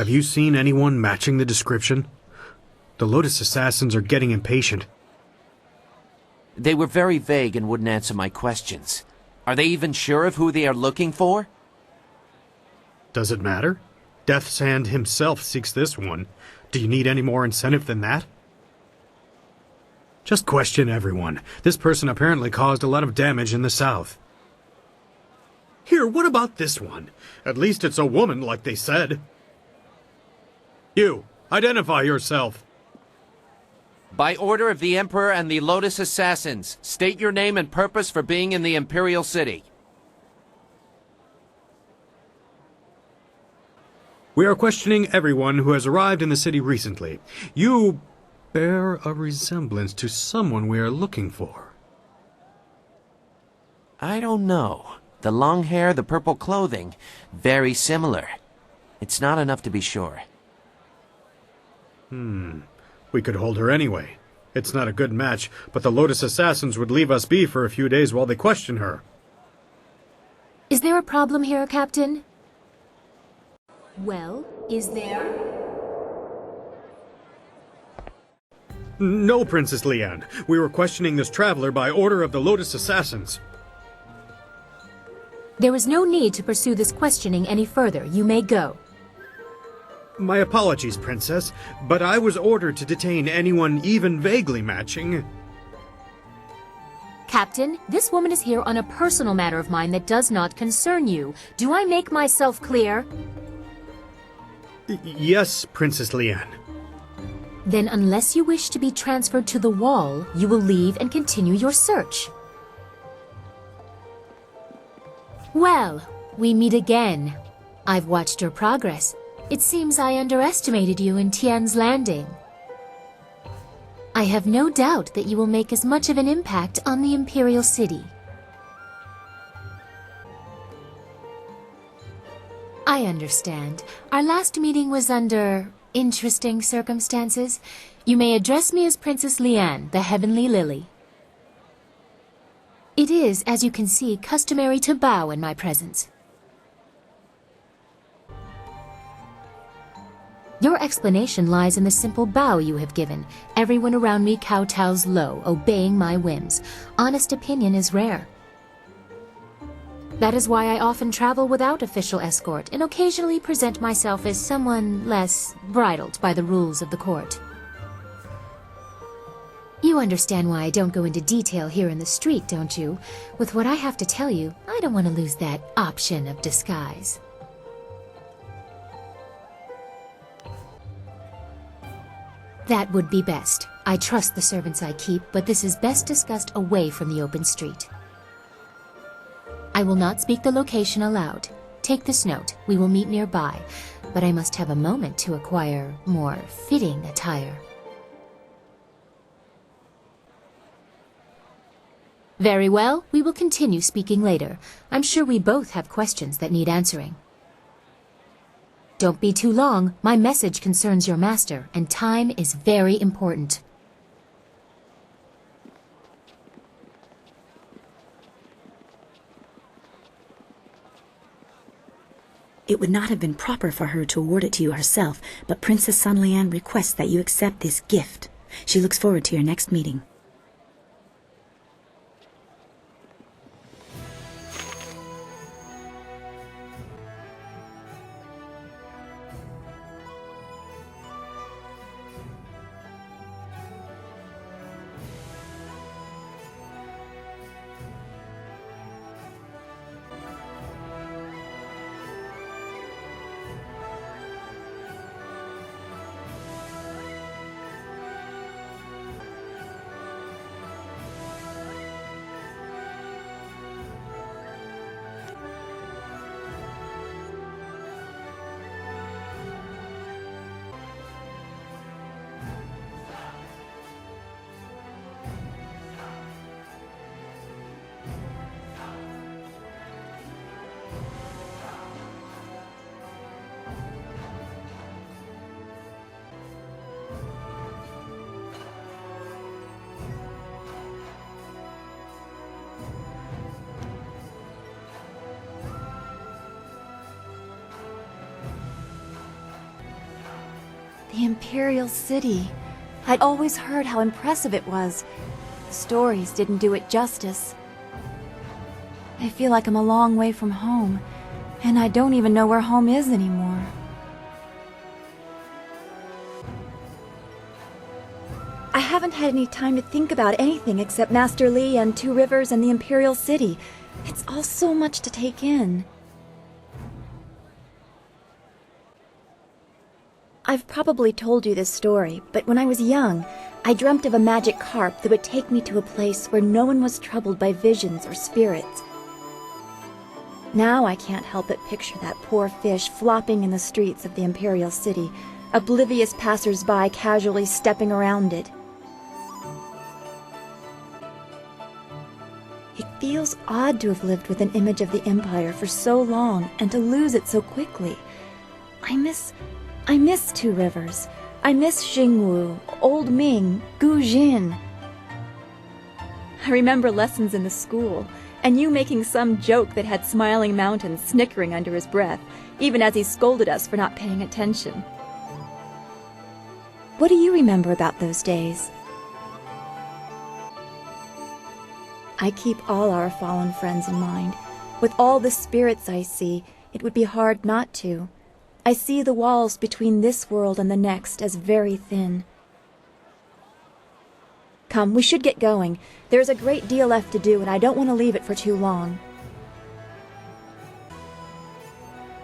Have you seen anyone matching the description? The Lotus Assassins are getting impatient. They were very vague and wouldn't answer my questions. Are they even sure of who they are looking for? Does it matter? Death's Hand himself seeks this one. Do you need any more incentive than that? Just question everyone. This person apparently caused a lot of damage in the south. Here, what about this one? At least it's a woman, like they said. You, identify yourself. By order of the Emperor and the Lotus Assassins, state your name and purpose for being in the Imperial City. We are questioning everyone who has arrived in the city recently. You bear a resemblance to someone we are looking for. I don't know. The long hair, the purple clothing, very similar. It's not enough to be sure. We could hold her anyway. It's not a good match, but the Lotus Assassins would leave us be for a few days while they question her. Is there a problem here, Captain? Well, is there? No, Princess Leanne. We were questioning this traveler by order of the Lotus Assassins. There is no need to pursue this questioning any further. You may go. My apologies, Princess, but I was ordered to detain anyone even vaguely matching. Captain, this woman is here on a personal matter of mine that does not concern you. Do I make myself clear? Yes, Princess Leanne. Then unless you wish to be transferred to the wall, you will leave and continue your search. Well, we meet again. I've watched your progress. It seems I underestimated you in Tian's Landing. I have no doubt that you will make as much of an impact on the Imperial City. I understand. Our last meeting was under interesting circumstances. You may address me as Princess Leanne, the Heavenly Lily. It is, as you can see, customary to bow in my presence. Your explanation lies in the simple bow you have given. Everyone around me kowtows low, obeying my whims. Honest opinion is rare. That is why I often travel without official escort and occasionally present myself as someone less bridled by the rules of the court. You understand why I don't go into detail here in the street, don't you? With what I have to tell you, I don't want to lose that option of disguise. That would be best. I trust the servants I keep, but this is best discussed away from the open street. I will not speak the location aloud. Take this note. We will meet nearby, but I must have a moment to acquire more fitting attire. Very well. We will continue speaking later. I'm sure we both have questions that need answering. Don't be too long. My message concerns your master, and time is very important. It would not have been proper for her to award it to you herself, but Princess Sun Lian requests that you accept this gift. She looks forward to your next meeting. The Imperial City. I'd always heard how impressive it was. The stories didn't do it justice. I feel like I'm a long way from home, and I don't even know where home is anymore. I haven't had any time to think about anything except Master Li and Two Rivers and the Imperial City. It's all so much to take in. I've probably told you this story, but when I was young, I dreamt of a magic carp that would take me to a place where no one was troubled by visions or spirits. Now I can't help but picture that poor fish flopping in the streets of the Imperial City, oblivious passers-by casually stepping around it. It feels odd to have lived with an image of the Empire for so long and to lose it so quickly. I miss Two Rivers. I miss Xingwu, Old Ming, Gu Jin. I remember lessons in the school, and you making some joke that had Smiling Mountain snickering under his breath, even as he scolded us for not paying attention. What do you remember about those days? I keep all our fallen friends in mind. With all the spirits I see, it would be hard not to. I see the walls between this world and the next as very thin. Come, we should get going. There's a great deal left to do, and I don't want to leave it for too long.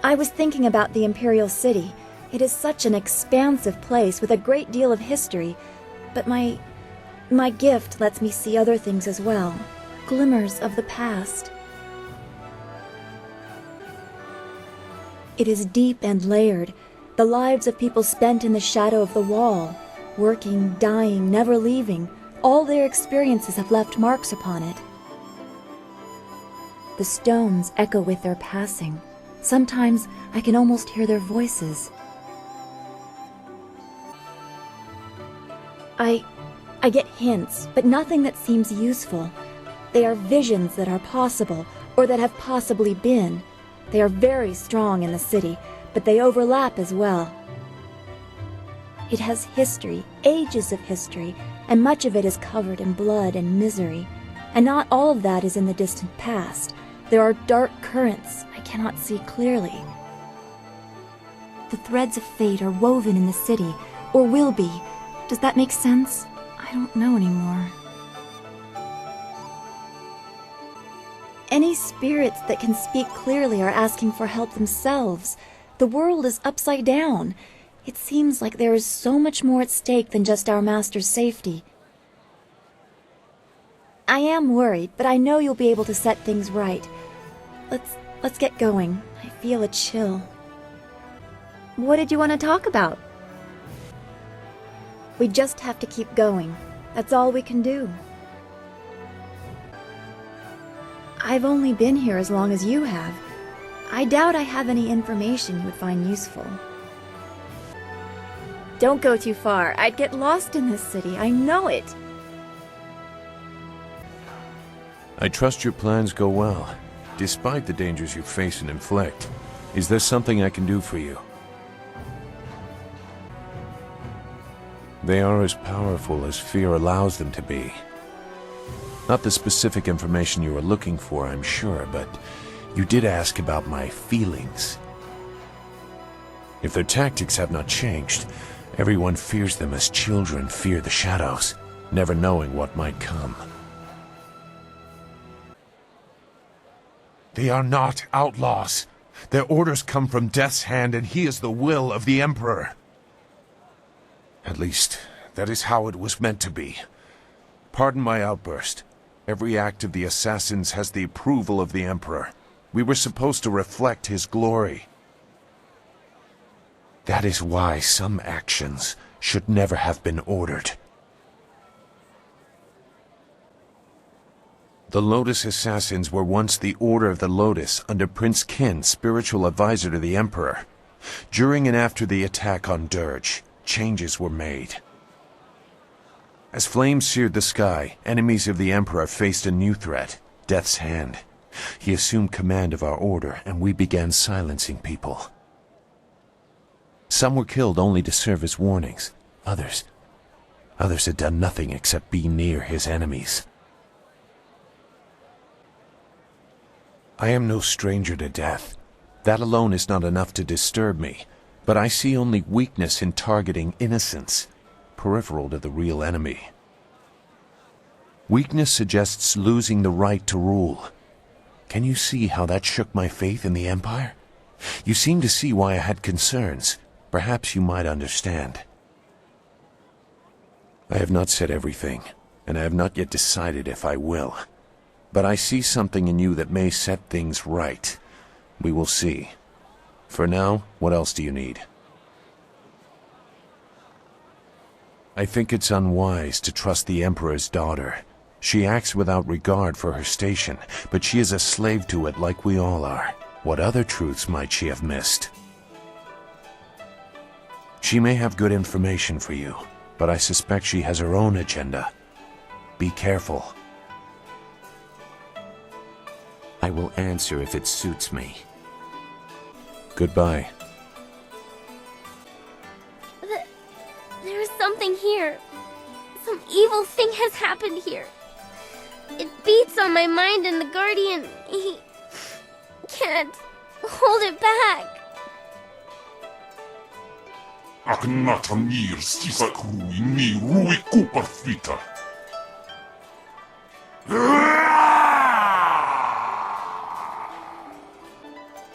I was thinking about the Imperial City. It is such an expansive place with a great deal of history, but my gift lets me see other things as well. Glimmers of the past. It is deep and layered, the lives of people spent in the shadow of the wall, working, dying, never leaving. All their experiences have left marks upon it. The stones echo with their passing. Sometimes I can almost hear their voices. I get hints, but nothing that seems useful. They are visions that are possible, or that have possibly been. They are very strong in the city, but they overlap as well. It has history, ages of history, and much of it is covered in blood and misery. And not all of that is in the distant past. There are dark currents I cannot see clearly. The threads of fate are woven in the city, or will be. Does that make sense? I don't know anymore. Any spirits that can speak clearly are asking for help themselves. The world is upside down. It seems like there is so much more at stake than just our master's safety. I am worried, but I know you'll be able to set things right. Let's get going. I feel a chill. What did you want to talk about? We just have to keep going. That's all we can do. I've only been here as long as you have. I doubt I have any information you would find useful. Don't go too far. I'd get lost in this city. I know it. I trust your plans go well, despite the dangers you face and inflict. Is there something I can do for you? They are as powerful as fear allows them to be. Not the specific information you are looking for, I'm sure, but you did ask about my feelings. If their tactics have not changed, everyone fears them as children fear the shadows, never knowing what might come. They are not outlaws. Their orders come from Death's Hand, and he is the will of the Emperor. At least, that is how it was meant to be. Pardon my outburst. Every act of the assassins has the approval of the Emperor. We were supposed to reflect his glory. That is why some actions should never have been ordered. The Lotus Assassins were once the Order of the Lotus under Prince Qin, spiritual advisor to the Emperor. During and after the attack on Dirge, changes were made. As flames seared the sky, enemies of the Emperor faced a new threat, Death's Hand. He assumed command of our order, and we began silencing people. Some were killed only to serve as warnings. Others had done nothing except be near his enemies. I am no stranger to death. That alone is not enough to disturb me, but I see only weakness in targeting innocents, peripheral to the real enemy. Weakness suggests losing the right to rule. Can you see how that shook my faith in the Empire? You seem to see why I had concerns. Perhaps you might understand. I have not said everything, and I have not yet decided if I will. But I see something in you that may set things right. We will see. For now, what else do you need? I think it's unwise to trust the Emperor's daughter. She acts without regard for her station, but she is a slave to it like we all are. What other truths might she have missed? She may have good information for you, but I suspect she has her own agenda. Be careful. I will answer if it suits me. Goodbye. There is something here. Some evil thing has happened here. It beats on my mind, and the Guardian, he can't hold it back.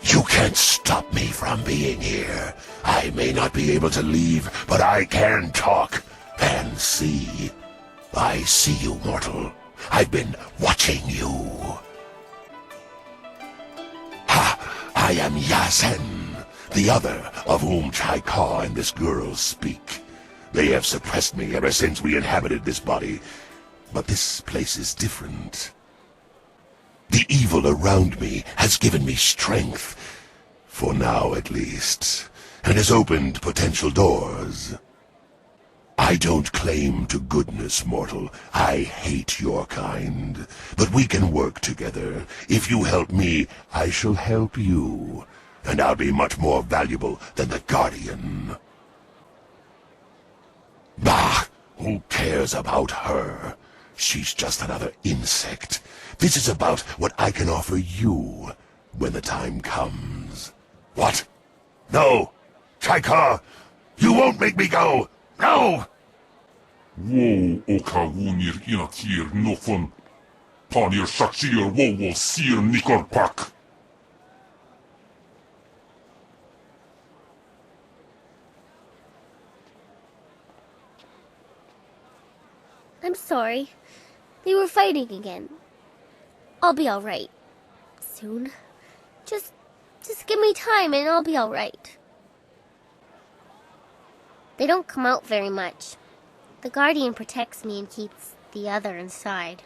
You can't stop me from being here. I may not be able to leave, but I can talk and see. I see you, mortal. I've been watching you. I am Yasen, the other of whom Chaika and this girl speak. They have suppressed me ever since we inhabited this body, but this place is different. The evil around me has given me strength, for now at least, and has opened potential doors. I don't claim to goodness, mortal. I hate your kind. But we can work together. If you help me, I shall help you. And I'll be much more valuable than the Guardian. Bah! Who cares about her? She's just another insect. This is about what I can offer you when the time comes. What? No! Chaika! You won't make me go! No! Wo oka wunir inatir nofon. Panir shakir wo sir nikorpak. I'm sorry. They were fighting again. I'll be alright. Soon. Just give me time and I'll be alright. They don't come out very much. The Guardian protects me and keeps the other inside.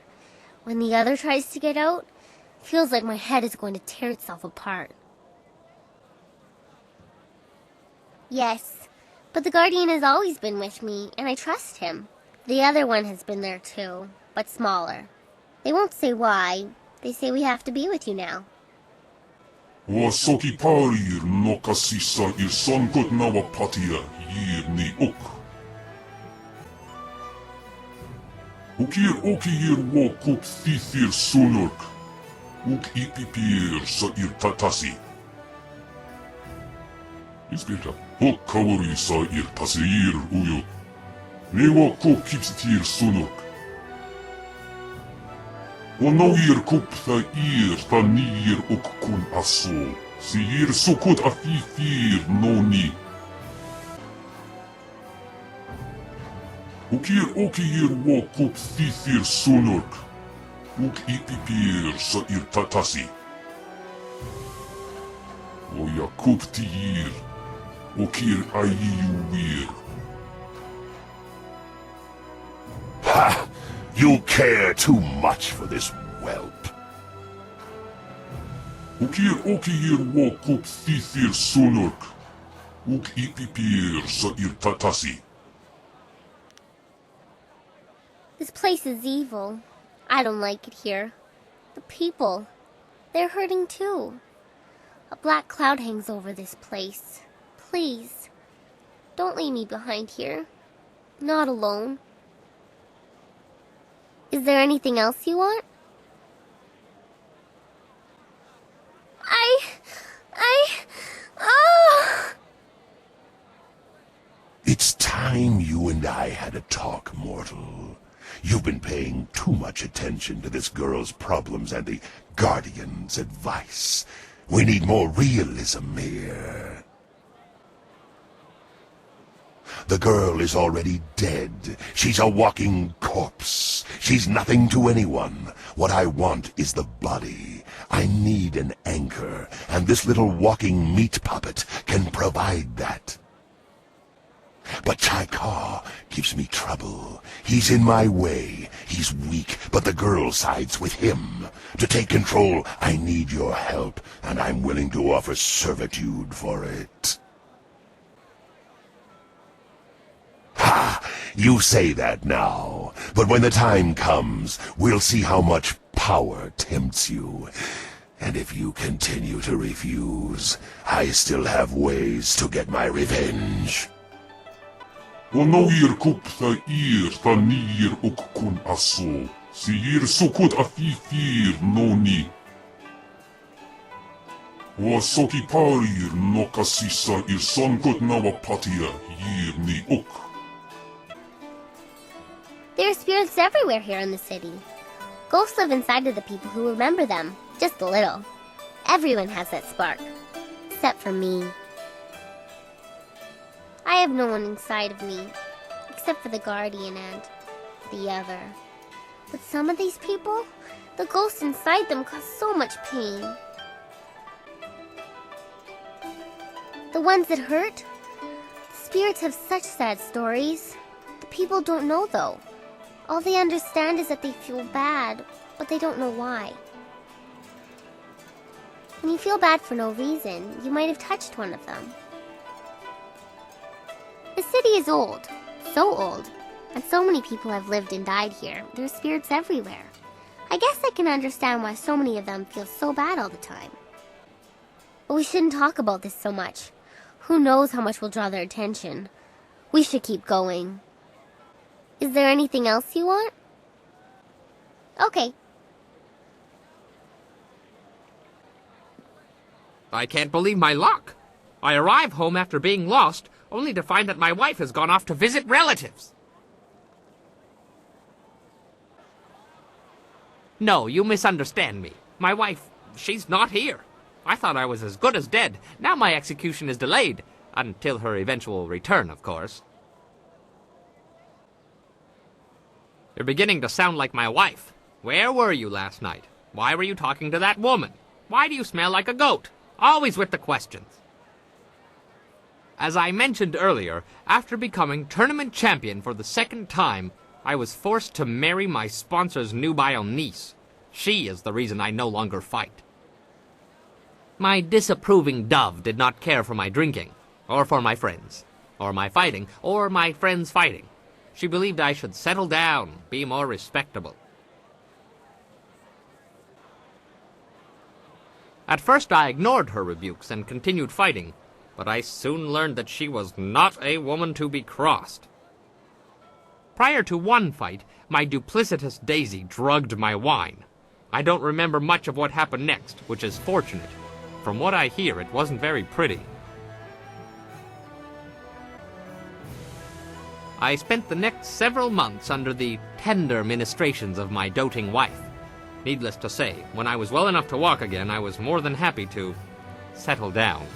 When the other tries to get out, it feels like my head is going to tear itself apart. Yes, but the Guardian has always been with me, and I trust him. The other one has been there too, but smaller. They won't say why. They say we have to be with you now. Wasoki parir no kasisa ir sonkot nawa patia yir ni ok. Ukir okir wo kup thithir sunurk. Uk ipipir sa ir tatasi. Ispirta. Hok kawari sa ir tasir uyuk. Ne wo kup kipsitir sunurk. Wanawir kup tha ir tanir uk kun aso. Si ir sukut afithir noni. Ukir okir wo kup thithir sunurk. Uk ipipir sa ir tatasi. O yakup tiir. Okir ayiyuwir. Ha! You care too much for this whelp. Ukir okir wo kup thithir sunurk. Uk ipipir sa ir tatasi. This place is evil. I don't like it here. The people, they're hurting too. A black cloud hangs over this place. Please, Don't leave me behind here. Not alone. Is there anything else you want? Oh! It's time you and I had a talk, mortal. You've been paying too much attention to this girl's problems and the Guardian's advice. We need more realism here. The girl is already dead. She's a walking corpse. She's nothing to anyone. What I want is the body. I need an anchor, and this little walking meat puppet can provide that. But Chaikar gives me trouble. He's in my way. He's weak, but the girl sides with him. To take control, I need your help, and I'm willing to offer servitude for it. Ha! You say that now, but when the time comes, we'll see how much power tempts you. And if you continue to refuse, I still have ways to get my revenge. ونوير كوب ثائير ثانير أككن أصو سيير سكوت أثيثير نوني وصوتي بارير نوكاسيسا إر سونكوت نواباتيا يير ني أك. There are spirits everywhere here in the city. Ghosts live inside of the people who remember them, just a little. Everyone has that spark, except for me. I have no one inside of me, except for the Guardian and the other. But some of these people, the ghosts inside them cause so much pain. The ones that hurt, the spirits have such sad stories. The people don't know though. All they understand is that they feel bad, but they don't know why. When you feel bad for no reason, you might have touched one of them. The city is old, so old, and so many people have lived and died here. There are spirits everywhere. I guess I can understand why so many of them feel so bad all the time. But we shouldn't talk about this so much. Who knows how much will draw their attention. We should keep going. Is there anything else you want? Okay. I can't believe my luck. I arrive home after being lost, only to find that my wife has gone off to visit relatives. No, you misunderstand me. My wife, she's not here. I thought I was as good as dead. Now my execution is delayed. Until her eventual return, of course. You're beginning to sound like my wife. Where were you last night? Why were you talking to that woman? Why do you smell like a goat? Always with the questions. As I mentioned earlier, after becoming tournament champion for the second time, I was forced to marry my sponsor's nubile niece. She is the reason I no longer fight. My disapproving dove did not care for my drinking, or for my friends, or my fighting, or my friends fighting. She believed I should settle down, be more respectable. At first I ignored her rebukes and continued fighting, but I soon learned that she was not a woman to be crossed. Prior to one fight, my duplicitous Daisy drugged my wine. I don't remember much of what happened next, which is fortunate. From what I hear, it wasn't very pretty. I spent the next several months under the tender ministrations of my doting wife. Needless to say, when I was well enough to walk again, I was more than happy to settle down.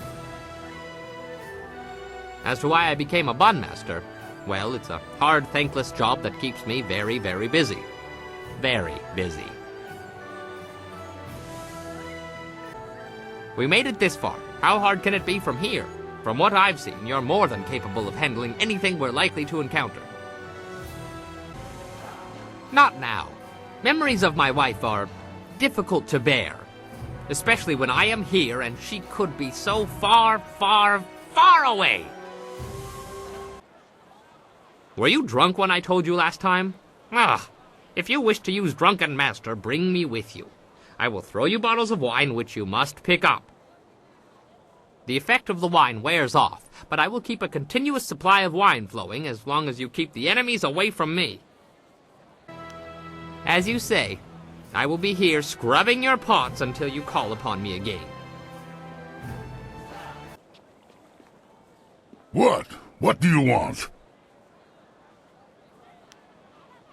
As to why I became a bondmaster, well, it's a hard, thankless job that keeps me very, very busy. Very busy. We made it this far. How hard can it be from here? From what I've seen, you're more than capable of handling anything we're likely to encounter. Not now. Memories of my wife are difficult to bear. Especially when I am here and she could be so far, far, far away. Were you drunk when I told you last time? If you wish to use Drunken Master, bring me with you. I will throw you bottles of wine which you must pick up. The effect of the wine wears off, but I will keep a continuous supply of wine flowing as long as you keep the enemies away from me. As you say, I will be here scrubbing your pots until you call upon me again. What? What do you want?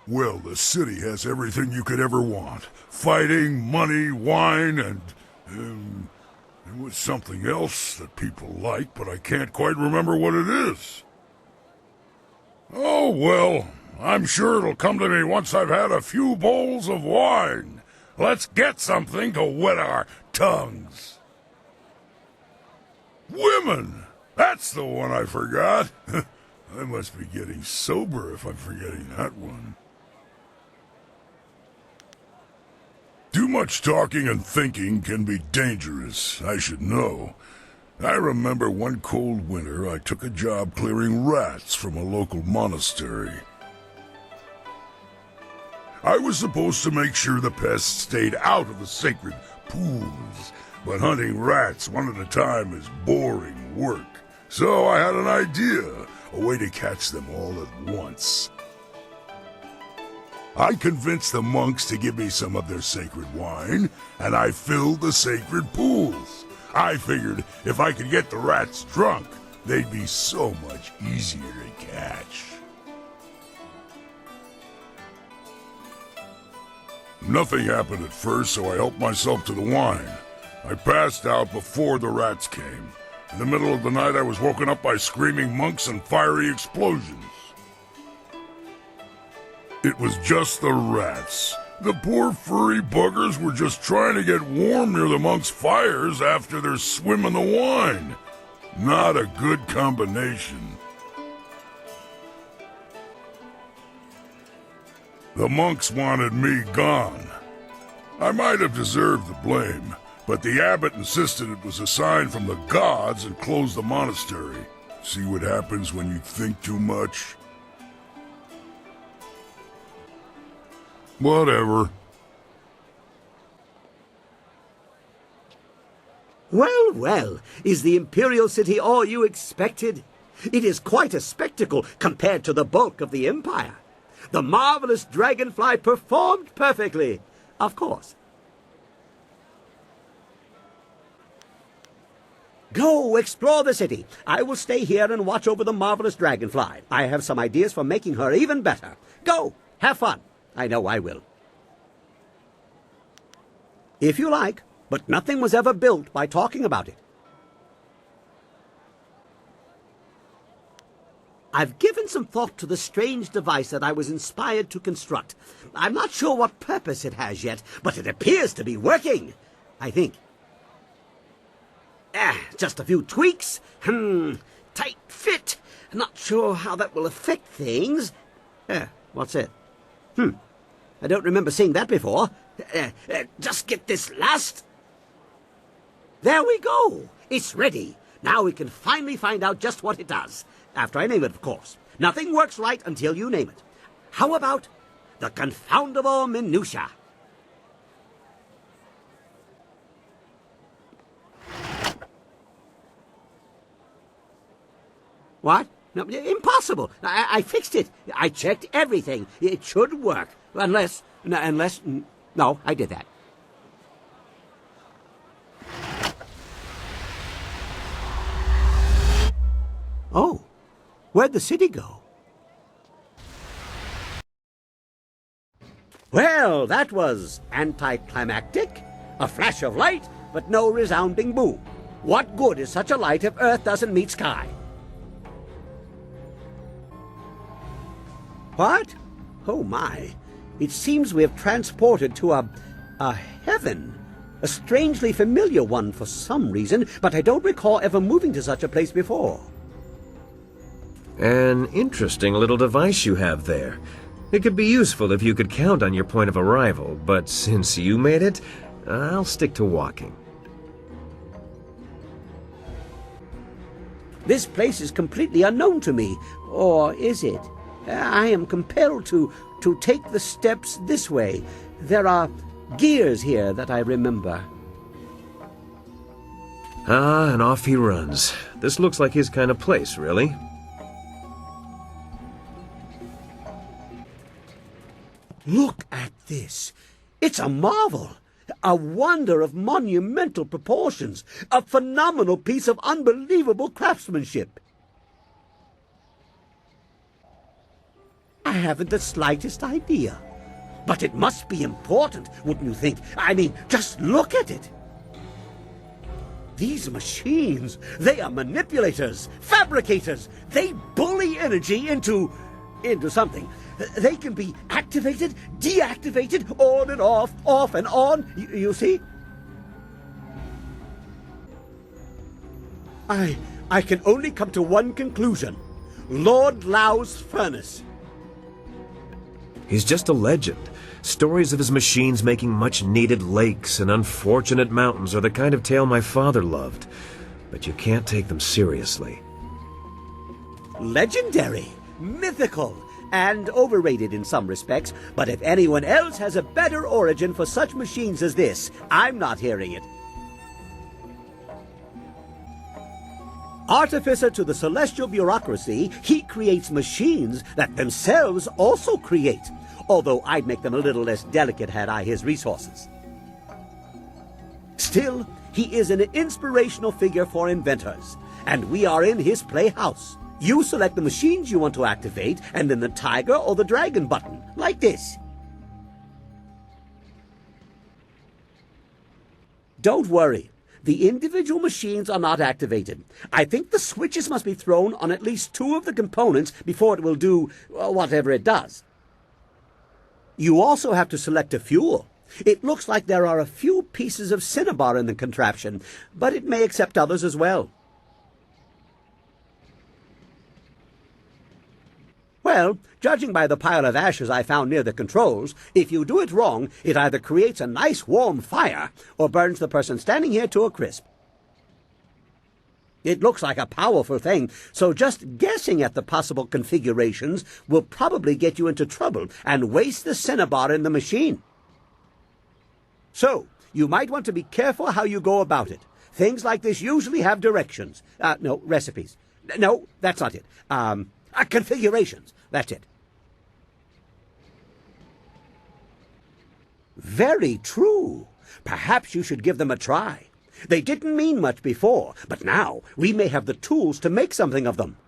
Well, the city has everything you could ever want. Fighting, money, wine, and there was something else that people like, but I can't quite remember what it is. Oh, well, I'm sure it'll come to me once I've had a few bowls of wine. Let's get something to wet our tongues. Women! That's the one I forgot. I must be getting sober if I'm forgetting that one. Too much talking and thinking can be dangerous, I should know. I remember one cold winter I took a job clearing rats from a local monastery. I was supposed to make sure the pests stayed out of the sacred pools, but hunting rats one at a time is boring work. So I had an idea, a way to catch them all at once. I convinced the monks to give me some of their sacred wine, and I filled the sacred pools. I figured if I could get the rats drunk, they'd be so much easier to catch. Nothing happened at first, so I helped myself to the wine. I passed out before the rats came. In the middle of the night, I was woken up by screaming monks and fiery explosions. It was just the rats. The poor furry buggers were just trying to get warm near the monks' fires after their swim in the wine. Not a good combination. The monks wanted me gone. I might have deserved the blame, but the abbot insisted it was a sign from the gods and closed the monastery. See what happens when you think too much? Whatever. Well, well, is the Imperial City all you expected? It is quite a spectacle compared to the bulk of the Empire. The marvelous dragonfly performed perfectly, of course. Go explore the city. I will stay here and watch over the marvelous dragonfly. I have some ideas for making her even better. Go, have fun. I know I will. If you like, but nothing was ever built by talking about it. I've given some thought to the strange device that I was inspired to construct. I'm not sure what purpose it has yet, but it appears to be working, I think. Just a few tweaks. Tight fit. Not sure how that will affect things. What's it? I don't remember seeing that before. Just get this last. There we go. It's ready. Now we can finally find out just what it does. After I name it, of course. Nothing works right until you name it. How about the confoundable minutia? What? No, impossible. I fixed it. I checked everything. It should work. Unless, no, I did that. Oh, where'd the city go? Well, that was anticlimactic. A flash of light, but no resounding boom. What good is such a light if Earth doesn't meet sky? What? Oh my. It seems we have transported to a heaven. A strangely familiar one for some reason, but I don't recall ever moving to such a place before. An interesting little device you have there. It could be useful if you could count on your point of arrival, but since you made it, I'll stick to walking. This place is completely unknown to me, or is it? I am compelled to take the steps this way. There are gears here that I remember. Ah, and off he runs. This looks like his kind of place, really. Look at this. It's a marvel. A wonder of monumental proportions. A phenomenal piece of unbelievable craftsmanship. I haven't the slightest idea. But it must be important, wouldn't you think? I mean, just look at it. These machines, they are manipulators, fabricators. They bully energy into something. They can be activated, deactivated, on and off and on. You see? I can only come to one conclusion. Lord Lau's furnace. He's just a legend. Stories of his machines making much-needed lakes and unfortunate mountains are the kind of tale my father loved. But you can't take them seriously. Legendary, mythical, and overrated in some respects. But if anyone else has a better origin for such machines as this, I'm not hearing it. Artificer to the celestial bureaucracy, he creates machines that themselves also create. Although I'd make them a little less delicate had I his resources. Still, he is an inspirational figure for inventors, and we are in his playhouse. You select the machines you want to activate, and then the tiger or the dragon button, like this. Don't worry. The individual machines are not activated. I think the switches must be thrown on at least 2 of the components before it will do whatever it does. You also have to select a fuel. It looks like there are a few pieces of cinnabar in the contraption, but it may accept others as well. Well, judging by the pile of ashes I found near the controls, if you do it wrong, it either creates a nice warm fire or burns the person standing here to a crisp. It looks like a powerful thing, so just guessing at the possible configurations will probably get you into trouble and waste the cinnabar in the machine. So, you might want to be careful how you go about it. Things like this usually have directions. No, recipes. No, that's not it. Configurations. That's it. Very true. Perhaps you should give them a try. They didn't mean much before, but now we may have the tools to make something of them.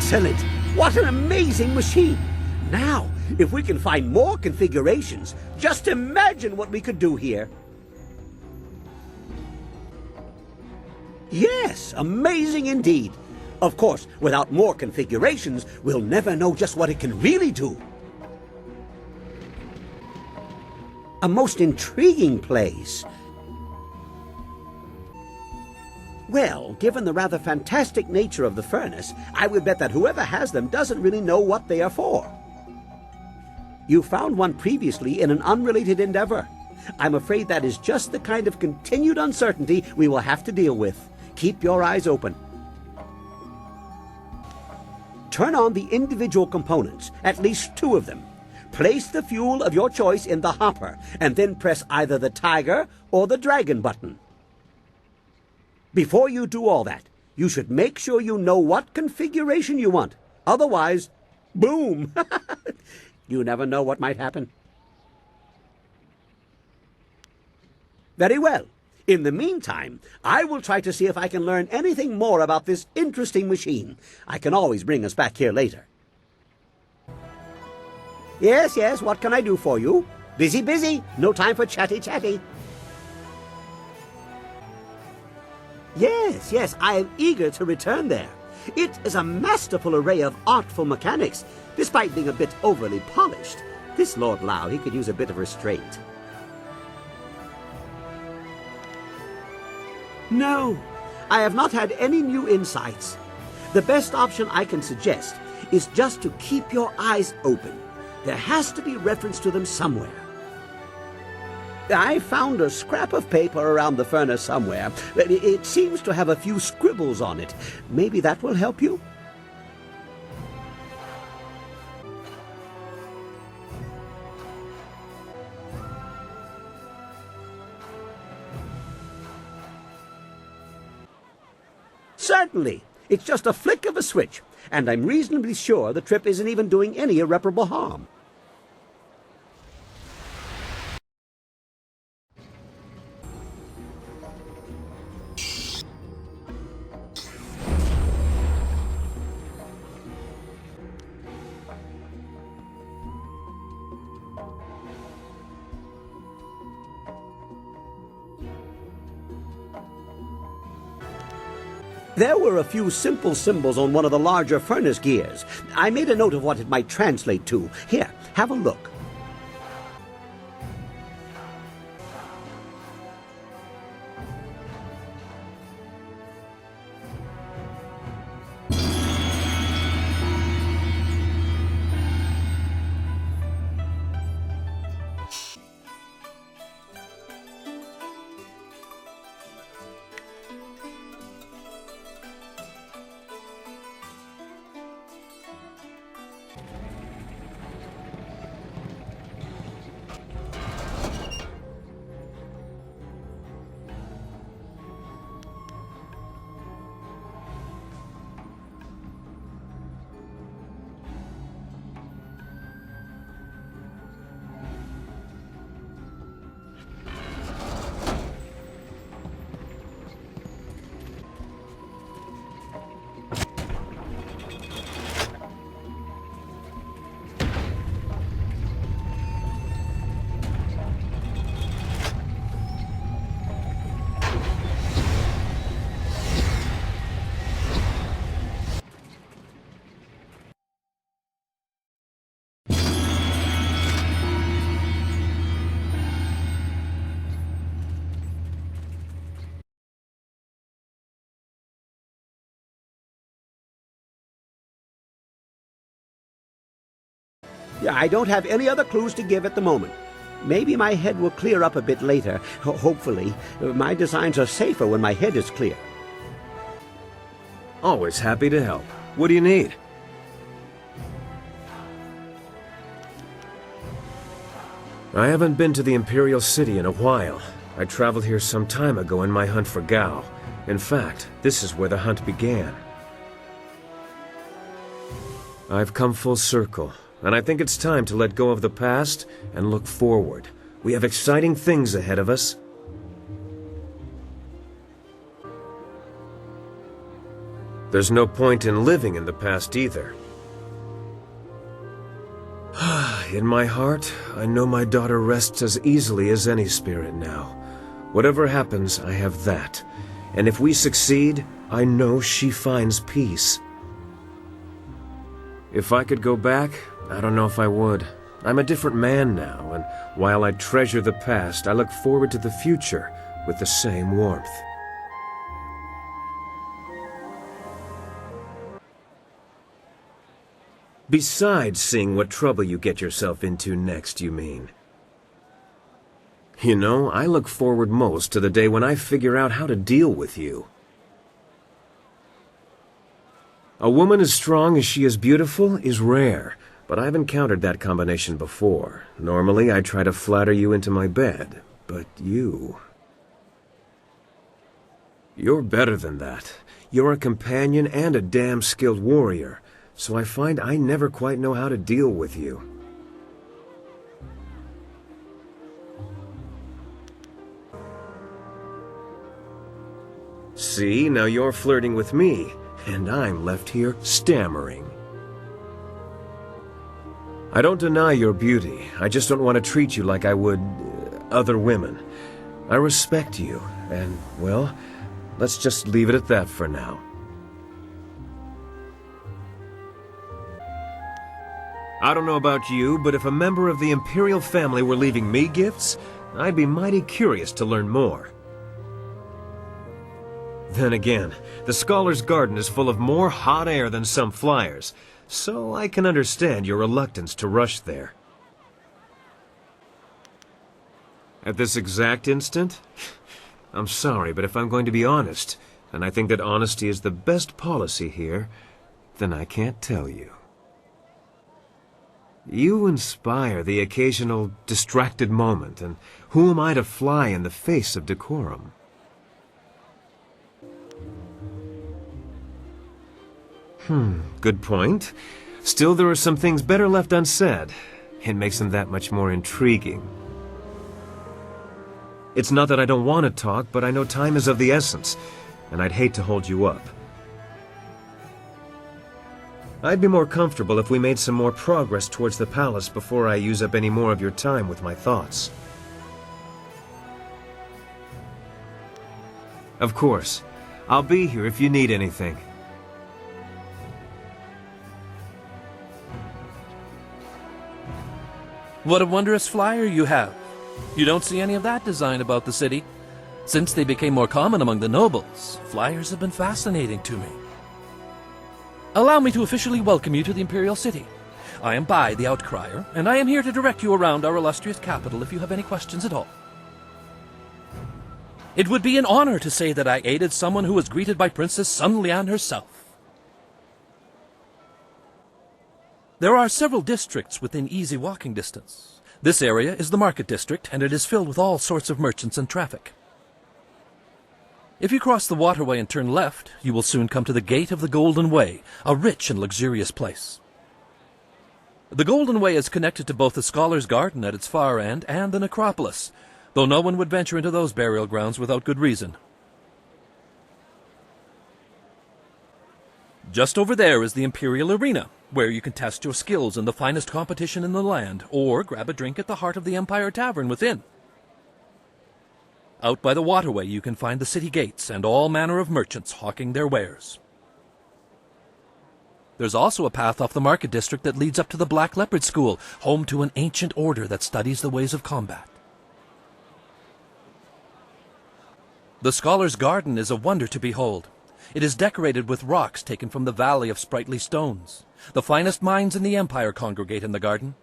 Excellent! What an amazing machine! Now, if we can find more configurations, just imagine what we could do here. Yes, amazing indeed. Of course, without more configurations, we'll never know just what it can really do. A most intriguing place. Well, given the rather fantastic nature of the furnace, I would bet that whoever has them doesn't really know what they are for. You found one previously in an unrelated endeavor. I'm afraid that is just the kind of continued uncertainty we will have to deal with. Keep your eyes open. Turn on the individual components, at least 2 of them. Place the fuel of your choice in the hopper, and then press either the tiger or the dragon button. Before you do all that, you should make sure you know what configuration you want. Otherwise, boom! You never know what might happen. Very well. In the meantime, I will try to see if I can learn anything more about this interesting machine. I can always bring us back here later. Yes, yes, what can I do for you? Busy, busy. No time for chatty, chatty. Yes, yes, I am eager to return there. It is a masterful array of artful mechanics, despite being a bit overly polished. This Lord Lau, he could use a bit of restraint. No, I have not had any new insights. The best option I can suggest is just to keep your eyes open. There has to be reference to them somewhere. I found a scrap of paper around the furnace somewhere. It seems to have a few scribbles on it. Maybe that will help you? Certainly. It's just a flick of a switch, and I'm reasonably sure the trip isn't even doing any irreparable harm. There were a few simple symbols on one of the larger furnace gears. I made a note of what it might translate to. Here, have a look. Yeah, I don't have any other clues to give at the moment. Maybe my head will clear up a bit later. Hopefully. My designs are safer when my head is clear. Always happy to help. What do you need? I haven't been to the Imperial City in a while. I traveled here some time ago in my hunt for Gao. In fact, this is where the hunt began. I've come full circle, and I think it's time to let go of the past and look forward. We have exciting things ahead of us. There's no point in living in the past either. In my heart, I know my daughter rests as easily as any spirit now. Whatever happens, I have that. And if we succeed, I know she finds peace. If I could go back, I don't know if I would. I'm a different man now, and while I treasure the past, I look forward to the future with the same warmth. Besides seeing what trouble you get yourself into next, you mean? You know, I look forward most to the day when I figure out how to deal with you. A woman as strong as she is beautiful is rare, but I've encountered that combination before. Normally, I try to flatter you into my bed, but you... You're better than that. You're a companion and a damn skilled warrior, so I find I never quite know how to deal with you. See, now you're flirting with me, and I'm left here stammering. I don't deny your beauty. I just don't want to treat you like I would other women. I respect you, and, well, let's just leave it at that for now. I don't know about you, but if a member of the Imperial family were leaving me gifts, I'd be mighty curious to learn more. Then again, the Scholar's Garden is full of more hot air than some flyers, so I can understand your reluctance to rush there. At this exact instant? I'm sorry, but if I'm going to be honest, and I think that honesty is the best policy here, then I can't tell you. You inspire the occasional distracted moment, and who am I to fly in the face of decorum? Good point. Still, there are some things better left unsaid. It makes them that much more intriguing. It's not that I don't want to talk, but I know time is of the essence, and I'd hate to hold you up. I'd be more comfortable if we made some more progress towards the palace before I use up any more of your time with my thoughts. Of course. I'll be here if you need anything. What a wondrous flyer you have. You don't see any of that design about the city. Since they became more common among the nobles, flyers have been fascinating to me. Allow me to officially welcome you to the Imperial City. I am Bai, the Outcrier, and I am here to direct you around our illustrious capital if you have any questions at all. It would be an honor to say that I aided someone who was greeted by Princess Sun Lian herself. There are several districts within easy walking distance. This area is the market district, and it is filled with all sorts of merchants and traffic. If you cross the waterway and turn left, you will soon come to the Gate of the Golden Way, a rich and luxurious place. The Golden Way is connected to both the Scholar's Garden at its far end and the necropolis, though no one would venture into those burial grounds without good reason. Just over there is the Imperial Arena, where you can test your skills in the finest competition in the land, or grab a drink at the heart of the Empire Tavern within. Out by the waterway you can find the city gates and all manner of merchants hawking their wares. There's also a path off the market district that leads up to the Black Leopard School, home to an ancient order that studies the ways of combat. The Scholar's Garden is a wonder to behold. It is decorated with rocks taken from the Valley of Sprightly Stones. The finest minds in the Empire congregate in the garden.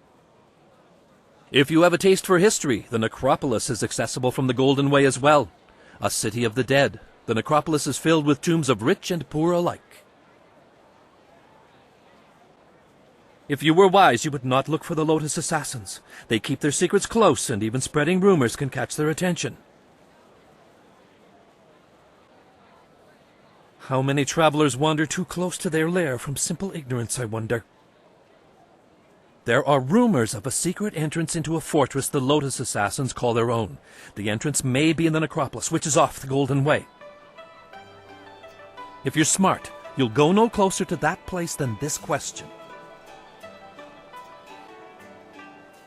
If you have a taste for history, the necropolis is accessible from the Golden Way as well. A city of the dead, the necropolis is filled with tombs of rich and poor alike. If you were wise, you would not look for the Lotus Assassins. They keep their secrets close, and even spreading rumors can catch their attention. How many travelers wander too close to their lair from simple ignorance, I wonder? There are rumors of a secret entrance into a fortress the Lotus Assassins call their own. The entrance may be in the necropolis, which is off the Golden Way. If you're smart, You'll go no closer to that place than this question.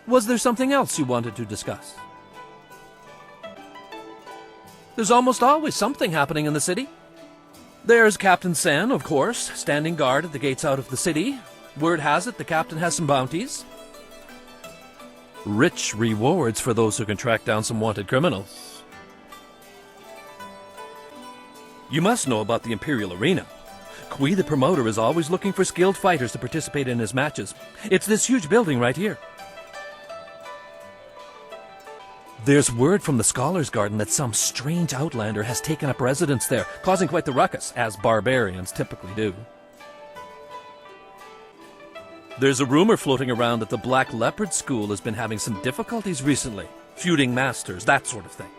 Was there something else you wanted to discuss? There's almost always something happening in the city. There's Captain San, of course, standing guard at the gates out of the city. Word has it the captain has some bounties. Rich rewards for those who can track down some wanted criminals. You must know about the Imperial Arena. Kui, the promoter, is always looking for skilled fighters to participate in his matches. It's this huge building right here. There's word from the Scholars' Garden that some strange outlander has taken up residence there, causing quite the ruckus, as barbarians typically do. There's a rumor floating around that the Black Leopard School has been having some difficulties recently, feuding masters, that sort of thing.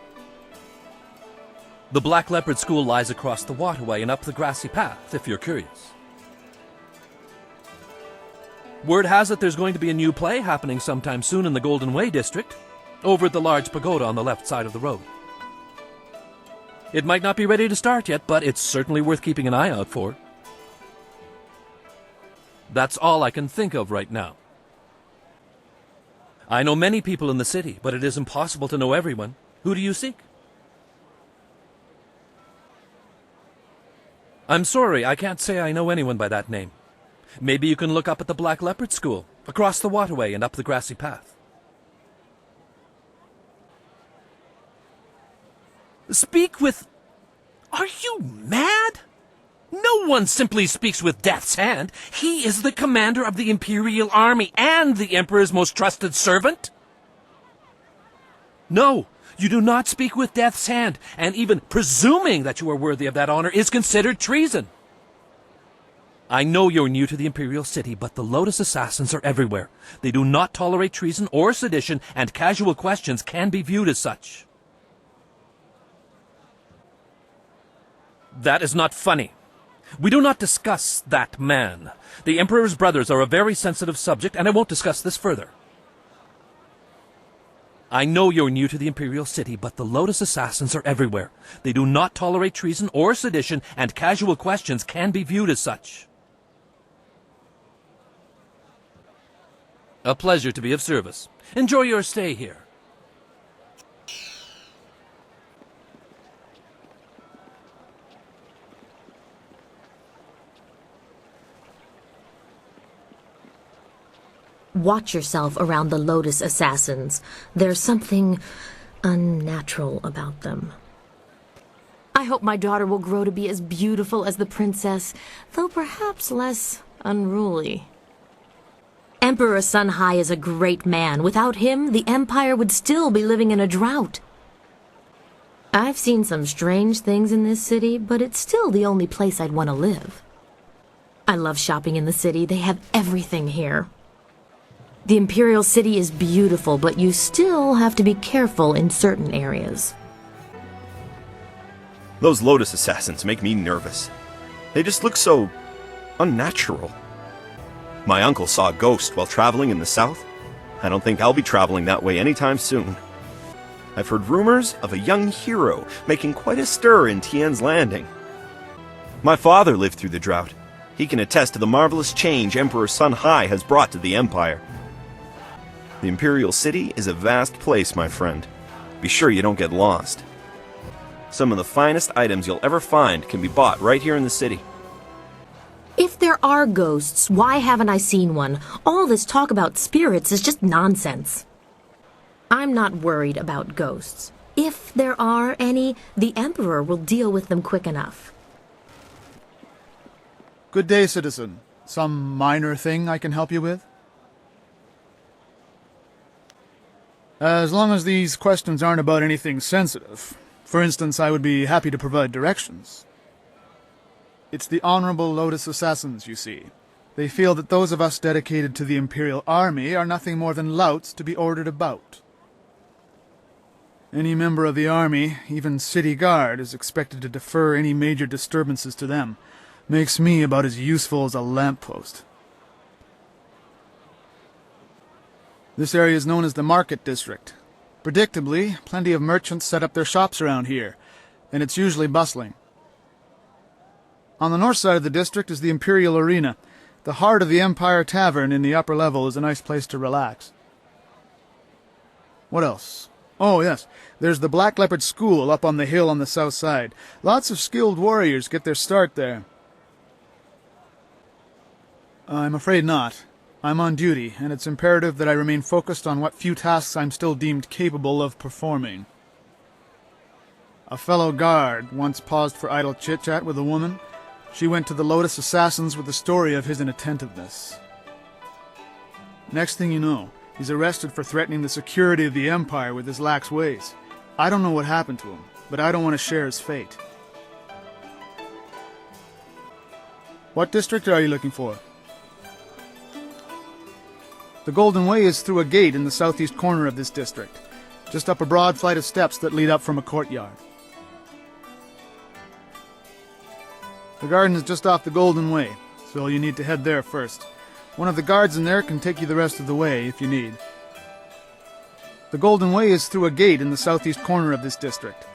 The Black Leopard School lies across the waterway and up the grassy path, if you're curious. Word has it there's going to be a new play happening sometime soon in the Golden Way district, over at the large pagoda on the left side of the road. It might not be ready to start yet, but it's certainly worth keeping an eye out for. That's all I can think of right now. I know many people in the city, but it is impossible to know everyone. Who do you seek? I'm sorry, I can't say I know anyone by that name. Maybe you can look up at the Black Leopard School, across the waterway and up the grassy path. Speak with... Are you mad? No one simply speaks with Death's Hand. He is the commander of the Imperial Army and the Emperor's most trusted servant. No, you do not speak with Death's Hand, and even presuming that you are worthy of that honor is considered treason. I know you're new to the Imperial City, but the Lotus Assassins are everywhere. They do not tolerate treason or sedition, and casual questions can be viewed as such. That is not funny. We do not discuss that man. The Emperor's brothers are a very sensitive subject, and I won't discuss this further. I know you're new to the Imperial City, but the Lotus Assassins are everywhere. They do not tolerate treason or sedition, and casual questions can be viewed as such. A pleasure to be of service. Enjoy your stay here. Watch yourself around the Lotus Assassins. There's something unnatural about them. I hope my daughter will grow to be as beautiful as the princess, though perhaps less unruly. Emperor Sun Hai is a great man. Without him, the Empire would still be living in a drought. I've seen some strange things in this city, but it's still the only place I'd want to live. I love shopping in the city. They have everything here. The Imperial City is beautiful, but you still have to be careful in certain areas. Those Lotus Assassins make me nervous. They just look so unnatural. My uncle saw a ghost while traveling in the south. I don't think I'll be traveling that way anytime soon. I've heard rumors of a young hero making quite a stir in Tien's Landing. My father lived through the drought. He can attest to the marvelous change Emperor Sun Hai has brought to the Empire. The Imperial City is a vast place, my friend. Be sure you don't get lost. Some of the finest items you'll ever find can be bought right here in the city. If there are ghosts, why haven't I seen one? All this talk about spirits is just nonsense. I'm not worried about ghosts. If there are any, the Emperor will deal with them quick enough. Good day, citizen. Some minor thing I can help you with? As long as these questions aren't about anything sensitive. For instance, I would be happy to provide directions. It's the Honorable Lotus Assassins, you see. They feel that those of us dedicated to the Imperial Army are nothing more than louts to be ordered about. Any member of the army, even city guard, is expected to defer any major disturbances to them. Makes me about as useful as a lamppost. This area is known as the Market District. Predictably, plenty of merchants set up their shops around here, and it's usually bustling. On the north side of the district is the Imperial Arena. The heart of the Empire Tavern in the upper level is a nice place to relax. What else? Oh, yes. There's the Black Leopard School up on the hill on the south side. Lots of skilled warriors get their start there. I'm afraid not. I'm on duty, and it's imperative that I remain focused on what few tasks I'm still deemed capable of performing. A fellow guard once paused for idle chit-chat with a woman. She went to the Lotus Assassins with the story of his inattentiveness. Next thing you know, he's arrested for threatening the security of the Empire with his lax ways. I don't know what happened to him, but I don't want to share his fate. What district are you looking for? The Golden Way is through a gate in the southeast corner of this district, just up a broad flight of steps that lead up from a courtyard. The garden is just off the Golden Way, so you need to head there first. One of the guards in there can take you the rest of the way if you need. The Golden Way is through a gate in the southeast corner of this district,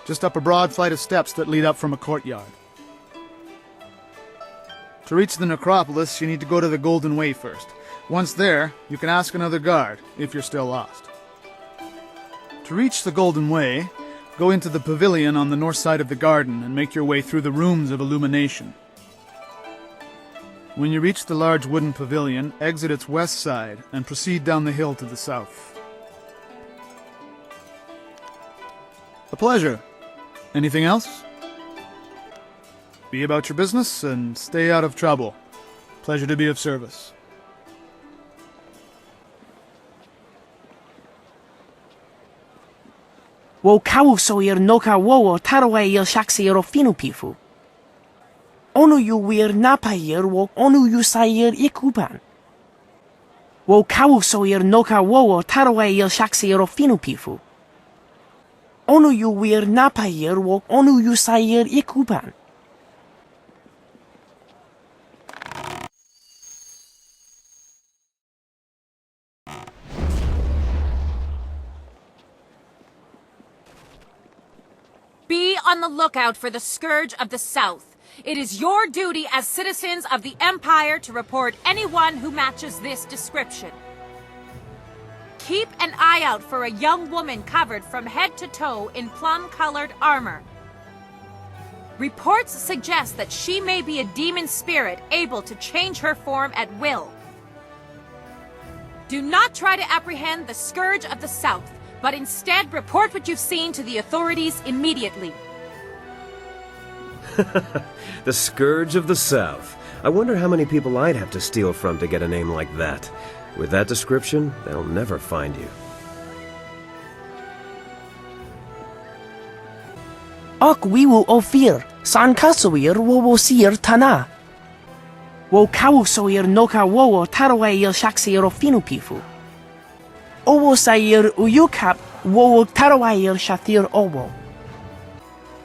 just up a broad flight of steps that lead up from a courtyard. To reach the necropolis, you need to go to the Golden Way first. Once there, you can ask another guard, if you're still lost. To reach the Golden Way, go into the pavilion on the north side of the garden and make your way through the rooms of illumination. When you reach the large wooden pavilion, exit its west side and proceed down the hill to the south. A pleasure. Anything else? Be about your business and stay out of trouble. Pleasure to be of service. Wo kauso ir noka wowo tarwe il shaxiero finupifu. Onu yu wir napair wo onu yu sair ikupan. Wo kauso ir noka wowo tarwe il shaxiero finupifu. Onu yu wir napair wo onu yu sair ikupan. Be on the lookout for the Scourge of the South. It is your duty as citizens of the Empire to report anyone who matches this description. Keep an eye out for a young woman covered from head to toe in plum-colored armor. Reports suggest that she may be a demon spirit able to change her form at will. Do not try to apprehend the Scourge of the South, but instead report what you've seen to the authorities immediately. The Scourge of the South. I wonder how many people I'd have to steal from to get a name like that. With that description, they'll never find you. Ok wiwu ofir, san kasuir wowo sir tana. Wo kausoir noka wowo tarwe il shaxiero finupifu. Owo sair uyukap wowo tarwair shathir owo.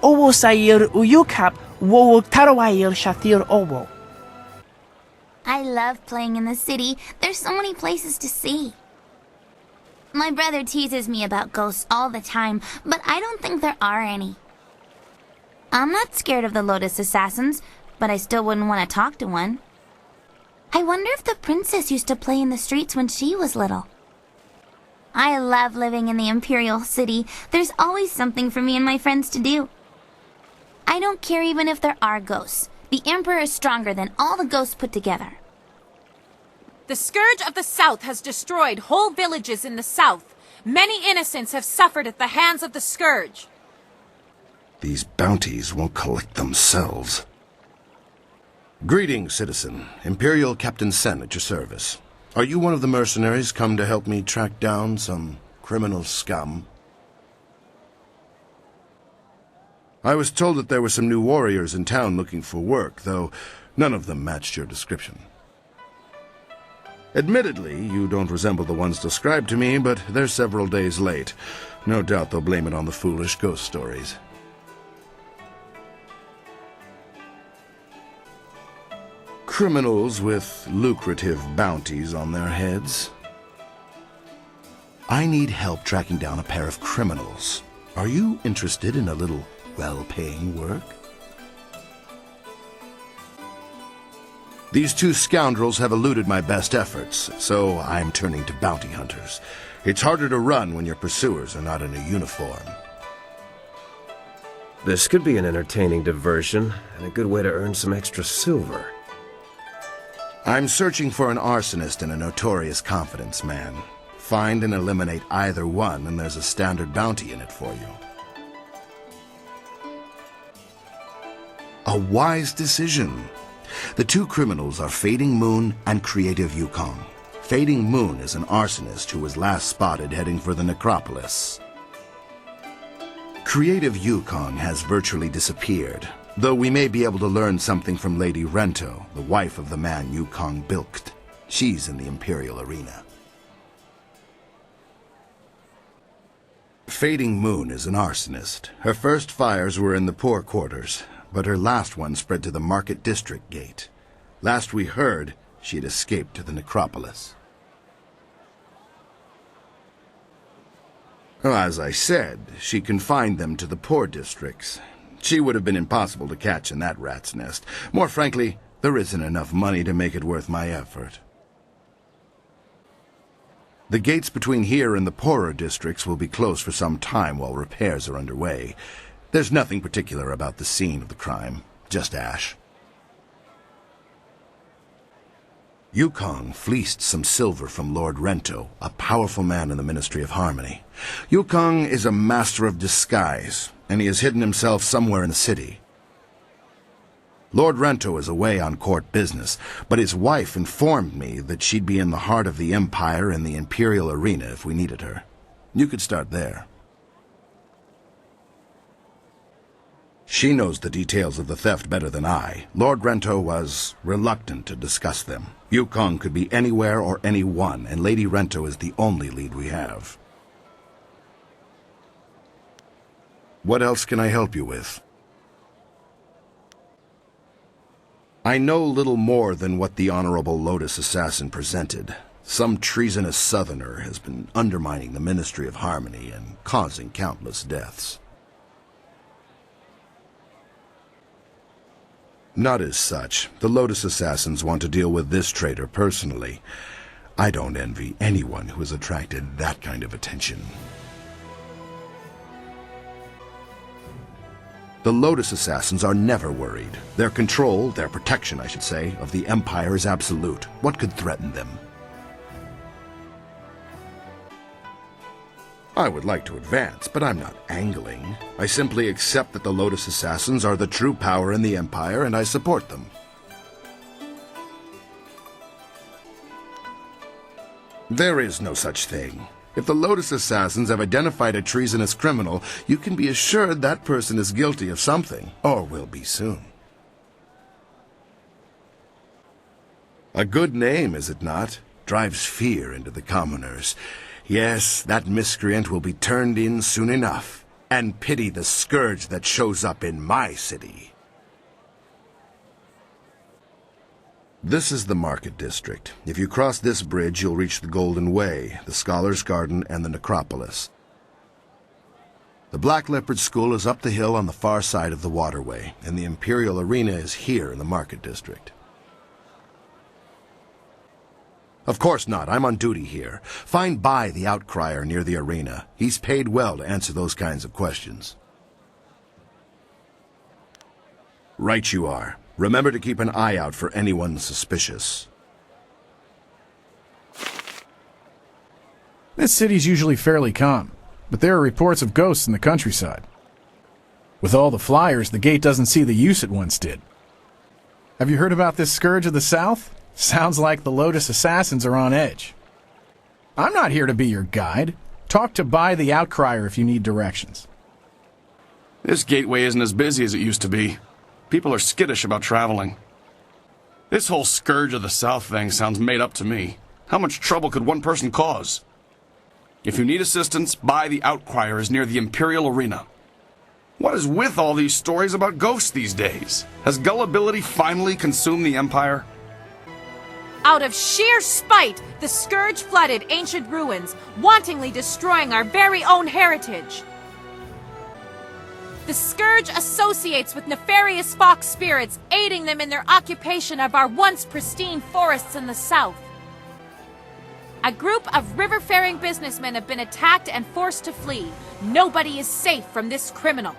Owo sair uyukap wowo tarwair shathir owo. I love playing in the city. There's so many places to see. My brother teases me about ghosts all the time, but I don't think there are any. I'm not scared of the Lotus Assassins, but I still wouldn't want to talk to one. I wonder if the princess used to play in the streets when she was little. I love living in the Imperial City. There's always something for me and my friends to do. I don't care even if there are ghosts. The Emperor is stronger than all the ghosts put together. The Scourge of the South has destroyed whole villages in the south. Many innocents have suffered at the hands of the Scourge. These bounties won't collect themselves. Greetings, citizen. Imperial Captain Sen at your service. Are you one of the mercenaries come to help me track down some criminal scum? I was told that there were some new warriors in town looking for work, though none of them matched your description. Admittedly, you don't resemble the ones described to me, but they're several days late. No doubt they'll blame it on the foolish ghost stories. Criminals with lucrative bounties on their heads. I need help tracking down a pair of criminals. Are you interested in a little well-paying work? These two scoundrels have eluded my best efforts, so I'm turning to bounty hunters. It's harder to run when your pursuers are not in a uniform. This could be an entertaining diversion, and a good way to earn some extra silver. I'm searching for an arsonist and a notorious confidence man. Find and eliminate either one, and there's a standard bounty in it for you. A wise decision. The two criminals are Fading Moon and Creative Yukong. Fading Moon is an arsonist who was last spotted heading for the necropolis. Creative Yukong has virtually disappeared, though we may be able to learn something from Lady Rento, the wife of the man Yukong bilked. She's in the Imperial Arena. Fading Moon is an arsonist. Her first fires were in the poor quarters, but her last one spread to the Market District Gate. Last we heard, she had escaped to the necropolis. Well, as I said, she confined them to the poor districts. She would have been impossible to catch in that rat's nest. More frankly, there isn't enough money to make it worth my effort. The gates between here and the poorer districts will be closed for some time while repairs are underway. There's nothing particular about the scene of the crime, just ash. Yukong fleeced some silver from Lord Rento, a powerful man in the Ministry of Harmony. Yukong is a master of disguise, and he has hidden himself somewhere in the city. Lord Rento is away on court business, but his wife informed me that she'd be in the heart of the Empire in the Imperial Arena if we needed her. You could start there. She knows the details of the theft better than I. Lord Rento was reluctant to discuss them. Yukong could be anywhere or anyone, and Lady Rento is the only lead we have. What else can I help you with? I know little more than what the Honorable Lotus Assassin presented. Some treasonous southerner has been undermining the Ministry of Harmony and causing countless deaths. Not as such. The Lotus Assassins want to deal with this traitor personally. I don't envy anyone who has attracted that kind of attention. The Lotus Assassins are never worried. Their control, their protection, I should say, of the Empire is absolute. What could threaten them? I would like to advance, but I'm not angling. I simply accept that the Lotus Assassins are the true power in the Empire, and I support them. There is no such thing. If the Lotus Assassins have identified a treasonous criminal, you can be assured that person is guilty of something, or will be soon. A good name, is it not? Drives fear into the commoners. Yes, that miscreant will be turned in soon enough, and pity the scourge that shows up in my city. This is the Market District. If you cross this bridge, you'll reach the Golden Way, the Scholar's Garden, and the Necropolis. The Black Leopard School is up the hill on the far side of the waterway, and the Imperial Arena is here in the Market District. Of course not. I'm on duty here. Find Bai the Outcrier near the arena. He's paid well to answer those kinds of questions. Right you are. Remember to keep an eye out for anyone suspicious. This city's usually fairly calm, but there are reports of ghosts in the countryside. With all the flyers, the gate doesn't see the use it once did. Have you heard about this Scourge of the South? Sounds like the Lotus Assassins are on edge. I'm not here to be your guide. Talk to Bai the Outcrier if you need directions. This gateway isn't as busy as it used to be. People are skittish about traveling. This whole Scourge of the South thing sounds made up to me. How much trouble could one person cause? If you need assistance, Bai the Outcrier is near the Imperial Arena. What is with all these stories about ghosts these days? Has gullibility finally consumed the Empire? Out of sheer spite, the Scourge flooded ancient ruins, wantonly destroying our very own heritage. The Scourge associates with nefarious fox spirits, aiding them in their occupation of our once pristine forests in the south. A group of river-faring businessmen have been attacked and forced to flee. Nobody is safe from this criminal.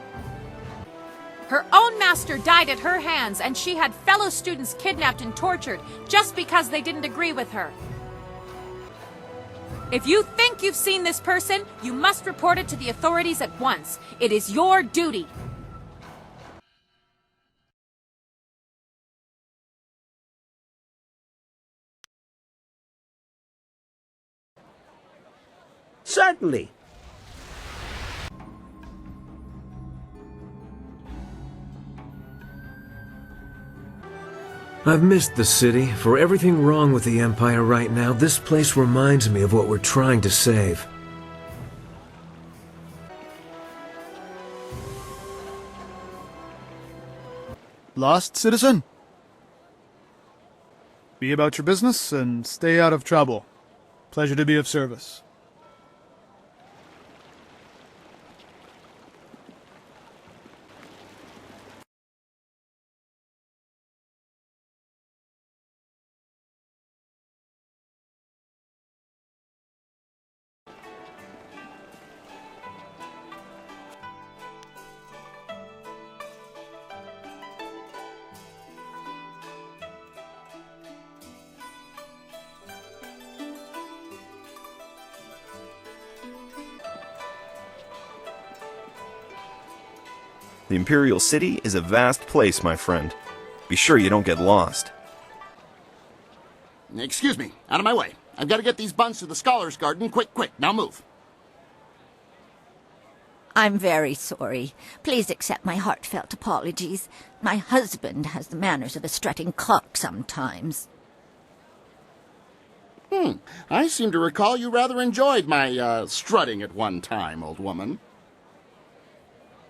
Her own master died at her hands, and she had fellow students kidnapped and tortured just because they didn't agree with her. If you think you've seen this person, you must report it to the authorities at once. It is your duty. Certainly. I've missed the city. For everything wrong with the Empire right now, this place reminds me of what we're trying to save. Lost, citizen? Be about your business and stay out of trouble. Pleasure to be of service. The Imperial City is a vast place, my friend. Be sure you don't get lost. Excuse me, out of my way. I've got to get these buns to the Scholars' Garden. Quick, quick, now move. I'm very sorry. Please accept my heartfelt apologies. My husband has the manners of a strutting clock sometimes. I seem to recall you rather enjoyed my, strutting at one time, old woman.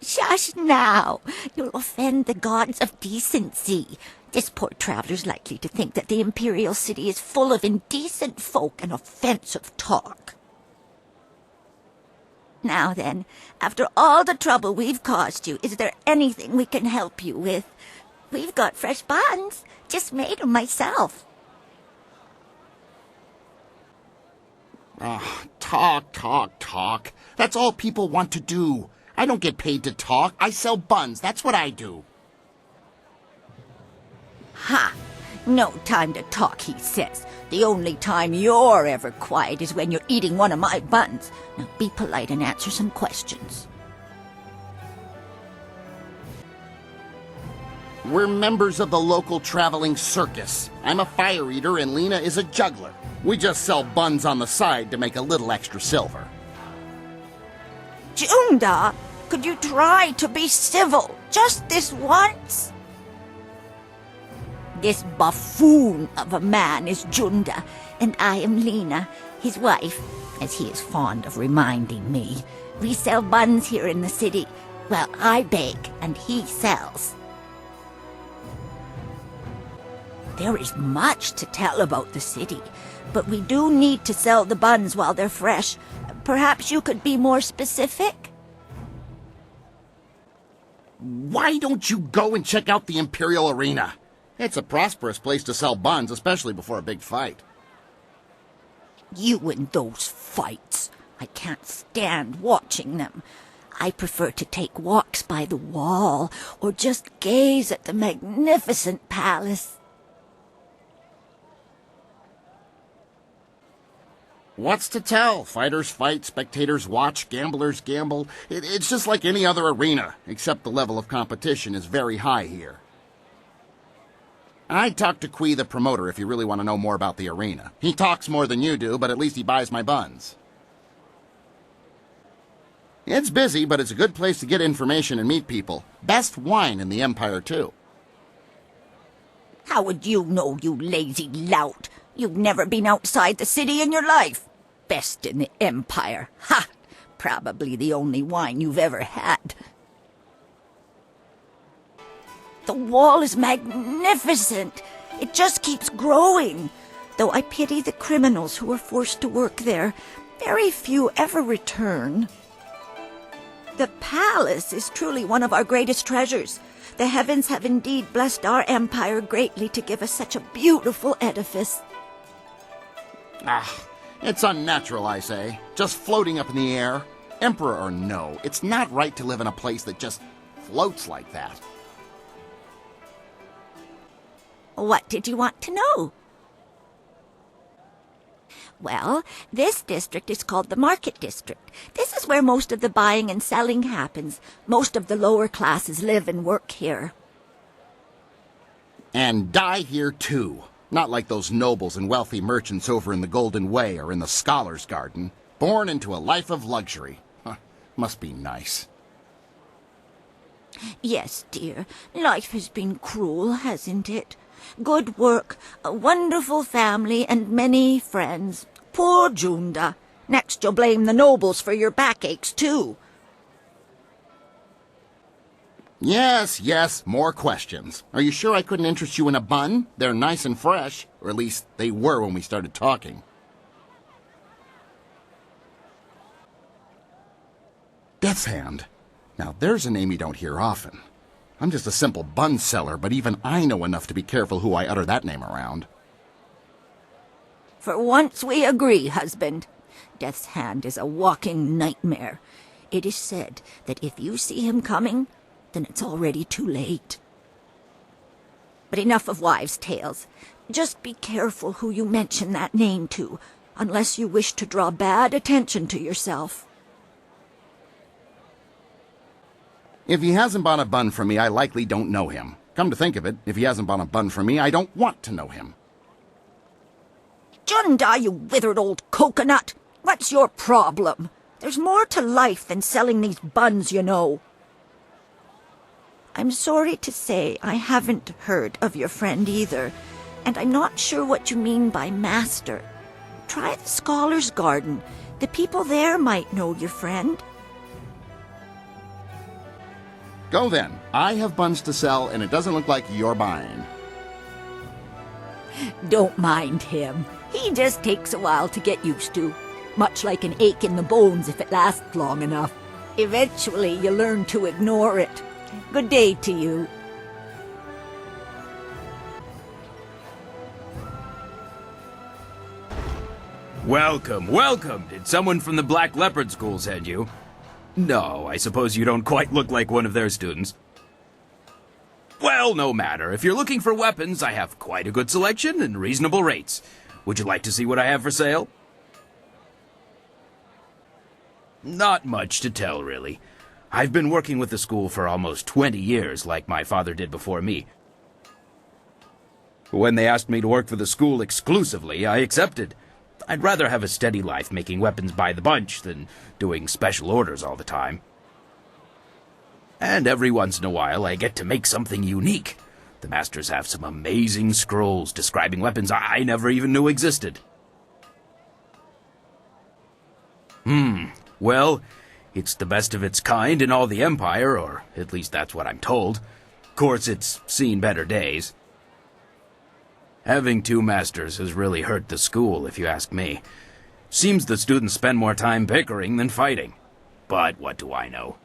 Shush now! You'll offend the gods of decency. This poor traveler's likely to think that the Imperial City is full of indecent folk and offensive talk. Now then, after all the trouble we've caused you, is there anything we can help you with? We've got fresh buns. Just made them myself. Talk. That's all people want to do. I don't get paid to talk. I sell buns. That's what I do. Ha! No time to talk, he says. The only time you're ever quiet is when you're eating one of my buns. Now be polite and answer some questions. We're members of the local traveling circus. I'm a fire eater and Lena is a juggler. We just sell buns on the side to make a little extra silver. Junda, could you try to be civil just this once? This buffoon of a man is Junda, and I am Lena, his wife, as he is fond of reminding me. We sell buns here in the city. Well, I bake, and he sells. There is much to tell about the city, but we do need to sell the buns while they're fresh. Perhaps you could be more specific? Why don't you go and check out the Imperial Arena? It's a prosperous place to sell buns, especially before a big fight. You and those fights. I can't stand watching them. I prefer to take walks by the wall, or just gaze at the magnificent palace. What's to tell? Fighters fight, spectators watch, gamblers gamble. It's just like any other arena, except the level of competition is very high here. I'd talk to Kui, the promoter, if you really want to know more about the arena. He talks more than you do, but at least he buys my buns. It's busy, but it's a good place to get information and meet people. Best wine in the Empire, too. How would you know, you lazy lout? You've never been outside the city in your life. Best in the Empire. Ha! Probably the only wine you've ever had. The wall is magnificent. It just keeps growing. Though I pity the criminals who are forced to work there. Very few ever return. The palace is truly one of our greatest treasures. The heavens have indeed blessed our empire greatly to give us such a beautiful edifice. Ah, it's unnatural, I say. Just floating up in the air. Emperor or no, it's not right to live in a place that just floats like that. What did you want to know? Well, this district is called the Market District. This is where most of the buying and selling happens. Most of the lower classes live and work here. And die here, too. Not like those nobles and wealthy merchants over in the Golden Way or in the Scholar's Garden. Born into a life of luxury. Huh, must be nice. Yes, dear. Life has been cruel, hasn't it? Good work, a wonderful family, and many friends. Poor Junda. Next you'll blame the nobles for your backaches, too. Yes, more questions. Are you sure I couldn't interest you in a bun? They're nice and fresh. Or at least they were when we started talking. Death's Hand. Now there's a name you don't hear often. I'm just a simple bun seller, but even I know enough to be careful who I utter that name around. For once we agree, husband. Death's Hand is a walking nightmare. It is said that if you see him coming, then it's already too late. But enough of wives' tales. Just be careful who you mention that name to, unless you wish to draw bad attention to yourself. If he hasn't bought a bun for me, I likely don't know him. Come to think of it, if he hasn't bought a bun for me, I don't want to know him. Junda, you withered old coconut! What's your problem? There's more to life than selling these buns, you know. I'm sorry to say I haven't heard of your friend either, and I'm not sure what you mean by master. Try the Scholar's Garden. The people there might know your friend. Go then. I have buns to sell, and it doesn't look like you're buying. Don't mind him. He just takes a while to get used to. Much like an ache in the bones if it lasts long enough. Eventually, you learn to ignore it. Good day to you. Welcome. Did someone from the Black Leopard School send you? No, I suppose you don't quite look like one of their students. Well, no matter. If you're looking for weapons, I have quite a good selection and reasonable rates. Would you like to see what I have for sale? Not much to tell, really. I've been working with the school for almost 20 years, like my father did before me. When they asked me to work for the school exclusively, I accepted. I'd rather have a steady life making weapons by the bunch than doing special orders all the time. And every once in a while, I get to make something unique. The masters have some amazing scrolls describing weapons I never even knew existed. Well, it's the best of its kind in all the Empire, or at least that's what I'm told. Of course, it's seen better days. Having two masters has really hurt the school, if you ask me. Seems the students spend more time bickering than fighting. But what do I know?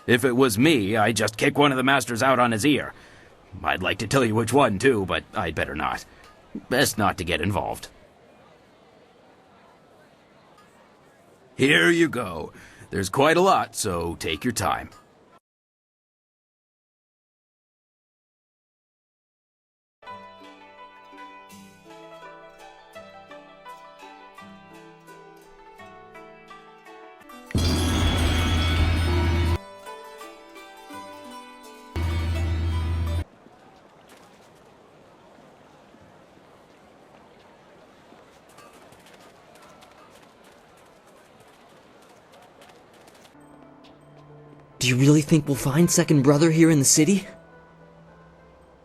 If it was me, I'd just kick one of the masters out on his ear. I'd like to tell you which one, too, but I'd better not. Best not to get involved. Here you go. There's quite a lot, so take your time. Do you really think we'll find Second Brother here in the city?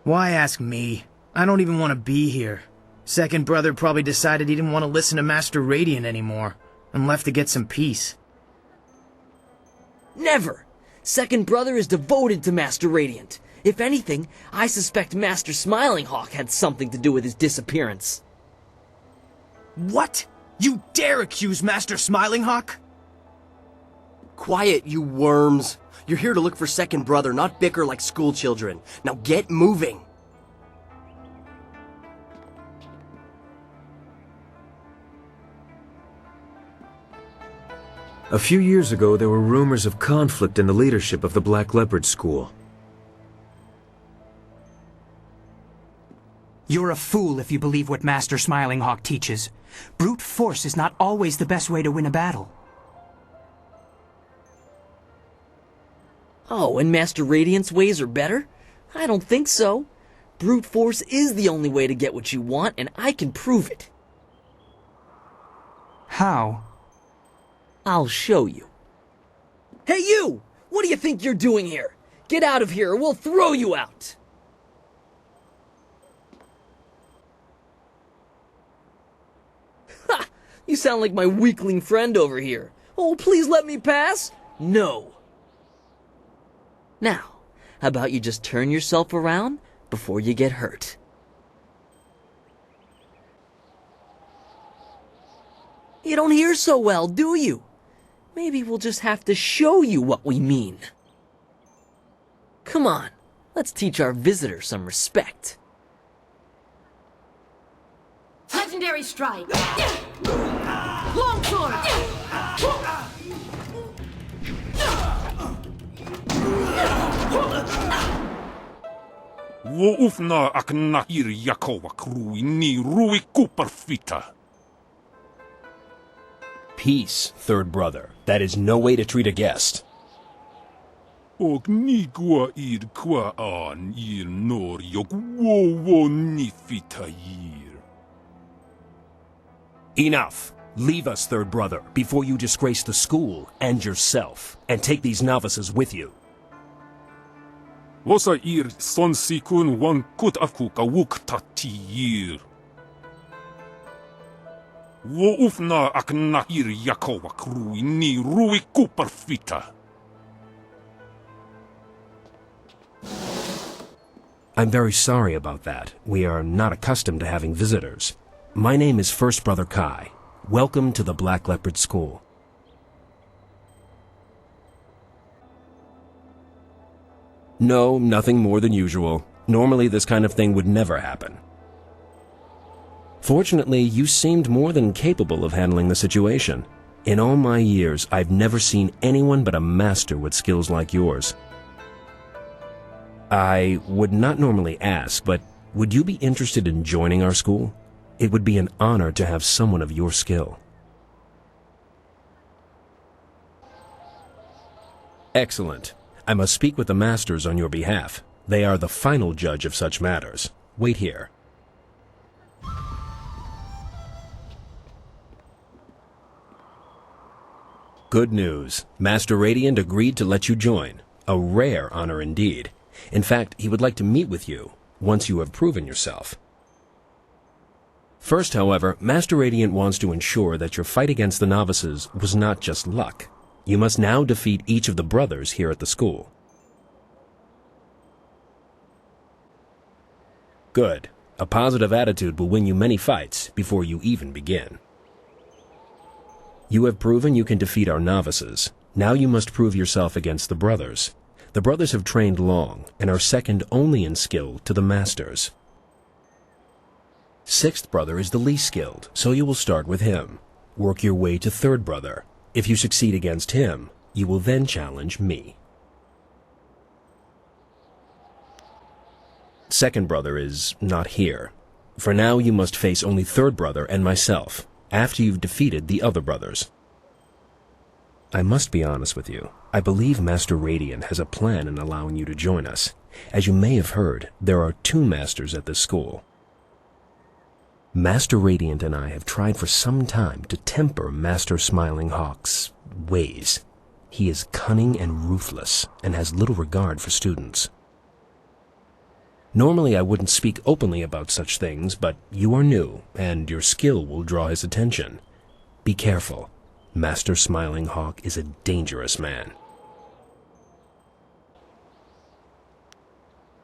Why ask me? I don't even want to be here. Second Brother probably decided he didn't want to listen to Master Radiant anymore, and left to get some peace. Never! Second Brother is devoted to Master Radiant. If anything, I suspect Master Smiling Hawk had something to do with his disappearance. What? You dare accuse Master Smiling Hawk? Quiet, you worms. You're here to look for second brother, not bicker like school children. Now get moving. A few years ago, there were rumors of conflict in the leadership of the Black Leopard School. You're a fool if you believe what Master Smiling Hawk teaches. Brute force is not always the best way to win a battle. Oh, and Master Radiant's ways are better? I don't think so. Brute force is the only way to get what you want, and I can prove it. How? I'll show you. Hey you! What do you think you're doing here? Get out of here or we'll throw you out! Ha! You sound like my weakling friend over here. Oh, please let me pass? No. Now, how about you just turn yourself around before you get hurt? You don't hear so well, do you? Maybe we'll just have to show you what we mean. Come on, let's teach our visitor some respect. Legendary strike. Long sword. Wo ufna ak nahir Yakowa krui ni rui kuperfita. Peace, third brother. That is no way to treat a guest. Og ni gua ir qua an ir nor yok wo ni fita yir. Enough. Leave us, third brother, before you disgrace the school and yourself, and take these novices with you. Vosa ir son sikun wan kut akuka wuk tatir. Wo ufna ak nahir Yakowa krui ni rui kuperfita. I'm very sorry about that. We are not accustomed to having visitors. My name is First Brother Kai. Welcome to the Black Leopard School. No, nothing more than usual. Normally this kind of thing would never happen. Fortunately, you seemed more than capable of handling the situation. In all my years, I've never seen anyone but a master with skills like yours. I would not normally ask, but would you be interested in joining our school? It would be an honor to have someone of your skill. Excellent. I must speak with the masters on your behalf. They are the final judge of such matters. Wait here. Good news. Master Radiant agreed to let you join. A rare honor indeed. In fact, he would like to meet with you, once you have proven yourself. First, however, Master Radiant wants to ensure that your fight against the novices was not just luck. You must now defeat each of the brothers here at the school. Good. A positive attitude will win you many fights before you even begin. You have proven you can defeat our novices. Now you must prove yourself against the brothers. The brothers have trained long and are second only in skill to the masters. Sixth brother is the least skilled, so you will start with him. Work your way to third brother. If you succeed against him, you will then challenge me. Second brother is not here. For now, you must face only third brother and myself, after you've defeated the other brothers. I must be honest with you. I believe Master Radiant has a plan in allowing you to join us. As you may have heard, there are 2 masters at this school. Master Radiant and I have tried for some time to temper Master Smiling Hawk's ways. He is cunning and ruthless, and has little regard for students. Normally I wouldn't speak openly about such things, but you are new, and your skill will draw his attention. Be careful. Master Smiling Hawk is a dangerous man.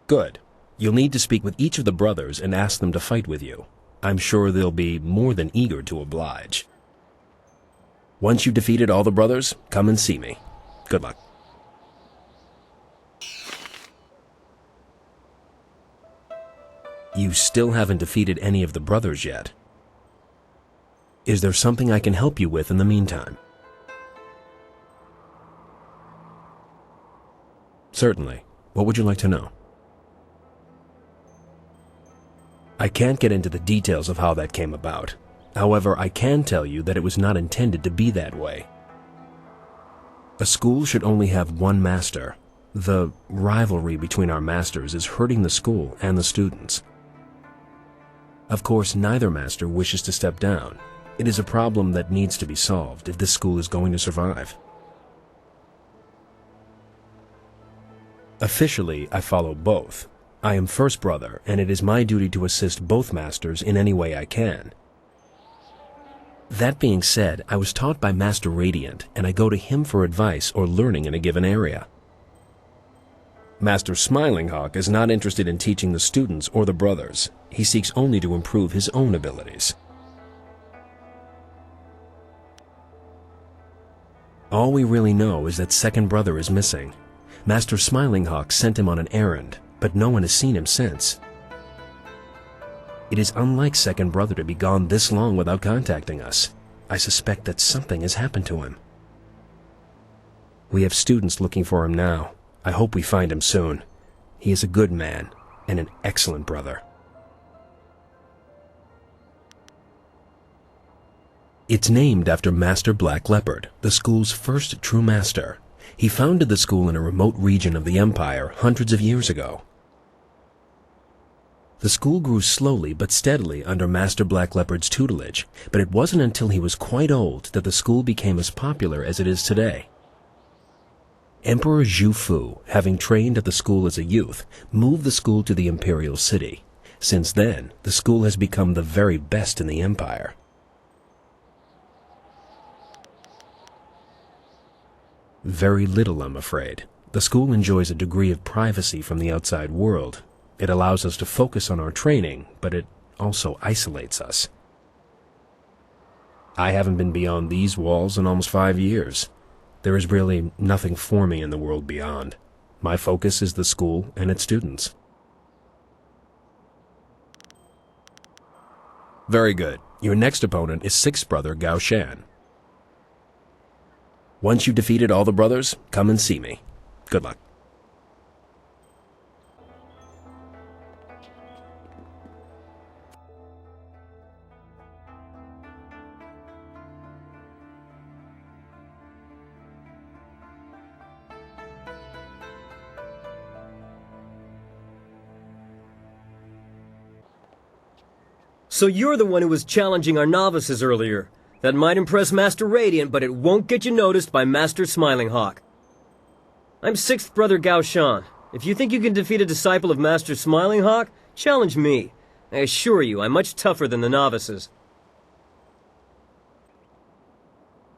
Good. You'll need to speak with each of the brothers and ask them to fight with you. I'm sure they'll be more than eager to oblige. Once you've defeated all the brothers, come and see me. Good luck. You still haven't defeated any of the brothers yet. Is there something I can help you with in the meantime? Certainly. What would you like to know? I can't get into the details of how that came about. However, I can tell you that it was not intended to be that way. A school should only have one master. The rivalry between our masters is hurting the school and the students. Of course, neither master wishes to step down. It is a problem that needs to be solved if this school is going to survive. Officially, I follow both. I am first brother, and it is my duty to assist both masters in any way I can. That being said, I was taught by Master Radiant, and I go to him for advice or learning in a given area. Master Smiling Hawk is not interested in teaching the students or the brothers. He seeks only to improve his own abilities. All we really know is that second brother is missing. Master Smiling Hawk sent him on an errand, but no one has seen him since. It is unlike second brother to be gone this long without contacting us. I suspect that something has happened to him. We have students looking for him now. I hope we find him soon. He is a good man and an excellent brother. It's named after Master Black Leopard, the school's first true master. He founded the school in a remote region of the Empire hundreds of years ago. The school grew slowly but steadily under Master Black Leopard's tutelage, but it wasn't until he was quite old that the school became as popular as it is today. Emperor Zhu Fu, having trained at the school as a youth, moved the school to the Imperial City. Since then, the school has become the very best in the Empire. Very little, I'm afraid. The school enjoys a degree of privacy from the outside world. It allows us to focus on our training, but it also isolates us. I haven't been beyond these walls in almost 5 years. There is really nothing for me in the world beyond. My focus is the school and its students. Very good. Your next opponent is sixth brother Gao Shan. Once you've defeated all the brothers, come and see me. Good luck. So you're the one who was challenging our novices earlier. That might impress Master Radiant, but it won't get you noticed by Master Smiling Hawk. I'm sixth brother Gao Shan. If you think you can defeat a disciple of Master Smiling Hawk, challenge me. I assure you, I'm much tougher than the novices.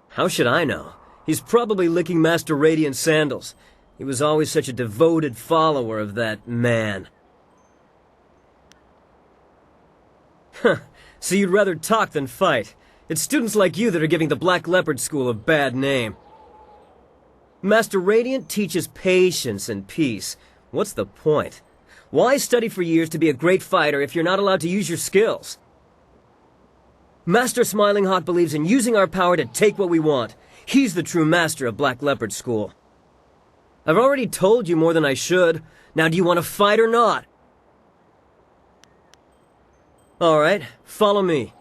How should I know? He's probably licking Master Radiant's sandals. He was always such a devoted follower of that man. Huh, so you'd rather talk than fight. It's students like you that are giving the Black Leopard School a bad name. Master Radiant teaches patience and peace. What's the point? Why study for years to be a great fighter if you're not allowed to use your skills? Master Smiling Hawk believes in using our power to take what we want. He's the true master of Black Leopard School. I've already told you more than I should. Now do you want to fight or not? Alright, follow me.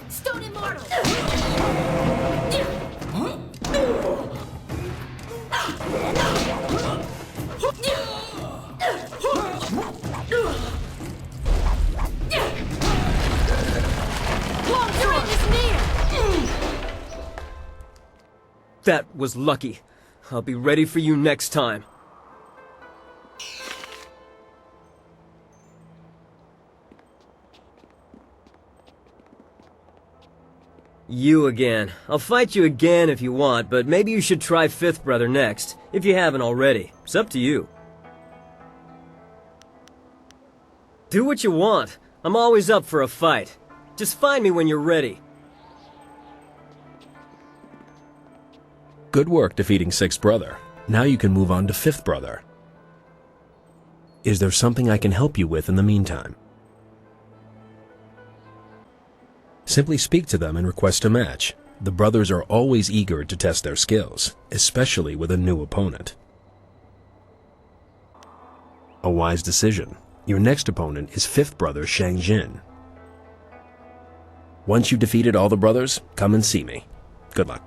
Stone Immortal! That was lucky. I'll be ready for you next time. You again. I'll fight you again if you want, but maybe you should try fifth brother next, if you haven't already. It's up to you. Do what you want. I'm always up for a fight. Just find me when you're ready. Good work defeating Sixth Brother. Now you can move on to Fifth Brother. Is there something I can help you with in the meantime? Simply speak to them and request a match. The brothers are always eager to test their skills, especially with a new opponent. A wise decision. Your next opponent is Fifth Brother Shang Jin. Once you've defeated all the brothers, come and see me. Good luck.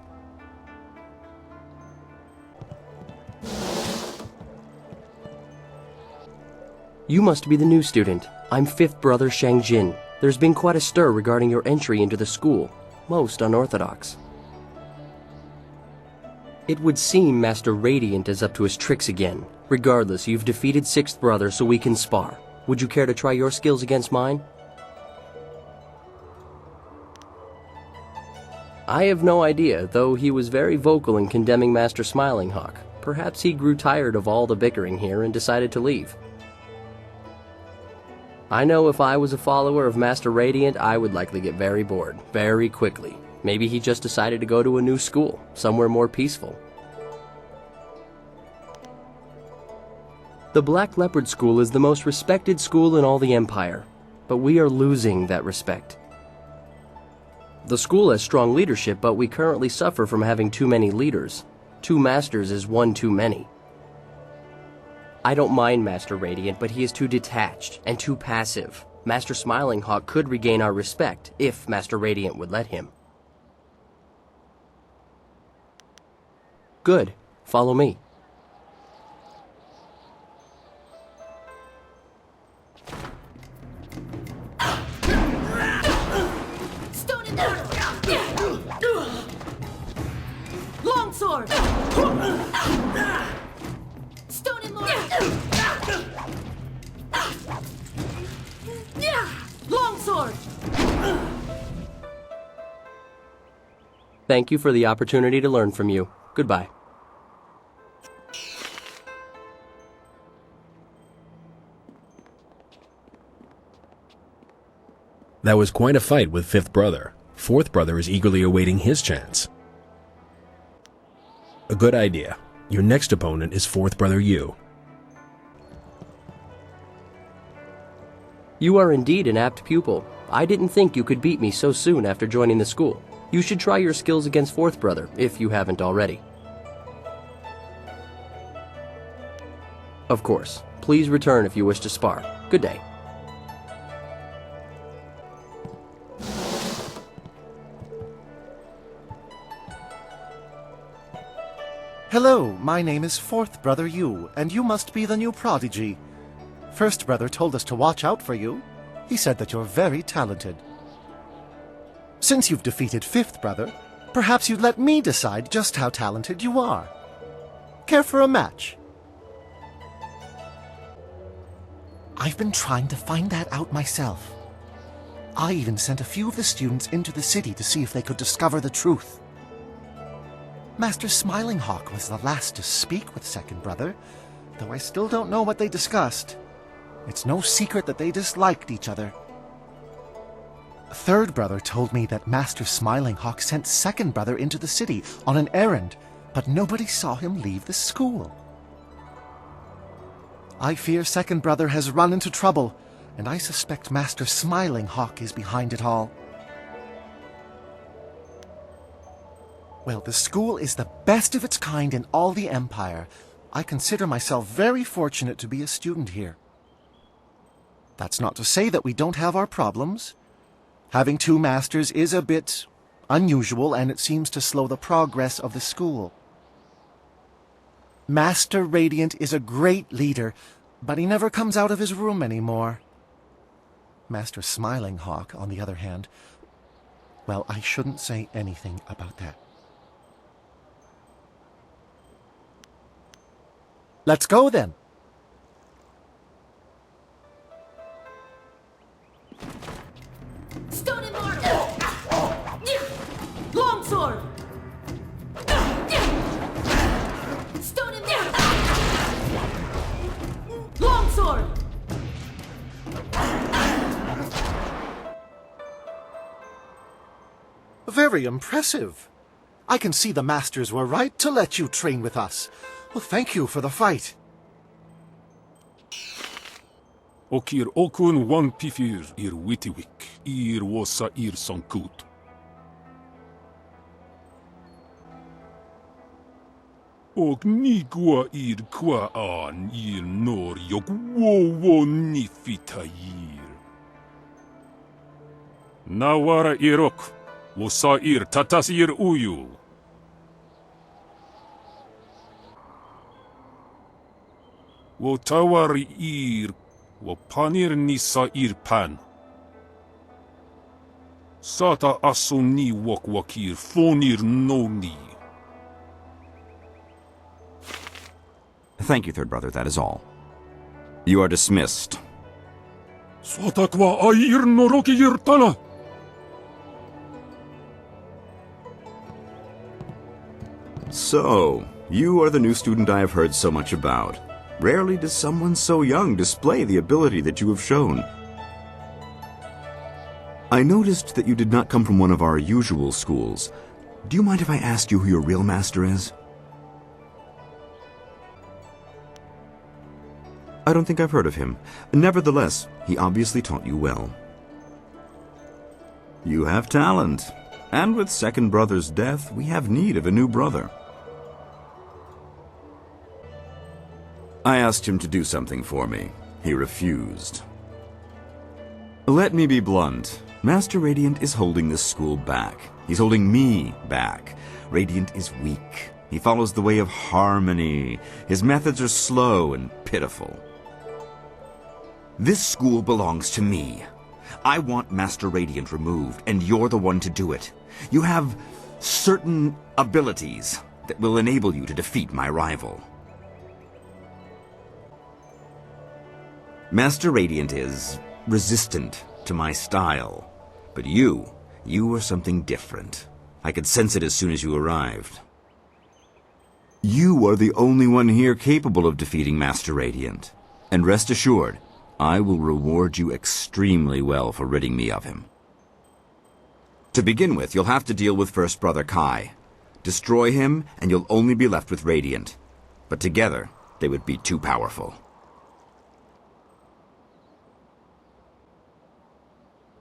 You must be the new student. I'm Fifth Brother Shang Jin. There's been quite a stir regarding your entry into the school. Most unorthodox. It would seem Master Radiant is up to his tricks again. Regardless, you've defeated Sixth Brother, so we can spar. Would you care to try your skills against mine? I have no idea, though he was very vocal in condemning Master Smiling Hawk. Perhaps he grew tired of all the bickering here and decided to leave. I know if I was a follower of Master Radiant, I would likely get very bored, very quickly. Maybe he just decided to go to a new school, somewhere more peaceful. The Black Leopard School is the most respected school in all the Empire, but we are losing that respect. The school has strong leadership, but we currently suffer from having too many leaders. 2 masters is one too many. I don't mind Master Radiant, but he is too detached and too passive. Master Smiling Hawk could regain our respect if Master Radiant would let him. Good. Follow me. Stone and mortal! Longsword! Stone and mortal! Longsword! Thank you for the opportunity to learn from you. Goodbye. That was quite a fight with Fifth Brother. Fourth Brother is eagerly awaiting his chance. A good idea. Your next opponent is Fourth Brother Yu. You are indeed an apt pupil. I didn't think you could beat me so soon after joining the school. You should try your skills against Fourth Brother, if you haven't already. Of course. Please return if you wish to spar. Good day. Hello, my name is Fourth Brother Yu, and you must be the new prodigy. First Brother told us to watch out for you. He said that you're very talented. Since you've defeated Fifth Brother, perhaps you'd let me decide just how talented you are. Care for a match? I've been trying to find that out myself. I even sent a few of the students into the city to see if they could discover the truth. Master Smiling Hawk was the last to speak with Second Brother, though I still don't know what they discussed. It's no secret that they disliked each other. Third Brother told me that Master Smiling Hawk sent Second Brother into the city on an errand, but nobody saw him leave the school. I fear Second Brother has run into trouble, and I suspect Master Smiling Hawk is behind it all. Well, the school is the best of its kind in all the Empire. I consider myself very fortunate to be a student here. That's not to say that we don't have our problems. Having 2 masters is a bit unusual, and it seems to slow the progress of the school. Master Radiant is a great leader, but he never comes out of his room anymore. Master Smiling Hawk, on the other hand, well, I shouldn't say anything about that. Let's go, then. Stone and mortal! Longsword! Stone and mortal! Longsword! Very impressive. I can see the masters were right to let you train with us. Well, thank you for the fight. Okir okun wan pifir ir witiwik, ir wosa ir sankut. Og nigwa ir kwa an ir nor yok wowo nifitayir. Nawara irok, wosa ir tatas ir uyul. Wotawari ir, wopanir nisa ir pan. Sata asuni wakwakir fonir noni. Thank you, third brother, that is all. You are dismissed. Swatakwa air noroki yirtana. So, you are the new student I have heard so much about. Rarely does someone so young display the ability that you have shown. I noticed that you did not come from one of our usual schools. Do you mind if I ask you who your real master is? I don't think I've heard of him. Nevertheless, he obviously taught you well. You have talent, and with second brother's death, we have need of a new brother. I asked him to do something for me. He refused. Let me be blunt. Master Radiant is holding this school back. He's holding me back. Radiant is weak. He follows the way of harmony. His methods are slow and pitiful. This school belongs to me. I want Master Radiant removed, and you're the one to do it. You have certain abilities that will enable you to defeat my rival. Master Radiant is resistant to my style, but you are something different. I could sense it as soon as you arrived. You are the only one here capable of defeating Master Radiant, and rest assured, I will reward you extremely well for ridding me of him. To begin with, you'll have to deal with First Brother Kai. Destroy him, and you'll only be left with Radiant. But together, they would be too powerful.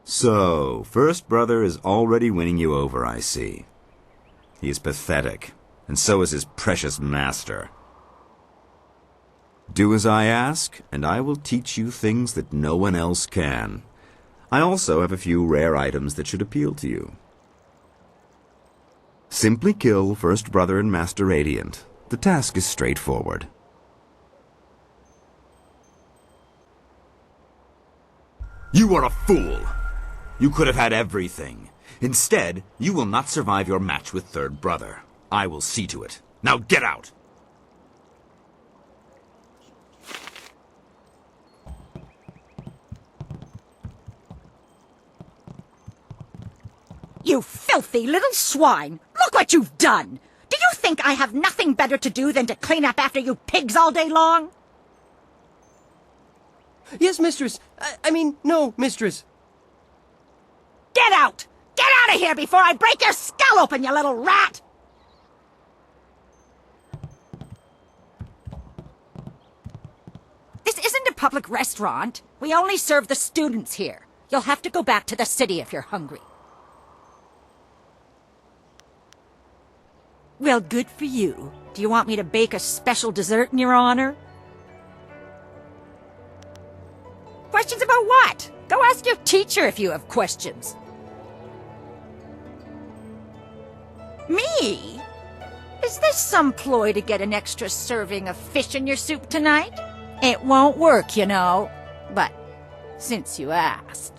So, First Brother is already winning you over, I see. He is pathetic, and so is his precious master. Do as I ask, and I will teach you things that no one else can. I also have a few rare items that should appeal to you. Simply kill First Brother and Master Radiant. The task is straightforward. You are a fool! You could have had everything. Instead, you will not survive your match with Third Brother. I will see to it. Now get out! You filthy little swine! Look what you've done! Do you think I have nothing better to do than to clean up after you pigs all day long? Yes, mistress. I mean, no, mistress. Get out! Get out of here before I break your skull open, you little rat! This isn't a public restaurant. We only serve the students here. You'll have to go back to the city if you're hungry. Well, good for you. Do you want me to bake a special dessert in your honor? Questions about what? Go ask your teacher if you have questions. Me? Is this some ploy to get an extra serving of fish in your soup tonight? It won't work, you know. But since you asked.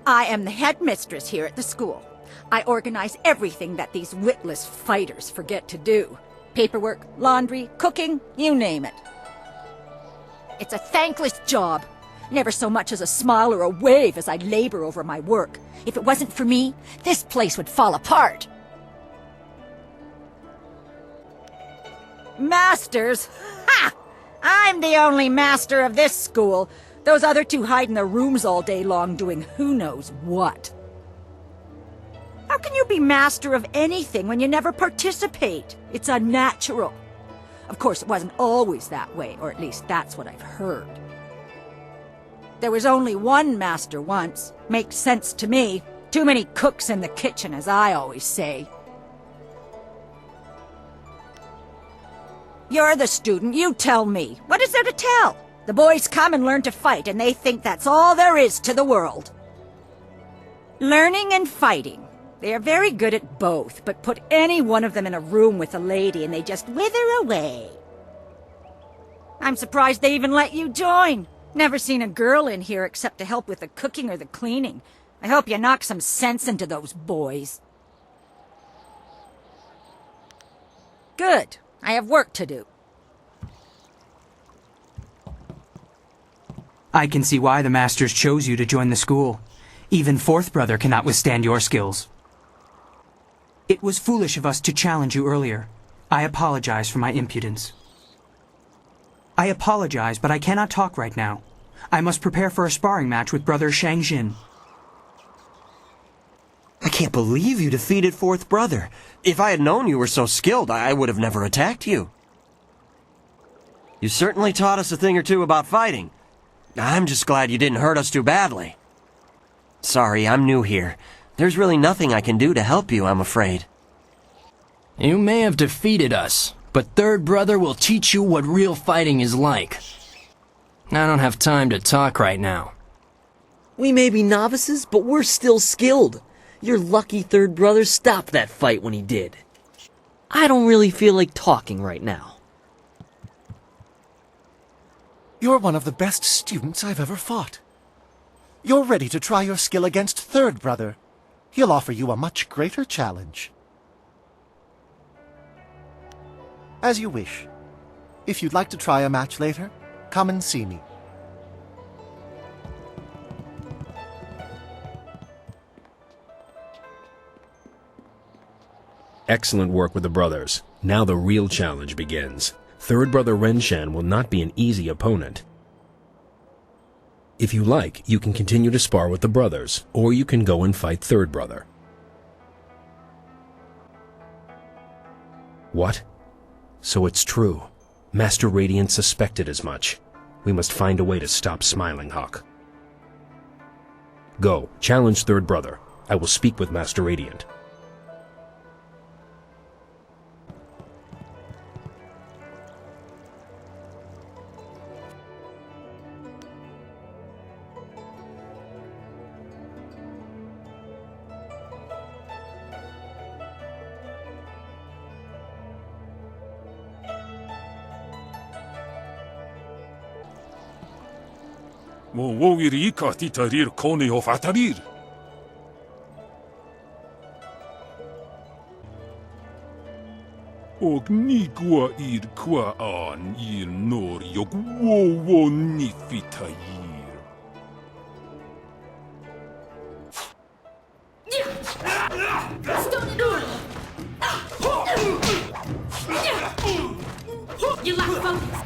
I am the headmistress here at the school. I organize everything that these witless fighters forget to do. Paperwork, laundry, cooking, you name it. It's a thankless job. Never so much as a smile or a wave as I labor over my work. If it wasn't for me, this place would fall apart. Masters? Ha! I'm the only master of this school. Those other two hide in their rooms all day long doing who knows what. How can you be master of anything when you never participate? It's unnatural. Of course, it wasn't always that way, or at least that's what I've heard. There was only one master once. Makes sense to me. Too many cooks in the kitchen, as I always say. You're the student, you tell me. What is there to tell? The boys come and learn to fight, and they think that's all there is to the world. Learning and fighting. They are very good at both, but put any one of them in a room with a lady and they just wither away. I'm surprised they even let you join. Never seen a girl in here except to help with the cooking or the cleaning. I hope you knock some sense into those boys. Good. I have work to do. I can see why the masters chose you to join the school. Even fourth brother cannot withstand your skills. It was foolish of us to challenge you earlier. I apologize for my impudence. I apologize, but I cannot talk right now. I must prepare for a sparring match with brother Shang Jin. I can't believe you defeated fourth brother. If I had known you were so skilled, I would have never attacked you. You certainly taught us a thing or two about fighting. I'm just glad you didn't hurt us too badly. Sorry, I'm new here. There's really nothing I can do to help you, I'm afraid. You may have defeated us, but third brother will teach you what real fighting is like. I don't have time to talk right now. We may be novices, but we're still skilled. Your lucky third brother stopped that fight when he did. I don't really feel like talking right now. You're one of the best students I've ever fought. You're ready to try your skill against third brother. He'll offer you a much greater challenge. As you wish. If you'd like to try a match later, come and see me. Excellent work with the brothers. Now the real challenge begins. Third brother Renshan will not be an easy opponent. If you like, you can continue to spar with the brothers, or you can go and fight third brother. What? So it's true. Master Radiant suspected as much. We must find a way to stop Smiling Hawk. Go, challenge third brother. I will speak with Master Radiant. Mowoirika titarir kone of atarir. Ognigua ir qua an ir nor yog wowo nifitayir. You lack focus.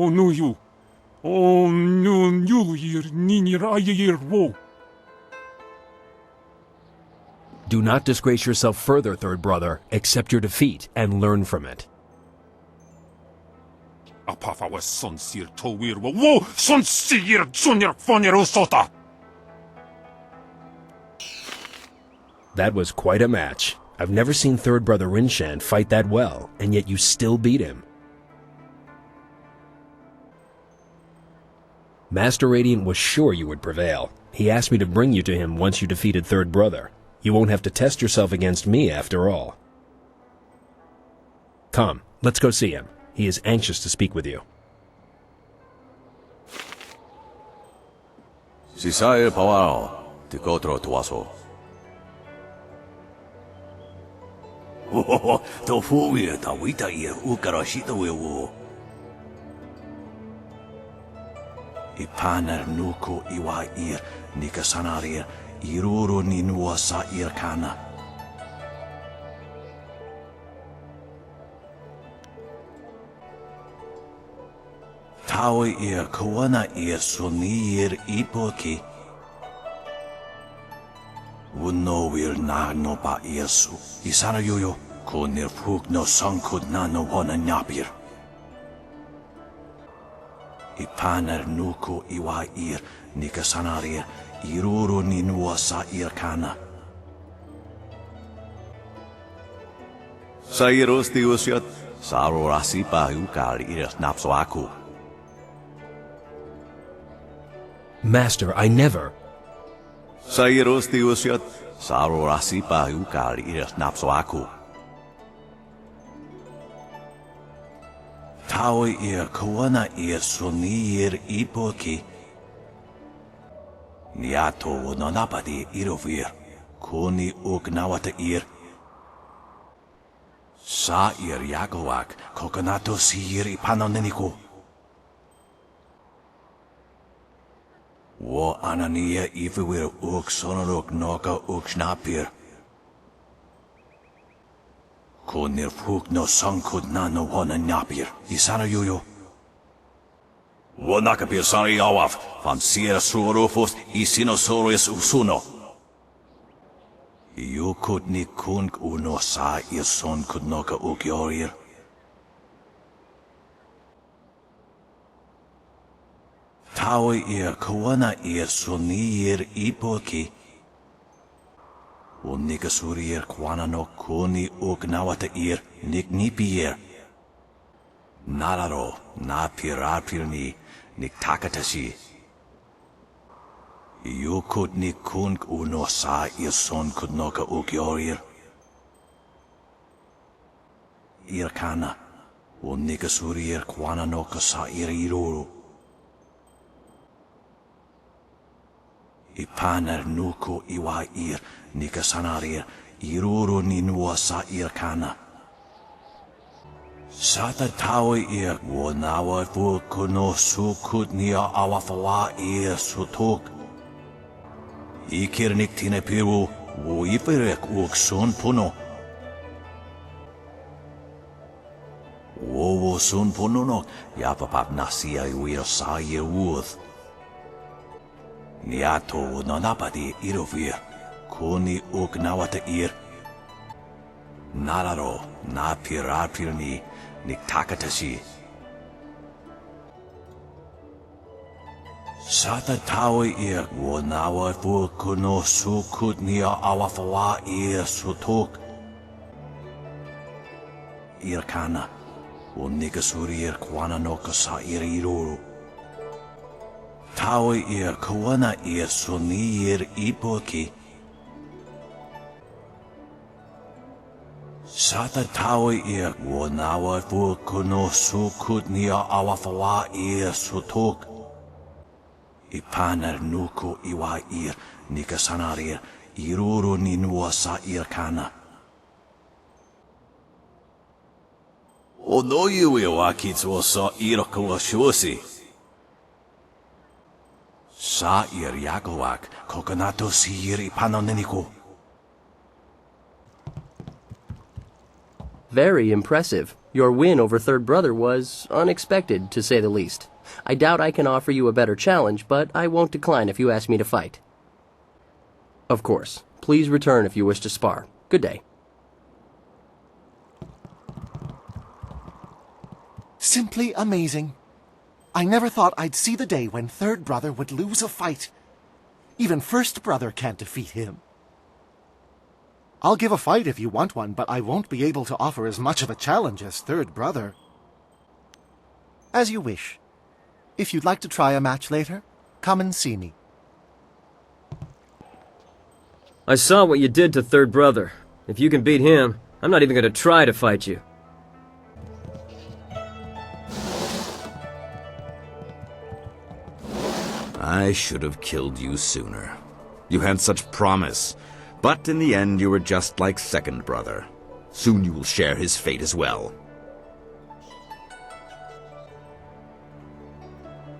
Oh no you. Oh no you ir ninir ayir wo. Do not disgrace yourself further, third brother. Accept your defeat and learn from it. Apafa was sonsir towir wo sonsir junior fonir usota. That was quite a match. I've never seen third brother Rinshan fight that well, and yet you still beat him. Master Radiant was sure you would prevail. He asked me to bring you to him once you defeated third brother. You won't have to test yourself against me after all. Come, let's go see him. He is anxious to speak with you. Sisae Pawao, Tikotro Tuaso. Tofuia Tawita ir Ukarashita Wewo. Ipanar Nuko Iwa ir Nikasanaria iruru ni nua sa irkana. Tawe ir kawana ir sunir ipoki. Wuno wir na no ba yesu. Isana yoyo ko nir fuk no sankud na no wana nyapir. Ipaner nuko iwa ir nikasanarir iruru ni nua sa irkana. Sairos tiusiat, saro rasipa ukar ir napso aku. Master, I never. Sairos tiusiat, saro rasipa ukar ir napso aku. Tawe ir kawana ir sunir ipoki. Niato nonapadi irovir, kuni ugnawata ir. Sa ir yagoak, kokonato sir ipanoneniko. Wo anania ifewir uk sonorok noka uk snapir. Kunir fuk no sankud na no wana napir. Isana yoyo. Wo nakapir sari awaf, van sira suorofos isinosaurus usuno. Yukut ni kunk uno sa ir son kud noka uk yorir. Tawe ir kawana ir sunir ipoki. Unikasurir kwana no kuni ugnawata ir niknipir. Nararo na pirapirni niktakatashi. Yukut ni kunk uno sa ir son kudnoka ukyorir. Irkana unikasurir kwana no kasa ir iruru. Ipaner nuko iwa ir nikasanarir iruru ni nua sa irkana. Sata tawe ir wonawa fu kuno sukut nia awafawa ir sutuk. Ikir niktine piru wo iferek uk sun puno. Wo sun puno no yapapap nasia iwir sa ir wuth. Niato nonapadi irovir, kuni ugnawata ir. Nararo na pirapirni niktakatashi. Sata tawe ir wonawa fu kuno sukut nia awafawa ir sutuk. Irkana, unikasurir kwana no kasa ir iruru. Tawe ir kawana ir sunir ipoki. Sata tawe ir wonawa fu kuno sukut nia awafawa ir sutuk. Ipaner nuko iwa ir nikasanarir iruru ni nua sa irkana. Onoyu iwakitsu sa irokawa shusi. Sa ir yagoak kokonato sir ipanoneniko. Very impressive. Your win over Third Brother was unexpected, to say the least. I doubt I can offer you a better challenge, but I won't decline if you ask me to fight. Of course. Please return if you wish to spar. Good day. Simply amazing. I never thought I'd see the day when Third Brother would lose a fight. Even First Brother can't defeat him. I'll give a fight if you want one, but I won't be able to offer as much of a challenge as Third Brother. As you wish. If you'd like to try a match later, come and see me. I saw what you did to Third Brother. If you can beat him, I'm not even going to try to fight you. I should have killed you sooner. You had such promise, but in the end you were just like Second Brother. Soon you will share his fate as well.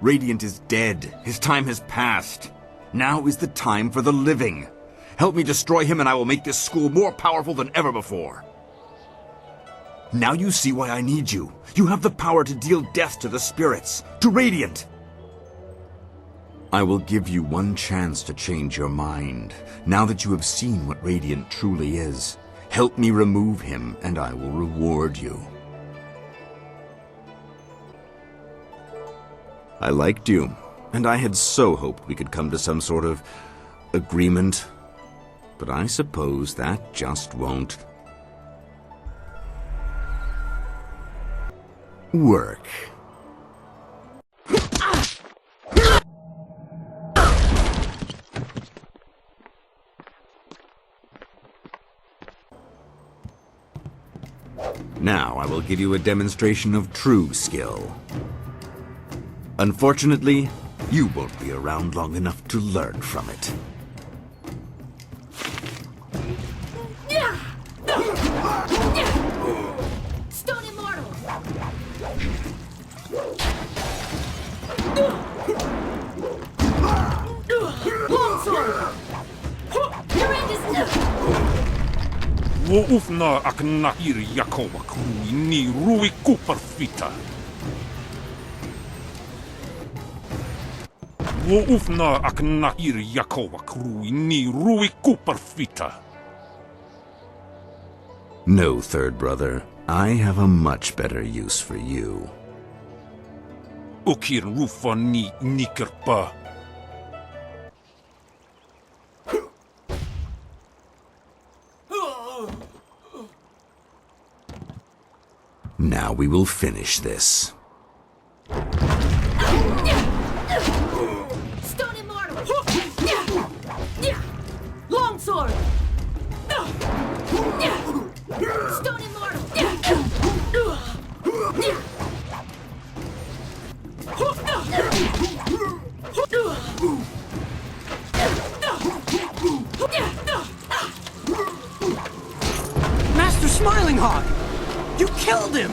Radiant is dead. His time has passed. Now is the time for the living. Help me destroy him and I will make this school more powerful than ever before. Now you see why I need you. You have the power to deal death to the spirits, to Radiant. I will give you one chance to change your mind, now that you have seen what Radiant truly is. Help me remove him, and I will reward you. I liked you, and I had so hoped we could come to some sort of agreement. But I suppose that just won't work. Now I will give you a demonstration of true skill. Unfortunately, you won't be around long enough to learn from it. Stone Immortal! Longsword! Your end is... Woufna aknahir yakova krui ni rui kuparfita. Woufna aknahir yakova krui ni rui kuparfita. No, third brother. I have a much better use for you. Ukir rufa ni nikerpa. Now we will finish this. Stone Immortal! Longsword! Stone Immortal! Master Smiling Hawk! You killed him!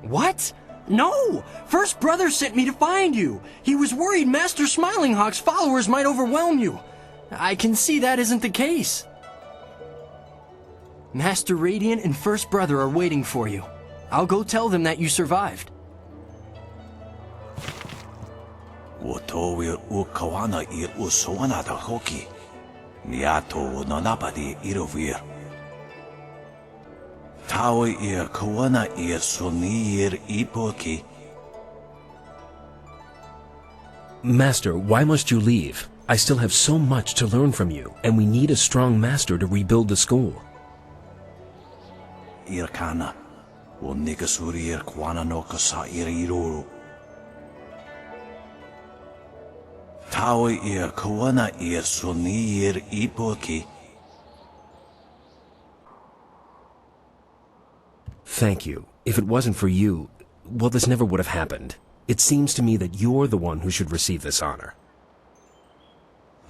What? No! First Brother sent me to find you. He was worried Master Smiling Hawk's followers might overwhelm you. I can see that isn't the case. Master Radiant and First Brother are waiting for you. I'll go tell them that you survived. Wotowir ukawana ir usowana da hoki. Niato nonabadi irovir. Tawe ir kawana ir sonir ipoki. Master, why must you leave? I still have so much to learn from you, and we need a strong master to rebuild the school. Irkana, o nigasuri ir kwana no kasa ir iruru. Tawe ir kawana ir sonir ipoki. Thank you. If it wasn't for you, well, this never would have happened. It seems to me that you're the one who should receive this honor.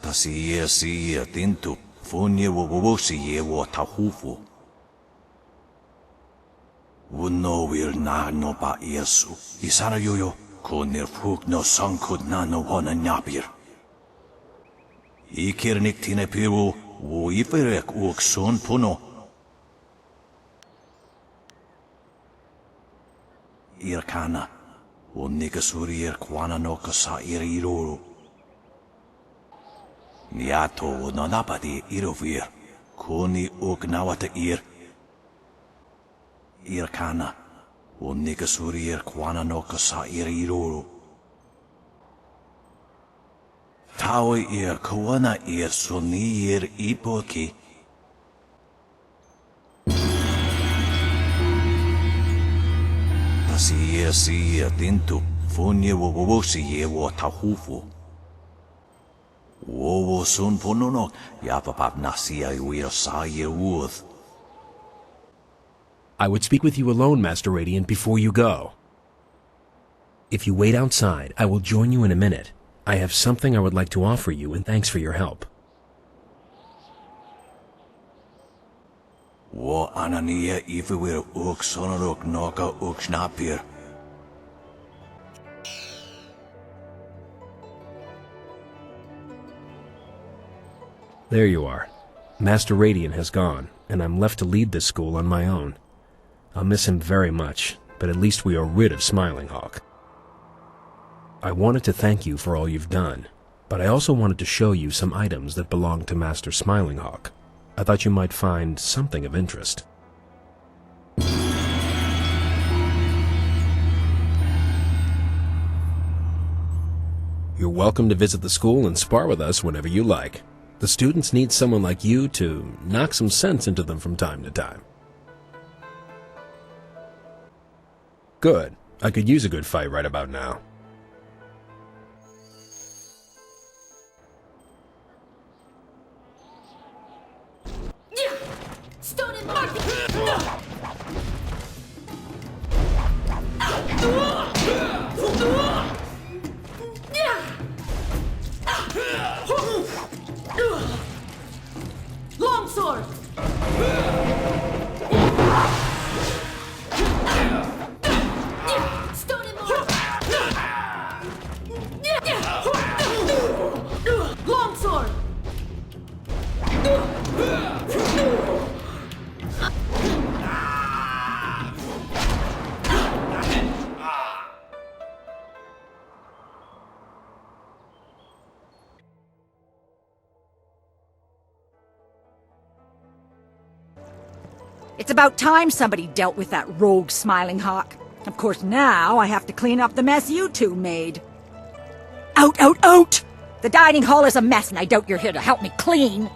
Tasiye siye tintu, funye wuwusiye wo tahufu. Wuno wir na no ba Yesu. Isana yoyo, kunir fuk no sankud na no wana nyapir. Ikirnik tine piru, wo iferek uk sun puno. Irkana, o nigasuri ir kwana no kasa ir iruru. Niato o nonapadi irovir, kuni uk nawata ir. Irkana, o nigasuri ir kwana no kasa ir iruru. Tawe ir kawana ir soni ir ipoki. Siye tintu, funye wo siye wo tahufu. Wo sun pununok, yapapap nasiya uir saye uth. I would speak with you alone, Master Radiant, before you go. If you wait outside, I will join you in a minute. I have something I would like to offer you, and thanks for your help. Wo anania ifewir uk sonorok noka uk snapir. There you are. Master Radiant has gone, and I'm left to lead this school on my own. I'll miss him very much, but at least we are rid of Smiling Hawk. I wanted to thank you for all you've done, but I also wanted to show you some items that belong to Master Smiling Hawk. I thought you might find something of interest. You're welcome to visit the school and spar with us whenever you like. The students need someone like you to knock some sense into them from time to time. Good. I could use a good fight right about now. Stone and mark. Longsword. Stone and mark. Longsword. It's about time somebody dealt with that rogue Smiling Hawk. Of course, now I have to clean up the mess you two made. Out, out, out! The dining hall is a mess, and I doubt you're here to help me clean.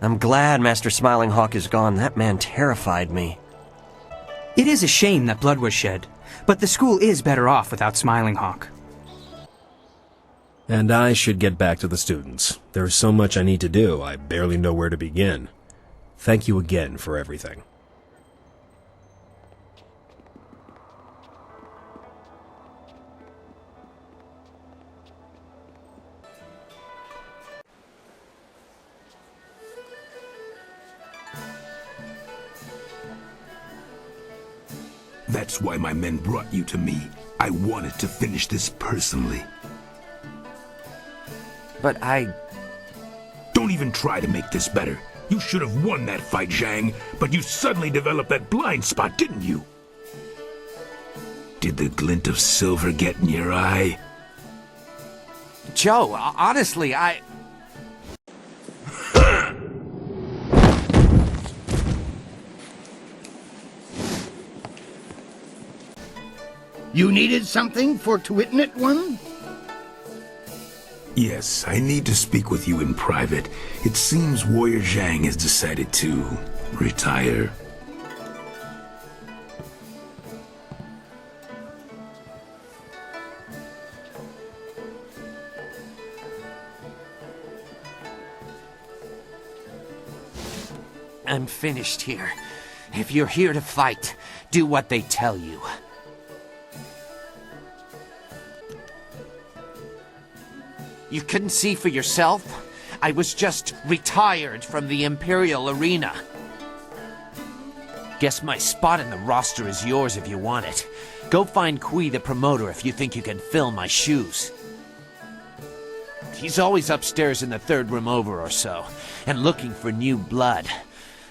I'm glad Master Smiling Hawk is gone. That man terrified me. It is a shame that blood was shed, but the school is better off without Smiling Hawk. And I should get back to the students. There's so much I need to do, I barely know where to begin. Thank you again for everything. That's why my men brought you to me. I wanted to finish this personally. But Don't even try to make this better. You should have won that fight, Zhang, but you suddenly developed that blind spot, didn't you? Did the glint of silver get in your eye? Joe, honestly, You needed something for to witness one? Yes, I need to speak with you in private. It seems Warrior Zhang has decided to retire. I'm finished here. If you're here to fight, do what they tell you. You couldn't see for yourself? I was just retired from the Imperial Arena. Guess my spot in the roster is yours if you want it. Go find Kui the promoter if you think you can fill my shoes. He's always upstairs in the third room over or so, and looking for new blood.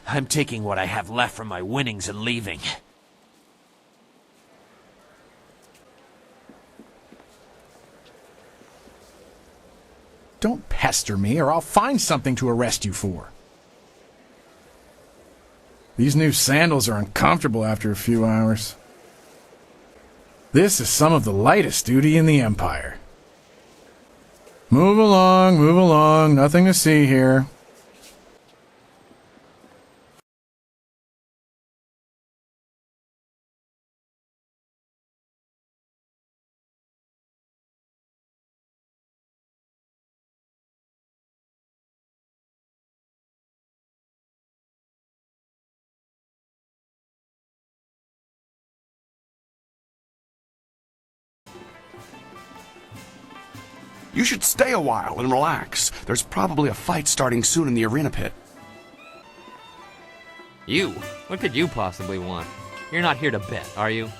I'm taking what I have left from my winnings and leaving. Don't pester me, or I'll find something to arrest you for. These new sandals are uncomfortable after a few hours. This is some of the lightest duty in the Empire. Move along, nothing to see here. You should stay a while and relax. There's probably a fight starting soon in the arena pit. You? What could you possibly want? You're not here to bet, are you?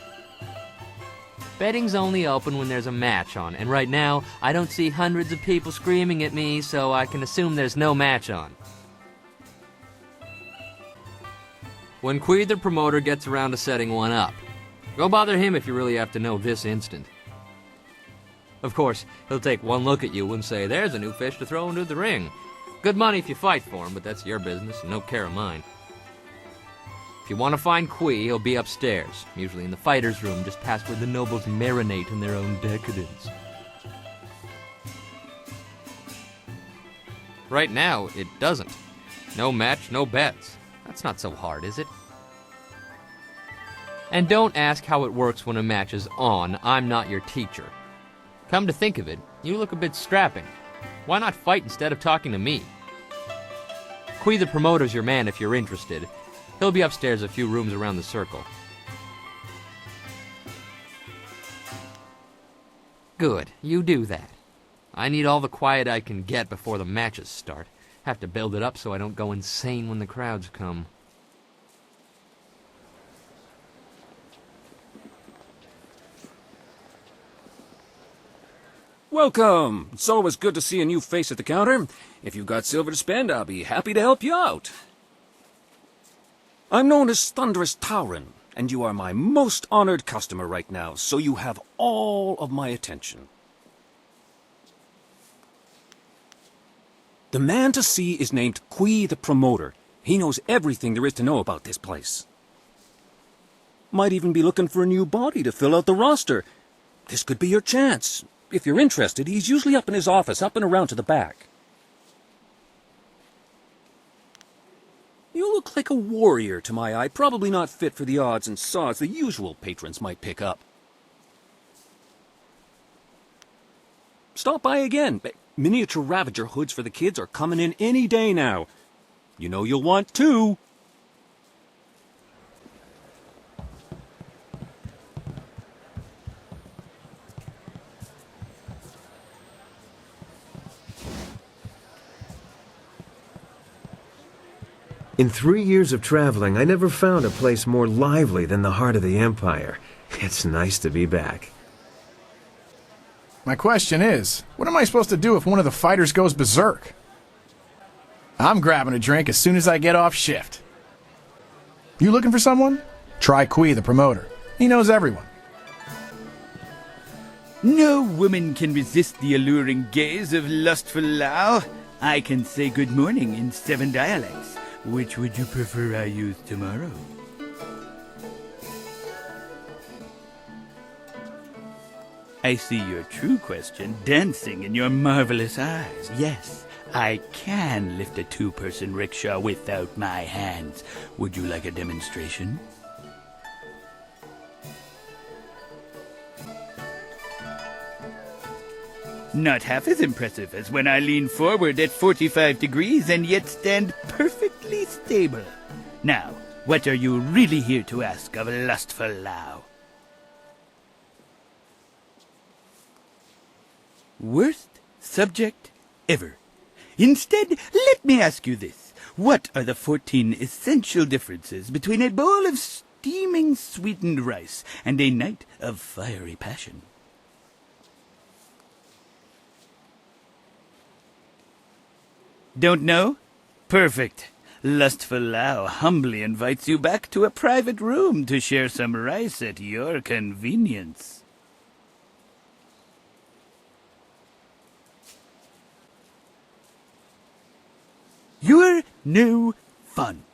Betting's only open when there's a match on, and right now, I don't see hundreds of people screaming at me, so I can assume there's no match on. When Quee the promoter gets around to setting one up, go bother him if you really have to know this instant. Of course, he'll take one look at you and say, there's a new fish to throw into the ring. Good money if you fight for him, but that's your business and no care of mine. If you want to find Quee, he'll be upstairs, usually in the fighter's room, just past where the nobles marinate in their own decadence. Right now, it doesn't. No match, no bets. That's not so hard, is it? And don't ask how it works when a match is on. I'm not your teacher. Come to think of it, you look a bit strapping. Why not fight instead of talking to me? Quee the promoter's your man if you're interested. He'll be upstairs a few rooms around the circle. Good, you do that. I need all the quiet I can get before the matches start. Have to build it up so I don't go insane when the crowds come. Welcome! It's always good to see a new face at the counter. If you've got silver to spend, I'll be happy to help you out. I'm known as Thunderous Tauren, and you are my most honored customer right now, so you have all of my attention. The man to see is named Quee the Promoter. He knows everything there is to know about this place. Might even be looking for a new body to fill out the roster. This could be your chance. If you're interested, he's usually up in his office, up and around to the back. You look like a warrior to my eye, probably not fit for the odds and sods the usual patrons might pick up. Stop by again. Miniature Ravager hoods for the kids are coming in any day now. You know you'll want two. In 3 years of traveling, I never found a place more lively than the heart of the Empire. It's nice to be back. My question is, what am I supposed to do if one of the fighters goes berserk? I'm grabbing a drink as soon as I get off shift. You looking for someone? Try Quee the Promoter. He knows everyone. No woman can resist the alluring gaze of lustful Lao. I can say good morning in 7 dialects. Which would you prefer I use tomorrow? I see your true question dancing in your marvelous eyes. Yes, I can lift a 2-person rickshaw without my hands. Would you like a demonstration? Not half as impressive as when I lean forward at 45 degrees and yet stand perfectly stable. Now, what are you really here to ask of lustful Lao? Worst subject ever. Instead, let me ask you this. What are the 14 essential differences between a bowl of steaming sweetened rice and a night of fiery passion? Don't know? Perfect. Lustful Lao humbly invites you back to a private room to share some rice at your convenience. You're no fun.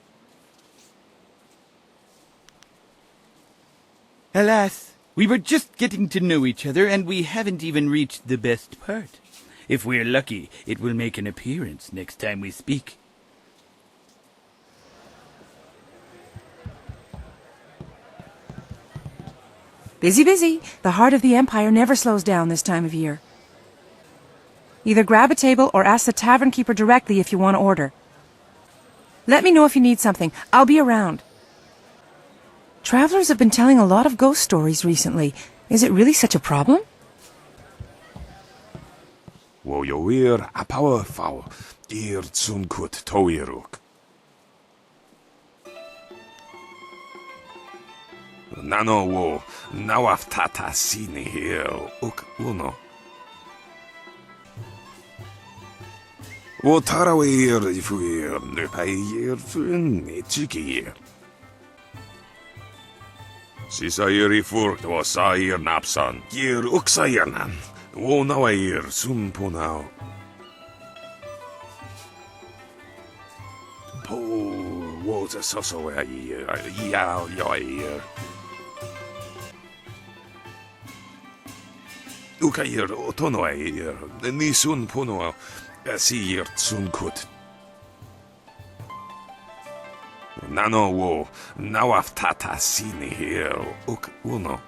Alas, we were just getting to know each other and we haven't even reached the best part. If we're lucky, it will make an appearance next time we speak. Busy, busy. The heart of the Empire never slows down this time of year. Either grab a table or ask the tavern keeper directly if you want to order. Let me know if you need something. I'll be around. Travelers have been telling a lot of ghost stories recently. Is it really such a problem? Woyoir apawafau, ir tsunkut toiruk. Nano wo nawaftata sini here uk uno. Wo tarawir ifuir nupayir fun ichikir. Sisayir ifurkt wa sayir napsan, yir uksayirnan, wo nawayir sumpunao. Po wo the soso yao yoir. Ukayir otonoayir, nisun puno, asir sunkut. Nano wo nawaftata sini here uk uno.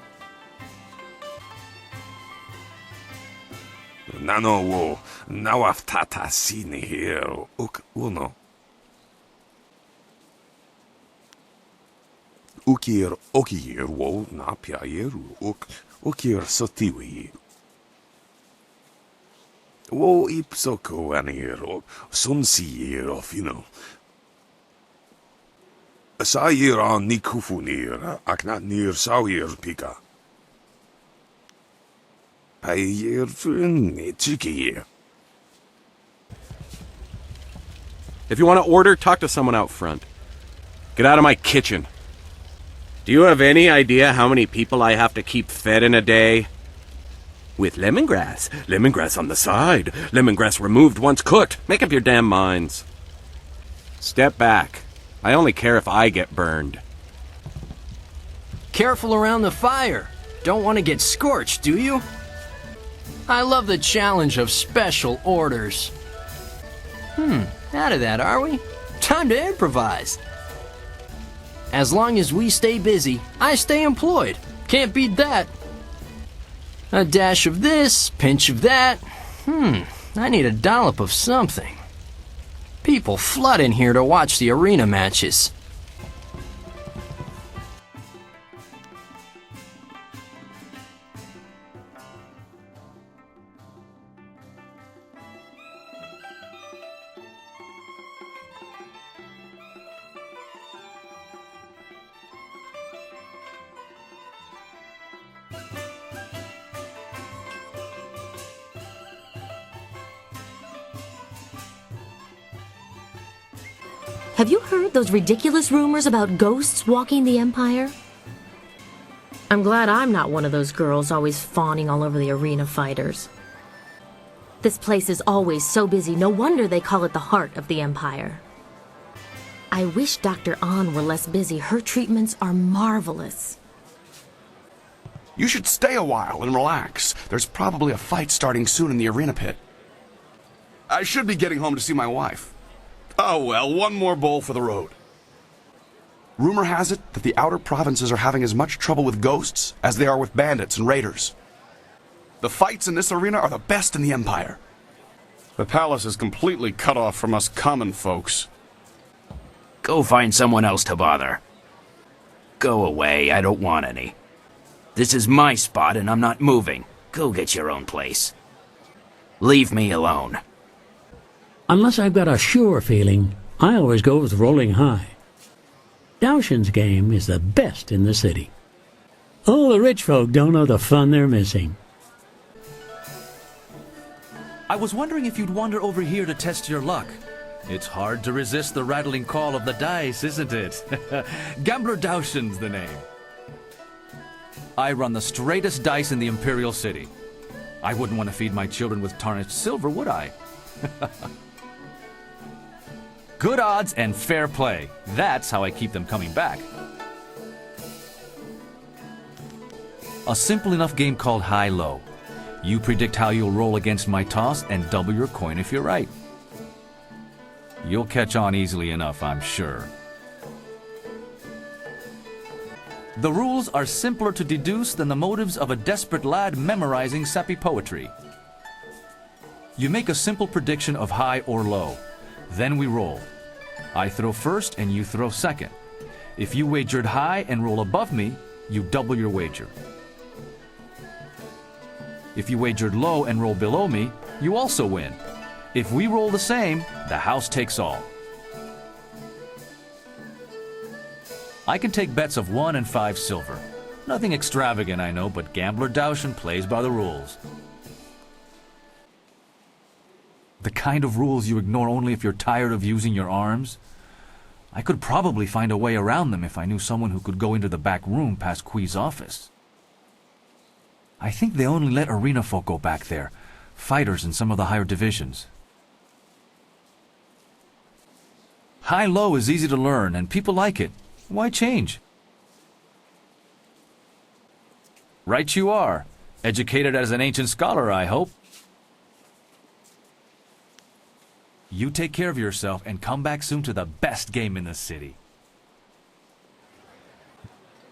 Nano wo nawaftata sini here uk uno. Ukir okir wo napjair ukir sotiwi. Wo ipsoko anir sunsir ofino. Sayir an nikufunir, aknat nir sawir pika. Payir fun ichikir. If you want to order, talk to someone out front. Get out of my kitchen. Do you have any idea how many people I have to keep fed in a day? With lemongrass. Lemongrass on the side. Lemongrass removed once cooked. Make up your damn minds. Step back. I only care if I get burned. Careful around the fire. Don't want to get scorched, do you? I love the challenge of special orders. Out of that, are we? Time to improvise. As long as we stay busy, I stay employed. Can't beat that. A dash of this, pinch of that. I need a dollop of something. People flood in here to watch the arena matches. Have you heard those ridiculous rumors about ghosts walking the Empire? I'm glad I'm not one of those girls always fawning all over the arena fighters. This place is always so busy, no wonder they call it the heart of the Empire. I wish Dr. An were less busy. Her treatments are marvelous. You should stay a while and relax. There's probably a fight starting soon in the arena pit. I should be getting home to see my wife. Oh well, one more bowl for the road. Rumor has it that the outer provinces are having as much trouble with ghosts as they are with bandits and raiders. The fights in this arena are the best in the Empire. The palace is completely cut off from us common folks. Go find someone else to bother. Go away, I don't want any. This is my spot and I'm not moving. Go get your own place. Leave me alone. Unless I've got a sure feeling, I always go with rolling high. Daoshin's game is the best in the city. All the rich folk don't know the fun they're missing. I was wondering if you'd wander over here to test your luck. It's hard to resist the rattling call of the dice, isn't it? Gambler Daoshin's the name. I run the straightest dice in the Imperial City. I wouldn't want to feed my children with tarnished silver, would I? Good odds and fair play. That's how I keep them coming back. A simple enough game called high-low. You predict how you'll roll against my toss and double your coin if you're right. You'll catch on easily enough, I'm sure. The rules are simpler to deduce than the motives of a desperate lad memorizing sappy poetry. You make a simple prediction of high or low. Then we roll. I throw first and you throw second. If you wagered high and roll above me, you double your wager. If you wagered low and roll below me, you also win. If we roll the same, the house takes all. I can take bets of 1 and 5 silver. Nothing extravagant, I know, but Gambler Daushin plays by the rules. The kind of rules you ignore only if you're tired of using your arms. I could probably find a way around them if I knew someone who could go into the back room past Kui's office. I think they only let arena folk go back there, fighters in some of the higher divisions. High-low is easy to learn, and people like it. Why change? Right you are. Educated as an ancient scholar, I hope. You take care of yourself and come back soon to the best game in the city.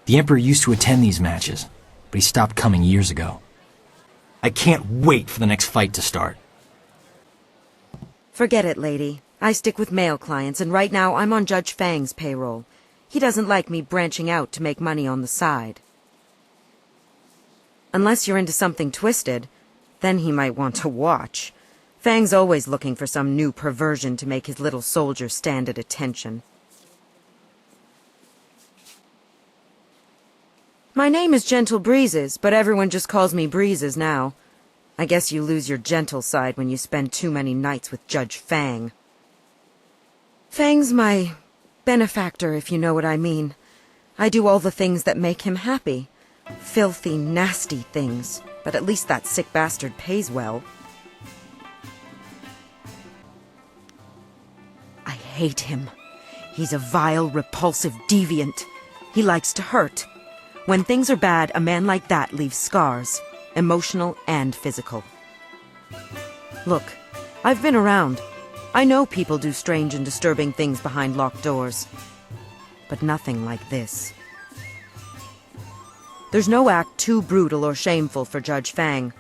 The Emperor used to attend these matches, but he stopped coming years ago. I can't wait for the next fight to start. Forget it, lady. I stick with male clients, and right now I'm on Judge Fang's payroll. He doesn't like me branching out to make money on the side. Unless you're into something twisted, then he might want to watch. Fang's always looking for some new perversion to make his little soldier stand at attention. My name is Gentle Breezes, but everyone just calls me Breezes now. I guess you lose your gentle side when you spend too many nights with Judge Fang. Fang's my benefactor, if you know what I mean. I do all the things that make him happy. Filthy, nasty things, but at least that sick bastard pays well. I hate him. He's a vile, repulsive deviant. He likes to hurt. When things are bad, a man like that leaves scars, emotional and physical. Look, I've been around. I know people do strange and disturbing things behind locked doors. But nothing like this. There's no act too brutal or shameful for Judge Fang.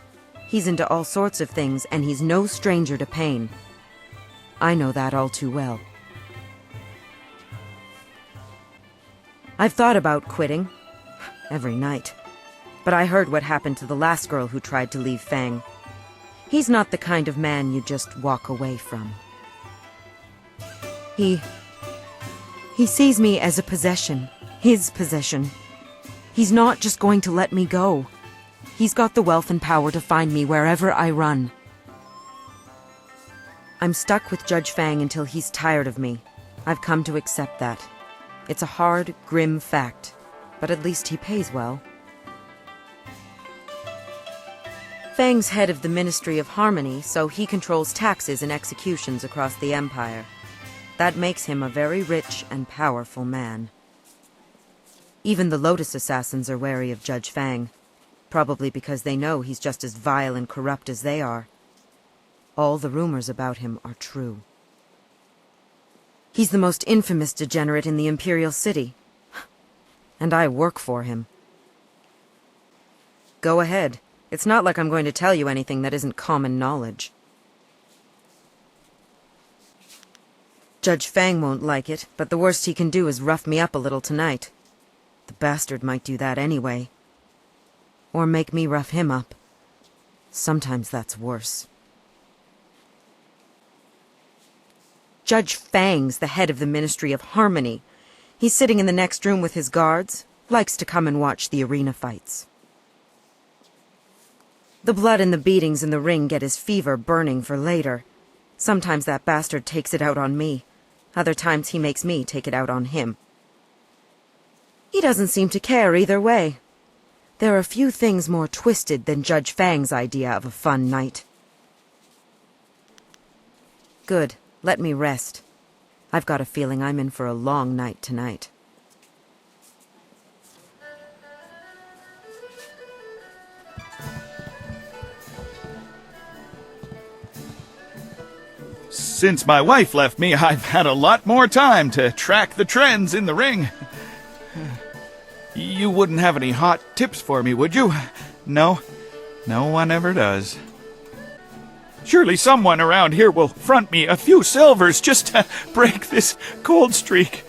He's into all sorts of things, and he's no stranger to pain. I know that all too well. I've thought about quitting. Every night. But I heard what happened to the last girl who tried to leave Fang. He's not the kind of man you just walk away from. He sees me as a possession. His possession. He's not just going to let me go. He's got the wealth and power to find me wherever I run. I'm stuck with Judge Fang until he's tired of me. I've come to accept that. It's a hard, grim fact, but at least he pays well. Fang's head of the Ministry of Harmony, so he controls taxes and executions across the Empire. That makes him a very rich and powerful man. Even the Lotus Assassins are wary of Judge Fang, probably because they know he's just as vile and corrupt as they are. All the rumors about him are true. He's the most infamous degenerate in the Imperial City. And I work for him. Go ahead. It's not like I'm going to tell you anything that isn't common knowledge. Judge Fang won't like it, but the worst he can do is rough me up a little tonight. The bastard might do that anyway. Or make me rough him up. Sometimes that's worse. Judge Fang's the head of the Ministry of Harmony. He's sitting in the next room with his guards, likes to come and watch the arena fights. The blood and the beatings in the ring get his fever burning for later. Sometimes that bastard takes it out on me. Other times he makes me take it out on him. He doesn't seem to care either way. There are few things more twisted than Judge Fang's idea of a fun night. Good. Let me rest. I've got a feeling I'm in for a long night tonight. Since my wife left me, I've had a lot more time to track the trends in the ring. You wouldn't have any hot tips for me, would you? No, no one ever does. Surely someone around here will front me a few silvers just to break this cold streak.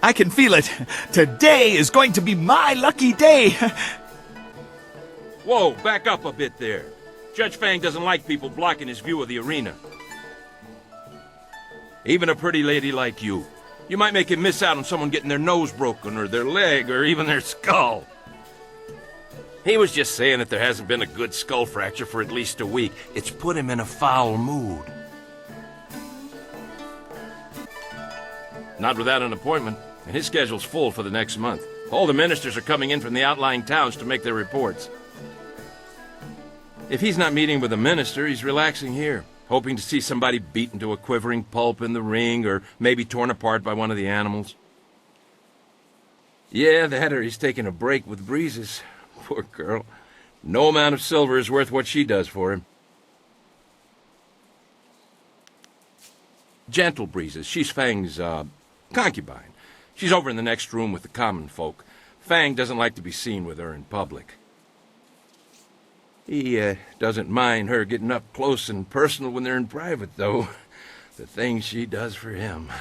I can feel it. Today is going to be my lucky day. Whoa, back up a bit there. Judge Fang doesn't like people blocking his view of the arena. Even a pretty lady like you. You might make him miss out on someone getting their nose broken, or their leg, or even their skull. He was just saying that there hasn't been a good skull fracture for at least a week. It's put him in a foul mood. Not without an appointment, and his schedule's full for the next month. All the ministers are coming in from the outlying towns to make their reports. If he's not meeting with a minister, he's relaxing here, hoping to see somebody beaten to a quivering pulp in the ring, or maybe torn apart by one of the animals. Yeah, that or he's taking a break with Breezes. Poor girl. No amount of silver is worth what she does for him. Gentle Breezes. She's Fang's, concubine. She's over in the next room with the common folk. Fang doesn't like to be seen with her in public. He, doesn't mind her getting up close and personal when they're in private, though. The things she does for him.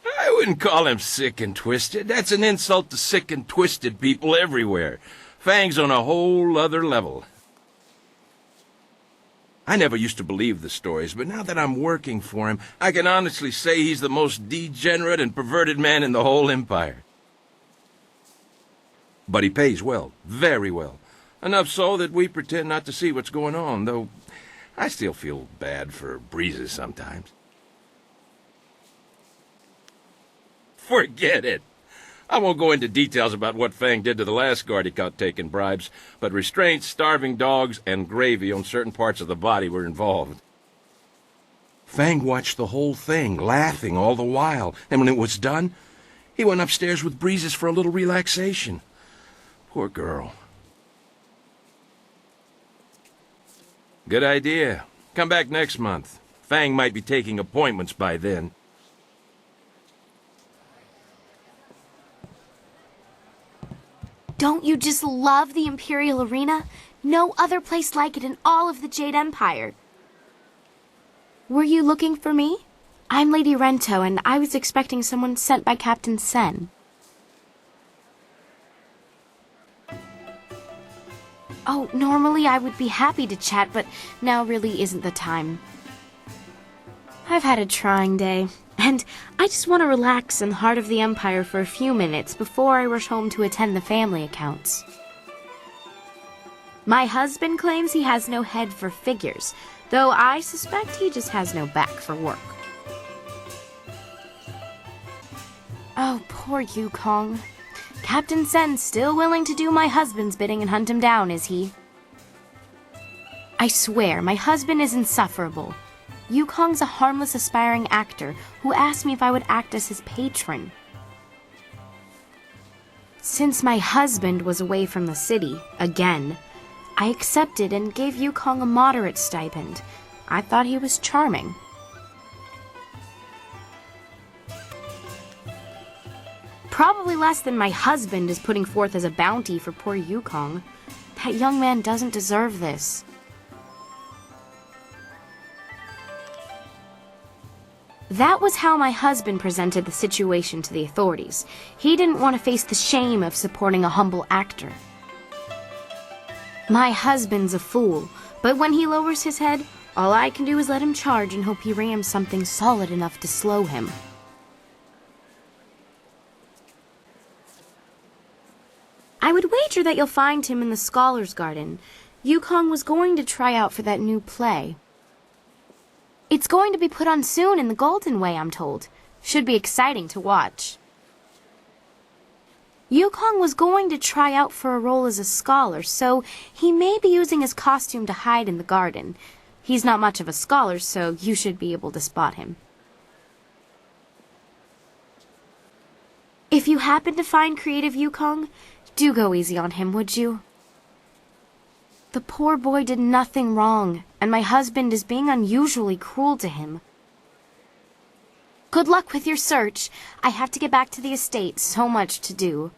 I wouldn't call him sick and twisted. That's an insult to sick and twisted people everywhere. Fang's on a whole other level. I never used to believe the stories, but now that I'm working for him, I can honestly say he's the most degenerate and perverted man in the whole Empire. But he pays well, very well. Enough so that we pretend not to see what's going on, though I still feel bad for Breezes sometimes. Forget it. I won't go into details about what Fang did to the last guard he caught taking bribes, but restraints, starving dogs, and gravy on certain parts of the body were involved. Fang watched the whole thing, laughing all the while, and when it was done, he went upstairs with Breezes for a little relaxation. Poor girl. Good idea. Come back next month. Fang might be taking appointments by then. Don't you just love the Imperial Arena? No other place like it in all of the Jade Empire. Were you looking for me? I'm Lady Rento, and I was expecting someone sent by Captain Sen. Oh, normally I would be happy to chat, but now really isn't the time. I've had a trying day, and I just want to relax in the heart of the Empire for a few minutes before I rush home to attend the family accounts. My husband claims he has no head for figures, though I suspect he just has no back for work. Oh, poor Yukong. Captain Sen's still willing to do my husband's bidding and hunt him down, is he? I swear, my husband is insufferable. Yukong's a harmless aspiring actor who asked me if I would act as his patron. Since my husband was away from the city, again, I accepted and gave Yukong a moderate stipend. I thought he was charming. Probably less than my husband is putting forth as a bounty for poor Yukong. That young man doesn't deserve this. That was how my husband presented the situation to the authorities. He didn't want to face the shame of supporting a humble actor. My husband's a fool, but when he lowers his head, all I can do is let him charge and hope he rams something solid enough to slow him. I would wager that you'll find him in the Scholars' Garden. Yukong was going to try out for that new play. It's going to be put on soon in the Golden Way, I'm told. Should be exciting to watch. Yukong was going to try out for a role as a scholar, so he may be using his costume to hide in the garden. He's not much of a scholar, so you should be able to spot him. If you happen to find creative Yukong, do go easy on him, would you? The poor boy did nothing wrong, and my husband is being unusually cruel to him. Good luck with your search. I have to get back to the estate, so much to do.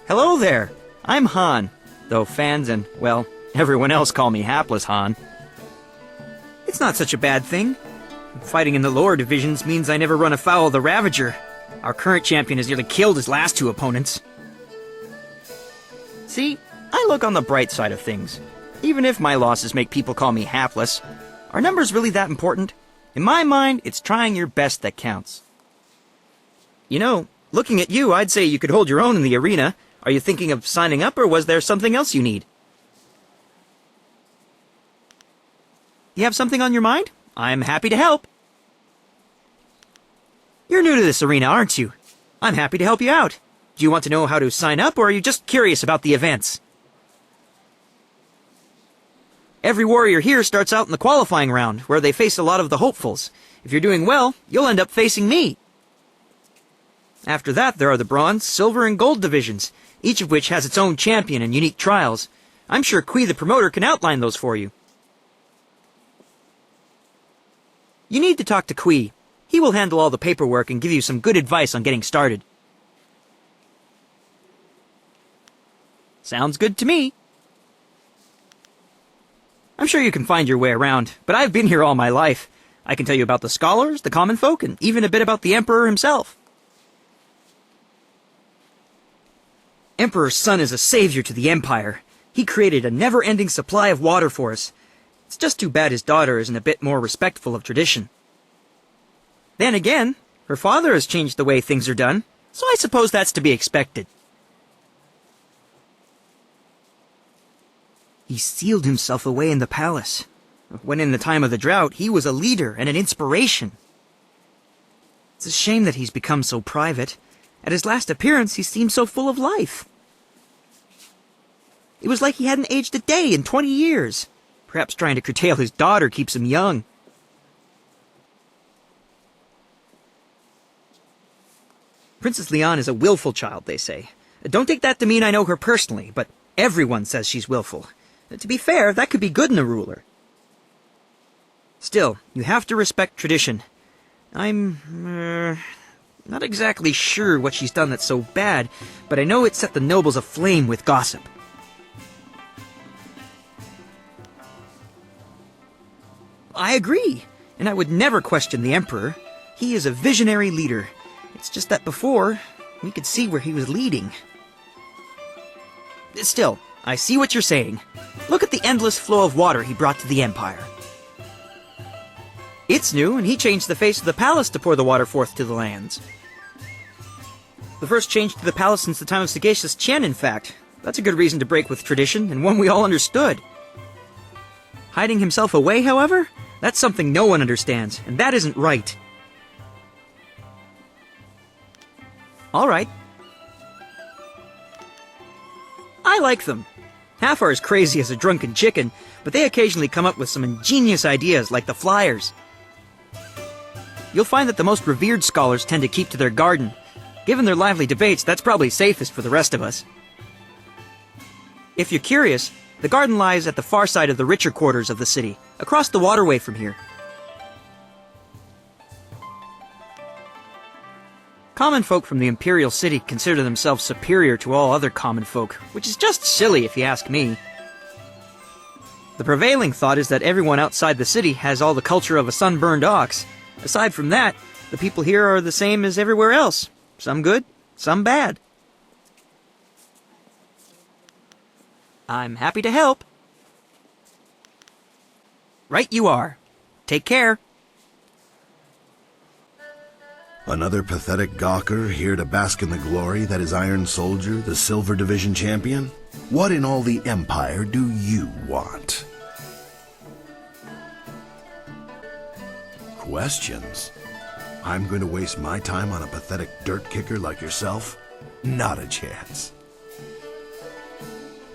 Hello there! I'm Han, though fans and, well, everyone else call me Hapless Han. It's not such a bad thing. Fighting in the lower divisions means I never run afoul of the Ravager. Our current champion has nearly killed his last two opponents. See, I look on the bright side of things. Even if my losses make people call me hapless, are numbers really that important? In my mind, it's trying your best that counts. You know, looking at you, I'd say you could hold your own in the arena. Are you thinking of signing up, or was there something else you need? You have something on your mind? I'm happy to help. You're new to this arena, aren't you? I'm happy to help you out. Do you want to know how to sign up, or are you just curious about the events? Every warrior here starts out in the qualifying round, where they face a lot of the hopefuls. If you're doing well, you'll end up facing me. After that, there are the bronze, silver, and gold divisions, each of which has its own champion and unique trials. I'm sure Kui the promoter can outline those for you. You need to talk to Kui. He will handle all the paperwork and give you some good advice on getting started. Sounds good to me. I'm sure you can find your way around, but I've been here all my life. I can tell you about the scholars, the common folk, and even a bit about the Emperor himself. Emperor Sun is a savior to the Empire. He created a never-ending supply of water for us. It's just too bad his daughter isn't a bit more respectful of tradition. Then again, her father has changed the way things are done, so I suppose that's to be expected. He sealed himself away in the palace. When in the time of the drought, he was a leader and an inspiration. It's a shame that he's become so private. At his last appearance, he seemed so full of life. It was like he hadn't aged a day in 20 years. Perhaps trying to curtail his daughter keeps him young. Princess Leon is a willful child, they say. Don't take that to mean I know her personally, but everyone says she's willful. To be fair, that could be good in a ruler. Still, you have to respect tradition. I'm not exactly sure what she's done that's so bad, but I know it set the nobles aflame with gossip. I agree, and I would never question the Emperor. He is a visionary leader. It's just that before, we could see where he was leading. Still, I see what you're saying. Look at the endless flow of water he brought to the Empire. It's new, and he changed the face of the palace to pour the water forth to the lands. The first change to the palace since the time of Sagacious Chen, in fact. That's a good reason to break with tradition, and one we all understood. Hiding himself away, however? That's something no one understands, and that isn't right. All right. I like them. Half are as crazy as a drunken chicken, but they occasionally come up with some ingenious ideas like the flyers. You'll find that the most revered scholars tend to keep to their garden. Given their lively debates, that's probably safest for the rest of us. If you're curious, the garden lies at the far side of the richer quarters of the city, across the waterway from here. Common folk from the Imperial City consider themselves superior to all other common folk, which is just silly if you ask me. The prevailing thought is that everyone outside the city has all the culture of a sunburned ox. Aside from that, the people here are the same as everywhere else. Some good, some bad. I'm happy to help. Right you are. Take care. Another pathetic gawker here to bask in the glory that is Iron Soldier, the Silver Division champion? What in all the Empire do you want? Questions? I'm going to waste my time on a pathetic dirt kicker like yourself? Not a chance.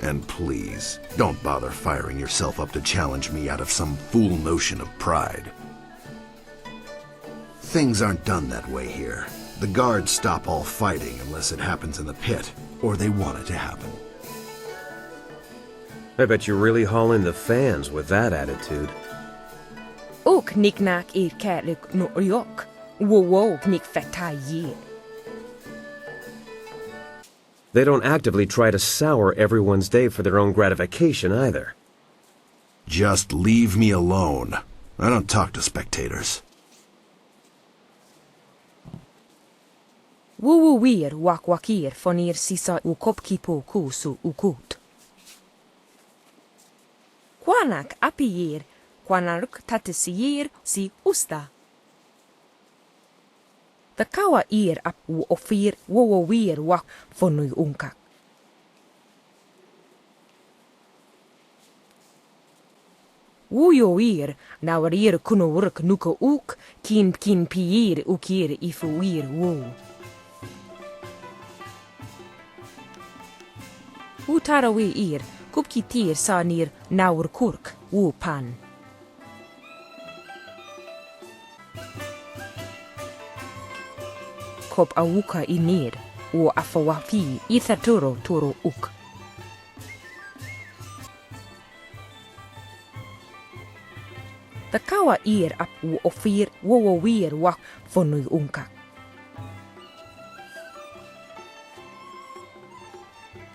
And please, don't bother firing yourself up to challenge me out of some fool notion of pride. Things aren't done that way here. The guards stop all fighting unless it happens in the pit, or they want it to happen. I bet you really haul in the fans with that attitude. Och knick-knack er kärlek norjok. Wow, knick-fett-taj. They don't actively try to sour everyone's day for their own gratification either. Just leave me alone. I don't talk to spectators. Wuwuir wakwakir fonir sisa ukopkipo kusu ukut. Quanak apiyir, quanaruk tatisir si usta. The kawa ir ap wo ofir wo wir wak fonui unkak. Wuyo ir nawarir kuno urk nuko uk kin piir ukir ifu wir wo. Utarawi ir kupki tir sanir naur kurk wu pan. Kop awuka inir wo afawafi ithaturo turo uk. The kawa ir ap wo ofir wo wir wak fonui unka.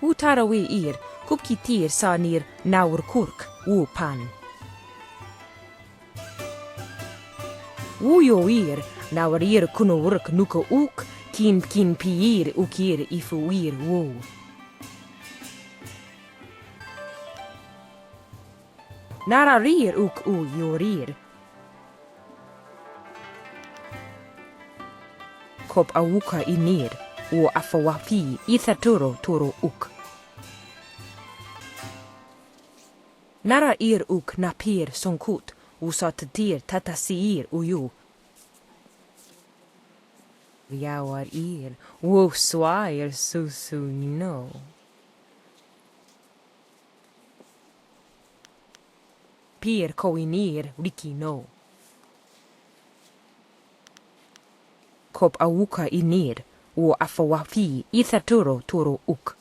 Utarawi ir kupki tir sanir naur kurk wu pan. Wuyo ir nawarir kuno urk nuko uk kin piir ukir ifu wir wo. Nararir uk u yorir. Kop awuka inir wo afawafi ithaturo turo uk. Nara ir uk napir sonkut usatatir tatasiir uyu. Yawar ir wo swair susu no. Pir koinir riki no. Kop awuka inir wo afawafi ithaturo turo uk.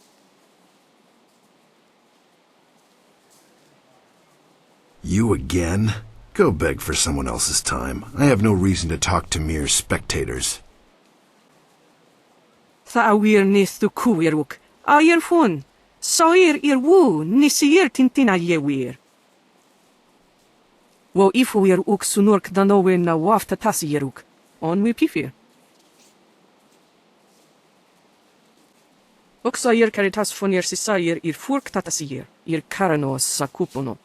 You again? Go beg for someone else's time. I have no reason to talk to mere spectators. Thawir nis tu kuiruk. Ayer fun. Soir ir wu nisir tintina yewir. Wo ifuir uk sunurk danowe na wafta tasieruk. On we pifir. Oksair caritas funir sisair ir furk tatasier. Ir karanos sakupono.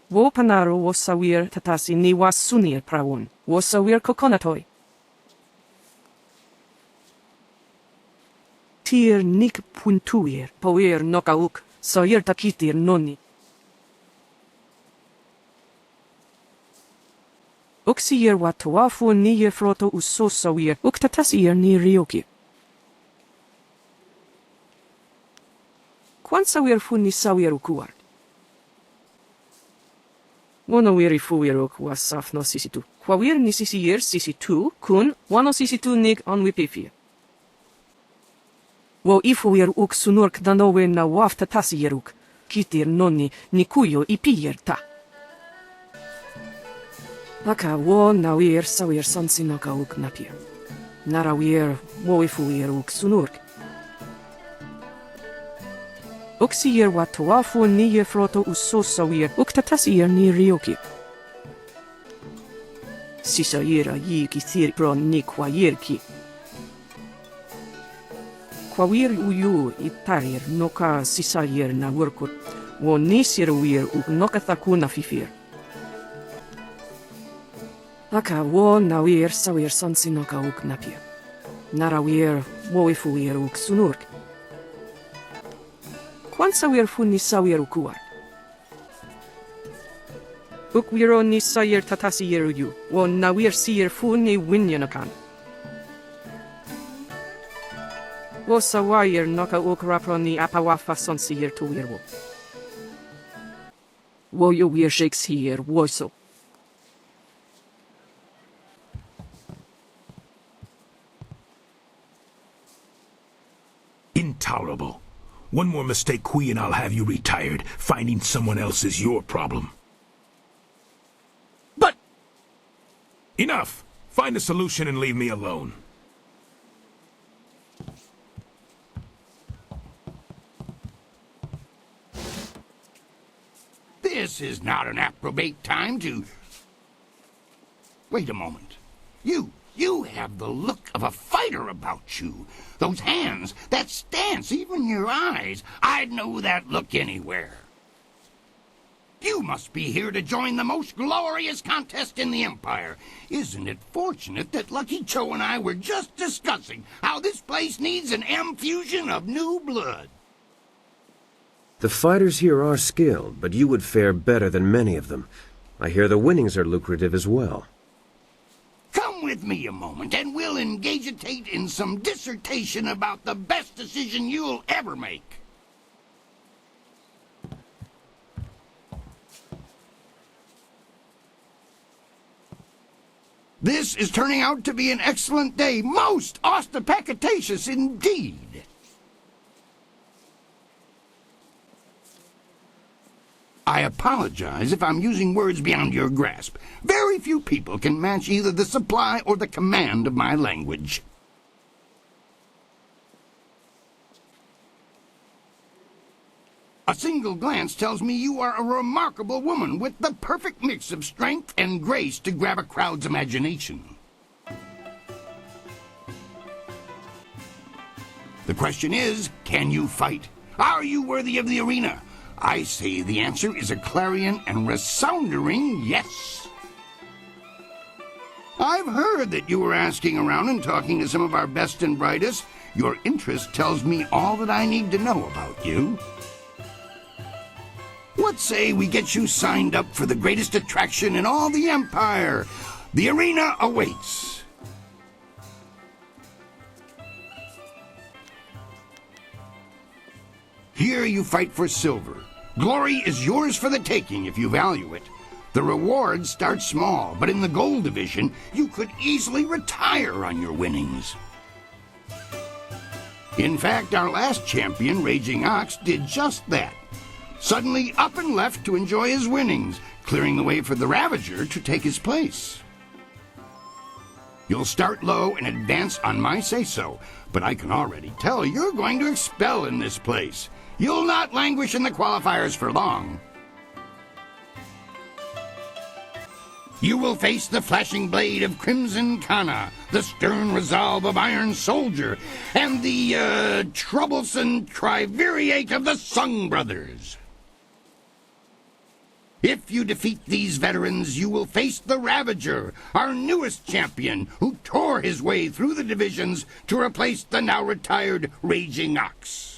Wo panaro wo sawir tatasi ni was sunir prawun. Wo sawir kokonatoi. Tir nik puntuir. Poir nokauk. Sawir takitir noni. Oksiir watawafu ni froto uso sawir. Uktatasir ni rioki. Kwan sawir fu ni sawir ukuar. Wano wiri fuwirok was safno sisitu. Kwawir ni sisir sisitu kun wano sisitu nig on wipifir. Wo ifuwir uk sunurk danowe na wafta tasieruk. Kitir noni nikuyo ipir ta. Aka wo nawir sawir sansinoka uk napir. Narawir wo ifuwir uk sunurk. Oksiir watawafu ni froto uso sawir uktatasir ni rioki. Sisaira yiki thir pro ni kwayirki. Kwawir uyu itarir noka sisayir na wurkut. Wo nisir wir uk noka thakuna fifir. Aka wo nawir sawir sansinoka uk napir. Narawir wo ifuwir uk sunurk. Kwan sawir fu ni sawir ukuar. Ukwiro ni sawir tatasi yeruyu. Wo nawir siyir fu ni winyanakan. Wo sawir noka ukrapro ni apawafa son siyir tu wirwo. Wo yo wir Shakespeare woso. Intolerable. One more mistake, Kui, and I'll have you retired. Finding someone else is your problem. But... Enough! Find a solution and leave me alone. This is not an appropriate time to... Wait a moment. You You have the look of a fighter about you. Those hands, that stance, even your eyes. I'd know that look anywhere. You must be here to join the most glorious contest in the Empire. Isn't it fortunate that Lucky Cho and I were just discussing how this place needs an M-fusion of new blood? The fighters here are skilled, but you would fare better than many of them. I hear the winnings are lucrative as well. Come with me a moment, and we'll engagitate in some dissertation about the best decision you'll ever make. This is turning out to be an excellent day, most ostentatious indeed. I apologize if I'm using words beyond your grasp. Very few people can match either the supply or the command of my language. A single glance tells me you are a remarkable woman with the perfect mix of strength and grace to grab a crowd's imagination. The question is, can you fight? Are you worthy of the arena? I say the answer is a clarion and resounding yes. I've heard that you were asking around and talking to some of our best and brightest. Your interest tells me all that I need to know about you. What say we get you signed up for the greatest attraction in all the Empire? The arena awaits. Here you fight for silver. Glory is yours for the taking if you value it. The rewards start small, but in the gold division, you could easily retire on your winnings. In fact, our last champion, Raging Ox, did just that. Suddenly up and left to enjoy his winnings, clearing the way for the Ravager to take his place. You'll start low and advance on my say-so, but I can already tell you're going to expel in this place. You'll not languish in the qualifiers for long. You will face the flashing blade of Crimson Kana, the stern resolve of Iron Soldier, and the, troublesome triumvirate of the Sung Brothers. If you defeat these veterans, you will face the Ravager, our newest champion, who tore his way through the divisions to replace the now-retired Raging Ox.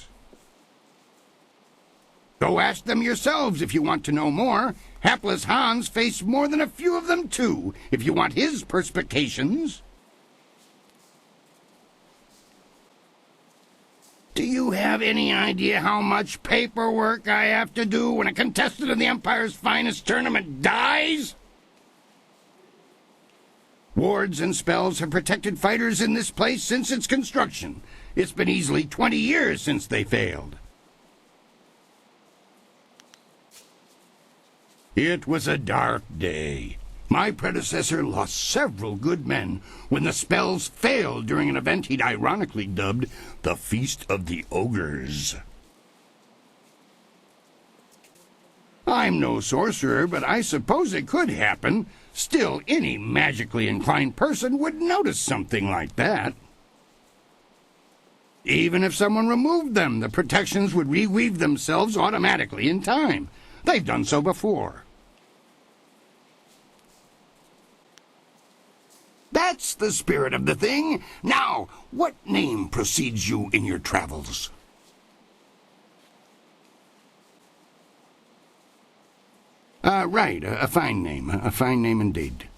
Go ask them yourselves if you want to know more. Hapless Hans faced more than a few of them, too, if you want his perspications. Do you have any idea how much paperwork I have to do when a contestant of the Empire's finest tournament dies? Wards and spells have protected fighters in this place since its construction. It's been easily 20 years since they failed. It was a dark day. My predecessor lost several good men when the spells failed during an event he'd ironically dubbed the Feast of the Ogres. I'm no sorcerer, but I suppose it could happen. Still, any magically inclined person would notice something like that. Even if someone removed them, the protections would reweave themselves automatically in time. They've done so before. That's the spirit of the thing. Now, what name precedes you in your travels? Right, a fine name. A fine name indeed.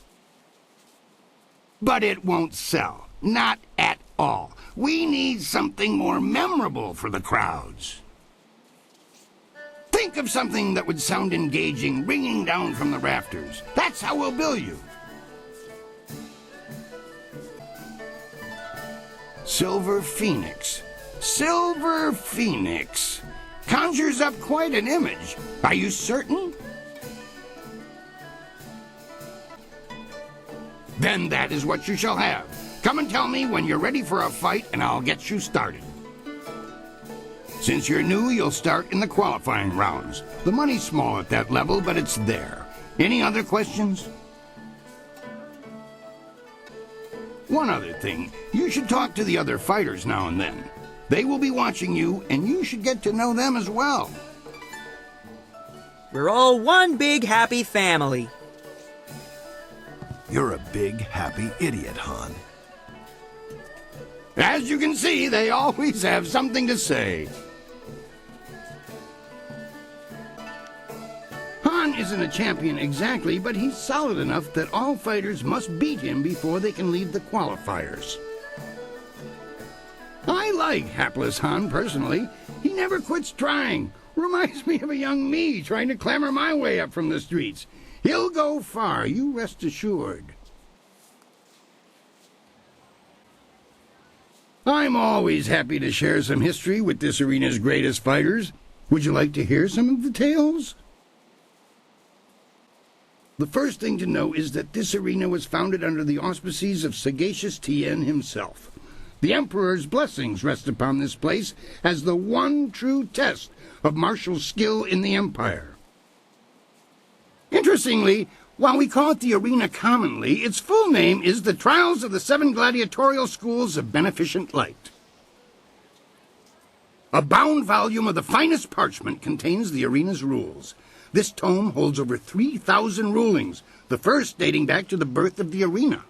But it won't sell. Not at all. We need something more memorable for the crowds. Think of something that would sound engaging, ringing down from the rafters. That's how we'll bill you. Silver Phoenix. Silver Phoenix. Conjures up quite an image. Are you certain? Then that is what you shall have. Come and tell me when you're ready for a fight, and I'll get you started. Since you're new, you'll start in the qualifying rounds. The money's small at that level, but it's there. Any other questions? One other thing, you should talk to the other fighters now and then. They will be watching you, and you should get to know them as well. We're all one big happy family. You're a big, happy idiot, Han. As you can see, they always have something to say. Han isn't a champion exactly, but he's solid enough that all fighters must beat him before they can leave the qualifiers. I like hapless Han personally. He never quits trying. Reminds me of a young me trying to clamber my way up from the streets. He'll go far, you rest assured. I'm always happy to share some history with this arena's greatest fighters. Would you like to hear some of the tales? The first thing to know is that this arena was founded under the auspices of sagacious Tien himself. The Emperor's blessings rest upon this place as the one true test of martial skill in the Empire. Interestingly, while we call it the arena commonly, its full name is the Trials of the Seven Gladiatorial Schools of Beneficent Light. A bound volume of the finest parchment contains the arena's rules. This tome holds over 3,000 rulings, the first dating back to the birth of the arena.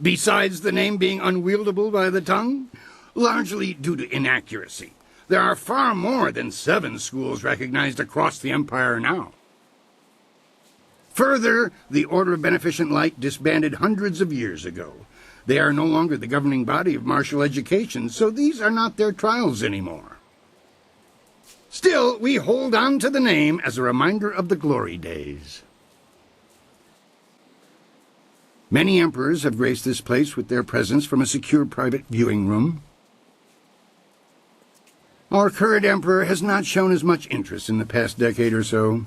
Besides the name being unwieldable by the tongue, largely due to inaccuracy, there are far more than 7 schools recognized across the Empire now. Further, the Order of Beneficent Light disbanded hundreds of years ago. They are no longer the governing body of martial education, so these are not their trials anymore. Still, we hold on to the name as a reminder of the glory days. Many emperors have graced this place with their presence from a secure private viewing room. Our current emperor has not shown as much interest in the past decade or so.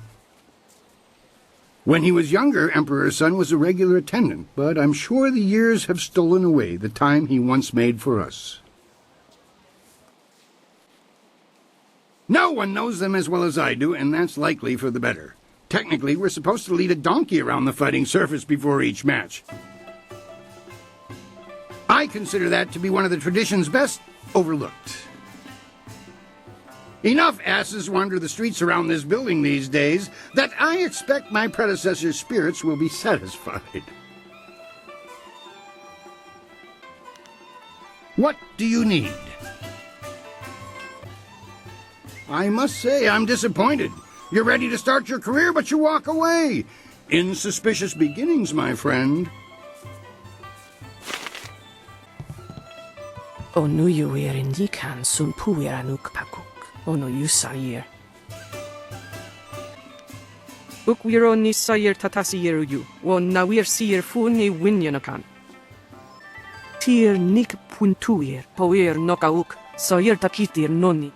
When he was younger, Emperor Sun was a regular attendant, but I'm sure the years have stolen away the time he once made for us. No one knows them as well as I do, and that's likely for the better. Technically, we're supposed to lead a donkey around the fighting surface before each match. I consider that to be one of the tradition's best overlooked. Enough asses wander the streets around this building these days that I expect my predecessor's spirits will be satisfied. What do you need? I must say I'm disappointed. You're ready to start your career, but you walk away. Insuspicious beginnings, my friend. Onuyu indikan sun puiranuk pakuk. Ono yusayir. Ukwiro ni sayir tatasiyeru wo nawir sir funi winyanakan. Tir nik puntuir poir nokauk sayir takitir noni.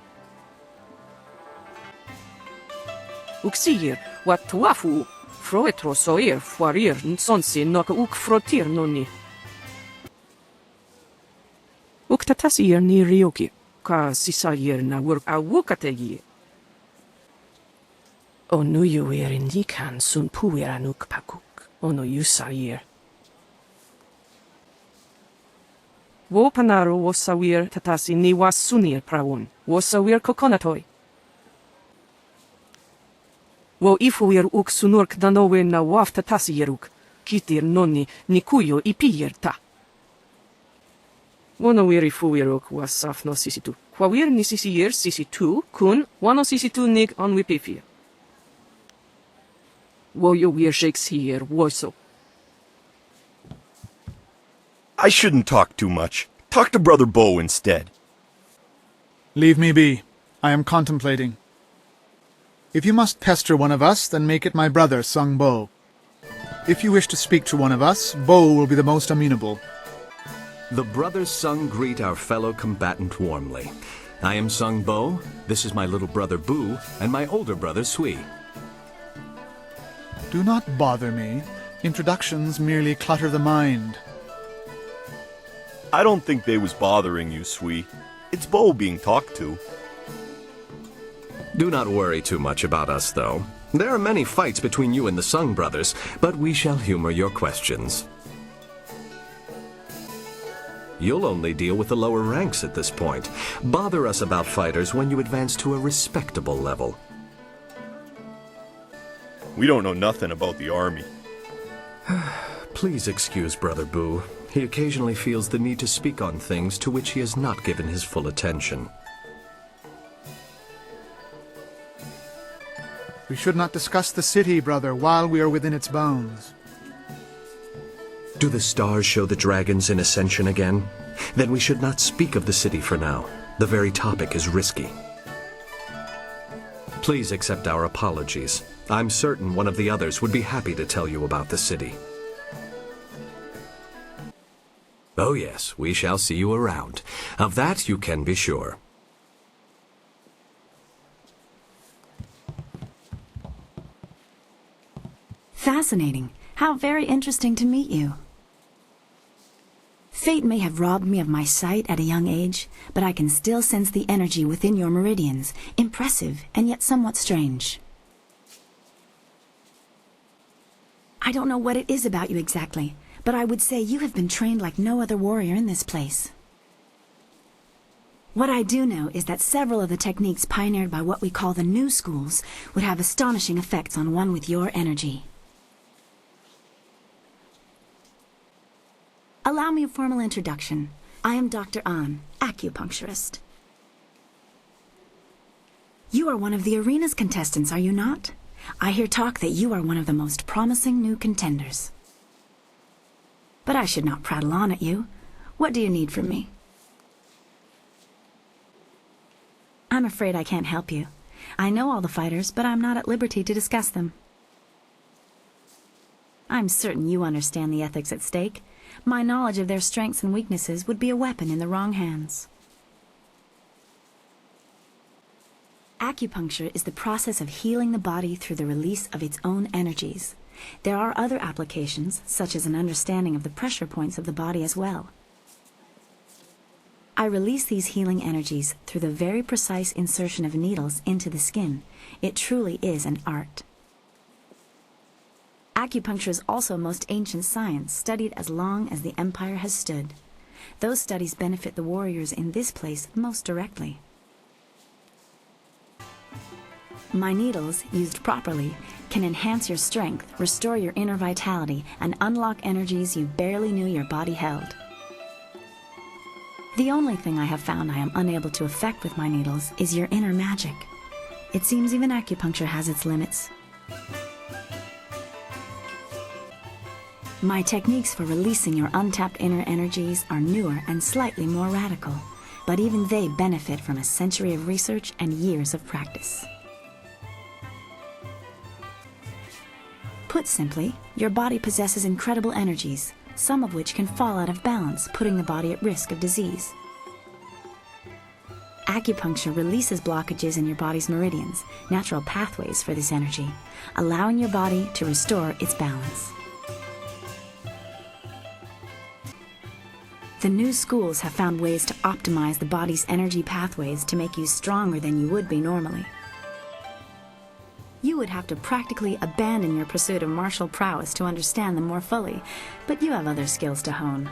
Uksir wat tuafu froetro soir fuarir nsonsi nokauk frotir noni. Uktatasir ni ryoki. Ka sisayir na work awukategi. Onuyu indikan sun puiranuk pakuk. Ono yusayir. Wo panaro wo sawir tatasi ni wasunir prawun. Wo sawir kokonatoi. Wo ifuir uk sunurk danowe na waf tatasi yeruk. Kitir noni nikuyo ipiyir ta. Wano wiri fuwirok was safno sisitu. Kwawir ni sisiyir sisitu kun wano sisitu nig on wipifia. Wo yo wir Shakespeare woso. I shouldn't talk too much. Talk to Brother Bo instead. Leave me be. I am contemplating. If you must pester one of us, then make it my brother, Sung Bo. If you wish to speak to one of us, Bo will be the most amenable. The brothers Sung greet our fellow combatant warmly. I am Sung Bo, this is my little brother Boo, and my older brother Sui. Do not bother me. Introductions merely clutter the mind. I don't think they was bothering you, Sui. It's Bo being talked to. Do not worry too much about us, though. There are many fights between you and the Sung brothers, but we shall humor your questions. You'll only deal with the lower ranks at this point. Bother us about fighters when you advance to a respectable level. We don't know nothing about the army. Please excuse Brother Boo. He occasionally feels the need to speak on things to which he has not given his full attention. We should not discuss the city, brother, while we are within its bounds. Do the stars show the dragons in ascension again? Then we should not speak of the city for now. The very topic is risky. Please accept our apologies. I'm certain one of the others would be happy to tell you about the city. Oh yes, we shall see you around. Of that you can be sure. Fascinating. How very interesting to meet you. Fate may have robbed me of my sight at a young age, but I can still sense the energy within your meridians. Impressive, and yet somewhat strange. I don't know what it is about you exactly, but I would say you have been trained like no other warrior in this place. What I do know is that several of the techniques pioneered by what we call the new schools would have astonishing effects on one with your energy. Allow me a formal introduction. I am Dr. An, acupuncturist. You are one of the arena's contestants, are you not? I hear talk that you are one of the most promising new contenders. But I should not prattle on at you. What do you need from me? I'm afraid I can't help you. I know all the fighters, but I'm not at liberty to discuss them. I'm certain you understand the ethics at stake. My knowledge of their strengths and weaknesses would be a weapon in the wrong hands. Acupuncture is the process of healing the body through the release of its own energies. There are other applications, such as an understanding of the pressure points of the body as well. I release these healing energies through the very precise insertion of needles into the skin. It truly is an art. Acupuncture is also most ancient science, studied as long as the Empire has stood. Those studies benefit the warriors in this place most directly. My needles, used properly, can enhance your strength, restore your inner vitality, and unlock energies you barely knew your body held. The only thing I have found I am unable to affect with my needles is your inner magic. It seems even acupuncture has its limits. My techniques for releasing your untapped inner energies are newer and slightly more radical, but even they benefit from a century of research and years of practice. Put simply, your body possesses incredible energies, some of which can fall out of balance, putting the body at risk of disease. Acupuncture releases blockages in your body's meridians, natural pathways for this energy, allowing your body to restore its balance. The new schools have found ways to optimize the body's energy pathways to make you stronger than you would be normally. You would have to practically abandon your pursuit of martial prowess to understand them more fully, but you have other skills to hone.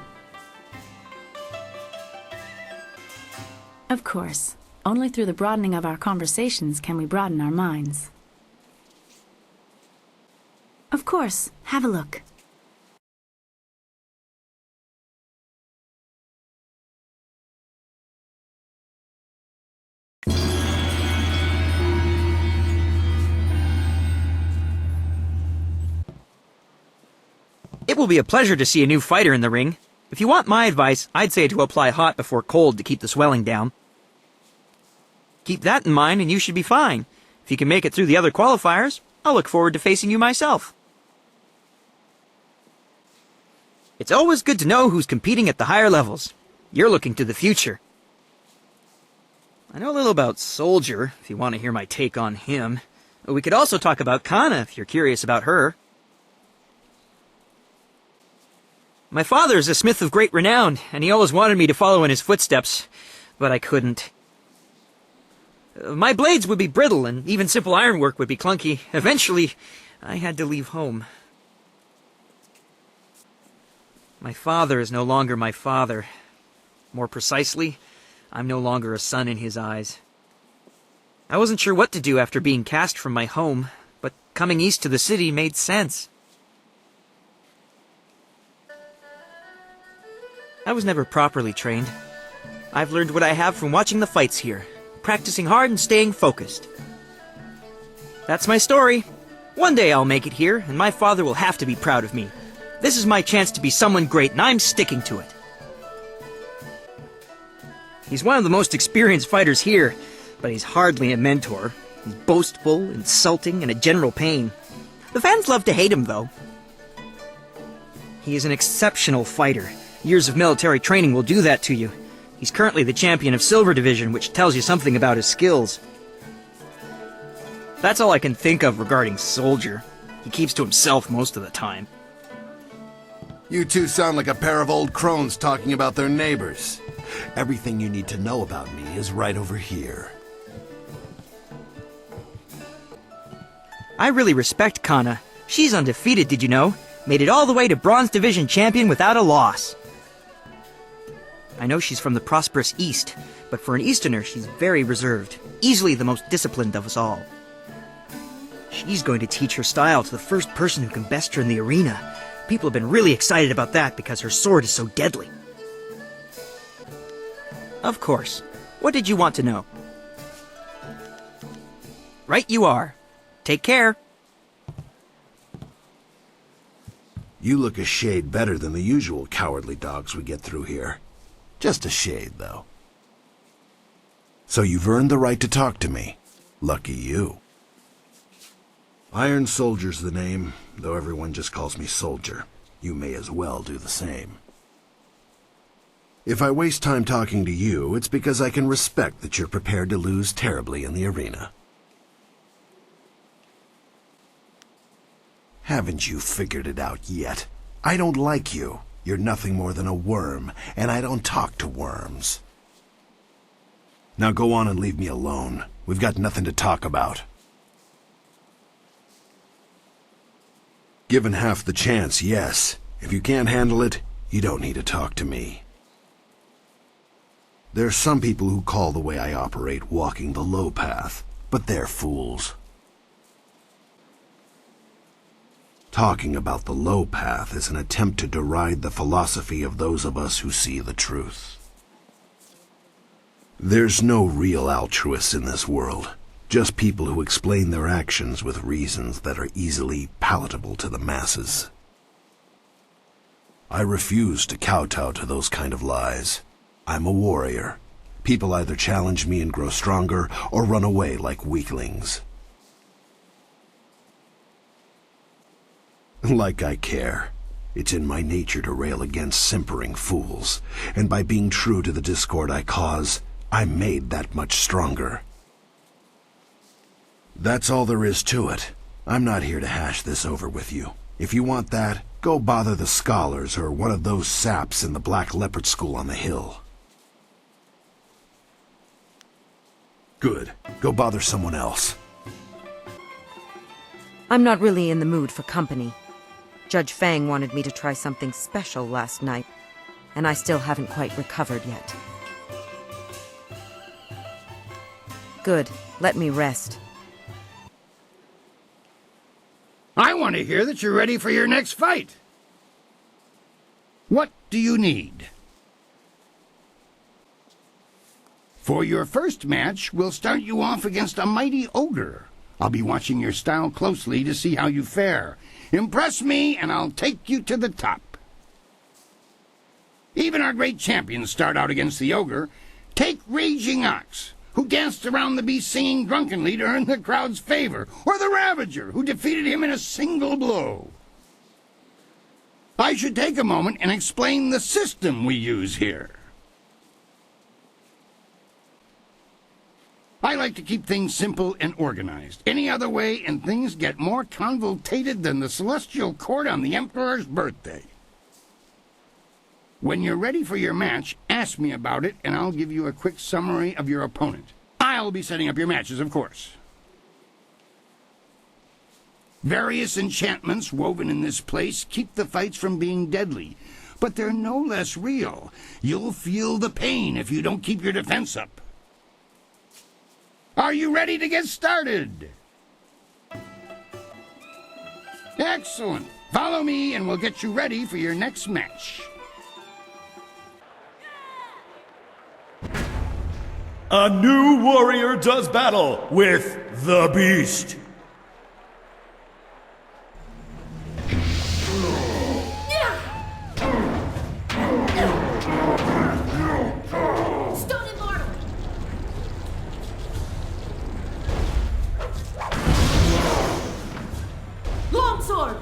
Of course, only through the broadening of our conversations can we broaden our minds. Of course, have a look. It will be a pleasure to see a new fighter in the ring. If you want my advice, I'd say to apply hot before cold to keep the swelling down. Keep that in mind and you should be fine. If you can make it through the other qualifiers, I'll look forward to facing you myself. It's always good to know who's competing at the higher levels. You're looking to the future. I know a little about Soldier, if you want to hear my take on him. We could also talk about Kana, if you're curious about her. My father is a smith of great renown, and he always wanted me to follow in his footsteps, but I couldn't. My blades would be brittle, and even simple ironwork would be clunky. Eventually, I had to leave home. My father is no longer my father. More precisely, I'm no longer a son in his eyes. I wasn't sure what to do after being cast from my home, but coming east to the city made sense. I was never properly trained. I've learned what I have from watching the fights here, practicing hard and staying focused. That's my story. One day I'll make it here, and my father will have to be proud of me. This is my chance to be someone great, and I'm sticking to it. He's one of the most experienced fighters here, but he's hardly a mentor. He's boastful, insulting, and a general pain. The fans love to hate him, though. He is an exceptional fighter. Years of military training will do that to you. He's currently the champion of Silver Division, which tells you something about his skills. That's all I can think of regarding Soldier. He keeps to himself most of the time. You two sound like a pair of old crones talking about their neighbors. Everything you need to know about me is right over here. I really respect Kana. She's undefeated, did you know? Made it all the way to Bronze Division champion without a loss. I know she's from the prosperous East, but for an Easterner, she's very reserved. Easily the most disciplined of us all. She's going to teach her style to the first person who can best her in the arena. People have been really excited about that because her sword is so deadly. Of course. What did you want to know? Right you are. Take care. You look a shade better than the usual cowardly dogs we get through here. Just a shade, though. So you've earned the right to talk to me. Lucky you. Iron Soldier's the name, though everyone just calls me Soldier. You may as well do the same. If I waste time talking to you, it's because I can respect that you're prepared to lose terribly in the arena. Haven't you figured it out yet? I don't like you. You're nothing more than a worm, and I don't talk to worms. Now go on and leave me alone. We've got nothing to talk about. Given half the chance, yes. If you can't handle it, you don't need to talk to me. There's some people who call the way I operate walking the low path, but they're fools. Talking about the low path is an attempt to deride the philosophy of those of us who see the truth. There's no real altruists in this world, just people who explain their actions with reasons that are easily palatable to the masses. I refuse to kowtow to those kind of lies. I'm a warrior. People either challenge me and grow stronger, or run away like weaklings. Like I care. It's in my nature to rail against simpering fools, and by being true to the discord I cause, I'm made that much stronger. That's all there is to it. I'm not here to hash this over with you. If you want that, go bother the scholars or one of those saps in the Black Leopard School on the hill. Good. Go bother someone else. I'm not really in the mood for company. Judge Fang wanted me to try something special last night, and I still haven't quite recovered yet. Good. Let me rest. I want to hear that you're ready for your next fight. What do you need? For your first match, we'll start you off against a mighty ogre. I'll be watching your style closely to see how you fare. Impress me, and I'll take you to the top. Even our great champions start out against the ogre. Take Raging Ox, who danced around the beast singing drunkenly to earn the crowd's favor, or the Ravager, who defeated him in a single blow. I should take a moment and explain the system we use here. I like to keep things simple and organized. Any other way, and things get more convoluted than the celestial court on the Emperor's birthday. When you're ready for your match, ask me about it, and I'll give you a quick summary of your opponent. I'll I'll be setting up your matches, of course. Various enchantments woven in this place keep the fights from being deadly, but they're no less real. You'll feel the pain if you don't keep your defense up. Are you ready to get started? Excellent. Follow me and we'll get you ready for your next match. A new warrior does battle with the Beast. Stone Immortal! Longsword!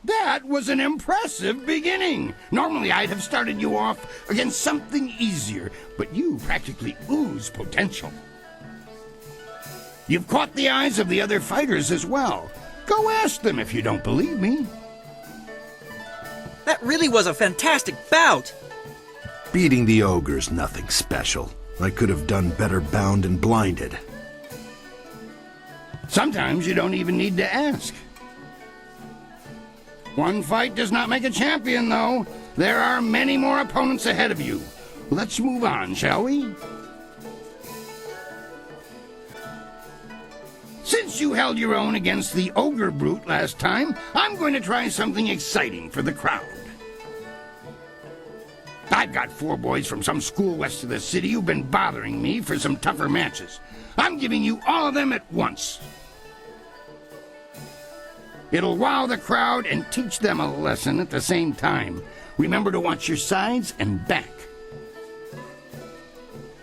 That was an impressive beginning. Normally I'd have started you off against something easier, but you practically ooze potential. You've caught the eyes of the other fighters as well. Go ask them if you don't believe me. That really was a fantastic bout! Beating the ogre's nothing special. I could have done better bound and blinded. Sometimes you don't even need to ask. One fight does not make a champion, though. There are many more opponents ahead of you. Let's move on, shall we? Since you held your own against the ogre brute last time, I'm going to try something exciting for the crowd. I've got 4 boys from some school west of the city who've been bothering me for some tougher matches. I'm giving you all of them at once. It'll wow the crowd and teach them a lesson at the same time. Remember to watch your sides and back.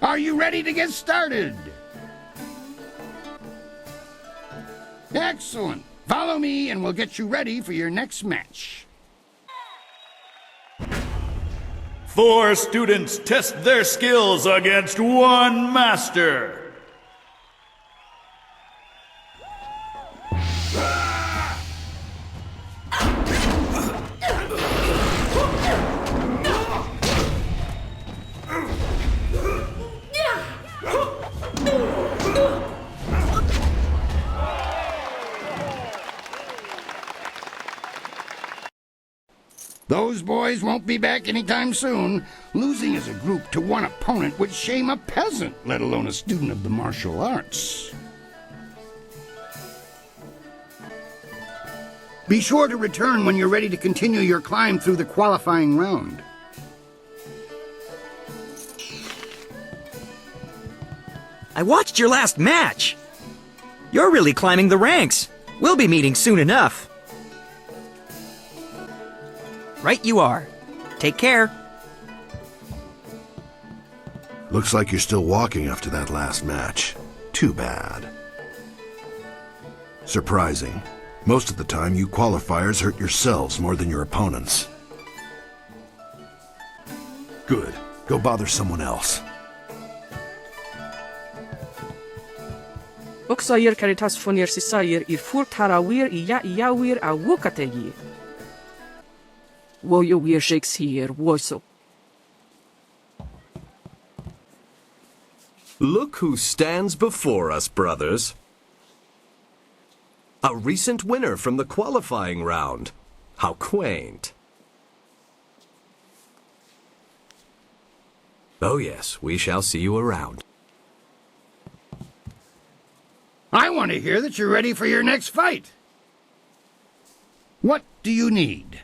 Are you ready to get started? Excellent. Follow me and we'll get you ready for your next match. 4 students test their skills against 1 master. Those boys won't be back anytime soon. Losing as a group to one opponent would shame a peasant, let alone a student of the martial arts. Be sure to return when you're ready to continue your climb through the qualifying round. I watched your last match! You're really climbing the ranks. We'll be meeting soon enough. Right you are. Take care. Looks like you're still walking after that last match. Too bad. Surprising. Most of the time, you qualifiers hurt yourselves more than your opponents. Good. Go bother someone else. Oksayir caritas fonir sisayir ir fur tarawir iyawir a wukategi. Woyo wir Shakespeare woso. Look who stands before us, brothers. A recent winner from the qualifying round. How quaint. Oh yes, we shall see you around. I want to hear that you're ready for your next fight. What do you need?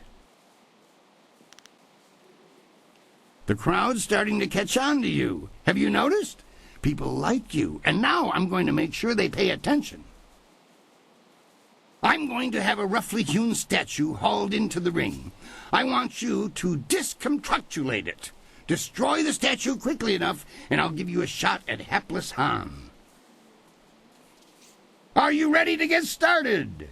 The crowd's starting to catch on to you. Have you noticed? People like you, and now I'm going to make sure they pay attention. I'm going to have a roughly hewn statue hauled into the ring. I want you to disconstructulate it. Destroy the statue quickly enough, and I'll give you a shot at hapless Han. Are you ready to get started?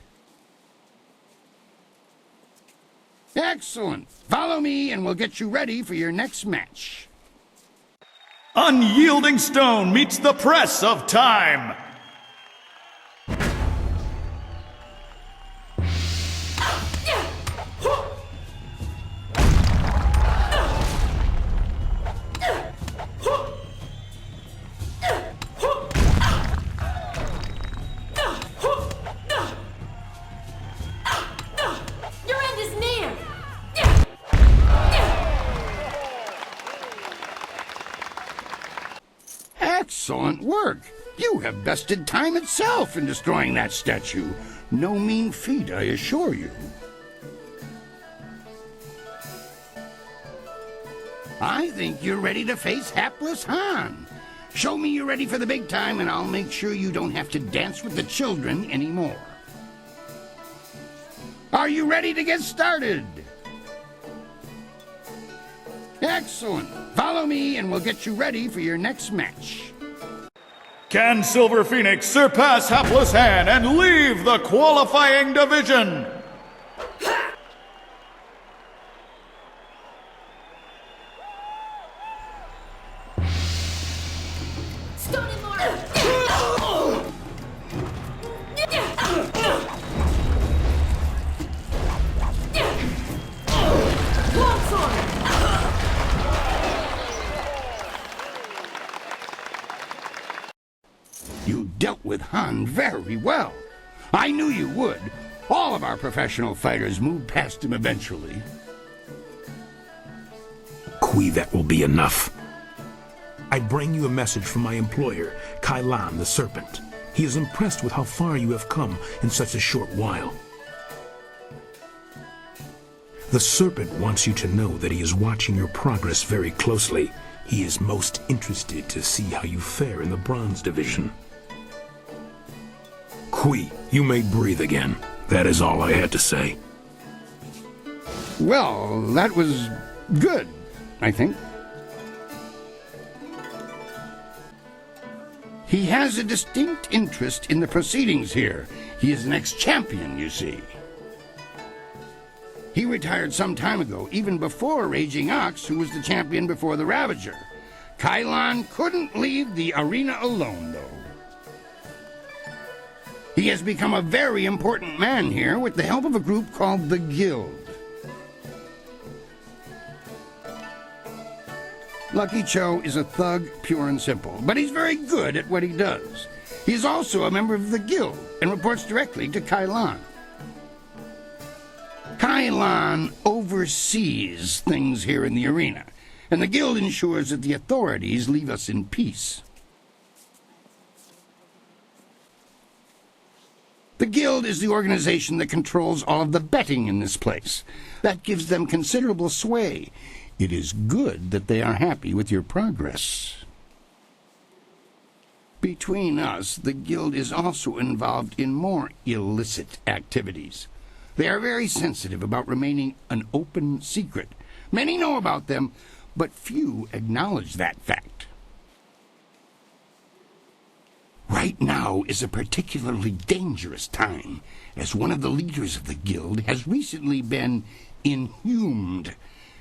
Excellent. Follow me and we'll get you ready for your next match. Unyielding stone meets the press of time. work. You have bested time itself in destroying that statue. No mean feat, I assure you. I think you're ready to face hapless Han. Show me you're ready for the big time, and I'll make sure you don't have to dance with the children anymore. Are you ready to get started? Excellent. Follow me, and we'll get you ready for your next match. Can Silver Phoenix surpass Hapless Han and leave the qualifying division? You dealt with Han very well. I knew you would. All of our professional fighters move past him eventually. Kui, that will be enough. I bring you a message from my employer, Kai Lan the Serpent. He is impressed with how far you have come in such a short while. The Serpent wants you to know that he is watching your progress very closely. He is most interested to see how you fare in the Bronze Division. Kui, you may breathe again. That is all I had to say. Well, that was good, I think. He has a distinct interest in the proceedings here. He is an ex-champion, you see. He retired some time ago, even before Raging Ox, who was the champion before the Ravager. Kai Lan couldn't leave the arena alone, though. He has become a very important man here with the help of a group called the Guild. Lucky Cho is a thug, pure and simple, but he's very good at what he does. He's also a member of the Guild and reports directly to Kai Lan. Kai Lan oversees things here in the arena, and the Guild ensures that the authorities leave us in peace. The Guild is the organization that controls all of the betting in this place. That gives them considerable sway. It is good that they are happy with your progress. Between us, the Guild is also involved in more illicit activities. They are very sensitive about remaining an open secret. Many know about them, but few acknowledge that fact. Right now is a particularly dangerous time, as one of the leaders of the Guild has recently been inhumed.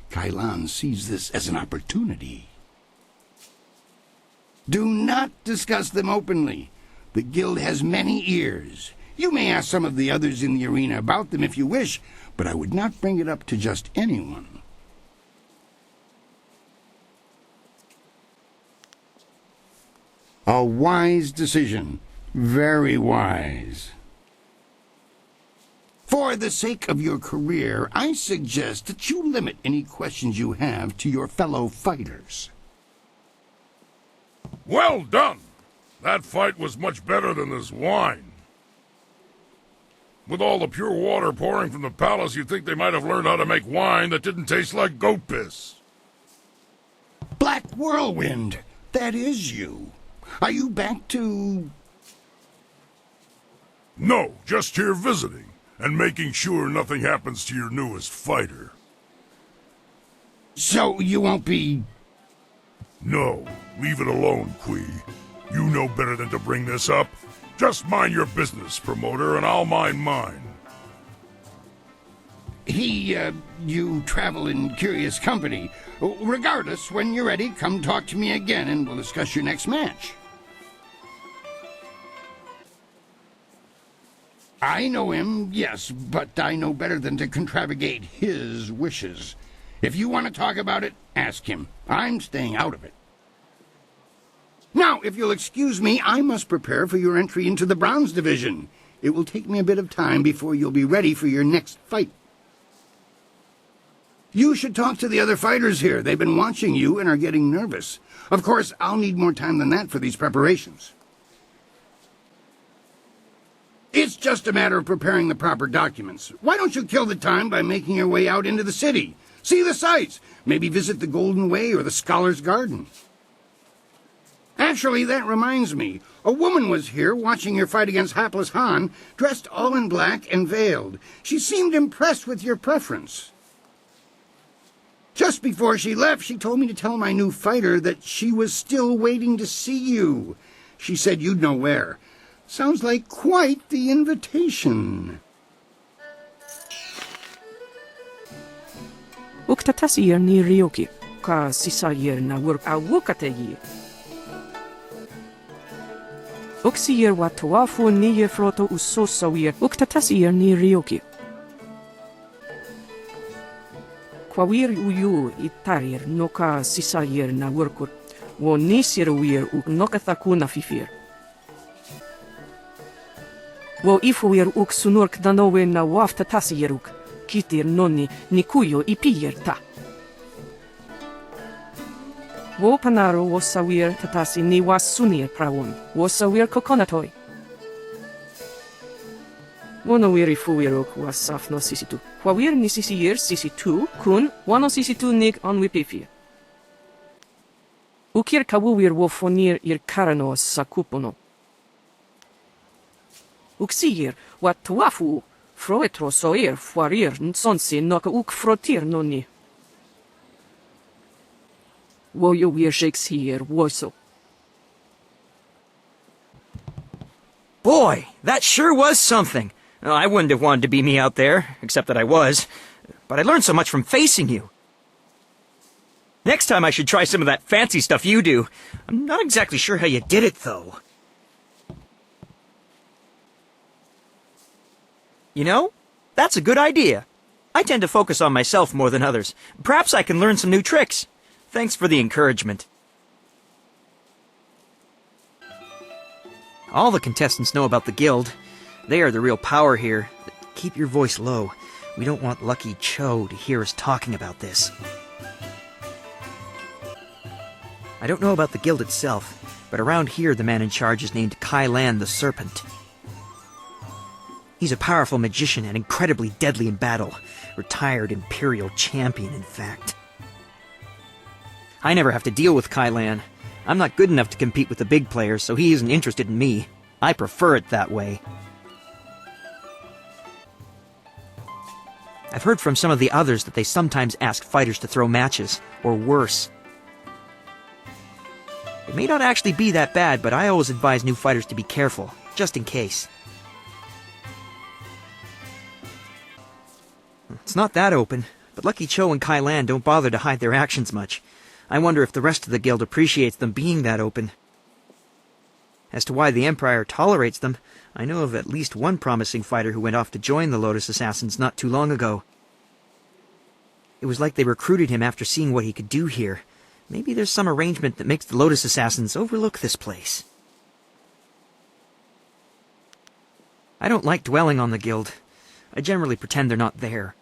Kai Lan sees this as an opportunity. Do not discuss them openly. The Guild has many ears. You may ask some of the others in the arena about them if you wish, but I would not bring it up to just anyone. A wise decision. Very wise. For the sake of your career, I suggest that you limit any questions you have to your fellow fighters. Well done! That fight was much better than this wine. With all the pure water pouring from the palace, you'd think they might have learned how to make wine that didn't taste like goat piss. Black Whirlwind, that is you. Are you back to... No, just here visiting, and making sure nothing happens to your newest fighter. So you won't be... No, leave it alone, Kui. You know better than to bring this up. Just mind your business, promoter, and I'll mind mine. You travel in curious company. Regardless, when you're ready, come talk to me again and we'll discuss your next match. I know him, yes, but I know better than to contravigate his wishes. If you want to talk about it, ask him. I'm staying out of it. Now, if you'll excuse me, I must prepare for your entry into the Bronze Division. It will take me a bit of time before you'll be ready for your next fight. You should talk to the other fighters here. They've been watching you and are getting nervous. Of course, I'll need more time than that for these preparations. It's just a matter of preparing the proper documents. Why don't you kill the time by making your way out into the city? See the sights. Maybe visit the Golden Way or the Scholar's Garden. Actually, that reminds me. A woman was here watching your fight against hapless Han, dressed all in black and veiled. She seemed impressed with your preference. Just before she left, she told me to tell my new fighter that she was still waiting to see you. She said you'd know where. Sounds like quite the invitation. Uktatasir ni Ryoki, ka sisayir na work awukate. Uksir wa tawafu ni froto usosawir, uktatasir ni Ryoki. Kwawir uyu itarir no ka sisayir na workur, wo nisir wir nokathaku na fifir. Wo ifuir sunurk danowe na wafta tasiruk, kitir nonni nikuyo ipir ta. Wo panaro wo sawir tatasi ni wasunir prawon, wo sawir kokonatoi. Wono wiri fuiruk wasaf no sisitu. Kwawir ni sisir sisitu kun, wano sisitu nik on wipifir. Ukir kawuir wo fonir ir karano sakupono. Uksir, wat tuafu, froetro soir, fuarir, nsonsi, noka uk frotir nonni. Woyo wir Shakespeare, woso. Boy, that sure was something. I wouldn't have wanted to be me out there, except that I was. But I learned so much from facing you. Next time I should try some of that fancy stuff you do. I'm not exactly sure how you did it, though. You know, that's a good idea. I tend to focus on myself more than others. Perhaps I can learn some new tricks. Thanks for the encouragement. All the contestants know about the guild. They are the real power here. Keep your voice low. We don't want Lucky Cho to hear us talking about this. I don't know about the guild itself, but around here the man in charge is named Kai Lan the Serpent. He's a powerful magician and incredibly deadly in battle. Retired Imperial champion, in fact. I never have to deal with Kai Lan. I'm not good enough to compete with the big players, so he isn't interested in me. I prefer it that way. I've heard from some of the others that they sometimes ask fighters to throw matches, or worse. It may not actually be that bad, but I always advise new fighters to be careful, just in case. It's not that open, but Lucky Cho and Kai Lan don't bother to hide their actions much. I wonder if the rest of the guild appreciates them being that open. As to why the Empire tolerates them, I know of at least one promising fighter who went off to join the Lotus Assassins not too long ago. It was like they recruited him after seeing what he could do here. Maybe there's some arrangement that makes the Lotus Assassins overlook this place. I don't like dwelling on the guild. I generally pretend they're not there.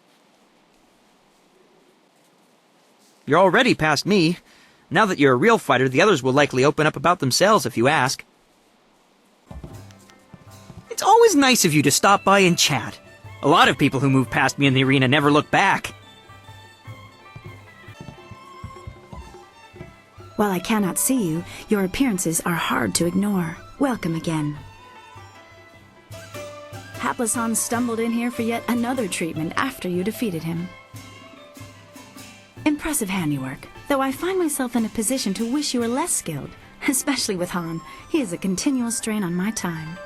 You're already past me. Now that you're a real fighter, the others will likely open up about themselves if you ask. It's always nice of you to stop by and chat. A lot of people who move past me in the arena never look back. While I cannot see you, your appearances are hard to ignore. Welcome again. Hapless Han stumbled in here for yet another treatment after you defeated him. Impressive handiwork, though I find myself in a position to wish you were less skilled, especially with Han. He is a continual strain on my time.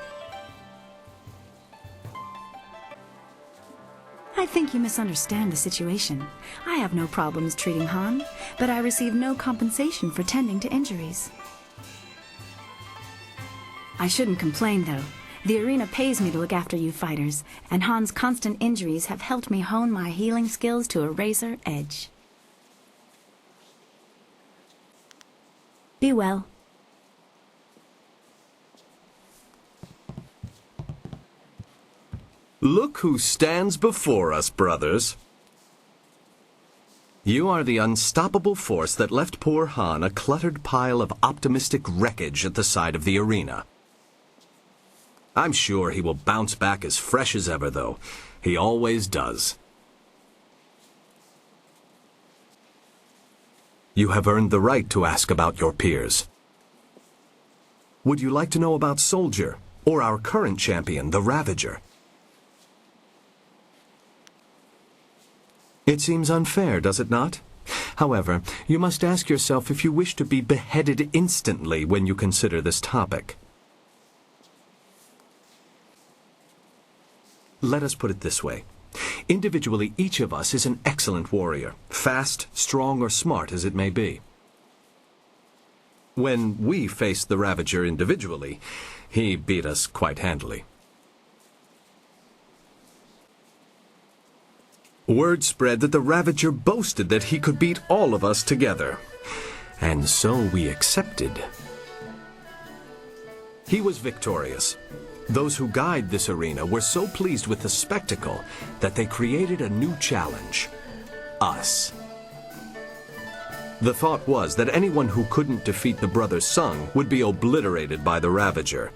I think you misunderstand the situation. I have no problems treating Han, but I receive no compensation for tending to injuries. I shouldn't complain, though. The arena pays me to look after you fighters, and Han's constant injuries have helped me hone my healing skills to a razor edge. Be well. Look who stands before us, brothers. You are the unstoppable force that left poor Han a cluttered pile of optimistic wreckage at the side of the arena. I'm sure he will bounce back as fresh as ever, though. He always does. You have earned the right to ask about your peers. Would you like to know about Soldier, or our current champion, the Ravager? It seems unfair, does it not? However, you must ask yourself if you wish to be beheaded instantly when you consider this topic. Let us put it this way. Individually, each of us is an excellent warrior, fast, strong, or smart as it may be. When we faced the Ravager individually, he beat us quite handily. Word spread that the Ravager boasted that he could beat all of us together. And so we accepted. He was victorious. Those who guide this arena were so pleased with the spectacle that they created a new challenge. Us. The thought was that anyone who couldn't defeat the brothers Sung would be obliterated by the Ravager.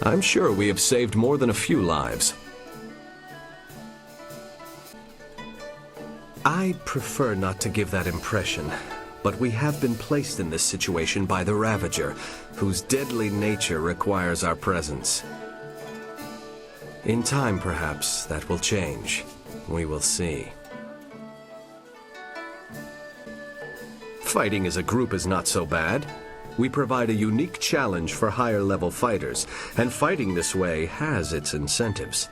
I'm sure we have saved more than a few lives. I prefer not to give that impression, but we have been placed in this situation by the Ravager, whose deadly nature requires our presence. In time, perhaps, that will change. We will see. Fighting as a group is not so bad. We provide a unique challenge for higher-level fighters, and fighting this way has its incentives.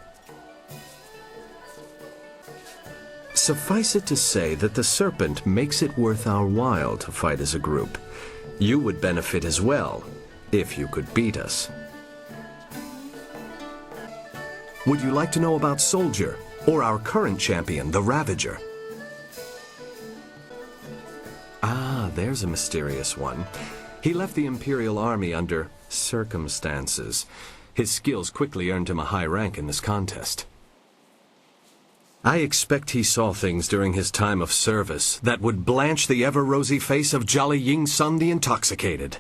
Suffice it to say that the Serpent makes it worth our while to fight as a group. You would benefit as well, if you could beat us. Would you like to know about Soldier, or our current champion, the Ravager? Ah, there's a mysterious one. He left the Imperial Army under circumstances. His skills quickly earned him a high rank in this contest. I expect he saw things during his time of service that would blanch the ever-rosy face of Jolly Ying Sun the Intoxicated.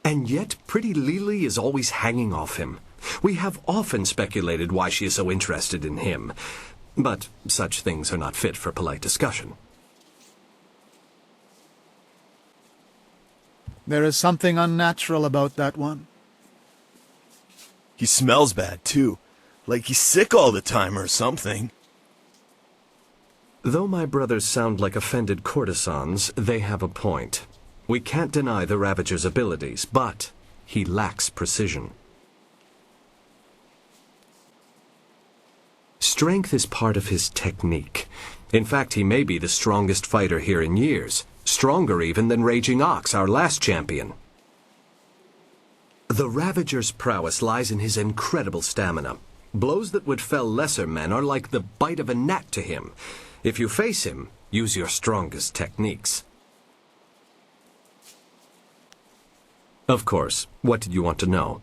And yet, pretty Lily is always hanging off him. We have often speculated why she is so interested in him, but such things are not fit for polite discussion. There is something unnatural about that one. He smells bad, too. Like he's sick all the time or something. Though my brothers sound like offended courtesans, they have a point. We can't deny the Ravager's abilities, but he lacks precision. Strength is part of his technique. In fact, he may be the strongest fighter here in years. Stronger even than Raging Ox, our last champion. The Ravager's prowess lies in his incredible stamina. Blows that would fell lesser men are like the bite of a gnat to him. If you face him, use your strongest techniques. Of course, what did you want to know?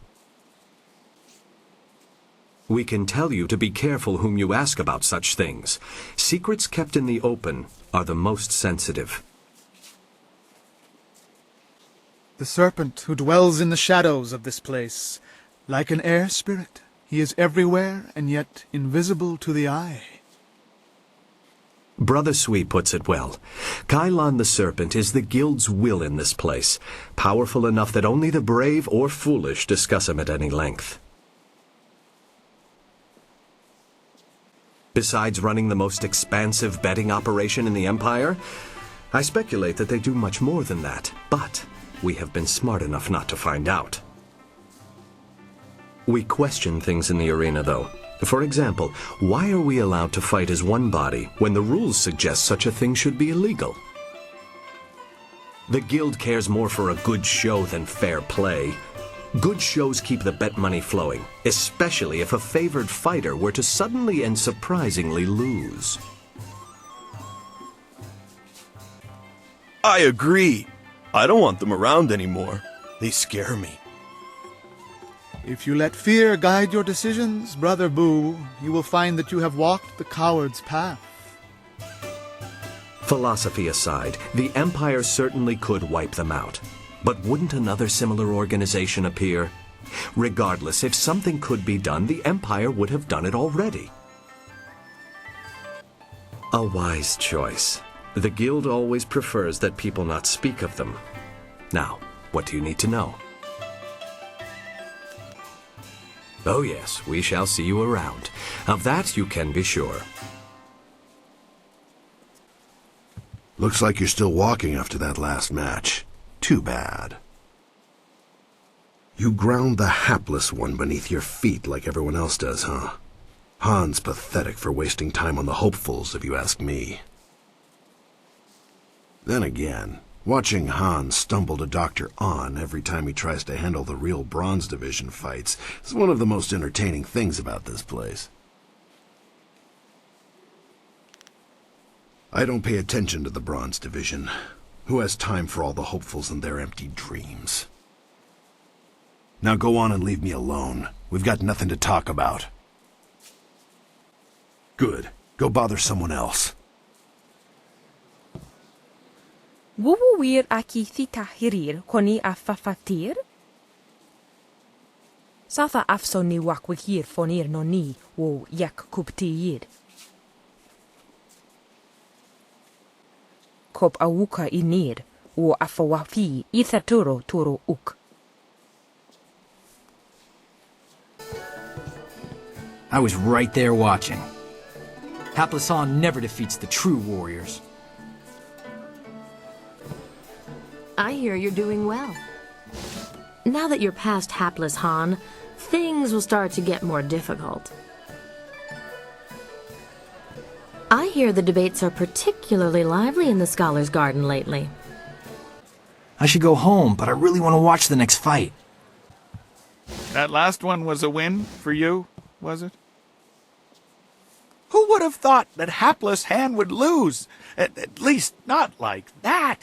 We can tell you to be careful whom you ask about such things. Secrets kept in the open are the most sensitive. The Serpent who dwells in the shadows of this place, like an air spirit. He is everywhere, and yet invisible to the eye. Brother Sui puts it well. Kailan the Serpent is the guild's will in this place, powerful enough that only the brave or foolish discuss him at any length. Besides running the most expansive betting operation in the Empire, I speculate that they do much more than that, but we have been smart enough not to find out. We question things in the arena, though. For example, why are we allowed to fight as one body when the rules suggest such a thing should be illegal? The guild cares more for a good show than fair play. Good shows keep the bet money flowing, especially if a favored fighter were to suddenly and surprisingly lose. I agree. I don't want them around anymore. They scare me. If you let fear guide your decisions, Brother Boo, you will find that you have walked the coward's path. Philosophy aside, the Empire certainly could wipe them out. But wouldn't another similar organization appear? Regardless, if something could be done, the Empire would have done it already. A wise choice. The Guild always prefers that people not speak of them. Now, what do you need to know? Oh yes, we shall see you around. Of that you can be sure. Looks like you're still walking after that last match. Too bad. You ground the hapless one beneath your feet like everyone else does, huh? Han's pathetic for wasting time on the hopefuls, if you ask me. Then again, watching Han stumble to Dr. On every time he tries to handle the real Bronze Division fights is one of the most entertaining things about this place. I don't pay attention to the Bronze Division. Who has time for all the hopefuls and their empty dreams? Now go on and leave me alone. We've got nothing to talk about. Good. Go bother someone else. Wuwuwir aki thitahirir koni afafatir? Satha afsoni wakwikir fonir noni wo yak kuptiyir. Kop awuka inir wo afawafi ithaturo turo uk. I was right there watching. Hapless Han never defeats the true warriors. I hear you're doing well. Now that you're past Hapless Han, things will start to get more difficult. I hear the debates are particularly lively in the Scholars' Garden lately. I should go home, but I really want to watch the next fight. That last one was a win for you, was it? Who would have thought that Hapless Han would lose? At least not like that.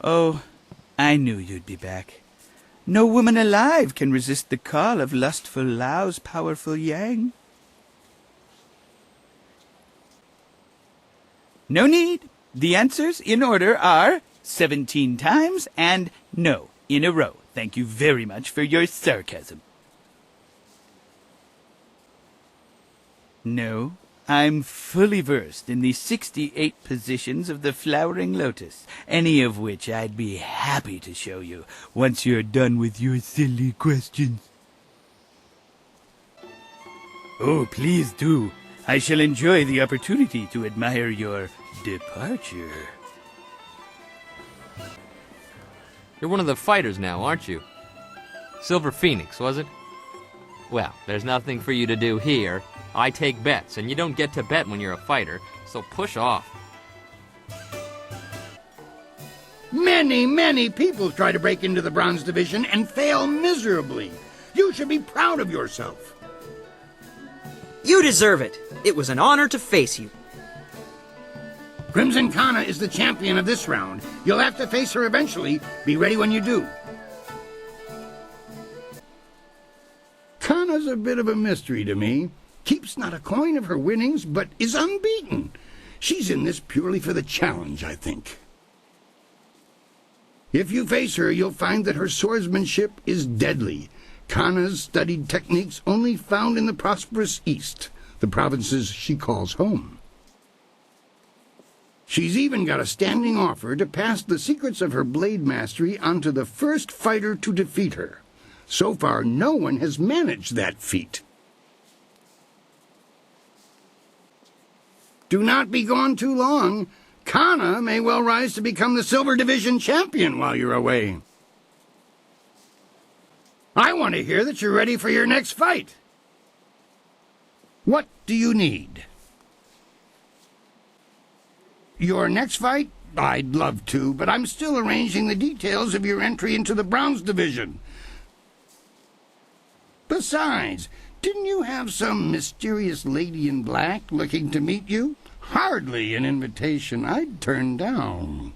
Oh, I knew you'd be back. No woman alive can resist the call of lustful Lao's powerful yang. No need. The answers in order are 17 times and no in a row. Thank you very much for your sarcasm. No, I'm fully versed in the 68 positions of the flowering lotus, any of which I'd be happy to show you once you're done with your silly questions. Oh, please do. I shall enjoy the opportunity to admire your departure. You're one of the fighters now, aren't you? Silver Phoenix, was it? Well, there's nothing for you to do here. I take bets, and you don't get to bet when you're a fighter, so push off. Many, many people try to break into the Bronze Division and fail miserably. You should be proud of yourself. You deserve it. It was an honor to face you. Crimson Kana is the champion of this round. You'll have to face her eventually. Be ready when you do. Kana's a bit of a mystery to me. Keeps not a coin of her winnings, but is unbeaten. She's in this purely for the challenge, I think. If you face her, you'll find that her swordsmanship is deadly. Kana's studied techniques only found in the prosperous East, the provinces she calls home. She's even got a standing offer to pass the secrets of her blade mastery onto the first fighter to defeat her. So far, no one has managed that feat. Do not be gone too long. Kana may well rise to become the Silver Division champion while you're away. I want to hear that you're ready for your next fight. What do you need? Your next fight? I'd love to, but I'm still arranging the details of your entry into the Bronze Division. Besides, didn't you have some mysterious lady in black looking to meet you? Hardly an invitation I'd turn down.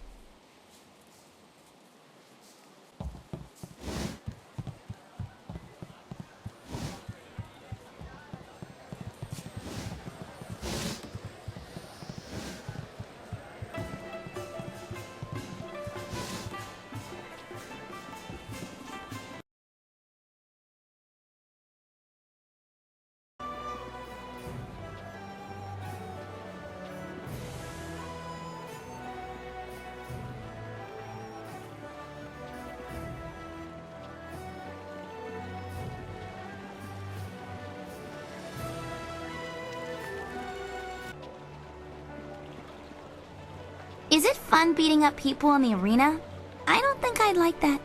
Is it fun beating up people in the arena? I don't think I'd like that.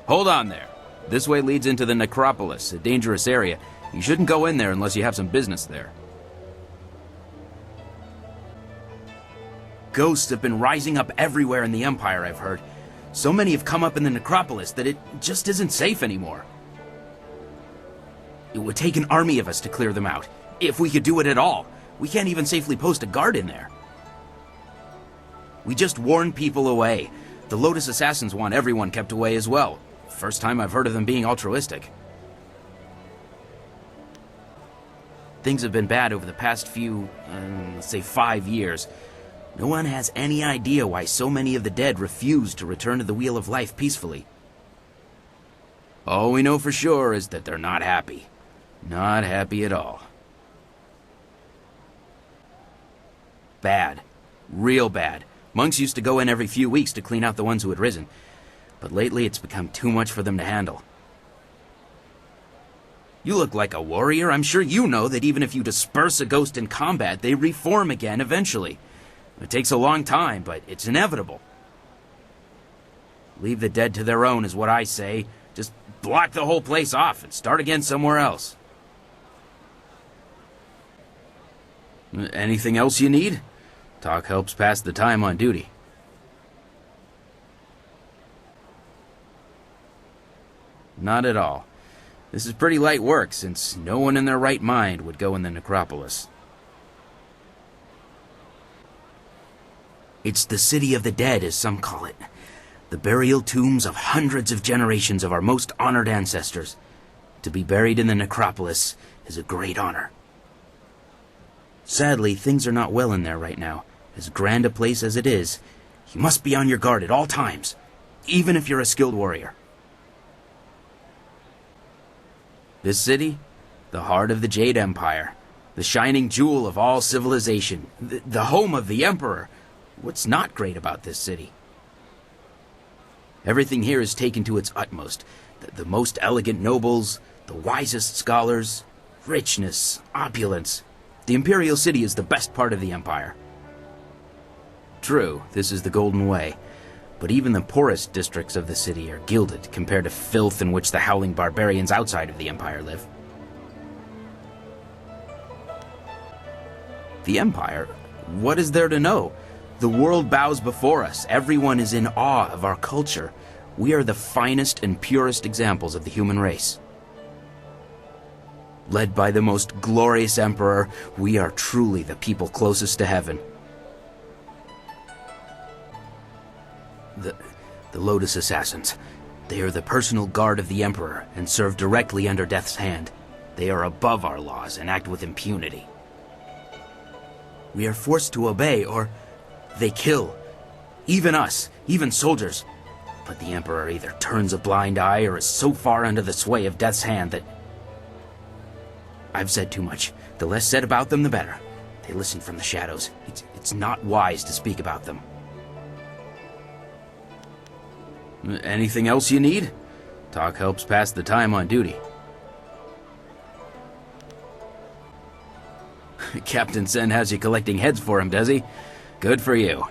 Hold on there. This way leads into the necropolis, a dangerous area. You shouldn't go in there unless you have some business there. Ghosts have been rising up everywhere in the Empire, I've heard. So many have come up in the necropolis that it just isn't safe anymore. It would take an army of us to clear them out, if we could do it at all. We can't even safely post a guard in there. We just warn people away. The Lotus Assassins want everyone kept away as well. First time I've heard of them being altruistic. Things have been bad over the past few, let's say 5 years. No one has any idea why so many of the dead refuse to return to the Wheel of Life peacefully. All we know for sure is that they're not happy. Not happy at all. Bad. Real bad. Monks used to go in every few weeks to clean out the ones who had risen. But lately it's become too much for them to handle. You look like a warrior. I'm sure you know that even if you disperse a ghost in combat, they reform again eventually. It takes a long time, but it's inevitable. Leave the dead to their own is what I say. Just block the whole place off and start again somewhere else. Anything else you need? Talk helps pass the time on duty. Not at all. This is pretty light work, since no one in their right mind would go in the necropolis. It's the City of the Dead, as some call it. The burial tombs of hundreds of generations of our most honored ancestors. To be buried in the necropolis is a great honor. Sadly, things are not well in there right now. As grand a place as it is, you must be on your guard at all times, even if you're a skilled warrior. This city, the heart of the Jade Empire, the shining jewel of all civilization, the home of the Emperor. What's not great about this city? Everything here is taken to its utmost. The most elegant nobles, the wisest scholars, richness, opulence. The Imperial City is the best part of the Empire. True, this is the Golden Way, but even the poorest districts of the city are gilded compared to filth in which the howling barbarians outside of the Empire live. The Empire? What is there to know? The world bows before us. Everyone is in awe of our culture. We are the finest and purest examples of the human race. Led by the most glorious Emperor, we are truly the people closest to heaven. The Lotus Assassins. They are the personal guard of the Emperor and serve directly under Death's hand. They are above our laws and act with impunity. We are forced to obey, or they kill. Even us, even soldiers. But the Emperor either turns a blind eye or is so far under the sway of Death's hand that... I've said too much. The less said about them, the better. They listen from the shadows. It's not wise to speak about them. Anything else you need? Talk helps pass the time on duty. Captain Sen has you collecting heads for him, does he? Good for you.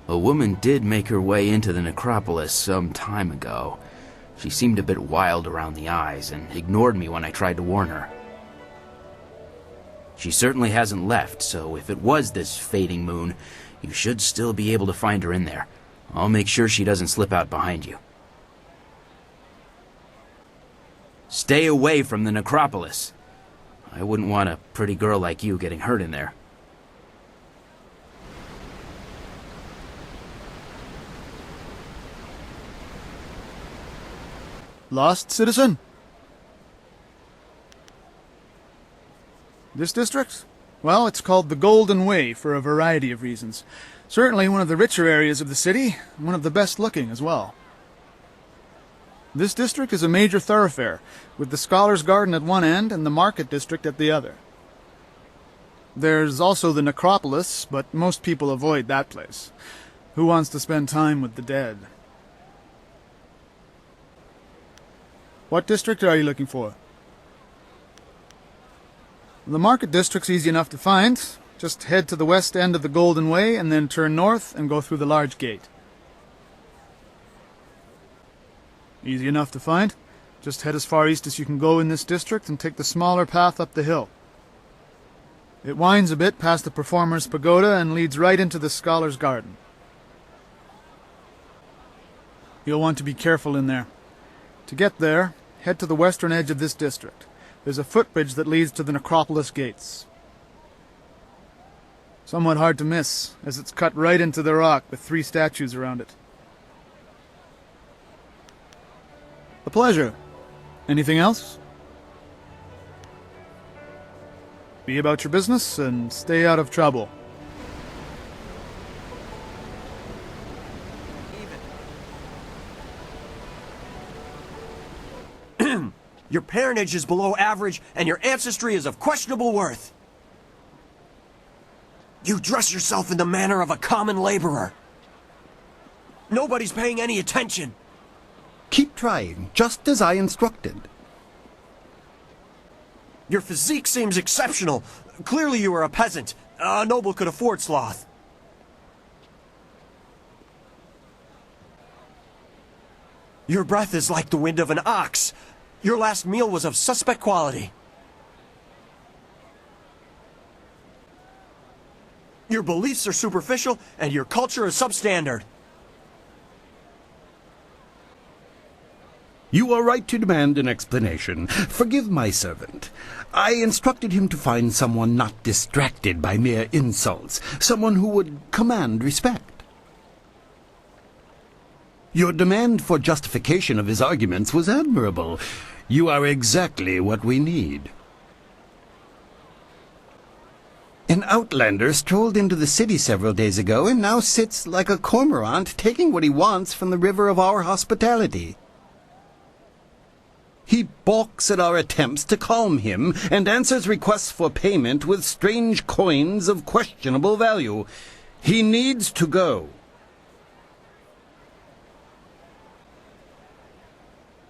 A woman did make her way into the necropolis some time ago. She seemed a bit wild around the eyes and ignored me when I tried to warn her. She certainly hasn't left, so if it was this fading moon, you should still be able to find her in there. I'll make sure she doesn't slip out behind you. Stay away from the necropolis. I wouldn't want a pretty girl like you getting hurt in there. Lost, citizen? This district? Well, it's called the Golden Way for a variety of reasons. Certainly one of the richer areas of the city, and one of the best looking as well. This district is a major thoroughfare, with the Scholars' Garden at one end and the Market District at the other. There's also the Necropolis, but most people avoid that place. Who wants to spend time with the dead? What district are you looking for? The Market District's easy enough to find. Just head to the west end of the Golden Way and then turn north and go through the large gate. Easy enough to find. Just head as far east as you can go in this district and take the smaller path up the hill. It winds a bit past the Performer's Pagoda and leads right into the Scholar's Garden. You'll want to be careful in there. To get there, head to the western edge of this district. There's a footbridge that leads to the Necropolis gates. Somewhat hard to miss, as it's cut right into the rock with 3 statues around it. A pleasure. Anything else? Be about your business and stay out of trouble. Your parentage is below average, and your ancestry is of questionable worth. You dress yourself in the manner of a common laborer. Nobody's paying any attention. Keep trying, just as I instructed. Your physique seems exceptional. Clearly you are a peasant. A noble could afford sloth. Your breath is like the wind of an ox. Your last meal was of suspect quality. Your beliefs are superficial, and your culture is substandard. You are right to demand an explanation. Forgive my servant. I instructed him to find someone not distracted by mere insults, someone who would command respect. Your demand for justification of his arguments was admirable. You are exactly what we need. An outlander strolled into the city several days ago and now sits like a cormorant taking what he wants from the river of our hospitality. He balks at our attempts to calm him and answers requests for payment with strange coins of questionable value. He needs to go.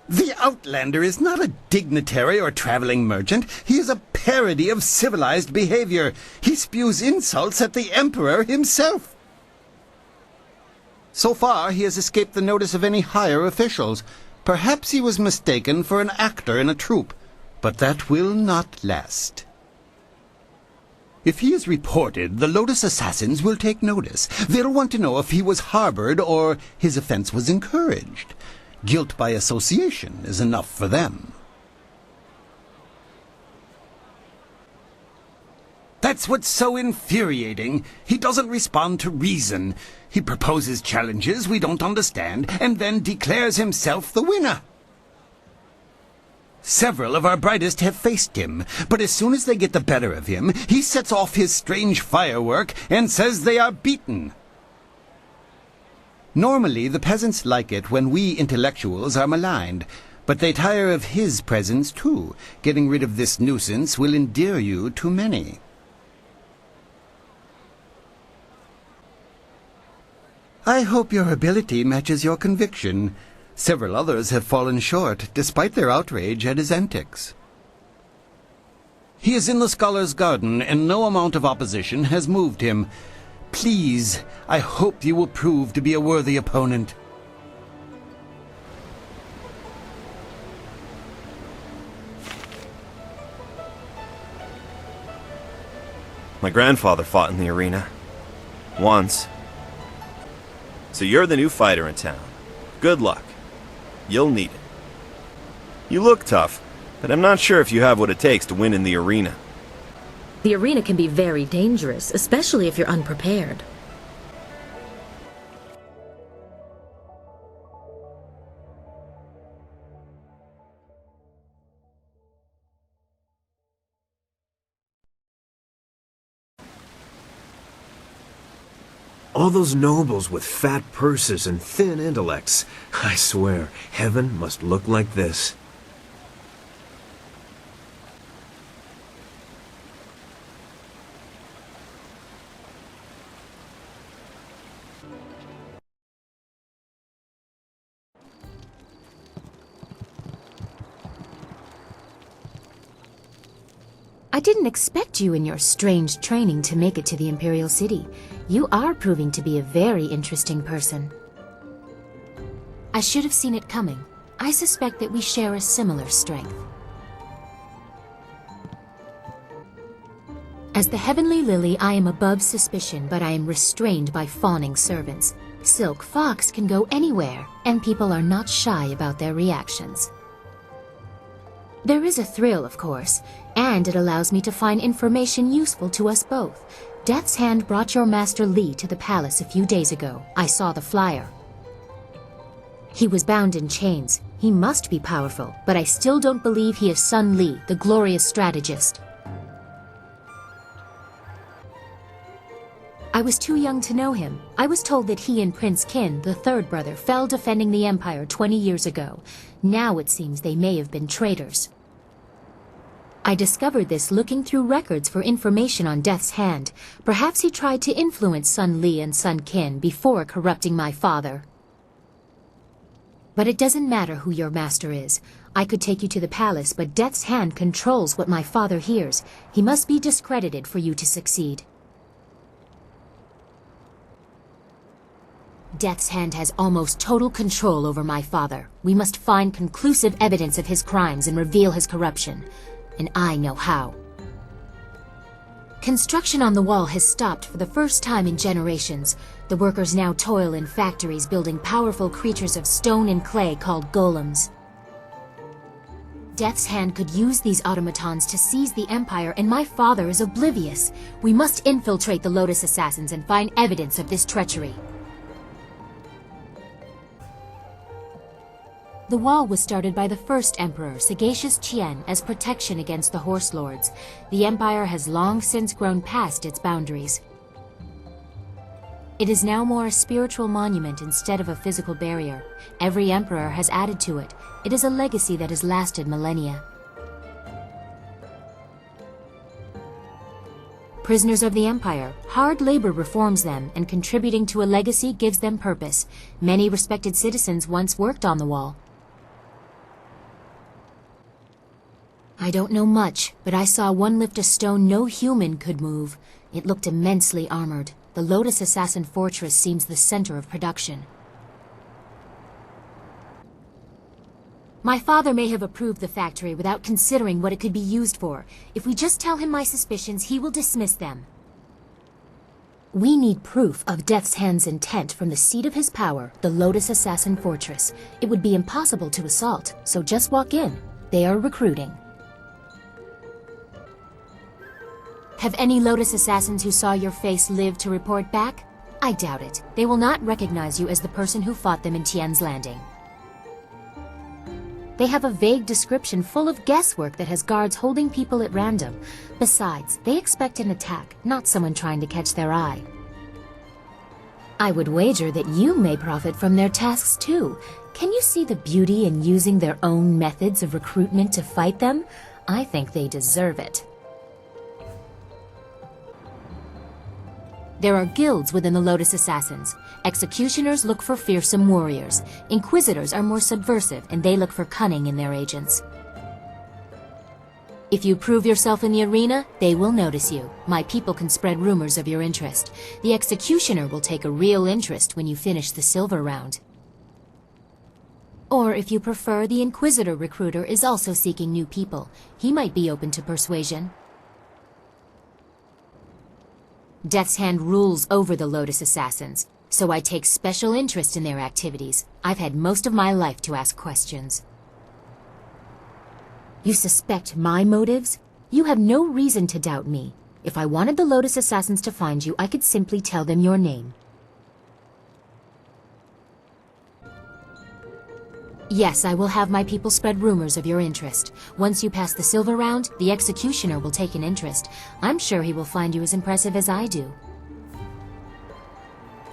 The outlander is not a dignitary or traveling merchant. He is a parody of civilized behavior. He spews insults at the Emperor himself. So far, he has escaped the notice of any higher officials. Perhaps he was mistaken for an actor in a troupe, but that will not last. If he is reported, the Lotus assassins will take notice. They'll want to know if he was harbored or his offense was encouraged. Guilt by association is enough for them. That's what's so infuriating. He doesn't respond to reason. He proposes challenges we don't understand, and then declares himself the winner. Several of our brightest have faced him, but as soon as they get the better of him, he sets off his strange firework and says they are beaten. Normally, the peasants like it when we intellectuals are maligned, but they tire of his presence too. Getting rid of this nuisance will endear you to many. I hope your ability matches your conviction. Several others have fallen short, despite their outrage at his antics. He is in the Scholar's Garden, and no amount of opposition has moved him. Please, I hope you will prove to be a worthy opponent. My grandfather fought in the arena. Once. So you're the new fighter in town. Good luck. You'll need it. You look tough, but I'm not sure if you have what it takes to win in the arena. The arena can be very dangerous, especially if you're unprepared. All those nobles with fat purses and thin intellects. I swear, heaven must look like this. I didn't expect you in your strange training to make it to the Imperial City. You are proving to be a very interesting person. I should have seen it coming. I suspect that we share a similar strength. As the Heavenly Lily, I am above suspicion, but I am restrained by fawning servants. Silk Fox can go anywhere, and people are not shy about their reactions. There is a thrill, of course, and it allows me to find information useful to us both. Death's Hand brought your Master Li to the palace a few days ago. I saw the flyer. He was bound in chains. He must be powerful, but I still don't believe he is Sun Li, the glorious strategist. I was too young to know him. I was told that he and Prince Qin, the third brother, fell defending the Empire 20 years ago. Now it seems they may have been traitors. I discovered this looking through records for information on Death's Hand. Perhaps he tried to influence Sun Li and Sun Qin before corrupting my father. But it doesn't matter who your master is. I could take you to the palace, but Death's Hand controls what my father hears. He must be discredited for you to succeed. Death's Hand has almost total control over my father. We must find conclusive evidence of his crimes and reveal his corruption. And I know how. Construction on the wall has stopped for the first time in generations. The workers now toil in factories building powerful creatures of stone and clay called golems. Death's Hand could use these automatons to seize the Empire, and my father is oblivious. We must infiltrate the Lotus Assassins and find evidence of this treachery. The wall was started by the first emperor, Sagacious Qian, as protection against the Horse Lords. The Empire has long since grown past its boundaries. It is now more a spiritual monument instead of a physical barrier. Every emperor has added to it. It is a legacy that has lasted millennia. Prisoners of the Empire, hard labor reforms them, and contributing to a legacy gives them purpose. Many respected citizens once worked on the wall. I don't know much, but I saw one lift a stone no human could move. It looked immensely armored. The Lotus Assassin Fortress seems the center of production. My father may have approved the factory without considering what it could be used for. If we just tell him my suspicions, he will dismiss them. We need proof of Death's Hand's intent from the seat of his power, the Lotus Assassin Fortress. It would be impossible to assault, so just walk in. They are recruiting. Have any Lotus Assassins who saw your face lived to report back? I doubt it. They will not recognize you as the person who fought them in Tian's Landing. They have a vague description full of guesswork that has guards holding people at random. Besides, they expect an attack, not someone trying to catch their eye. I would wager that you may profit from their tasks too. Can you see the beauty in using their own methods of recruitment to fight them? I think they deserve it. There are guilds within the Lotus Assassins. Executioners look for fearsome warriors. Inquisitors are more subversive, and they look for cunning in their agents. If you prove yourself in the arena, they will notice you. My people can spread rumors of your interest. The Executioner will take a real interest when you finish the silver round. Or, if you prefer, the Inquisitor recruiter is also seeking new people. He might be open to persuasion. Death's Hand rules over the Lotus Assassins, so I take special interest in their activities. I've had most of my life to ask questions. You suspect my motives? You have no reason to doubt me. If I wanted the Lotus Assassins to find you, I could simply tell them your name. Yes, I will have my people spread rumors of your interest. Once you pass the silver round, the Executioner will take an interest. I'm sure he will find you as impressive as I do.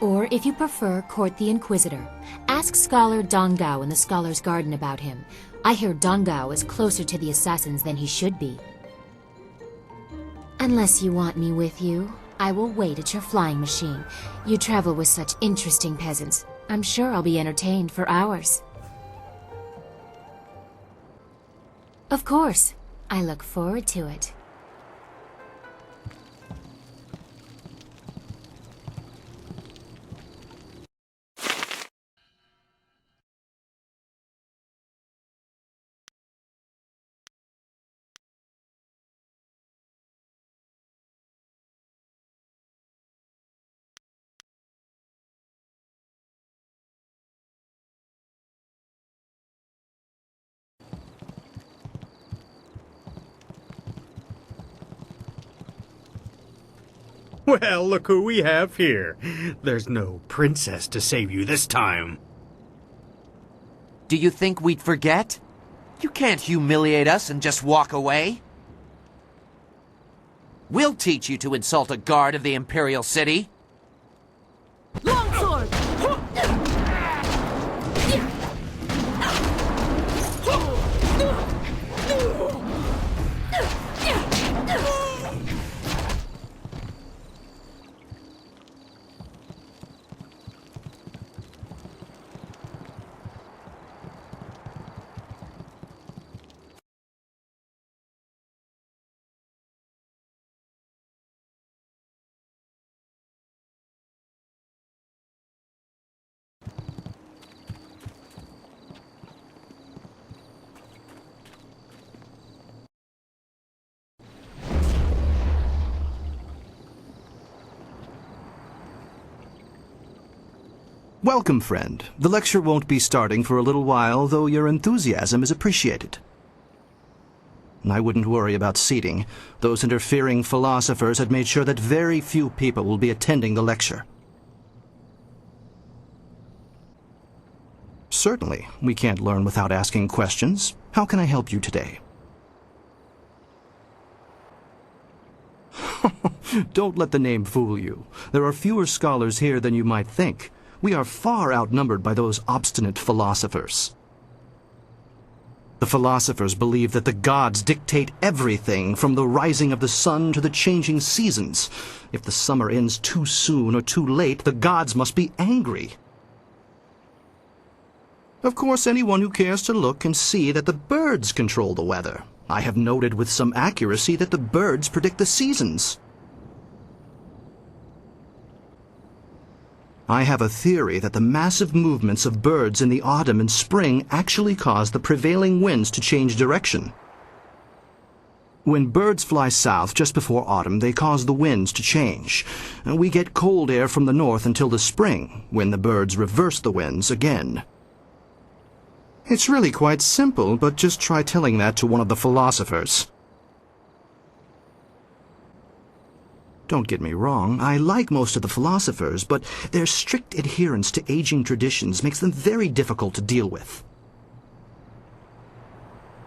Or, if you prefer, court the Inquisitor. Ask Scholar Dongao in the Scholar's Garden about him. I hear Dongao is closer to the assassins than he should be. Unless you want me with you, I will wait at your flying machine. You travel with such interesting peasants. I'm sure I'll be entertained for hours. Of course. I look forward to it. Well, look who we have here. There's no princess to save you this time. Do you think we'd forget? You can't humiliate us and just walk away. We'll teach you to insult a guard of the Imperial City. Longsword! Welcome, friend. The lecture won't be starting for a little while, though your enthusiasm is appreciated. I wouldn't worry about seating. Those interfering philosophers had made sure that very few people will be attending the lecture. Certainly, we can't learn without asking questions. How can I help you today? Don't let the name fool you. There are fewer scholars here than you might think. We are far outnumbered by those obstinate philosophers. The philosophers believe that the gods dictate everything, from the rising of the sun to the changing seasons. If the summer ends too soon or too late, the gods must be angry. Of course, anyone who cares to look can see that the birds control the weather. I have noted with some accuracy that the birds predict the seasons. I have a theory that the massive movements of birds in the autumn and spring actually cause the prevailing winds to change direction. When birds fly south just before autumn, they cause the winds to change. We get cold air from the north until the spring, when the birds reverse the winds again. It's really quite simple, but just try telling that to one of the philosophers. Don't get me wrong, I like most of the philosophers, but their strict adherence to aging traditions makes them very difficult to deal with.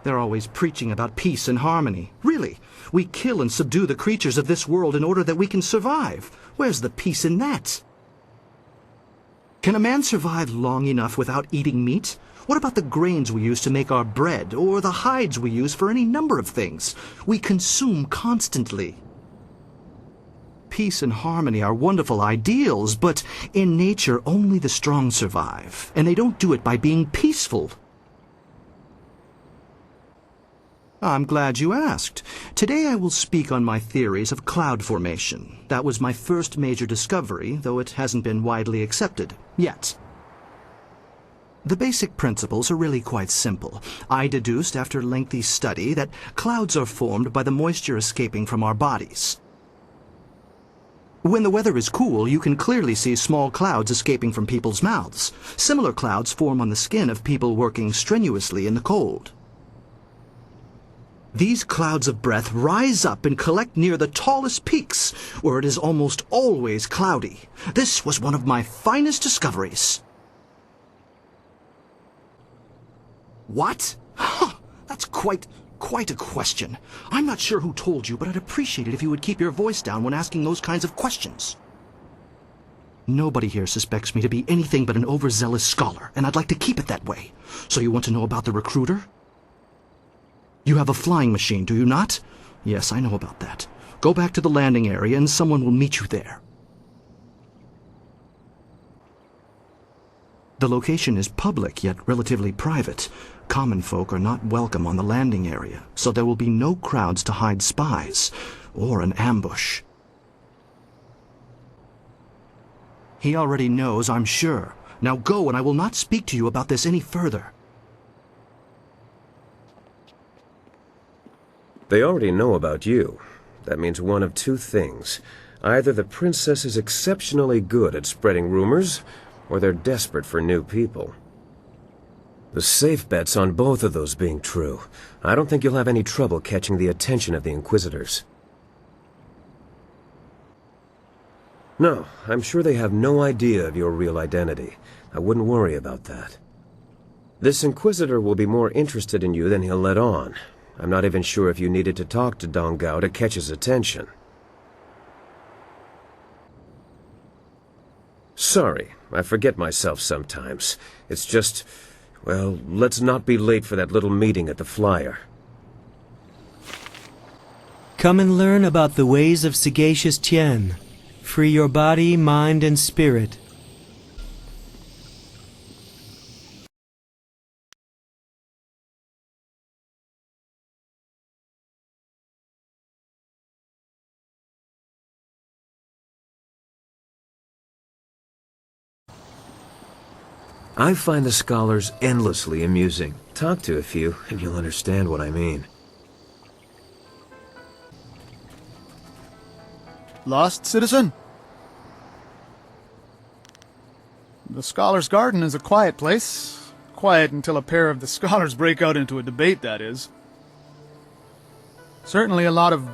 They're always preaching about peace and harmony. Really, we kill and subdue the creatures of this world in order that we can survive. Where's the peace in that? Can a man survive long enough without eating meat? What about the grains we use to make our bread, or the hides we use for any number of things? We consume constantly. Peace and harmony are wonderful ideals, but in nature only the strong survive, and they don't do it by being peaceful. I'm glad you asked. Today I will speak on my theories of cloud formation. That was my first major discovery, though it hasn't been widely accepted yet. The basic principles are really quite simple. I deduced after lengthy study that clouds are formed by the moisture escaping from our bodies. When the weather is cool, you can clearly see small clouds escaping from people's mouths. Similar clouds form on the skin of people working strenuously in the cold. These clouds of breath rise up and collect near the tallest peaks, where it is almost always cloudy. This was one of my finest discoveries. What? Huh, that's quite a question. I'm not sure who told you, but I'd appreciate it if you would keep your voice down when asking those kinds of questions. Nobody here suspects me to be anything but an overzealous scholar, and I'd like to keep it that way. So you want to know about the recruiter? You have a flying machine, do you not? Yes, I know about that. Go back to the landing area and someone will meet you there. The location is public, yet relatively private. Common folk are not welcome on the landing area, so there will be no crowds to hide spies, or an ambush. He already knows, I'm sure. Now go, and I will not speak to you about this any further. They already know about you. That means one of two things. Either the princess is exceptionally good at spreading rumors, or they're desperate for new people. The safe bet's on both of those being true. I don't think you'll have any trouble catching the attention of the Inquisitors. No, I'm sure they have no idea of your real identity. I wouldn't worry about that. This Inquisitor will be more interested in you than he'll let on. I'm not even sure if you needed to talk to Dong Gao to catch his attention. Sorry, I forget myself sometimes. It's just, well, let's not be late for that little meeting at the Flyer. Come and learn about the ways of sagacious Tien. Free your body, mind, and spirit. I find the scholars endlessly amusing. Talk to a few, and you'll understand what I mean. Lost, citizen? The Scholar's Garden is a quiet place. Quiet until a pair of the scholars break out into a debate, that is. Certainly a lot of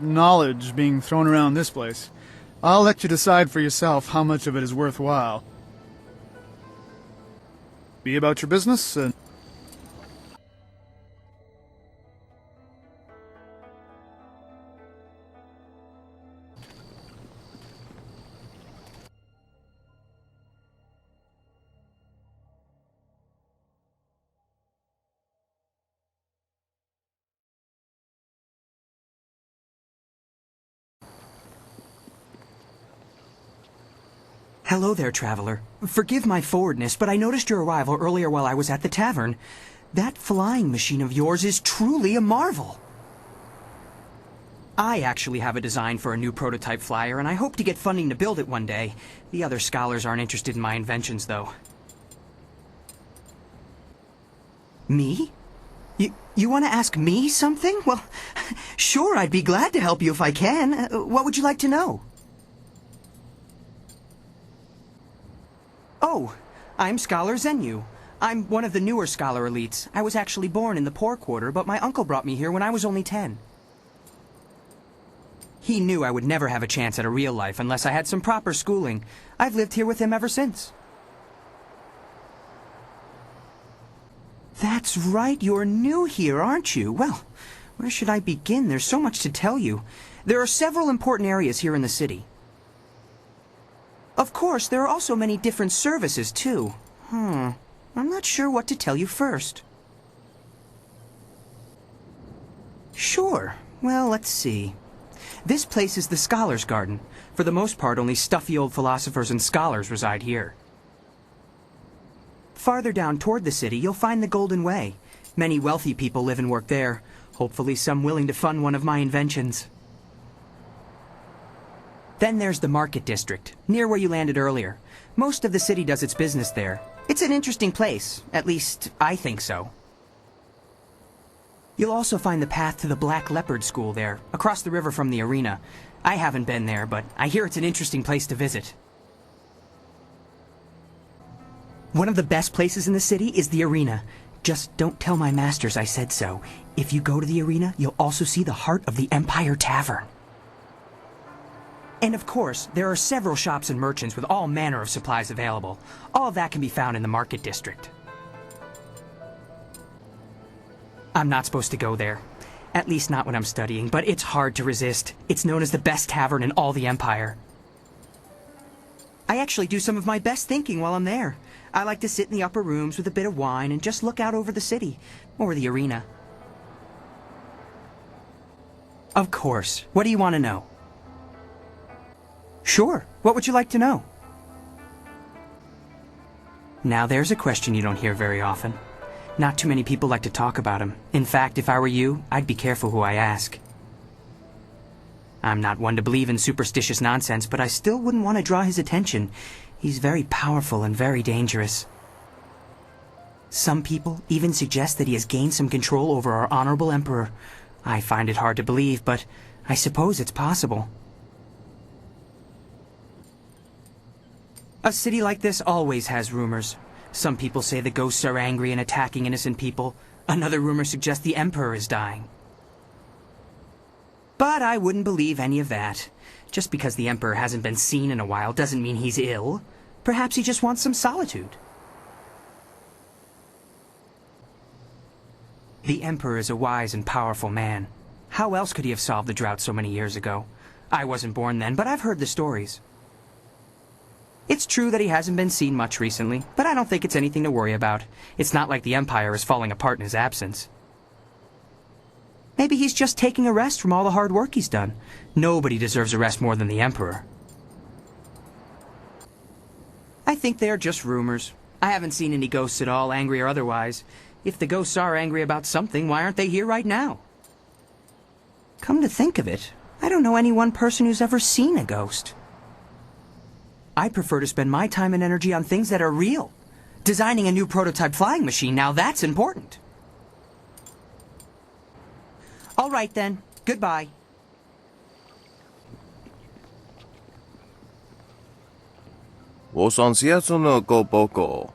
knowledge being thrown around this place. I'll let you decide for yourself how much of it is worthwhile. Be about your business and... Hello there, traveler. Forgive my forwardness, but I noticed your arrival earlier while I was at the tavern. That flying machine of yours is truly a marvel. I actually have a design for a new prototype flyer, and I hope to get funding to build it one day. The other scholars aren't interested in my inventions, though. Me? You want to ask me something? Well, sure, I'd be glad to help you if I can. What would you like to know? Oh, I'm Scholar Zenyu. I'm one of the newer scholar elites. I was actually born in the poor quarter, but my uncle brought me here when I was only 10. He knew I would never have a chance at a real life unless I had some proper schooling. I've lived here with him ever since. That's right, you're new here, aren't you? Well, where should I begin? There's so much to tell you. There are several important areas here in the city. Of course, there are also many different services, too. I'm not sure what to tell you first. Sure. Well, let's see. This place is the Scholar's Garden. For the most part, only stuffy old philosophers and scholars reside here. Farther down toward the city, you'll find the Golden Way. Many wealthy people live and work there. Hopefully some willing to fund one of my inventions. Then there's the Market District, near where you landed earlier. Most of the city does its business there. It's an interesting place. At least, I think so. You'll also find the path to the Black Leopard School there, across the river from the arena. I haven't been there, but I hear it's an interesting place to visit. One of the best places in the city is the arena. Just don't tell my masters I said so. If you go to the arena, you'll also see the heart of the Empire Tavern. And of course, there are several shops and merchants with all manner of supplies available. All of that can be found in the Market District. I'm not supposed to go there. At least not when I'm studying, but it's hard to resist. It's known as the best tavern in all the Empire. I actually do some of my best thinking while I'm there. I like to sit in the upper rooms with a bit of wine and just look out over the city, or the arena. Of course. What do you want to know? Sure. What would you like to know? Now there's a question you don't hear very often. Not too many people like to talk about him. In fact, if I were you, I'd be careful who I ask. I'm not one to believe in superstitious nonsense, but I still wouldn't want to draw his attention. He's very powerful and very dangerous. Some people even suggest that he has gained some control over our honorable emperor. I find it hard to believe, but I suppose it's possible. A city like this always has rumors. Some people say the ghosts are angry and attacking innocent people. Another rumor suggests the emperor is dying. But I wouldn't believe any of that. Just because the emperor hasn't been seen in a while doesn't mean he's ill. Perhaps he just wants some solitude. The emperor is a wise and powerful man. How else could he have solved the drought so many years ago? I wasn't born then, but I've heard the stories. It's true that he hasn't been seen much recently, but I don't think it's anything to worry about. It's not like the Empire is falling apart in his absence. Maybe he's just taking a rest from all the hard work he's done. Nobody deserves a rest more than the Emperor. I think they are just rumors. I haven't seen any ghosts at all, angry or otherwise. If the ghosts are angry about something, why aren't they here right now? Come to think of it, I don't know any one person who's ever seen a ghost. I prefer to spend my time and energy on things that are real. Designing a new prototype flying machine, now that's important. All right then, goodbye. Boko.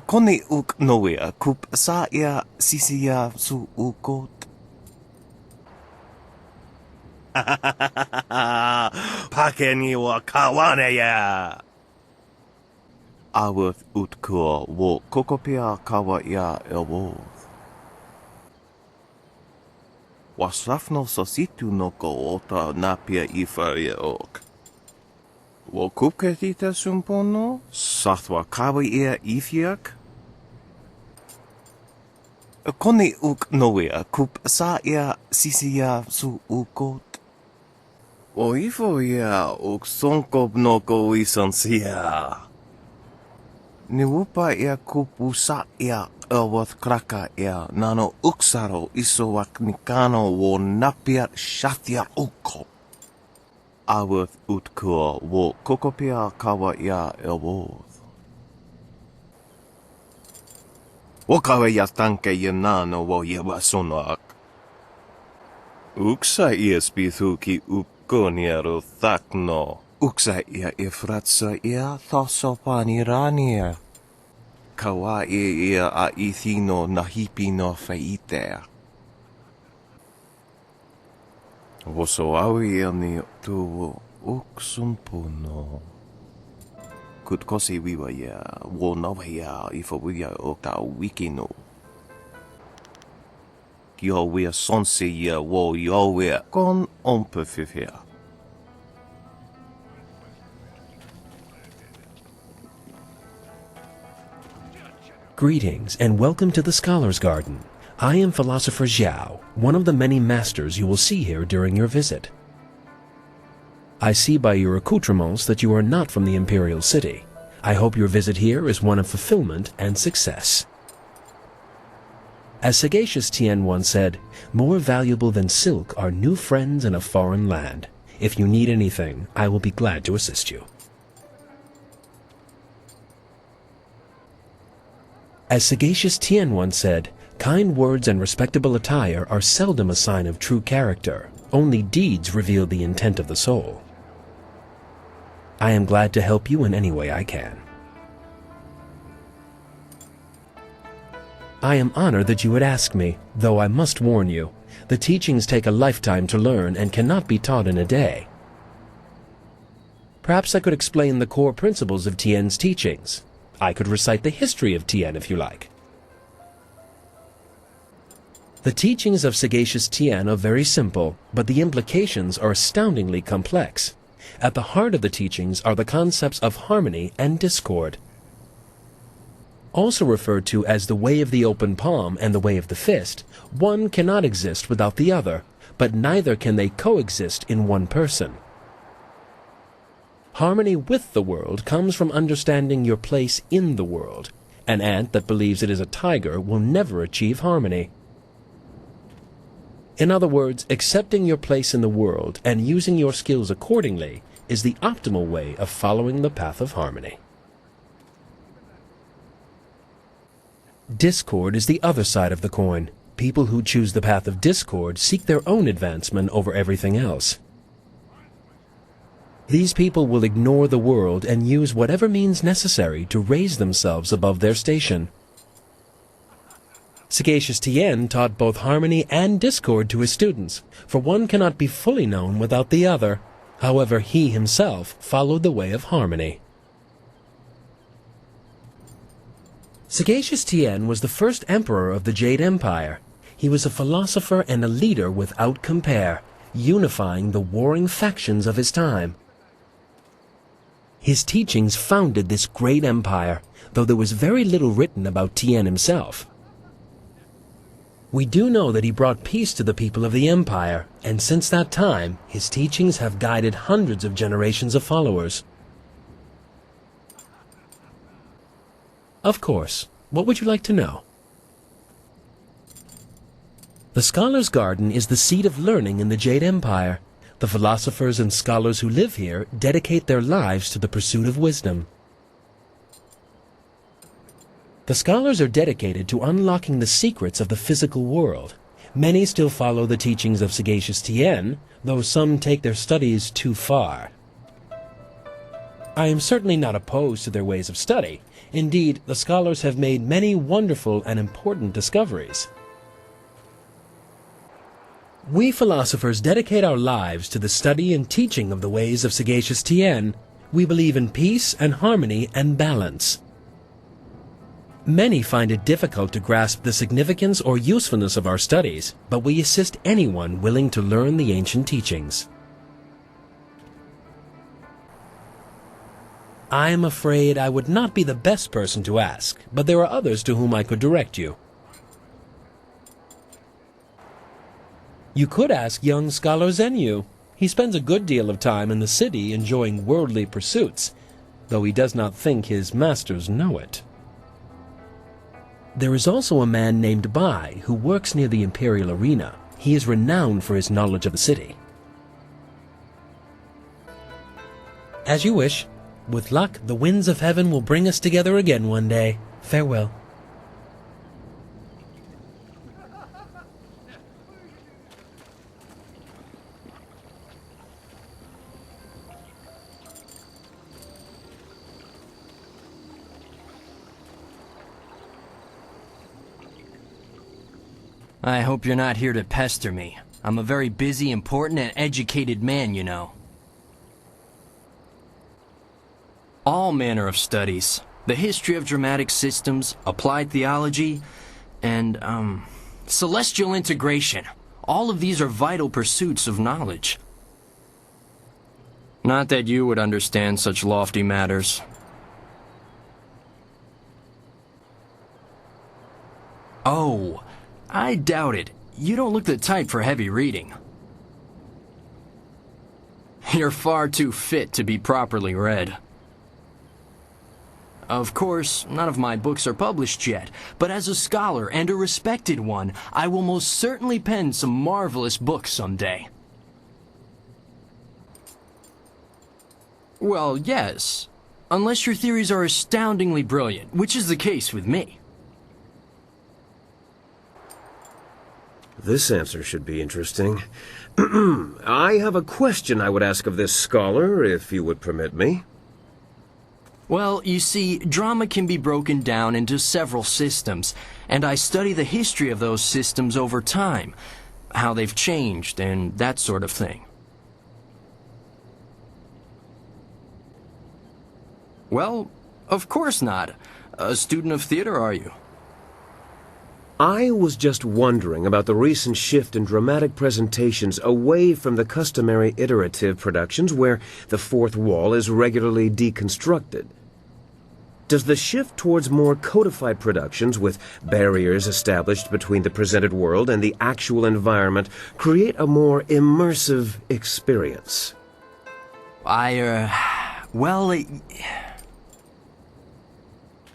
Koni uk noia kup sa ia sisia su ukot. Pakeni wa kawane ya. Awth utkur wo kokopia kawa ya elwoth. Wasrafno sositu noko ota napia ifaria ok. Wo kupketita sumpono? Sathwa kawa ia ifiak? Koni uk noia kup sa ia sisia su ukot. O ifo ia uk sonkop noko isansia. Ni upa ia kupu sa ia elwath kraka ia nano uksaro isowak nikano wo napia shathia uko. Aworth utkur wo kokopia kawa ia elwoth. Wo kawa ia tanke ia nano wo ia wasonak. Uksa ia spithuki ukoniero thakno. Uksa ia ifratsa ia thosopani Kawa ia a ithino nahipi no feitea. Voso awi ni tu uksumpuno. Kutkosi wiwa ia, wo nawa ia ifo wia o ka wikino. Kio wia sonsi ia wo yo wia kon ompefifia. Greetings, and welcome to the Scholar's Garden. I am Philosopher Zhao, one of the many masters you will see here during your visit. I see by your accoutrements that you are not from the Imperial City. I hope your visit here is one of fulfillment and success. As sagacious Tien once said, more valuable than silk are new friends in a foreign land. If you need anything, I will be glad to assist you. As sagacious Tien once said, kind words and respectable attire are seldom a sign of true character. Only deeds reveal the intent of the soul. I am glad to help you in any way I can. I am honored that you would ask me, though I must warn you, the teachings take a lifetime to learn and cannot be taught in a day. Perhaps I could explain the core principles of Tien's teachings. I could recite the history of Tien if you like. The teachings of sagacious Tien are very simple, but the implications are astoundingly complex. At the heart of the teachings are the concepts of harmony and discord. Also referred to as the way of the open palm and the way of the fist, one cannot exist without the other, but neither can they coexist in one person. Harmony with the world comes from understanding your place in the world. An ant that believes it is a tiger will never achieve harmony. In other words, accepting your place in the world and using your skills accordingly is the optimal way of following the path of harmony. Discord is the other side of the coin. People who choose the path of discord seek their own advancement over everything else. These people will ignore the world and use whatever means necessary to raise themselves above their station. Sagacious Tien taught both harmony and discord to his students, for one cannot be fully known without the other. However, he himself followed the way of harmony. Sagacious Tien was the first emperor of the Jade Empire. He was a philosopher and a leader without compare, unifying the warring factions of his time. His teachings founded this great empire, though there was very little written about Tien himself. We do know that he brought peace to the people of the empire, and since that time, his teachings have guided hundreds of generations of followers. Of course, what would you like to know? The Scholar's Garden is the seat of learning in the Jade Empire. The philosophers and scholars who live here dedicate their lives to the pursuit of wisdom. The scholars are dedicated to unlocking the secrets of the physical world. Many still follow the teachings of Sagacious Tien, though some take their studies too far. I am certainly not opposed to their ways of study. Indeed, the scholars have made many wonderful and important discoveries. We philosophers dedicate our lives to the study and teaching of the ways of Sagacious Tien. We believe in peace and harmony and balance. Many find it difficult to grasp the significance or usefulness of our studies, but we assist anyone willing to learn the ancient teachings. I am afraid I would not be the best person to ask, but there are others to whom I could direct you. You could ask young scholar Zenyu. He spends a good deal of time in the city enjoying worldly pursuits, though he does not think his masters know it. There is also a man named Bai who works near the Imperial Arena. He is renowned for his knowledge of the city. As you wish. With luck, the winds of heaven will bring us together again one day. Farewell. I hope you're not here to pester me. I'm a very busy, important, and educated man, you know. All manner of studies. The history of dramatic systems, applied theology, and, celestial integration. All of these are vital pursuits of knowledge. Not that you would understand such lofty matters. Oh, I doubt it. You don't look the type for heavy reading. You're far too fit to be properly read. Of course, none of my books are published yet, but as a scholar and a respected one, I will most certainly pen some marvelous books someday. Well, yes. Unless your theories are astoundingly brilliant, which is the case with me. This answer should be interesting. I have a question I would ask of this scholar, if you would permit me. Well, you see, drama can be broken down into several systems, and I study the history of those systems over time, how they've changed, and that sort of thing. Well, of course not. A student of theater, are you? I was just wondering about the recent shift in dramatic presentations away from the customary iterative productions where the fourth wall is regularly deconstructed. Does the shift towards more codified productions with barriers established between the presented world and the actual environment create a more immersive experience?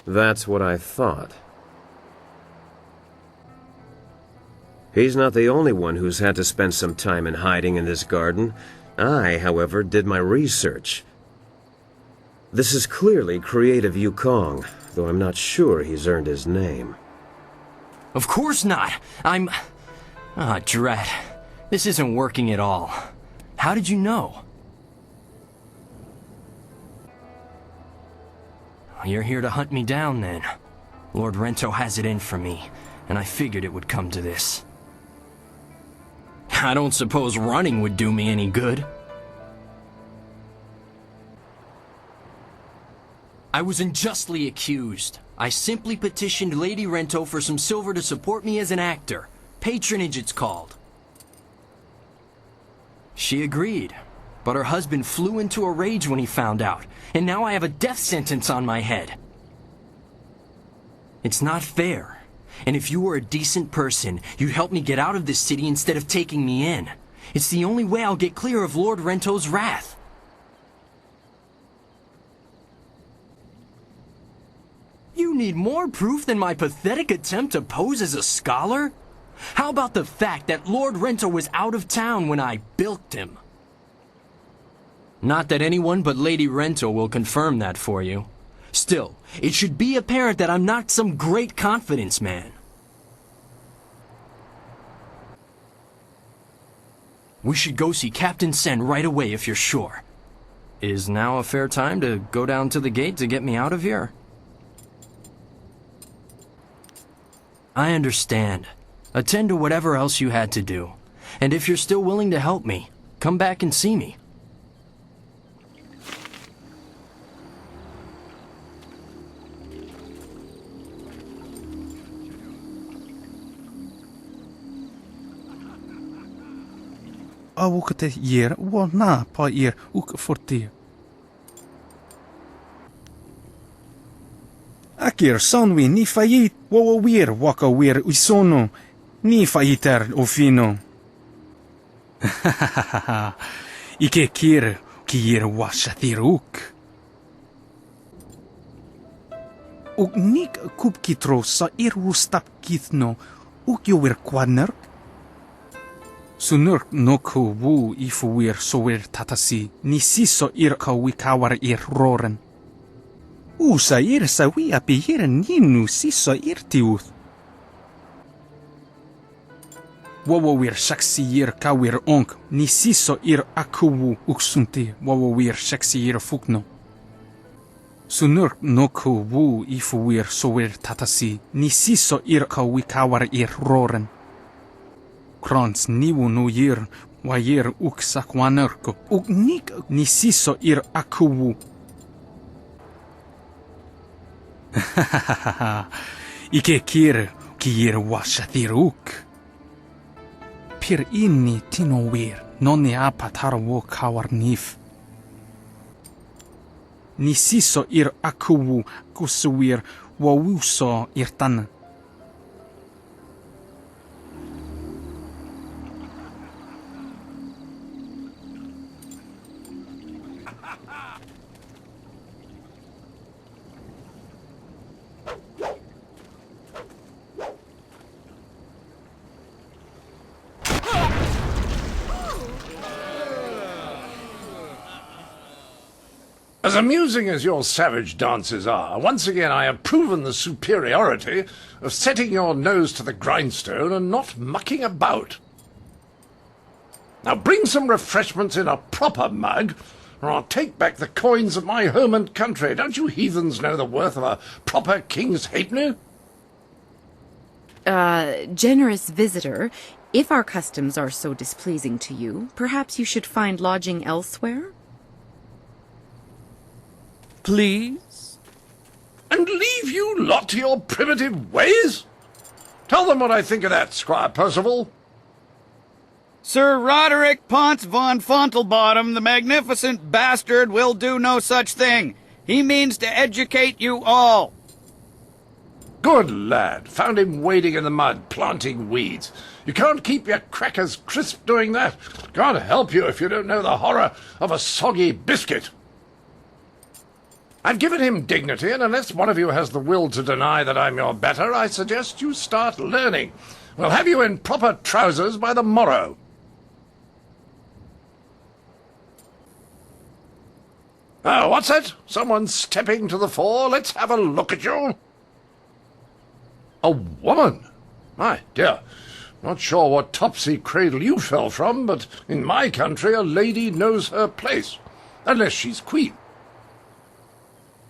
That's what I thought. He's not the only one who's had to spend some time in hiding in this garden. I, however, did my research. This is clearly Creative Yukong, though I'm not sure he's earned his name. Of course not! Drat. This isn't working at all. How did you know? You're here to hunt me down, then. Lord Rento has it in for me, and I figured it would come to this. I don't suppose running would do me any good. I was unjustly accused. I simply petitioned Lady Rento for some silver to support me as an actor. Patronage, it's called. She agreed, but her husband flew into a rage when he found out, and now I have a death sentence on my head. It's not fair. And if you were a decent person, you'd help me get out of this city instead of taking me in. It's the only way I'll get clear of Lord Rento's wrath. You need more proof than my pathetic attempt to pose as a scholar? How about the fact that Lord Rento was out of town when I bilked him? Not that anyone but Lady Rento will confirm that for you. Still, it should be apparent that I'm not some great confidence man. We should go see Captain Sen right away if you're sure. Is now a fair time to go down to the gate to get me out of here? I understand. Attend to whatever else you had to do. And if you're still willing to help me, come back and see me. Awukte yer wana pa yer uk fortir. Akir sonwi ni fayit wawawir waka wir usono ni fayiter ofino. Ike kir kier washatiruk. Uk nik kup kitro sa irustap kithno uk yowir kwadner. Sunurk noku wu ifuwir sowir tatasi ni siso ir kawikawar ir roren. Usa ir sawi apihir ninu siso ir tiuth. Wawawir shaksi ir kawir onk ni siso ir akuwu uksunti wawawir shaksi ir fukno. Sunurk noku wu ifuwir sowir tatasi ni siso ir kawikawar ir roren. Krons niwu nu yir wa yir uk sakwanerko uk nik ni siso ir akuwu. Ike kir ki yir washathiruk. Pir inni tino wir noni apatarawo kawar nif. Ni siso ir akuwu kusuwir wa wuso ir tana. As amusing as your savage dances are, once again I have proven the superiority of setting your nose to the grindstone and not mucking about. Now bring some refreshments in a proper mug, or I'll take back the coins of my home and country. Don't you heathens know the worth of a proper king's halfpenny? Generous visitor, if our customs are so displeasing to you, perhaps you should find lodging elsewhere? Please? And leave you lot to your primitive ways? Tell them what I think of that, Squire Percival. Sir Roderick Ponce von Fontelbottom, the magnificent bastard, will do no such thing. He means to educate you all. Good lad. Found him wading in the mud, planting weeds. You can't keep your crackers crisp doing that. Can't help you if you don't know the horror of a soggy biscuit. I've given him dignity, and unless one of you has the will to deny that I'm your better, I suggest you start learning. We'll have you in proper trousers by the morrow. Oh, what's that? Someone stepping to the fore? Let's have a look at you. A woman? My dear, not sure what topsy cradle you fell from, but in my country a lady knows her place, unless she's queen.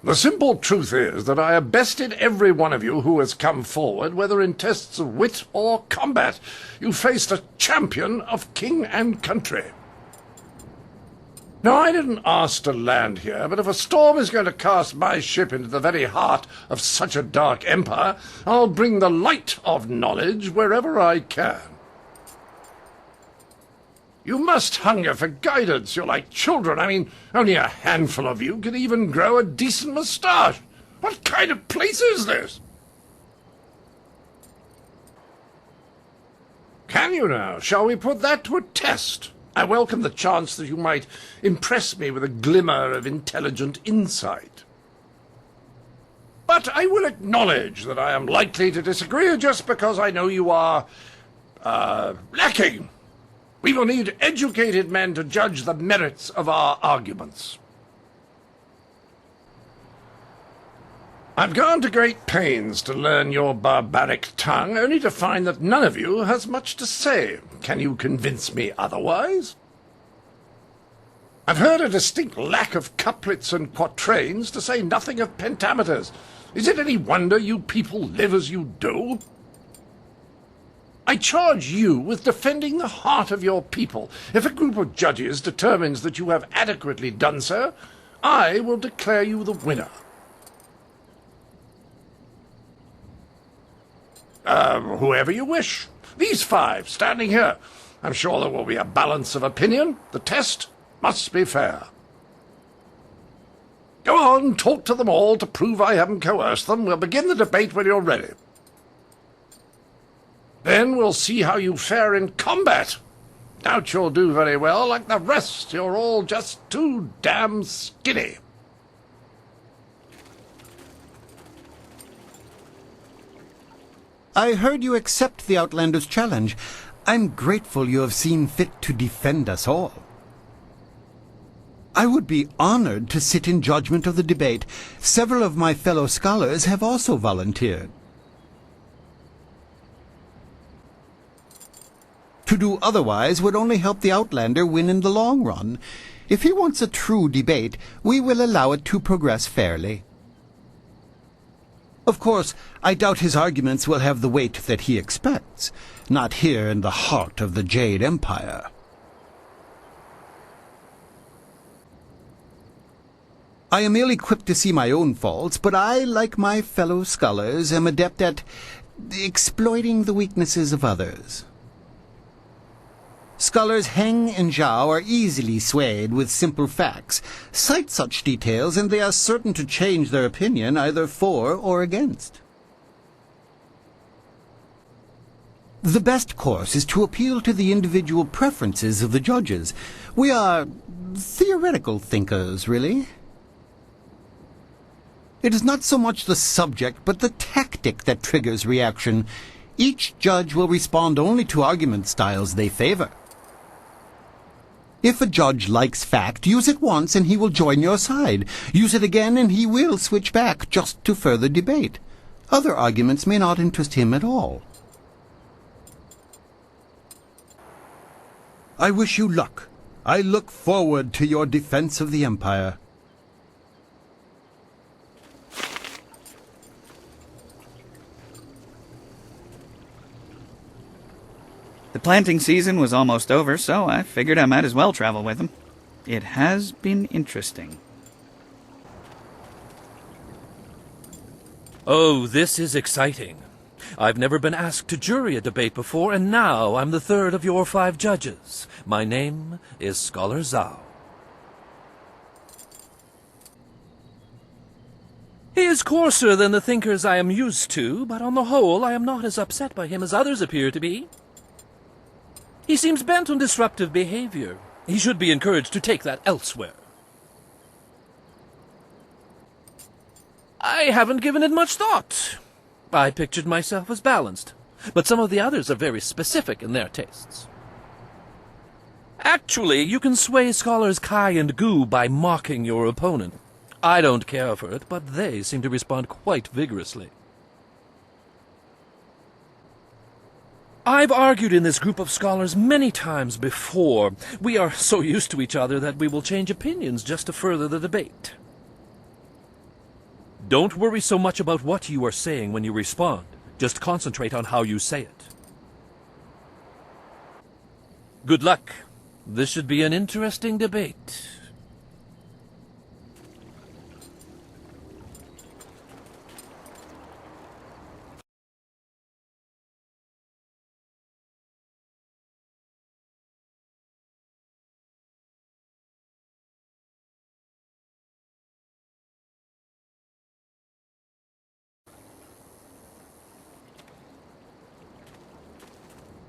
The simple truth is that I have bested every one of you who has come forward, whether in tests of wit or combat. You faced a champion of king and country. Now, I didn't ask to land here, but if a storm is going to cast my ship into the very heart of such a dark empire, I'll bring the light of knowledge wherever I can. You must hunger for guidance. You're like children. I mean, only a handful of you can even grow a decent moustache. What kind of place is this? Can you now? Shall we put that to a test? I welcome the chance that you might impress me with a glimmer of intelligent insight. But I will acknowledge that I am likely to disagree just because I know you are, lacking. We will need educated men to judge the merits of our arguments. I've gone to great pains to learn your barbaric tongue, only to find that none of you has much to say. Can you convince me otherwise? I've heard a distinct lack of couplets and quatrains, to say nothing of pentameters. Is it any wonder you people live as you do? I charge you with defending the heart of your people. If a group of judges determines that you have adequately done so, I will declare you the winner. Whoever you wish. These five, standing here. I'm sure there will be a balance of opinion. The test must be fair. Go on, talk to them all to prove I haven't coerced them. We'll begin the debate when you're ready. Then we'll see how you fare in combat. Doubt you'll do very well. Like the rest, you're all just too damn skinny. I heard you accept the Outlander's challenge. I'm grateful you have seen fit to defend us all. I would be honored to sit in judgment of the debate. Several of my fellow scholars have also volunteered. To do otherwise would only help the Outlander win in the long run. If he wants a true debate, we will allow it to progress fairly. Of course, I doubt his arguments will have the weight that he expects, not here in the heart of the Jade Empire. I am ill-equipped to see my own faults, but I, like my fellow scholars, am adept at exploiting the weaknesses of others. Scholars Heng and Zhao are easily swayed with simple facts. Cite such details and they are certain to change their opinion either for or against. The best course is to appeal to the individual preferences of the judges. We are theoretical thinkers, really. It is not so much the subject, but the tactic that triggers reaction. Each judge will respond only to argument styles they favor. If a judge likes fact, use it once and he will join your side. Use it again and he will switch back just to further debate. Other arguments may not interest him at all. I wish you luck. I look forward to your defense of the Empire. The planting season was almost over, so I figured I might as well travel with him. It has been interesting. Oh, this is exciting. I've never been asked to jury a debate before, and now I'm the third of your 5 judges. My name is Scholar Zhao. He is coarser than the thinkers I am used to, but on the whole I am not as upset by him as others appear to be. He seems bent on disruptive behavior. He should be encouraged to take that elsewhere. I haven't given it much thought. I pictured myself as balanced, but some of the others are very specific in their tastes. Actually, you can sway scholars Kai and Gu by mocking your opponent. I don't care for it, but they seem to respond quite vigorously. I've argued in this group of scholars many times before. We are so used to each other that we will change opinions just to further the debate. Don't worry so much about what you are saying when you respond. Just concentrate on how you say it. Good luck. This should be an interesting debate.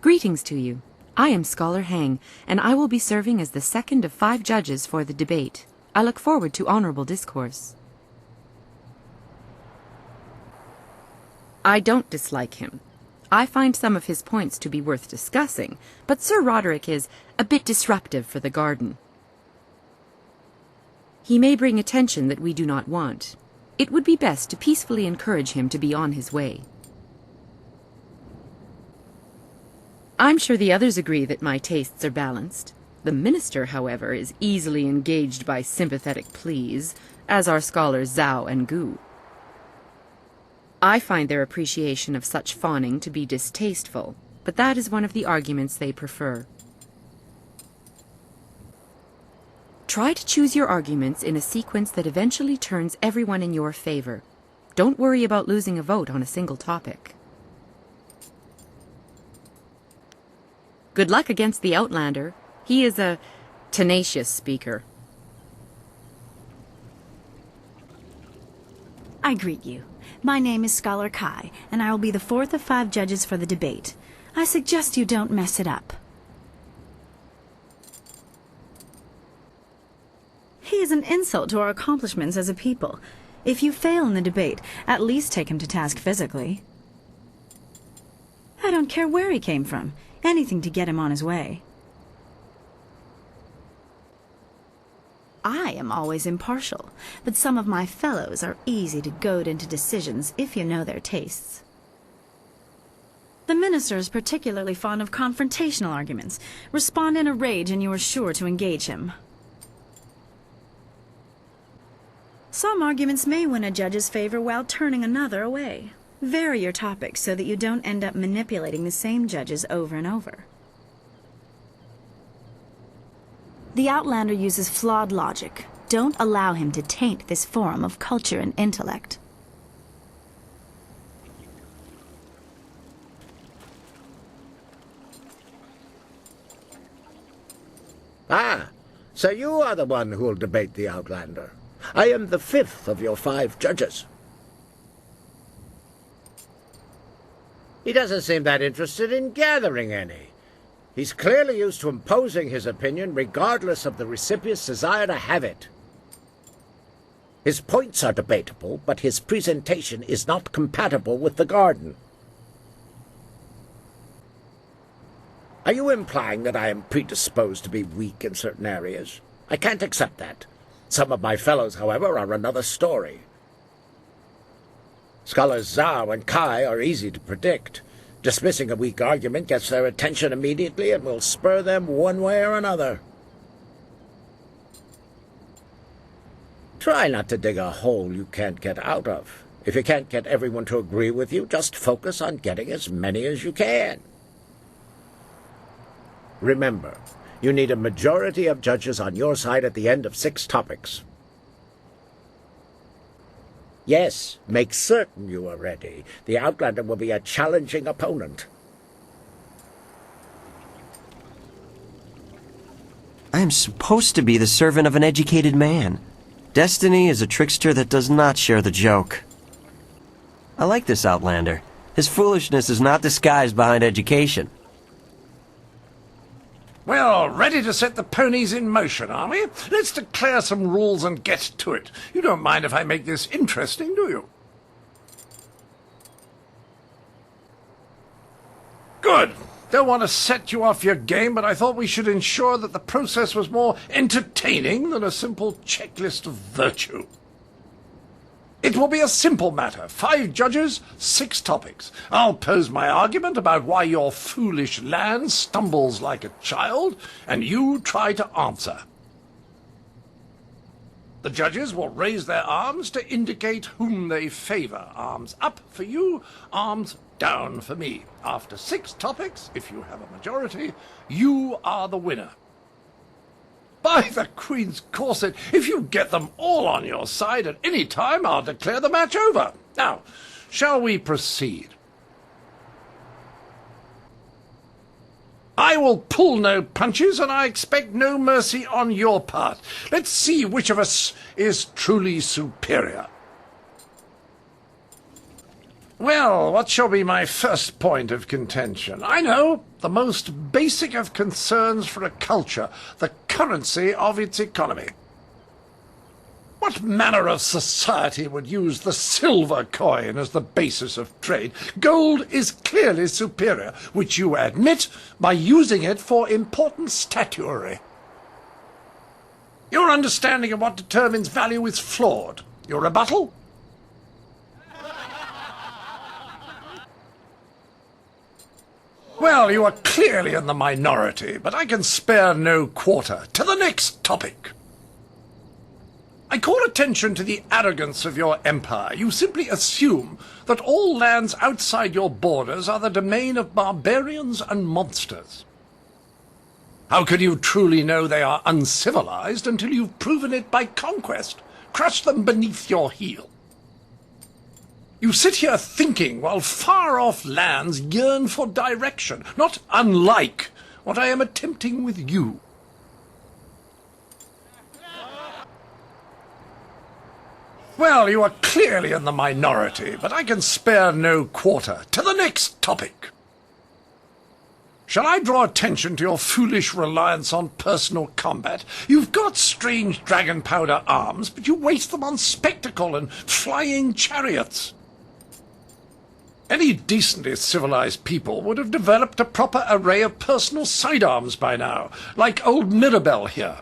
Greetings to you. I am Scholar Hang, and I will be serving as the second of 5 judges for the debate. I look forward to honorable discourse. I don't dislike him. I find some of his points to be worth discussing, but Sir Roderick is a bit disruptive for the garden. He may bring attention that we do not want. It would be best to peacefully encourage him to be on his way. I'm sure the others agree that my tastes are balanced. The minister, however, is easily engaged by sympathetic pleas, as are scholars Zhao and Gu. I find their appreciation of such fawning to be distasteful, but that is one of the arguments they prefer. Try to choose your arguments in a sequence that eventually turns everyone in your favor. Don't worry about losing a vote on a single topic. Good luck against the Outlander. He is a tenacious speaker. I greet you. My name is Scholar Kai, and I will be the 4th of 5 judges for the debate. I suggest you don't mess it up. He is an insult to our accomplishments as a people. If you fail in the debate, at least take him to task physically. I don't care where he came from. Anything to get him on his way. I am always impartial, but some of my fellows are easy to goad into decisions if you know their tastes. The minister is particularly fond of confrontational arguments. Respond in a rage and you are sure to engage him. Some arguments may win a judge's favor while turning another away. Vary your topics so that you don't end up manipulating the same judges over and over. The Outlander uses flawed logic. Don't allow him to taint this forum of culture and intellect. Ah, so you are the one who'll debate the Outlander. I am the 5th of your 5 judges. He doesn't seem that interested in gathering any. He's clearly used to imposing his opinion regardless of the recipient's desire to have it. His points are debatable, but his presentation is not compatible with the garden. Are you implying that I am predisposed to be weak in certain areas? I can't accept that. Some of my fellows, however, are another story. Scholars Zhao and Kai are easy to predict. Dismissing a weak argument gets their attention immediately and will spur them one way or another. Try not to dig a hole you can't get out of. If you can't get everyone to agree with you, just focus on getting as many as you can. Remember, you need a majority of judges on your side at the end of 6 topics. Yes, make certain you are ready. The Outlander will be a challenging opponent. I am supposed to be the servant of an educated man. Destiny is a trickster that does not share the joke. I like this Outlander. His foolishness is not disguised behind education. Well, ready to set the ponies in motion, are we? Let's declare some rules and get to it. You don't mind if I make this interesting, do you? Good. Don't want to set you off your game, but I thought we should ensure that the process was more entertaining than a simple checklist of virtue. It will be a simple matter. 5 judges, 6 topics. I'll pose my argument about why your foolish land stumbles like a child, and you try to answer. The judges will raise their arms to indicate whom they favor. Arms up for you, arms down for me. After 6 topics, if you have a majority, you are the winner. By the Queen's corset, if you get them all on your side at any time, I'll declare the match over. Now, shall we proceed? I will pull no punches, and I expect no mercy on your part. Let's see which of us is truly superior. Well, what shall be my first point of contention? I know, the most basic of concerns for a culture, the currency of its economy. What manner of society would use the silver coin as the basis of trade? Gold is clearly superior, which you admit by using it for important statuary. Your understanding of what determines value is flawed. Your rebuttal? Well, you are clearly in the minority, but I can spare no quarter. To the next topic. I call attention to the arrogance of your empire. You simply assume that all lands outside your borders are the domain of barbarians and monsters. How can you truly know they are uncivilized until you've proven it by conquest? Crush them beneath your heel. You sit here thinking while far-off lands yearn for direction, not unlike what I am attempting with you. Well, you are clearly in the minority, but I can spare no quarter. To the next topic. Shall I draw attention to your foolish reliance on personal combat? You've got strange dragon powder arms, but you waste them on spectacle and flying chariots. Any decently civilized people would have developed a proper array of personal sidearms by now, like old Mirabelle here.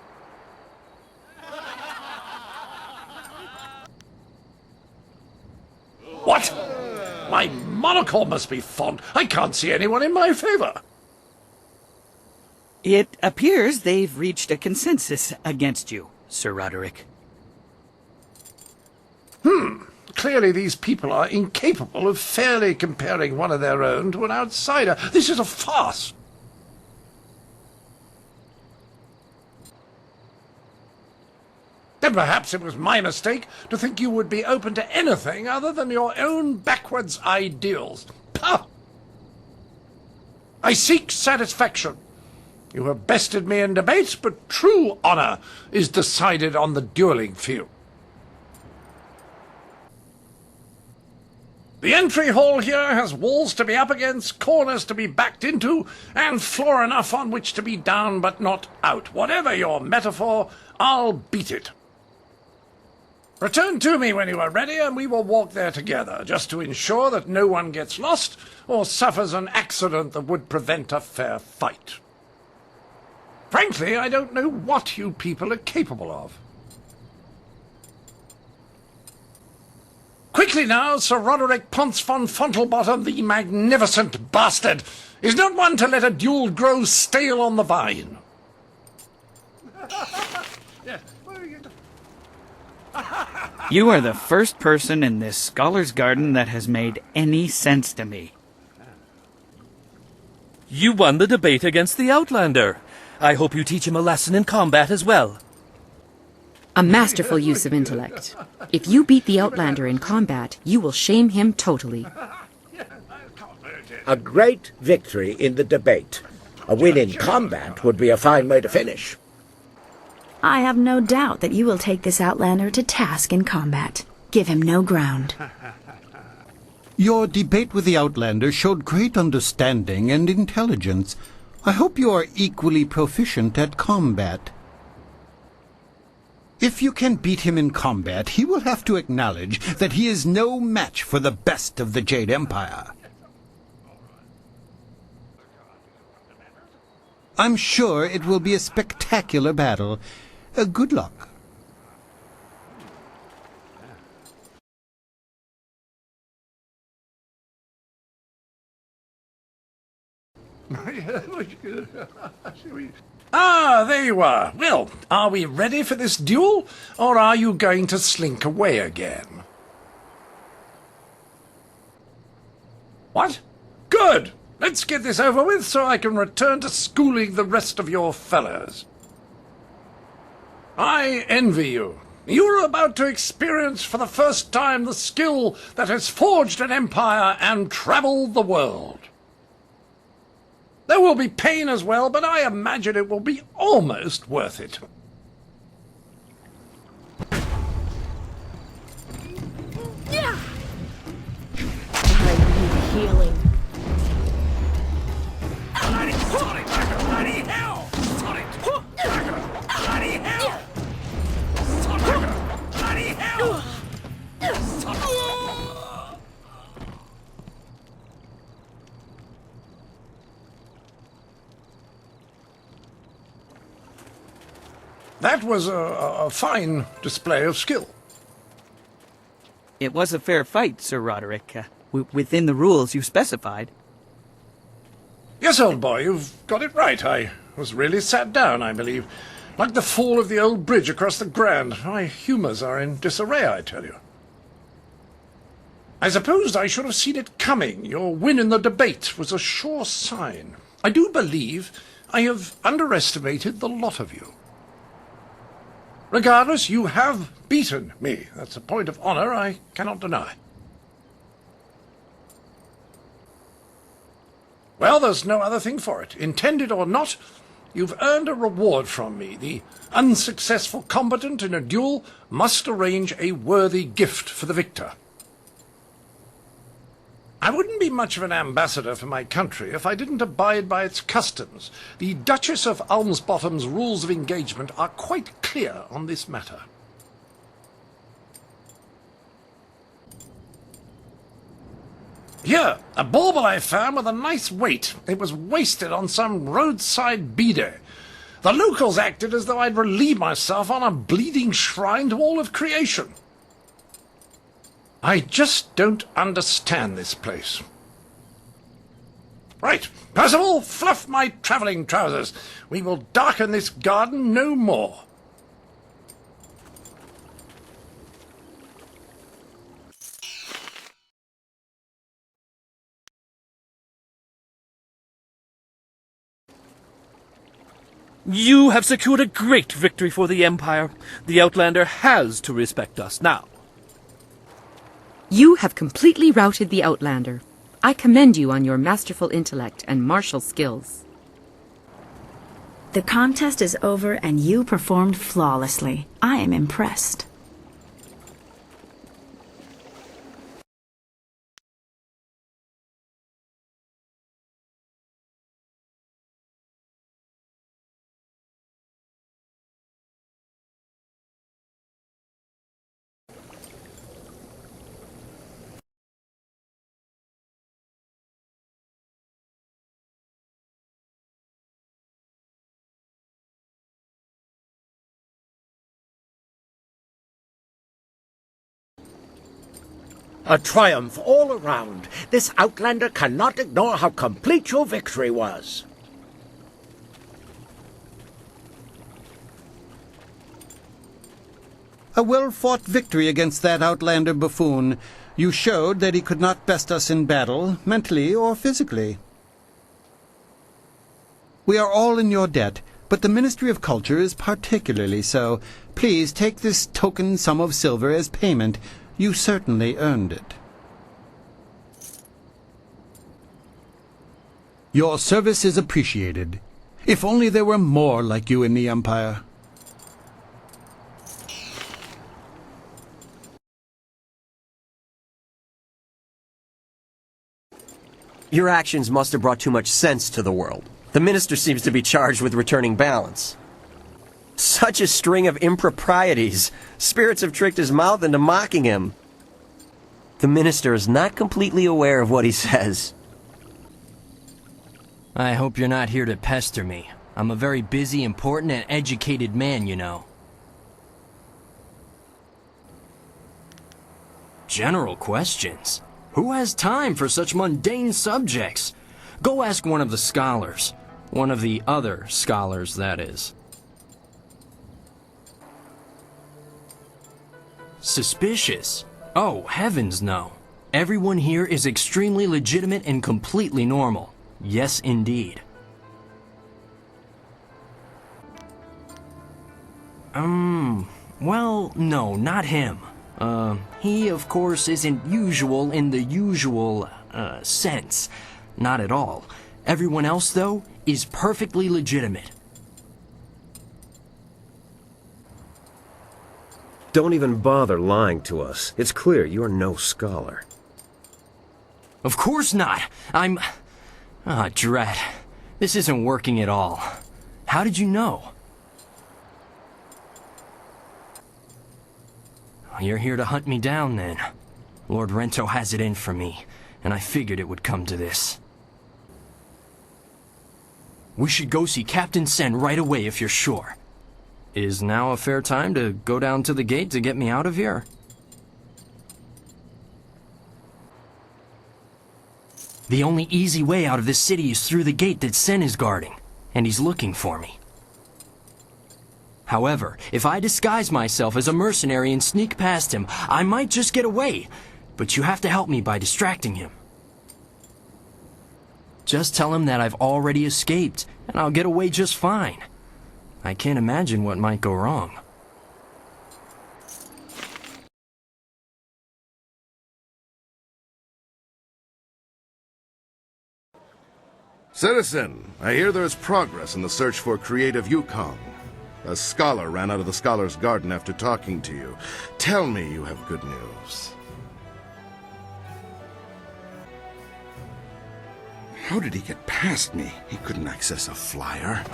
What? My monocle must be fond. I can't see anyone in my favor. It appears they've reached a consensus against you, Sir Roderick. Clearly these people are incapable of fairly comparing one of their own to an outsider. This is a farce. Then perhaps it was my mistake to think you would be open to anything other than your own backwards ideals. Pah! I seek satisfaction. You have bested me in debate, but true honor is decided on the dueling field. The entry hall here has walls to be up against, corners to be backed into, and floor enough on which to be down but not out. Whatever your metaphor, I'll beat it. Return to me when you are ready, and we will walk there together, just to ensure that no one gets lost or suffers an accident that would prevent a fair fight. Frankly, I don't know what you people are capable of. Quickly now, Sir Roderick Ponce von Fontelbottom, the magnificent bastard, is not one to let a duel grow stale on the vine. You are the first person in this Scholar's Garden that has made any sense to me. You won the debate against the Outlander. I hope you teach him a lesson in combat as well. A masterful use of intellect. If you beat the Outlander in combat, you will shame him totally. A great victory in the debate. A win in combat would be a fine way to finish. I have no doubt that you will take this Outlander to task in combat. Give him no ground. Your debate with the Outlander showed great understanding and intelligence. I hope you are equally proficient at combat. If you can beat him in combat, he will have to acknowledge that he is no match for the best of the Jade Empire. I'm sure it will be a spectacular battle. Good luck. Ah, there you are. Well, are we ready for this duel, or are you going to slink away again? What? Good! Let's get this over with so I can return to schooling the rest of your fellows. I envy you. You're about to experience for the first time the skill that has forged an empire and traveled the world. There will be pain as well, but I imagine it will be almost worth it. Yeah. I need healing. Bloody hell! Bloody hell! Bloody hell! That was a fine display of skill. It was a fair fight, Sir Roderick, within the rules you specified. Yes, old boy, you've got it right. I was really sat down, I believe. Like the fall of the old bridge across the Grand. My humours are in disarray, I tell you. I suppose I should have seen it coming. Your win in the debate was a sure sign. I do believe I have underestimated the lot of you. Regardless, you have beaten me. That's a point of honour I cannot deny. Well, there's no other thing for it. Intended or not, you've earned a reward from me. The unsuccessful combatant in a duel must arrange a worthy gift for the victor. I wouldn't be much of an ambassador for my country if I didn't abide by its customs. The Duchess of Almsbottom's rules of engagement are quite clear on this matter. Here, a bauble I found with a nice weight. It was wasted on some roadside bidet. The locals acted as though I'd relieved myself on a bleeding shrine to all of creation. I just don't understand this place. Right, Percival, fluff my travelling trousers. We will darken this garden no more. You have secured a great victory for the Empire. The Outlander has to respect us now. You have completely routed the Outlander. I commend you on your masterful intellect and martial skills. The contest is over and you performed flawlessly. I am impressed. A triumph all around. This Outlander cannot ignore how complete your victory was. A well-fought victory against that Outlander buffoon. You showed that he could not best us in battle, mentally or physically. We are all in your debt. but the Ministry of Culture is particularly so. Please take this token sum of silver as payment. You certainly earned it. Your service is appreciated. If only there were more like you in the Empire. Your actions must have brought too much sense to the world. The minister seems to be charged with returning balance. Such a string of improprieties. Spirits have tricked his mouth into mocking him. The minister is not completely aware of what he says. I hope you're not here to pester me. I'm a very busy, important, and educated man, you know. General questions? Who has time for such mundane subjects? Go ask one of the scholars. One of the other scholars, that is. Suspicious? Oh, heavens no. Everyone here is extremely legitimate and completely normal. Yes, indeed. Well, no, not him. He, of course, isn't usual in the usual, sense. Not at all. Everyone else, though, is perfectly legitimate. Don't even bother lying to us. It's clear you're no scholar. Of course not! I'm... Ah, drat. This isn't working at all. How did you know? You're here to hunt me down, then. Lord Rento has it in for me, and I figured it would come to this. We should go see Captain Sen right away if you're sure. Is now a fair time to go down to the gate to get me out of here? The only easy way out of this city is through the gate that Sen is guarding, and he's looking for me. However, if I disguise myself as a mercenary and sneak past him, I might just get away, but you have to help me by distracting him. Just tell him that I've already escaped, and I'll get away just fine. I can't imagine what might go wrong. Citizen, I hear there is progress in the search for creative Yukong. A scholar ran out of the Scholar's Garden after talking to you. Tell me you have good news. How did he get past me? He couldn't access a flyer.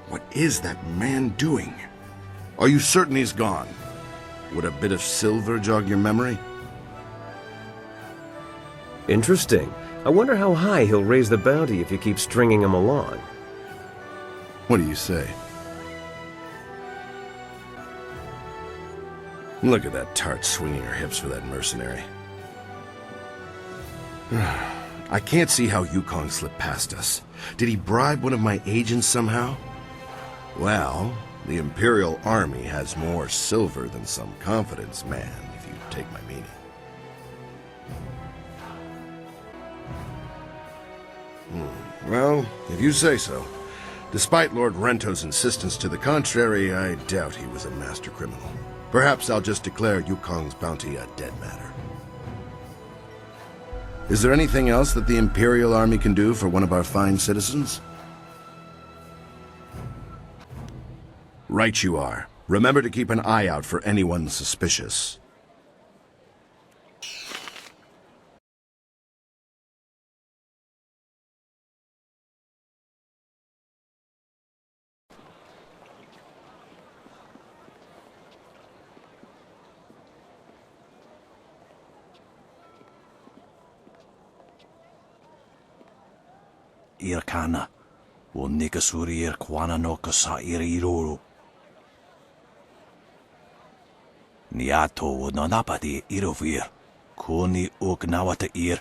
What is that man doing? Are you certain he's gone? Would a bit of silver jog your memory? Interesting. I wonder how high he'll raise the bounty if you keep stringing him along. What do you say? Look at that tart swinging her hips for that mercenary. I can't see how Yukong slipped past us. Did he bribe one of my agents somehow? Well, the Imperial Army has more silver than some confidence man, if you take my meaning. Well, if you say so. Despite Lord Rento's insistence to the contrary, I doubt he was a master criminal. Perhaps I'll just declare Yukong's bounty a dead matter. Is there anything else that the Imperial Army can do for one of our fine citizens? Right you are. Remember to keep an eye out for anyone suspicious. Irkana, wo nikasurir kwana no kasa iriruru. Niato wo nanapadi irovir, kuni uknawata ir.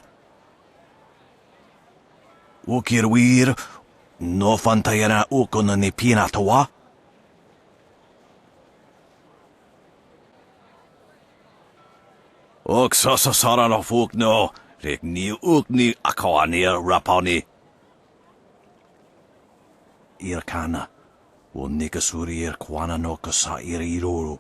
Ukirwir, no fantayana ukona ni pinatawa. Oksasa sarana fukno, rekni ukni akawani rapani. Irkana, wo nikasurir kwana no kasa iriruru.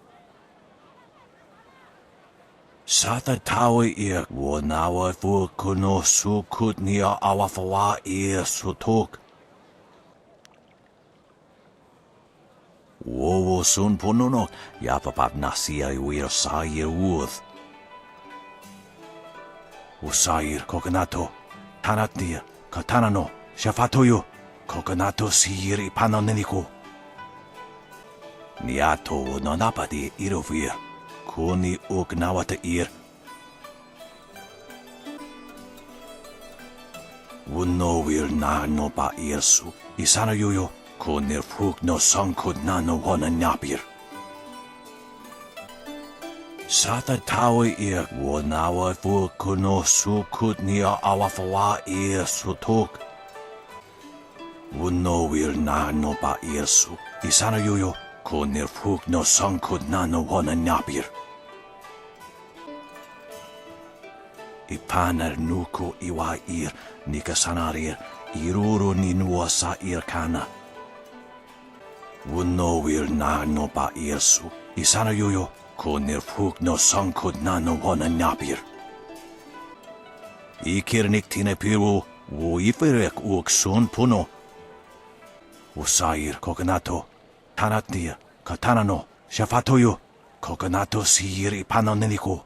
Sata tawe ir wo nawa fu kuno su kutnia awafawa ir sutok. Wo sun ponono yapapap nasia wir sair wuth. Usair kokonato tanatia katanano shafatoyo kokonato sir ipanoneniko. Niato no napadi irovir kuni ugnawata ir. Wuno wir na no ba irsu isana yoyo kunir fuk no sankud na no wana nyapir. Sata tawe ir wanawa fu kuno su kutnia awafawa ir sutok. Wuno wir na no ba irsu isana yoyo kunir fuk no sankud na no wana nyapir. Ipanar nuko iwa ir nikasanarir iruro ni nuasa ir kana. Wuno wir na no ba irsu isana yoyo kunir fuk no sankud na no wana nyapir. Ikirnik tine piru wo iferek uk sun puno. Usair kokonato tanatnia katanano shafatoyo kokonato sir ipanoneniko.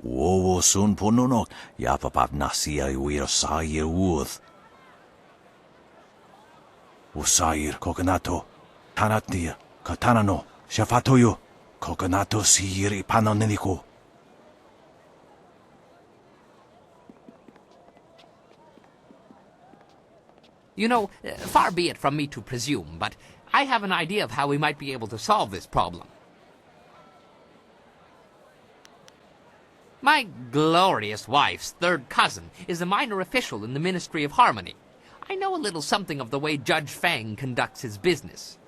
Wo sun puno no yapapap nasia wir sair wuth. Usair kokonato tanatnia katanano shafatoyo kokonato sir ipanoneniko. You know, far be it from me to presume, but I have an idea of how we might be able to solve this problem. My glorious wife's third cousin is a minor official in the Ministry of Harmony. I know a little something of the way Judge Fang conducts his business.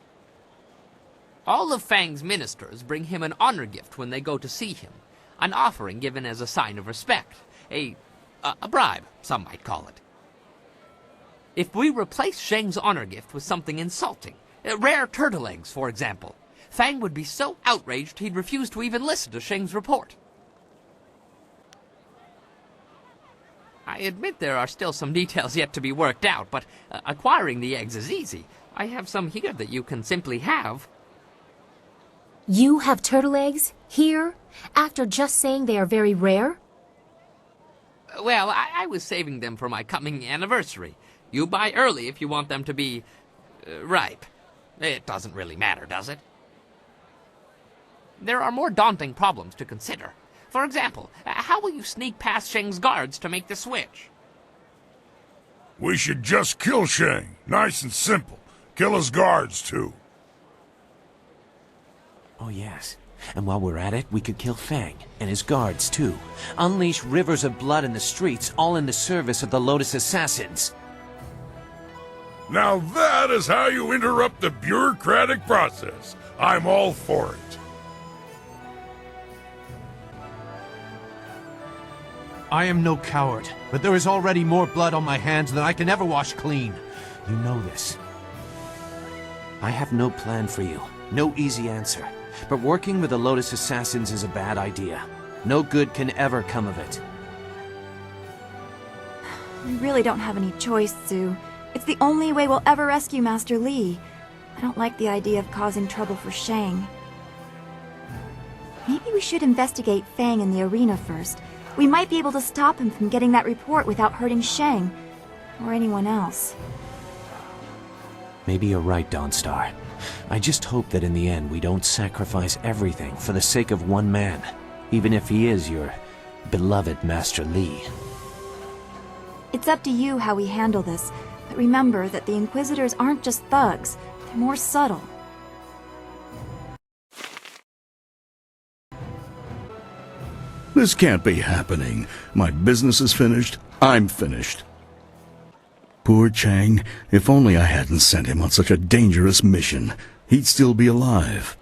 All of Fang's ministers bring him an honor gift when they go to see him, an offering given as a sign of respect, a bribe, some might call it. If we replace Sheng's honor gift with something insulting, rare turtle eggs, for example, Fang would be so outraged he'd refuse to even listen to Sheng's report. I admit there are still some details yet to be worked out, but acquiring the eggs is easy. I have some here that you can simply have. You have turtle eggs? Here? After just saying they are very rare? Well, I was saving them for my coming anniversary. You buy early if you want them to be ripe. It doesn't really matter, does it? There are more daunting problems to consider. For example, how will you sneak past Sheng's guards to make the switch? We should just kill Sheng. Nice and simple. Kill his guards, too. Oh, yes. And while we're at it, we could kill Fang and his guards, too. Unleash rivers of blood in the streets, all in the service of the Lotus Assassins. Now that is how you interrupt the bureaucratic process. I'm all for it. I am no coward, but there is already more blood on my hands than I can ever wash clean. You know this. I have no plan for you, no easy answer. But working with the Lotus Assassins is a bad idea. No good can ever come of it. We really don't have any choice, Sue. It's the only way we'll ever rescue Master Li. I don't like the idea of causing trouble for Shang. Maybe we should investigate Fang in the arena first. We might be able to stop him from getting that report without hurting Shang. Or anyone else. Maybe you're right, Dawnstar. I just hope that in the end we don't sacrifice everything for the sake of one man, even if he is your beloved Master Li. It's up to you how we handle this, but remember that the Inquisitors aren't just thugs, they're more subtle. This can't be happening. My business is finished. I'm finished. Poor Chang. If only I hadn't sent him on such a dangerous mission. He'd still be alive.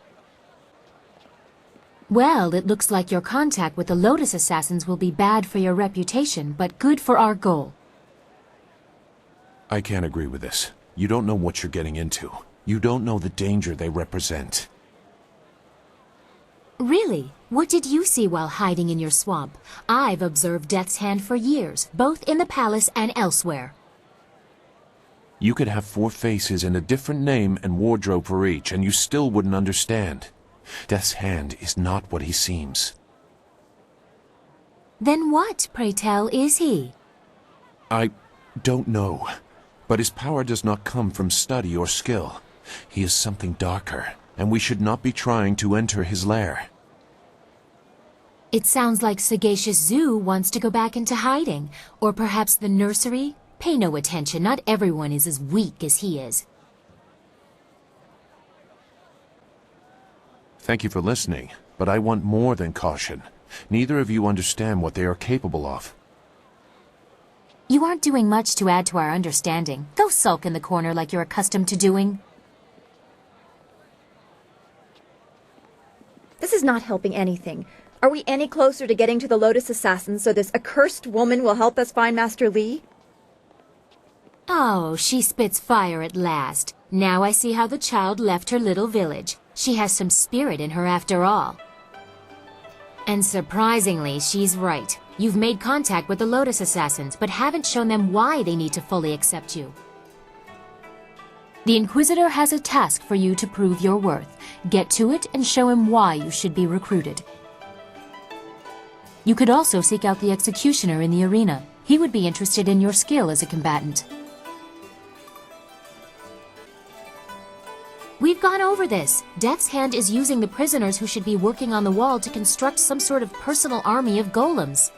Well, it looks like your contact with the Lotus Assassins will be bad for your reputation, but good for our goal. I can't agree with this. You don't know what you're getting into. You don't know the danger they represent. Really? What did you see while hiding in your swamp? I've observed Death's Hand for years, both in the palace and elsewhere. You could have 4 faces and a different name and wardrobe for each, and you still wouldn't understand. Death's Hand is not what he seems. Then what, pray tell, is he? I don't know, but his power does not come from study or skill. He is something darker, and we should not be trying to enter his lair. It sounds like Sagacious Zoo wants to go back into hiding, or perhaps the nursery. Pay no attention, not everyone is as weak as he is. Thank you for listening, but I want more than caution. Neither of you understand what they are capable of. You aren't doing much to add to our understanding. Go sulk in the corner like you're accustomed to doing. This is not helping anything. Are we any closer to getting to the Lotus Assassins so this accursed woman will help us find Master Li? Oh, she spits fire at last. Now I see how the child left her little village. She has some spirit in her after all. And surprisingly, she's right. You've made contact with the Lotus Assassins, but haven't shown them why they need to fully accept you. The Inquisitor has a task for you to prove your worth. Get to it and show him why you should be recruited. You could also seek out the Executioner in the arena. He would be interested in your skill as a combatant. We've gone over this. Death's Hand is using the prisoners who should be working on the wall to construct some sort of personal army of golems.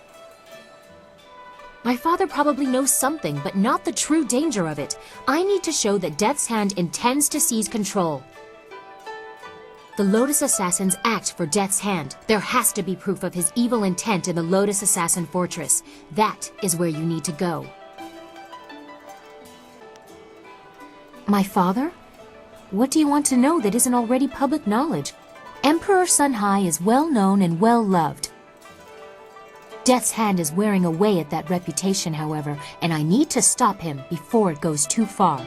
My father probably knows something, but not the true danger of it. I need to show that Death's Hand intends to seize control. The Lotus Assassins act for Death's Hand. There has to be proof of his evil intent in the Lotus Assassin Fortress. That is where you need to go. My father? What do you want to know that isn't already public knowledge? Emperor Sunhai is well known and well loved. Death's Hand is wearing away at that reputation, however, and I need to stop him before it goes too far.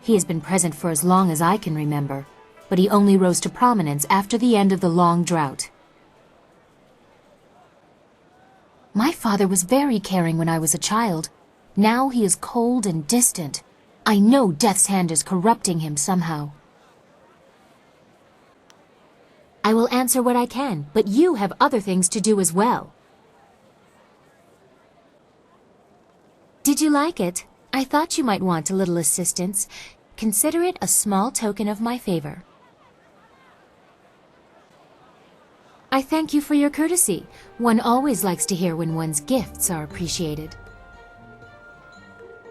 He has been present for as long as I can remember, but he only rose to prominence after the end of the long drought. My father was very caring when I was a child. Now he is cold and distant. I know Death's Hand is corrupting him somehow. I will answer what I can, but you have other things to do as well. Did you like it? I thought you might want a little assistance. Consider it a small token of my favor. I thank you for your courtesy. One always likes to hear when one's gifts are appreciated.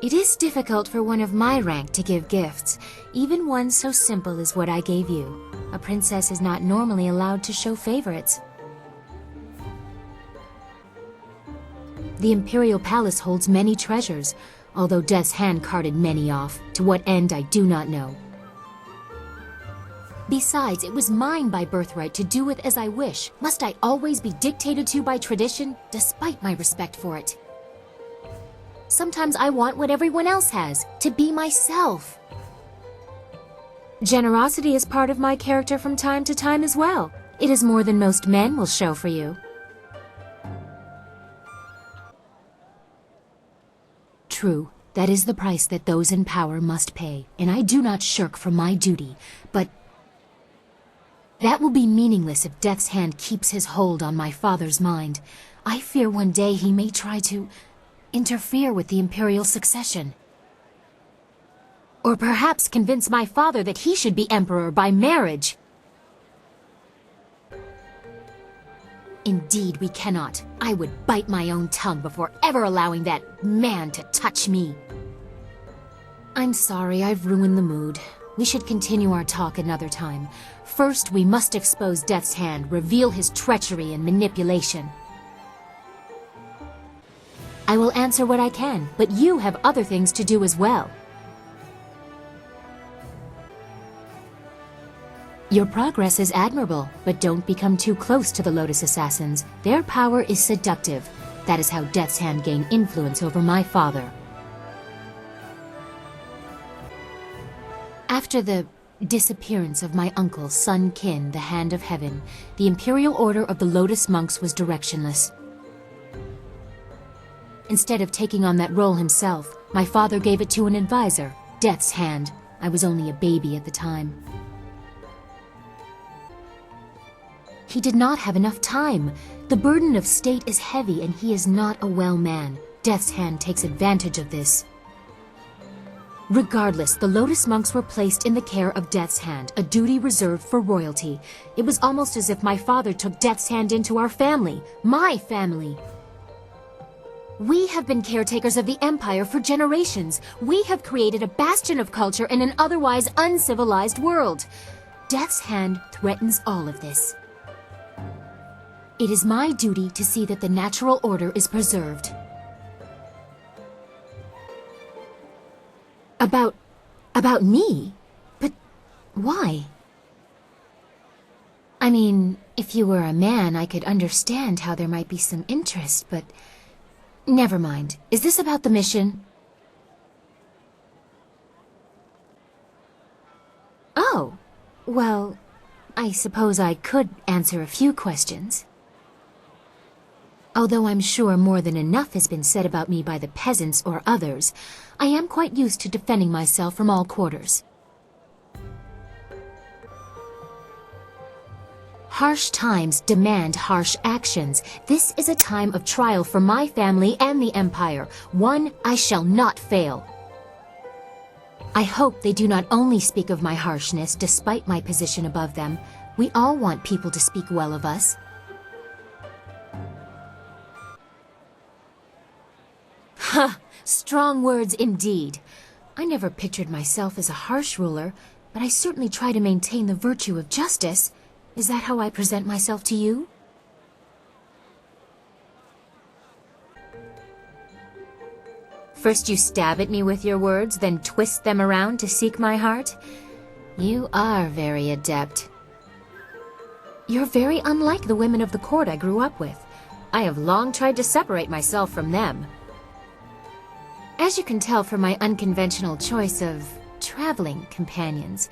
It is difficult for one of my rank to give gifts, even one so simple as what I gave you. A princess is not normally allowed to show favorites. The Imperial Palace holds many treasures, although Death's Hand carted many off. To what end, I do not know. Besides, it was mine by birthright to do with as I wish. Must I always be dictated to by tradition, despite my respect for it? Sometimes I want what everyone else has, to be myself. Generosity is part of my character from time to time as well. It is more than most men will show for you. True, that is the price that those in power must pay, and I do not shirk from my duty, but that will be meaningless if Death's Hand keeps his hold on my father's mind. I fear one day he may try to interfere with the imperial succession. Or perhaps convince my father that he should be emperor by marriage. Indeed, we cannot. I would bite my own tongue before ever allowing that man to touch me. I'm sorry, I've ruined the mood. We should continue our talk another time. First, we must expose Death's Hand, reveal his treachery and manipulation. I will answer what I can, but you have other things to do as well. Your progress is admirable, but don't become too close to the Lotus Assassins. Their power is seductive. That is how Death's Hand gained influence over my father. After the disappearance of my uncle, Sun Qin, the Hand of Heaven, the Imperial Order of the Lotus Monks was directionless. Instead of taking on that role himself, my father gave it to an advisor, Death's Hand. I was only a baby at the time. He did not have enough time. The burden of state is heavy and he is not a well man. Death's Hand takes advantage of this. Regardless, the Lotus Monks were placed in the care of Death's Hand, a duty reserved for royalty. It was almost as if my father took Death's Hand into our family, my family. We have been caretakers of the Empire for generations. We have created a bastion of culture in an otherwise uncivilized world. Death's Hand threatens all of this. It is my duty to see that the natural order is preserved. About me? But why? I mean, if you were a man, I could understand how there might be some interest, but never mind. Is this about the mission? Oh, well, I suppose I could answer a few questions. Although I'm sure more than enough has been said about me by the peasants or others, I am quite used to defending myself from all quarters. Harsh times demand harsh actions. This is a time of trial for my family and the Empire, one I shall not fail. I hope they do not only speak of my harshness despite my position above them. We all want people to speak well of us. Ha! Strong words indeed. I never pictured myself as a harsh ruler, but I certainly try to maintain the virtue of justice. Is that how I present myself to you? First you stab at me with your words, then twist them around to seek my heart? You are very adept. You're very unlike the women of the court I grew up with. I have long tried to separate myself from them. As you can tell from my unconventional choice of traveling companions,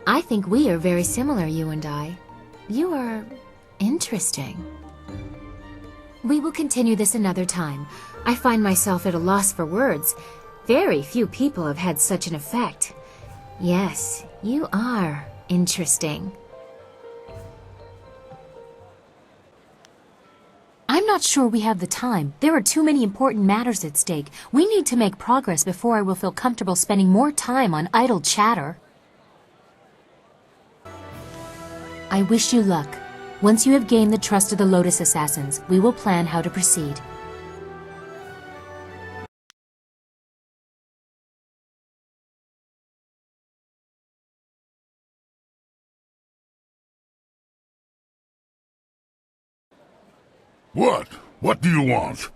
I think we are very similar, you and I. You are interesting. We will continue this another time. I find myself at a loss for words. Very few people have had such an effect. Yes, you are interesting. I'm not sure we have the time. There are too many important matters at stake. We need to make progress before I will feel comfortable spending more time on idle chatter. I wish you luck. Once you have gained the trust of the Lotus Assassins, we will plan how to proceed. What? What do you want?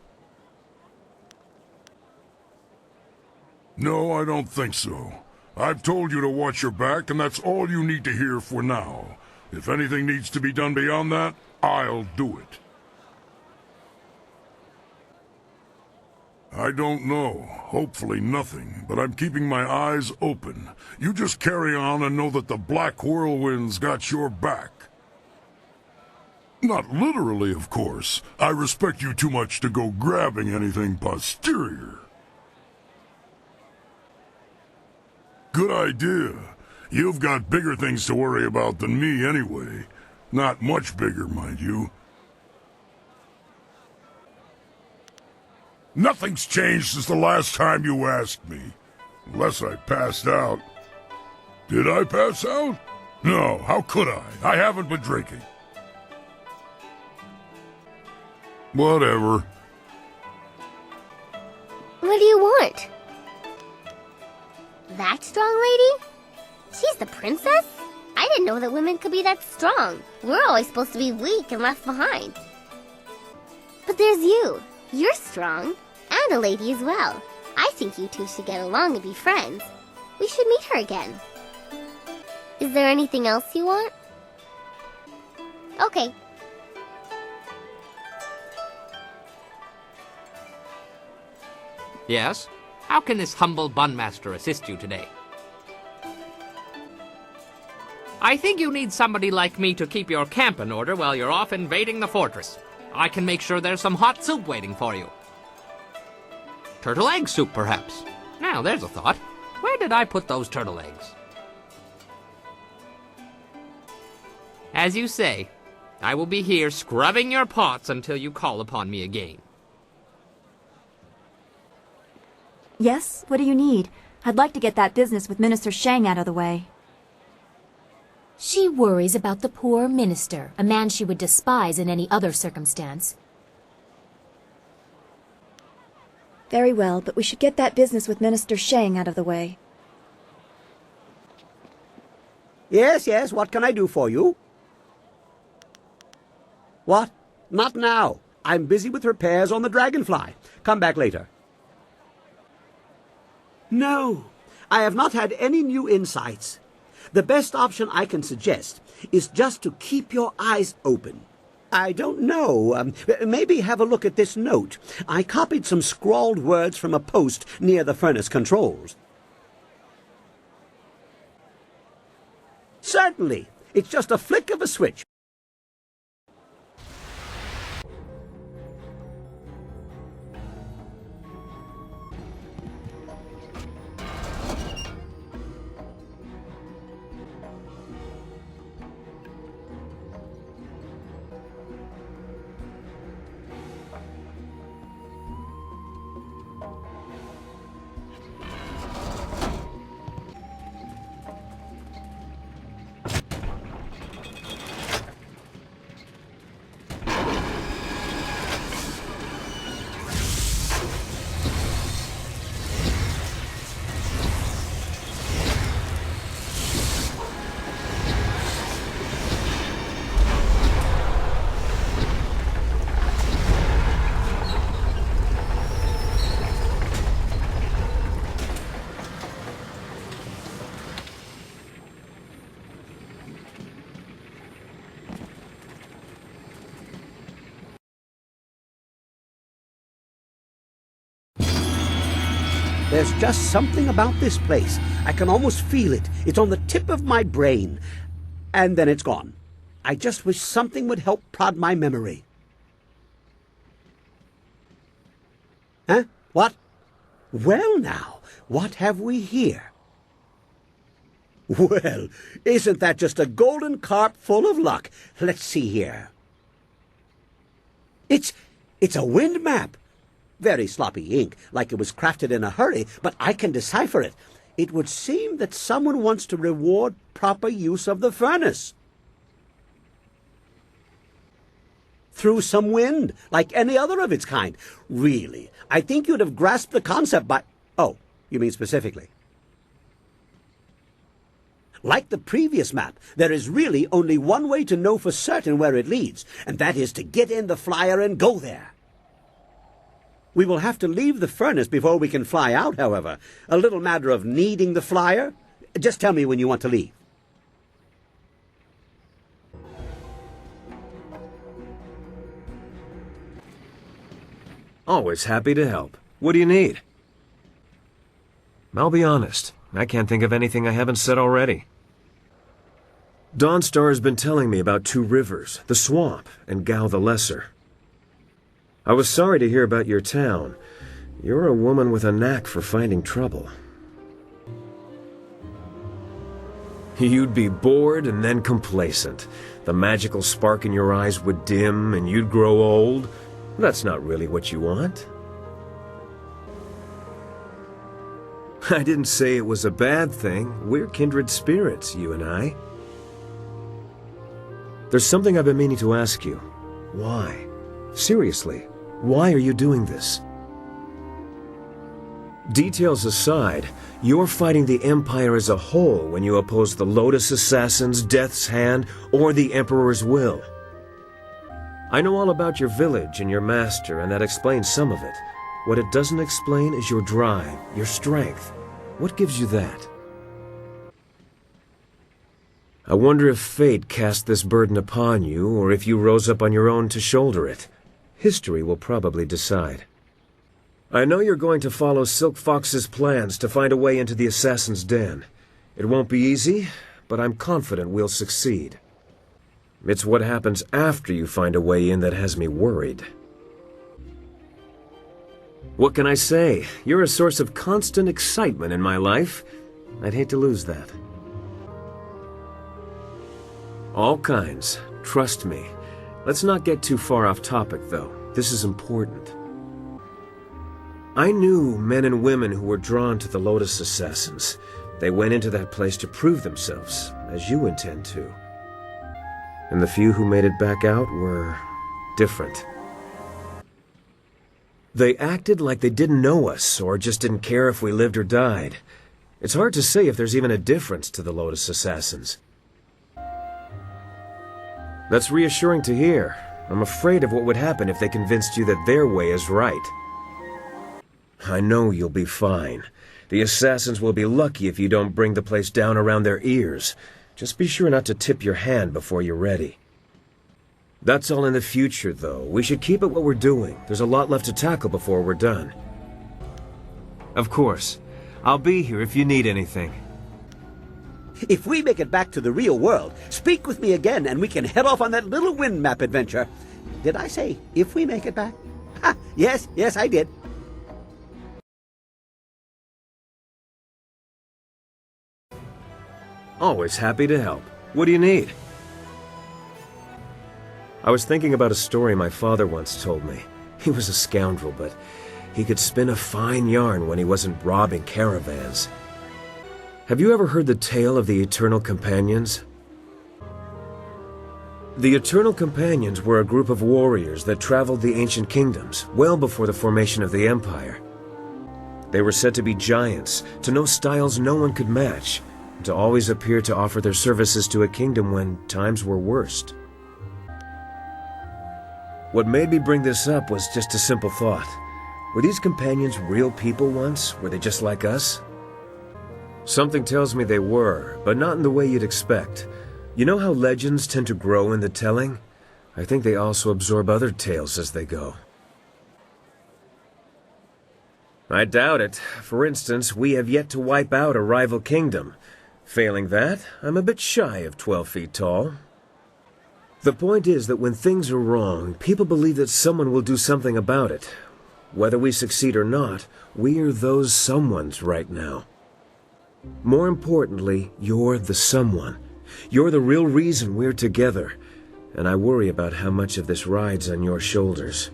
No, I don't think so. I've told you to watch your back, and that's all you need to hear for now. If anything needs to be done beyond that, I'll do it. I don't know. Hopefully nothing, but I'm keeping my eyes open. You just carry on and know that the Black Whirlwind's got your back. Not literally, of course. I respect you too much to go grabbing anything posterior. Good idea. You've got bigger things to worry about than me anyway. Not much bigger, mind you. Nothing's changed since the last time you asked me. Unless I passed out. Did I pass out? No, how could I? I haven't been drinking. Whatever. What do you want? That strong lady? She's the princess? I didn't know that women could be that strong. We're always supposed to be weak and left behind. But there's you. You're strong. And a lady as well. I think you two should get along and be friends. We should meet her again. Is there anything else you want? Okay. Yes? How can this humble bunmaster assist you today? I think you need somebody like me to keep your camp in order while you're off invading the fortress. I can make sure there's some hot soup waiting for you. Turtle egg soup, perhaps. Now, there's a thought. Where did I put those turtle eggs? As you say, I will be here scrubbing your pots until you call upon me again. Yes? What do you need? I'd like to get that business with Minister Shang out of the way. She worries about the poor minister, a man she would despise in any other circumstance. Very well, but we should get that business with Minister Shang out of the way. Yes, yes, what can I do for you? What? Not now. I'm busy with repairs on the Dragonfly. Come back later. No, I have not had any new insights. The best option I can suggest is just to keep your eyes open. I don't know, maybe have a look at this note. I copied some scrawled words from a post near the furnace controls. Certainly, it's just a flick of a switch. There's just something about this place. I can almost feel it. It's on the tip of my brain. And then it's gone. I just wish something would help prod my memory. Huh? What? Well now, what have we here? Well, isn't that just a golden carp full of luck? Let's see here. It's a wind map. Very sloppy ink, like it was crafted in a hurry, but I can decipher it. It would seem that someone wants to reward proper use of the furnace. Through some wind, like any other of its kind. Really, I think you'd have grasped the concept by... Oh, you mean specifically? Like the previous map, there is really only one way to know for certain where it leads, and that is to get in the flyer and go there. We will have to leave the furnace before we can fly out, however. A little matter of needing the flyer. Just tell me when you want to leave. Always happy to help. What do you need? I'll be honest. I can't think of anything I haven't said already. Dawnstar has been telling me about Two Rivers, the swamp, and Gao the Lesser. I was sorry to hear about your town. You're a woman with a knack for finding trouble. You'd be bored and then complacent. The magical spark in your eyes would dim and you'd grow old. That's not really what you want. I didn't say it was a bad thing. We're kindred spirits, you and I. There's something I've been meaning to ask you. Why? Seriously, why are you doing this? Details aside, you're fighting the Empire as a whole when you oppose the Lotus Assassins, Death's Hand, or the Emperor's will. I know all about your village and your master, and that explains some of it. What it doesn't explain is your drive, your strength. What gives you that? I wonder if fate cast this burden upon you, or if you rose up on your own to shoulder it. History will probably decide. I know you're going to follow Silk Fox's plans to find a way into the Assassin's Den. It won't be easy, but I'm confident we'll succeed. It's what happens after you find a way in that has me worried. What can I say? You're a source of constant excitement in my life. I'd hate to lose that. All kinds. Trust me. Let's not get too far off topic, though. This is important. I knew men and women who were drawn to the Lotus Assassins. They went into that place to prove themselves, as you intend to. And the few who made it back out were different. They acted like they didn't know us, or just didn't care if we lived or died. It's hard to say if there's even a difference to the Lotus Assassins. That's reassuring to hear. I'm afraid of what would happen if they convinced you that their way is right. I know you'll be fine. The Assassins will be lucky if you don't bring the place down around their ears. Just be sure not to tip your hand before you're ready. That's all in the future, though. We should keep at what we're doing. There's a lot left to tackle before we're done. Of course. I'll be here if you need anything. If we make it back to the real world, speak with me again and we can head off on that little wind map adventure. Did I say, if we make it back? Ha! Yes, I did. Always happy to help. What do you need? I was thinking about a story my father once told me. He was a scoundrel, but he could spin a fine yarn when he wasn't robbing caravans. Have you ever heard the tale of the Eternal Companions? The Eternal Companions were a group of warriors that traveled the ancient kingdoms, well before the formation of the Empire. They were said to be giants, to know styles no one could match, and to always appear to offer their services to a kingdom when times were worst. What made me bring this up was just a simple thought. Were these companions real people once? Were they just like us? Something tells me they were, but not in the way you'd expect. You know how legends tend to grow in the telling? I think they also absorb other tales as they go. I doubt it. For instance, we have yet to wipe out a rival kingdom. Failing that, I'm a bit shy of 12 feet tall. The point is that when things are wrong, people believe that someone will do something about it. Whether we succeed or not, we are those someones right now. More importantly, you're the someone. You're the real reason we're together, and I worry about how much of this rides on your shoulders.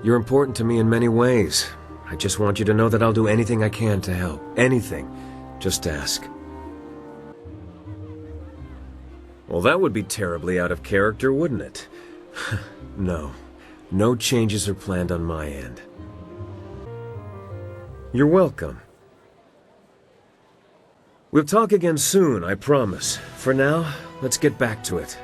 You're important to me in many ways. I just want you to know that I'll do anything I can to help. Anything. Just ask. Well, that would be terribly out of character, wouldn't it? No. No changes are planned on my end. You're welcome. We'll talk again soon, I promise. For now, let's get back to it.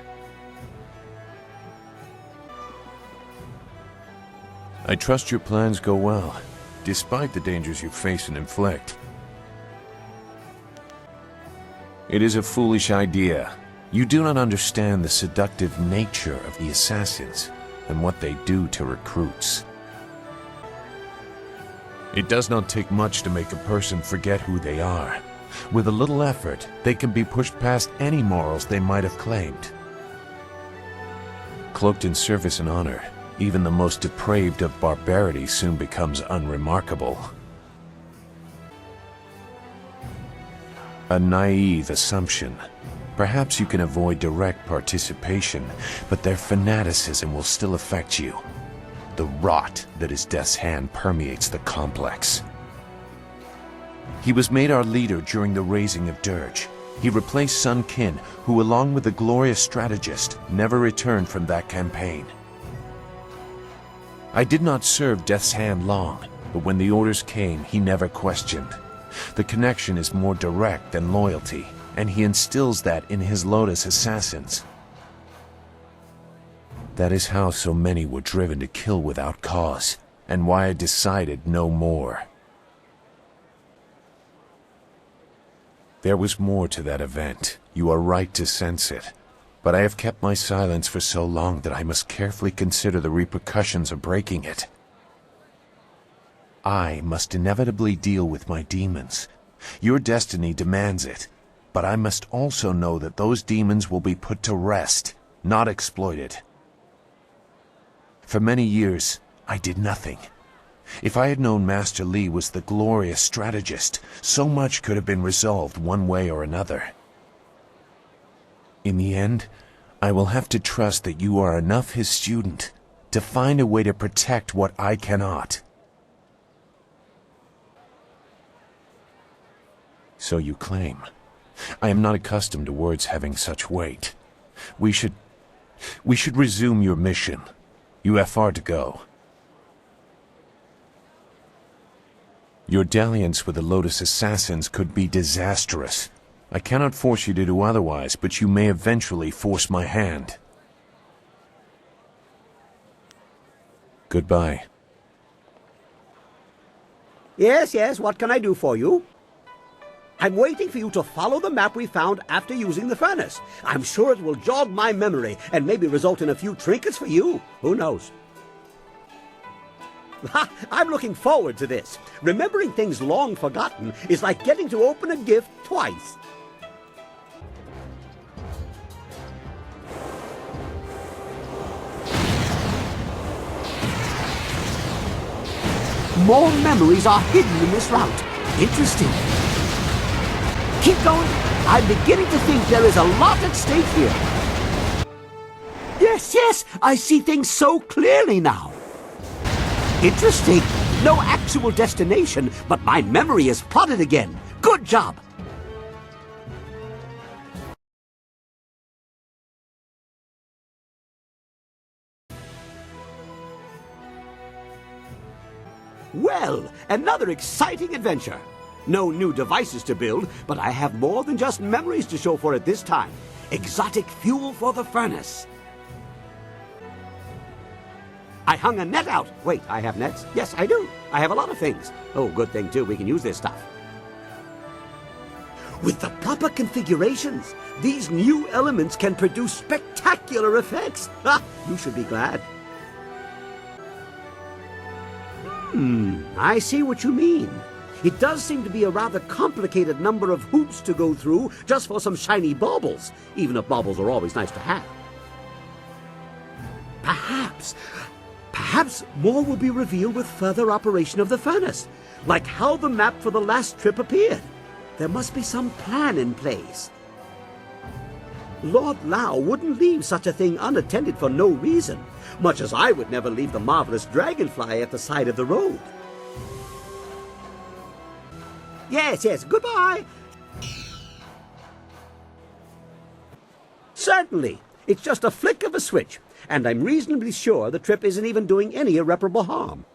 I trust your plans go well, despite the dangers you face and inflict. It is a foolish idea. You do not understand the seductive nature of the assassins and what they do to recruits. It does not take much to make a person forget who they are. With a little effort, they can be pushed past any morals they might have claimed. Cloaked in service and honor, even the most depraved of barbarity soon becomes unremarkable. A naive assumption. Perhaps you can avoid direct participation, but their fanaticism will still affect you. The rot that is Death's Hand permeates the complex. He was made our leader during the raising of Dirge. He replaced Sun Qin, who along with the glorious strategist, never returned from that campaign. I did not serve Death's Hand long, but when the orders came, he never questioned. The connection is more direct than loyalty, and he instills that in his Lotus assassins. That is how so many were driven to kill without cause, and why I decided no more. There was more to that event. You are right to sense it. But I have kept my silence for so long that I must carefully consider the repercussions of breaking it. I must inevitably deal with my demons. Your destiny demands it, but I must also know that those demons will be put to rest, not exploited. For many years, I did nothing. If I had known Master Li was the glorious strategist, so much could have been resolved one way or another. In the end, I will have to trust that you are enough his student to find a way to protect what I cannot. So you claim. I am not accustomed to words having such weight. We should resume your mission. You have far to go. Your dalliance with the Lotus Assassins could be disastrous. I cannot force you to do otherwise, but you may eventually force my hand. Goodbye. Yes, yes, what can I do for you? I'm waiting for you to follow the map we found after using the furnace. I'm sure it will jog my memory and maybe result in a few trinkets for you. Who knows? I'm looking forward to this. Remembering things long forgotten is like getting to open a gift twice. More memories are hidden in this route. Interesting. Keep going. I'm beginning to think there is a lot at stake here. Yes, yes, I see things so clearly now. Interesting. No actual destination, but my memory is plotted again. Good job. Well, another exciting adventure. No new devices to build, but I have more than just memories to show for it this time. Exotic fuel for the furnace. I hung a net out. Wait, I have nets? Yes, I do. I have a lot of things. Oh, good thing, too. We can use this stuff. With the proper configurations, these new elements can produce spectacular effects. Ha! You should be glad. I see what you mean. It does seem to be a rather complicated number of hoops to go through just for some shiny baubles, even if baubles are always nice to have. Perhaps more will be revealed with further operation of the furnace, like how the map for the last trip appeared. There must be some plan in place. Lord Lao wouldn't leave such a thing unattended for no reason, much as I would never leave the marvelous dragonfly at the side of the road. Yes, yes, goodbye. Certainly. It's just a flick of a switch, and I'm reasonably sure the trip isn't even doing any irreparable harm.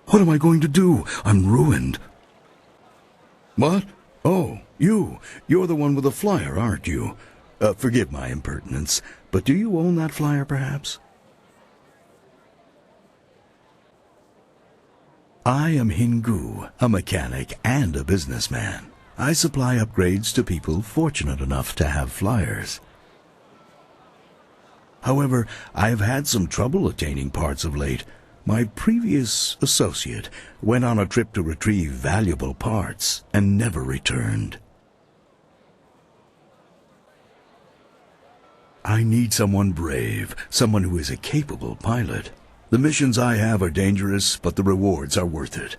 What am I going to do? I'm ruined. What? Oh, you. You're the one with the flyer, aren't you? Forgive my impertinence, but do you own that flyer, perhaps? I am Hingu, a mechanic and a businessman. I supply upgrades to people fortunate enough to have flyers. However, I've had some trouble attaining parts of late. My previous associate went on a trip to retrieve valuable parts and never returned. I need someone brave, someone who is a capable pilot. The missions I have are dangerous, but the rewards are worth it.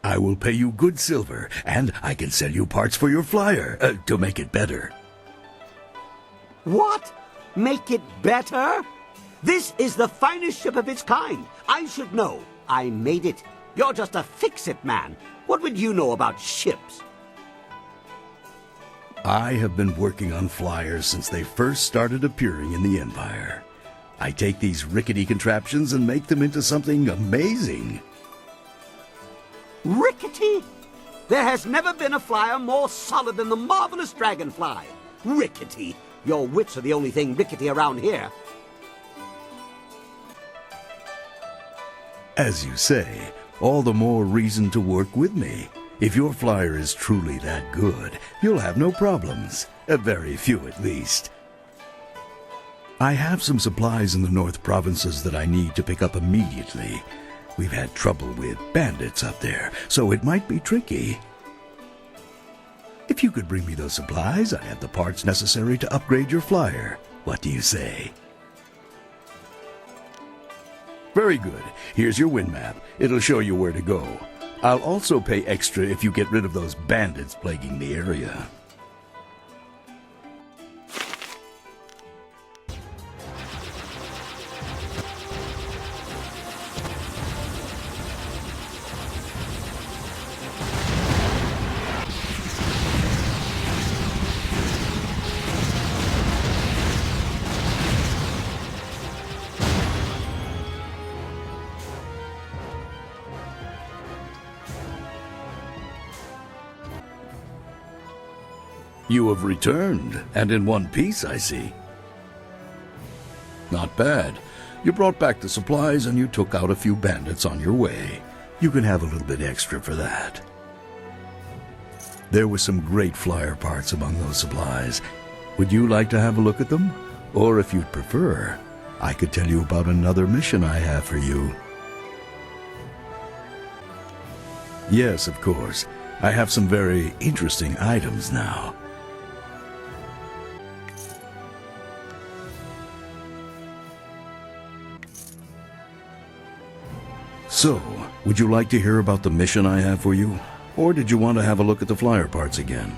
I will pay you good silver, and I can sell you parts for your flyer, to make it better. What? Make it better? This is the finest ship of its kind. I should know. I made it. You're just a fix-it man. What would you know about ships? I have been working on flyers since they first started appearing in the Empire. I take these rickety contraptions and make them into something amazing. Rickety? There has never been a flyer more solid than the marvelous dragonfly. Rickety? Your wits are the only thing rickety around here. As you say, all the more reason to work with me. If your flyer is truly that good, you'll have no problems. Very few at least. I have some supplies in the North Provinces that I need to pick up immediately. We've had trouble with bandits up there, so it might be tricky. If you could bring me those supplies, I have the parts necessary to upgrade your flyer. What do you say? Very good. Here's your wind map. It'll show you where to go. I'll also pay extra if you get rid of those bandits plaguing the area. You have returned, and in one piece, I see. Not bad. You brought back the supplies and you took out a few bandits on your way. You can have a little bit extra for that. There were some great flyer parts among those supplies. Would you like to have a look at them? Or if you'd prefer, I could tell you about another mission I have for you. Yes, of course. I have some very interesting items now. So, would you like to hear about the mission I have for you? Or did you want to have a look at the flyer parts again?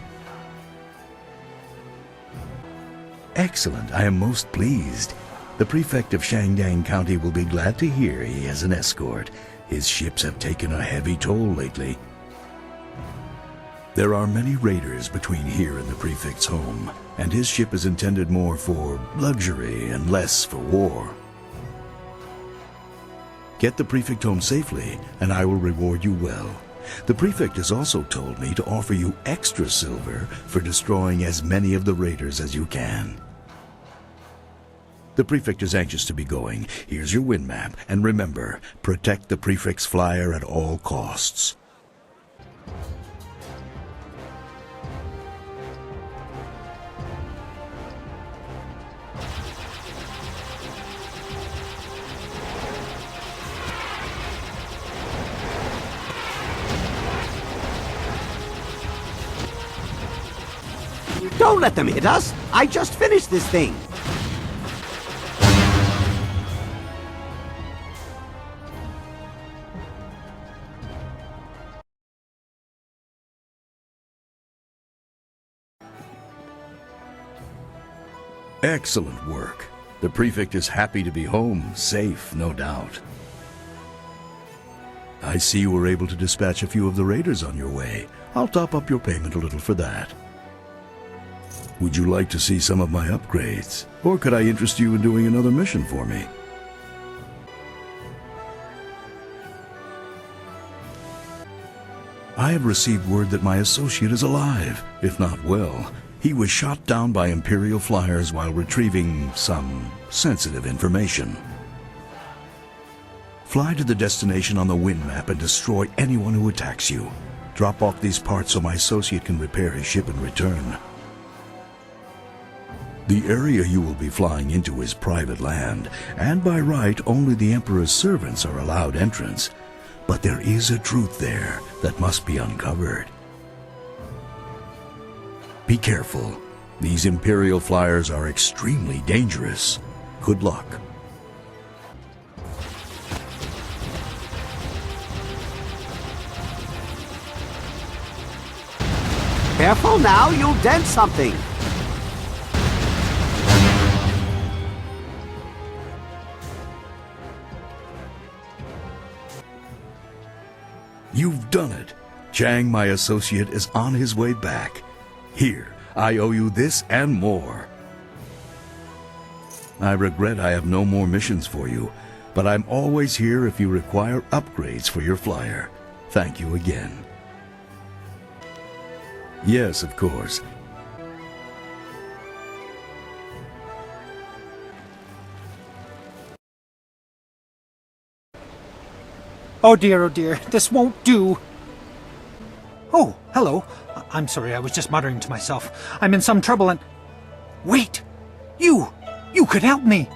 Excellent, I am most pleased. The prefect of Shangdang County will be glad to hear he has an escort. His ships have taken a heavy toll lately. There are many raiders between here and the prefect's home, and his ship is intended more for luxury and less for war. Get the prefect home safely, and I will reward you well. The prefect has also told me to offer you extra silver for destroying as many of the raiders as you can. The prefect is anxious to be going. Here's your wind map, and remember, protect the prefect's flyer at all costs. Don't let them hit us! I just finished this thing! Excellent work. The prefect is happy to be home, safe, no doubt. I see you were able to dispatch a few of the raiders on your way. I'll top up your payment a little for that. Would you like to see some of my upgrades? Or could I interest you in doing another mission for me? I have received word that my associate is alive, if not well. He was shot down by Imperial flyers while retrieving some sensitive information. Fly to the destination on the wind map and destroy anyone who attacks you. Drop off these parts so my associate can repair his ship and return. The area you will be flying into is private land, and by right only the Emperor's servants are allowed entrance. But there is a truth there that must be uncovered. Be careful. These Imperial flyers are extremely dangerous. Good luck. Careful now, you'll dent something. You've done it. Chang, my associate, is on his way back. Here, I owe you this and more. I regret I have no more missions for you, but I'm always here if you require upgrades for your flyer. Thank you again. Yes, of course. Oh dear, this won't do. Oh, hello. I'm sorry, I was just muttering to myself. I'm in some trouble and... Wait! You could help me!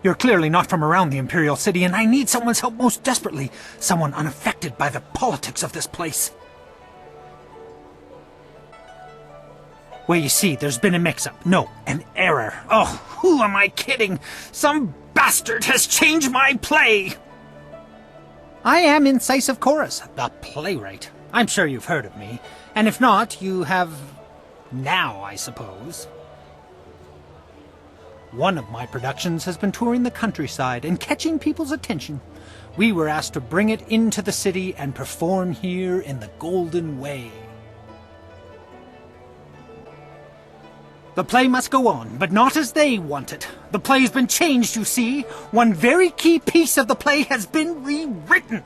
You're clearly not from around the Imperial City, and I need someone's help most desperately. Someone unaffected by the politics of this place. Well, you see, there's been a mix-up. No, an error. Oh, who am I kidding? Some bastard has changed my play! I am Incisive Chorus, the playwright. I'm sure you've heard of me. And if not, you have... now, I suppose. One of my productions has been touring the countryside and catching people's attention. We were asked to bring it into the city and perform here in the Golden Way. The play must go on, but not as they want it. The play's been changed, you see. One very key piece of the play has been rewritten.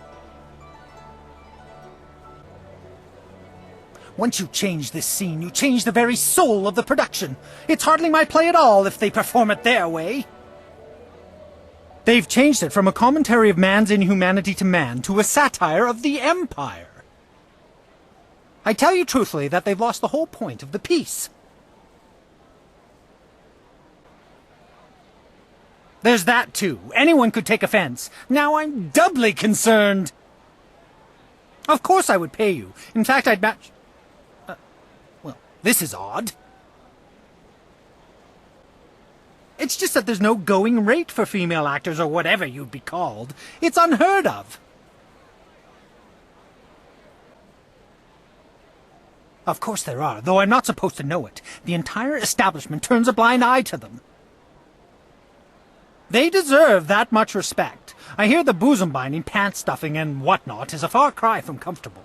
Once you change this scene, you change the very soul of the production. It's hardly my play at all if they perform it their way. They've changed it from a commentary of man's inhumanity to man to a satire of the Empire. I tell you truthfully that they've lost the whole point of the piece. There's that, too. Anyone could take offense. Now I'm doubly concerned. Of course I would pay you. In fact, I'd match... well, this is odd. It's just that there's no going rate for female actors or whatever you'd be called. It's unheard of. Of course there are, though I'm not supposed to know it. The entire establishment turns a blind eye to them. They deserve that much respect. I hear the bosom binding, pants stuffing, and whatnot is a far cry from comfortable.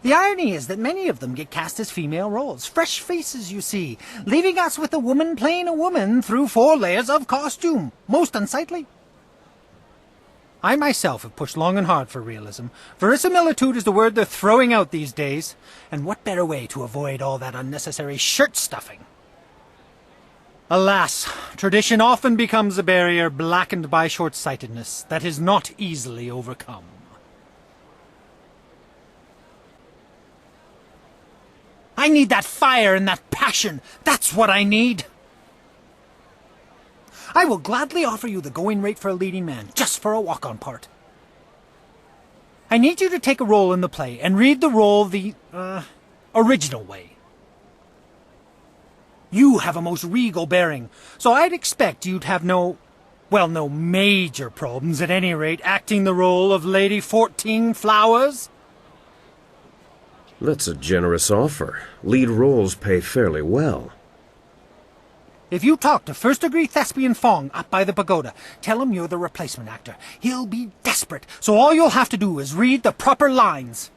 The irony is that many of them get cast as female roles. Fresh faces, you see, leaving us with a woman playing a woman through 4 layers of costume. Most unsightly. I myself have pushed long and hard for realism. Verisimilitude is the word they're throwing out these days. And what better way to avoid all that unnecessary shirt stuffing? Alas, tradition often becomes a barrier blackened by short-sightedness that is not easily overcome. I need that fire and that passion. That's what I need. I will gladly offer you the going rate for a leading man, just for a walk-on part. I need you to take a role in the play and read the role the, original way. You have a most regal bearing, so I'd expect you'd have no major problems at any rate acting the role of Lady 14 Flowers. That's a generous offer. Lead roles pay fairly well. If you talk to first-degree thespian Fong up by the pagoda, tell him you're the replacement actor. He'll be desperate, so all you'll have to do is read the proper lines.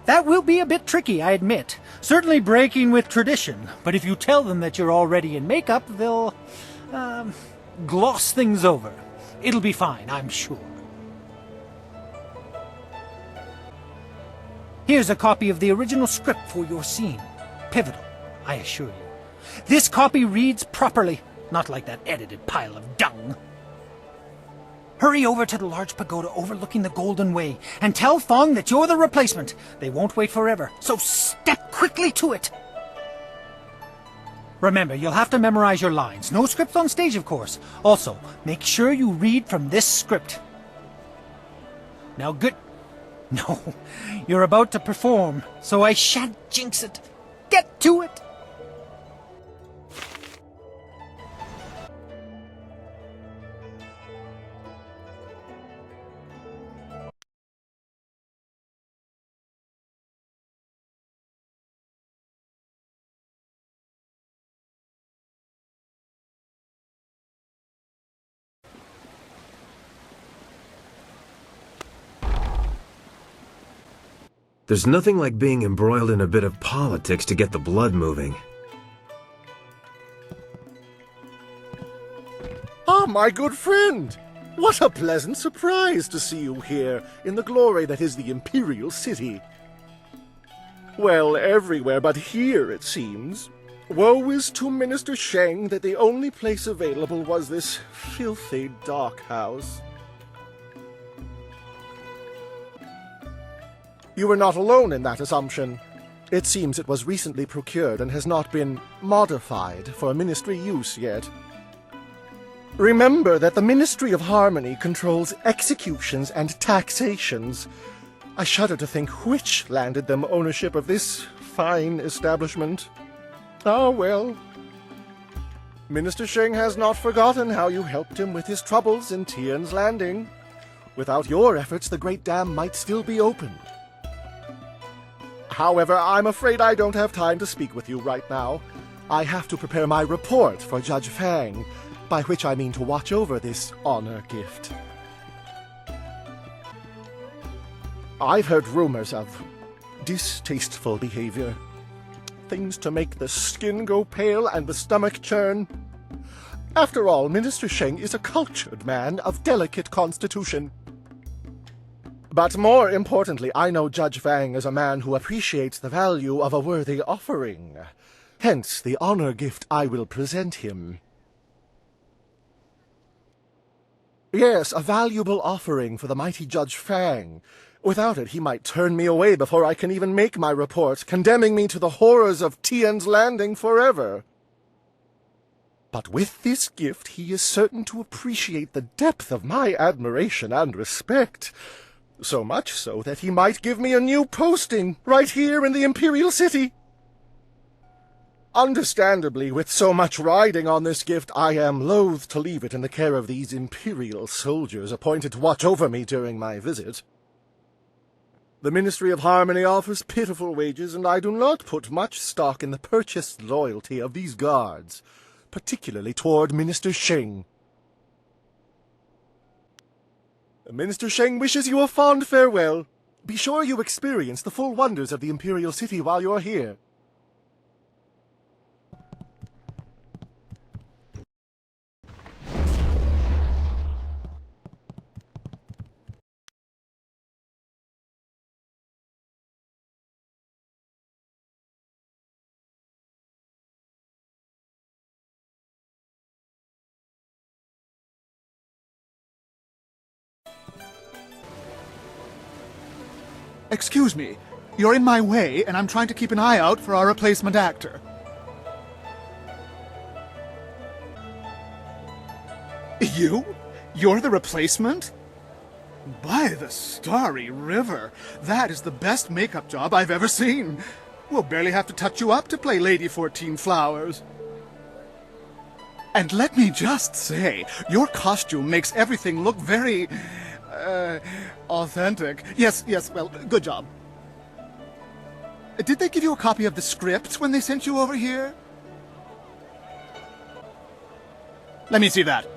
That will be a bit tricky, I admit. Certainly breaking with tradition. But if you tell them that you're already in makeup, they'll, gloss things over. It'll be fine, I'm sure. Here's a copy of the original script for your scene. Pivotal, I assure you. This copy reads properly, not like that edited pile of dung. Hurry over to the large pagoda overlooking the Golden Way and tell Fong that you're the replacement. They won't wait forever, so step quickly to it. Remember, you'll have to memorize your lines. No script on stage, of course. Also, make sure you read from this script. Now, good... No, you're about to perform, so I shan't jinx it. Get to it! There's nothing like being embroiled in a bit of politics to get the blood moving. Ah, my good friend! What a pleasant surprise to see you here in the glory that is the Imperial City. Well, everywhere but here, it seems. Woe is to Minister Sheng that the only place available was this filthy dockhouse. You were not alone in that assumption. It seems it was recently procured and has not been modified for ministry use yet. Remember that the Ministry of Harmony controls executions and taxations. I shudder to think which landed them ownership of this fine establishment. Ah, well. Minister Sheng has not forgotten how you helped him with his troubles in Tian's Landing. Without your efforts, the Great Dam might still be open. However, I'm afraid I don't have time to speak with you right now. I have to prepare my report for Judge Fang, by which I mean to watch over this honor gift. I've heard rumors of distasteful behavior. Things to make the skin go pale and the stomach churn. After all, Minister Sheng is a cultured man of delicate constitution. But more importantly, I know Judge Fang is a man who appreciates the value of a worthy offering. Hence the honor gift I will present him. Yes, a valuable offering for the mighty Judge Fang. Without it, he might turn me away before I can even make my report, condemning me to the horrors of Tian's Landing forever. But with this gift, he is certain to appreciate the depth of my admiration and respect. So much so that he might give me a new posting right here in the Imperial City. Understandably, with so much riding on this gift, I am loath to leave it in the care of these Imperial soldiers appointed to watch over me during my visit. The Ministry of Harmony offers pitiful wages, and I do not put much stock in the purchased loyalty of these guards, particularly toward Minister Sheng. Minister Sheng wishes you a fond farewell. Be sure you experience the full wonders of the Imperial City while you're here. Excuse me, you're in my way, and I'm trying to keep an eye out for our replacement actor. You? You're the replacement? By the starry river, that is the best makeup job I've ever seen. We'll barely have to touch you up to play Lady 14 Flowers. And let me just say, your costume makes everything look very... authentic. Yes, well, good job. Did they give you a copy of the script when they sent you over here? Let me see that.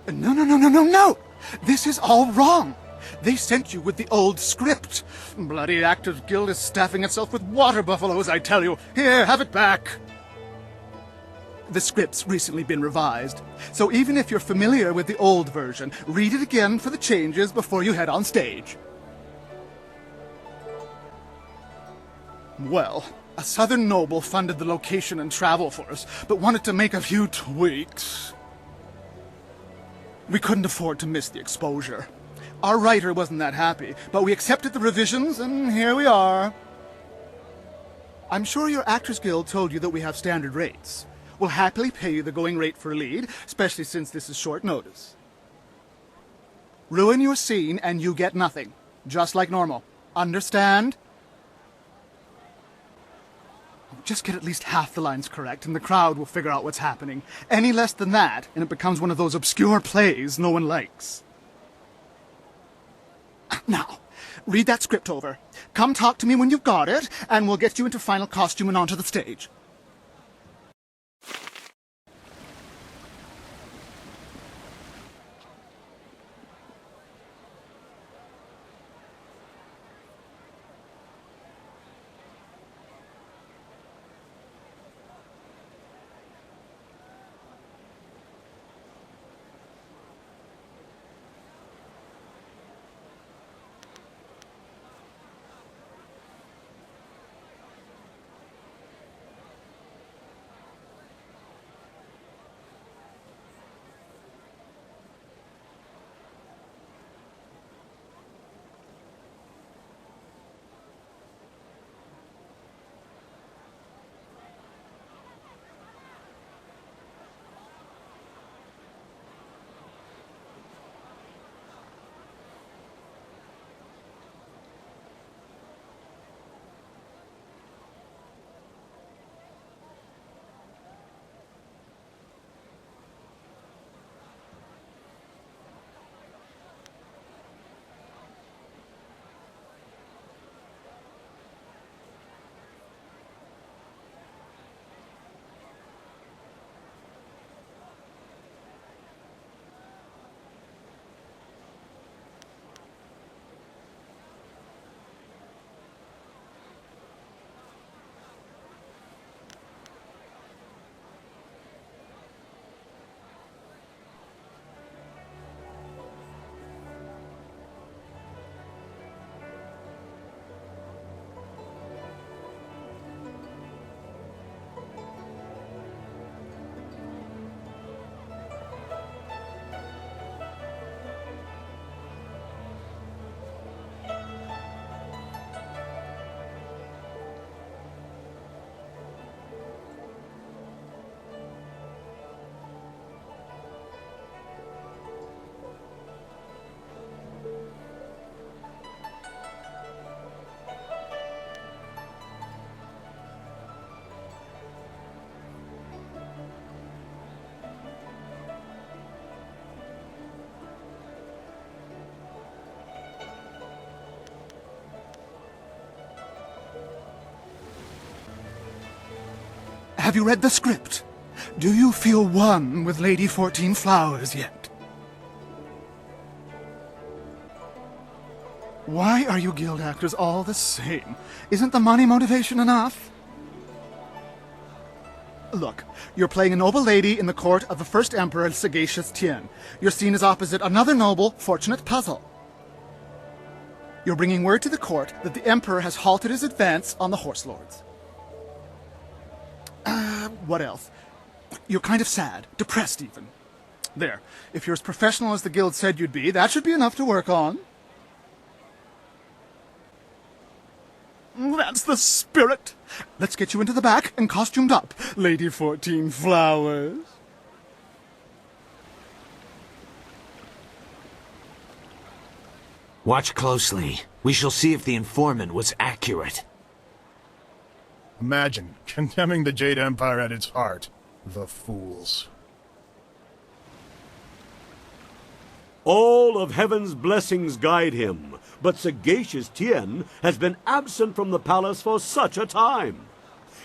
No! This is all wrong. They sent you with the old script. Bloody Actors Guild is staffing itself with water buffaloes, I tell you. Here, have it back. The script's recently been revised, so even if you're familiar with the old version, read it again for the changes before you head on stage. Well, a southern noble funded the location and travel for us, but wanted to make a few tweaks. We couldn't afford to miss the exposure. Our writer wasn't that happy, but we accepted the revisions, and here we are. I'm sure your Actors Guild told you that we have standard rates. We'll happily pay you the going rate for a lead, especially since this is short notice. Ruin your scene and you get nothing, just like normal. Understand? Just get at least half the lines correct and the crowd will figure out what's happening. Any less than that, and it becomes one of those obscure plays no one likes. Now, read that script over. Come talk to me when you've got it, and we'll get you into final costume and onto the stage. Have you read the script? Do you feel one with Lady 14 Flowers yet? Why are you guild actors all the same? Isn't the money motivation enough? Look, you're playing a noble lady in the court of the first emperor, Sagacious Tien. Your scene is opposite another noble, Fortunate Puzzle. You're bringing word to the court that the emperor has halted his advance on the horse lords. What else? You're kind of sad, depressed even. There, if you're as professional as the guild said you'd be, that should be enough to work on. That's the spirit. Let's get you into the back and costumed up, Lady 14 Flowers. Watch closely. We shall see if the informant was accurate. Imagine condemning the Jade Empire at its heart. The fools. All of heaven's blessings guide him, but Sagacious Tien has been absent from the palace for such a time.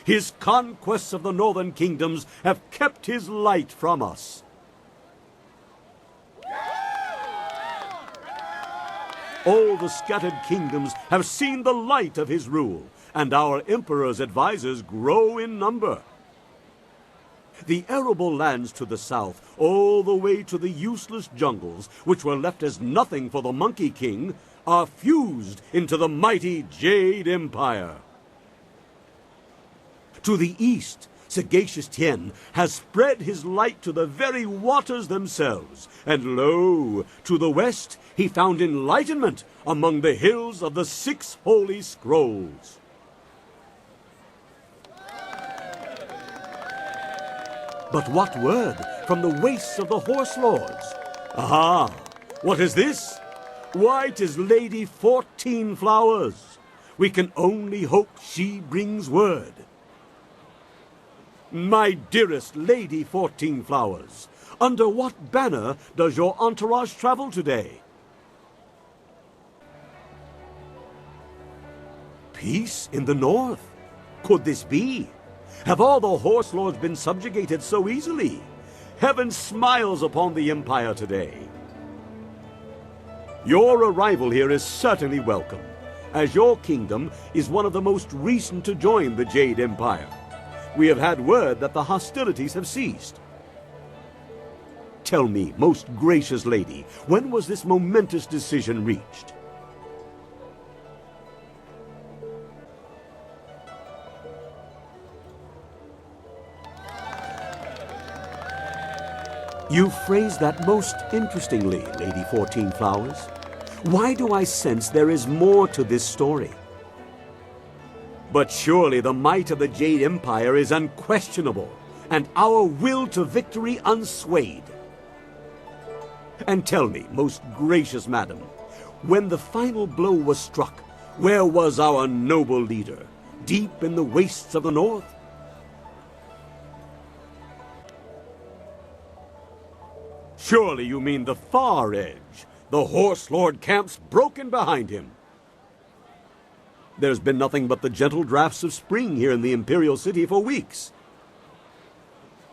His conquests of the northern kingdoms have kept his light from us. All the scattered kingdoms have seen the light of his rule, and our emperor's advisors grow in number. The arable lands to the south, all the way to the useless jungles, which were left as nothing for the Monkey King, are fused into the mighty Jade Empire. To the east, Sagacious Tien has spread his light to the very waters themselves, and lo, to the west he found enlightenment among the hills of the 6 holy scrolls. But what word from the wastes of the Horse Lords? Aha! What is this? Why, 'tis Lady 14 Flowers. We can only hope she brings word. My dearest Lady 14 Flowers, under what banner does your entourage travel today? Peace in the north? Could this be? Have all the Horse Lords been subjugated so easily? Heaven smiles upon the Empire today. Your arrival here is certainly welcome, as your kingdom is one of the most recent to join the Jade Empire. We have had word that the hostilities have ceased. Tell me, most gracious lady, when was this momentous decision reached? You phrase that most interestingly, Lady 14 Flowers. Why do I sense there is more to this story? But surely the might of the Jade Empire is unquestionable, and our will to victory unswayed. And tell me, most gracious madam, when the final blow was struck, where was our noble leader? Deep in the wastes of the north? Surely you mean the far edge, the Horse Lord camps broken behind him. There's been nothing but the gentle drafts of spring here in the Imperial City for weeks.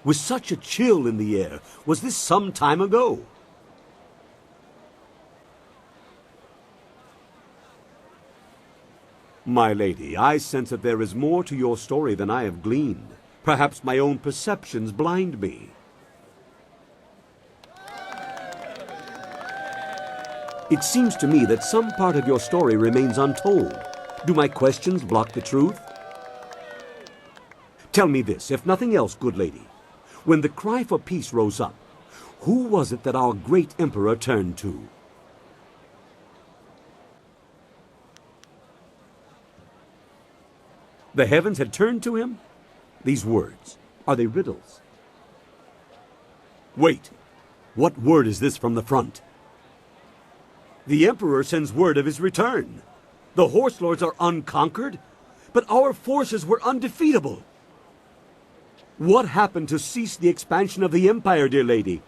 With such a chill in the air, was this some time ago? My lady, I sense that there is more to your story than I have gleaned. Perhaps my own perceptions blind me. It seems to me that some part of your story remains untold. Do my questions block the truth? Tell me this, if nothing else, good lady. When the cry for peace rose up, who was it that our great emperor turned to? The heavens had turned to him? These words, are they riddles? Wait, what word is this from the front? The Emperor sends word of his return. The Horse Lords are unconquered, but our forces were undefeatable. What happened to cease the expansion of the Empire, dear lady?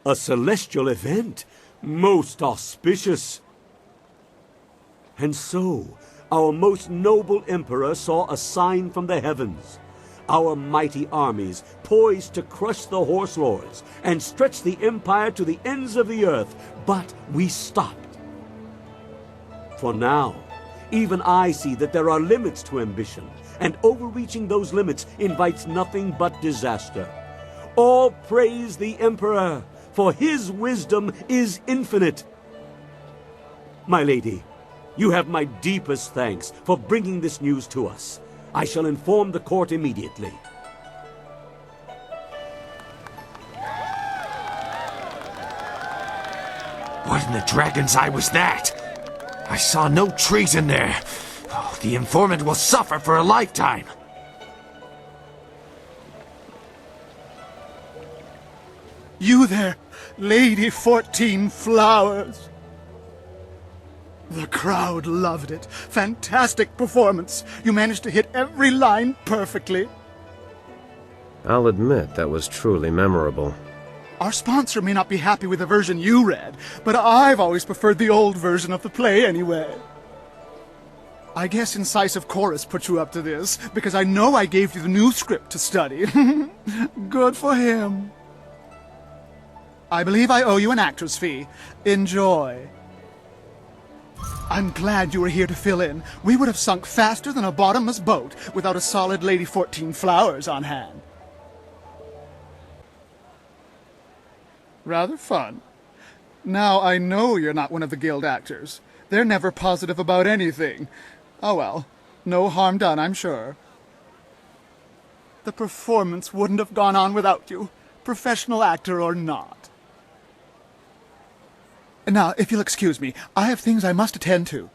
A celestial event, most auspicious. And so, our most noble Emperor saw a sign from the heavens. Our mighty armies poised to crush the Horse Lords and stretch the Empire to the ends of the earth, but we stopped. For now, even I see that there are limits to ambition, and overreaching those limits invites nothing but disaster. All praise the Emperor, for his wisdom is infinite. My lady, you have my deepest thanks for bringing this news to us. I shall inform the court immediately. What in the dragon's eye was that? I saw no treason there. Oh, the informant will suffer for a lifetime. You there, Lady 14 Flowers. The crowd loved it. Fantastic performance. You managed to hit every line perfectly. I'll admit that was truly memorable. Our sponsor may not be happy with the version you read, but I've always preferred the old version of the play anyway. I guess Incisive Chorus put you up to this, because I know I gave you the new script to study. Good for him. I believe I owe you an actor's fee. Enjoy. I'm glad you were here to fill in. We would have sunk faster than a bottomless boat without a solid Lady 14 Flowers on hand. Rather fun. Now I know you're not one of the guild actors. They're never positive about anything. Oh well, No harm done, I'm sure. The performance wouldn't have gone on without you, professional actor or not. Now, if you'll excuse me, I have things I must attend to.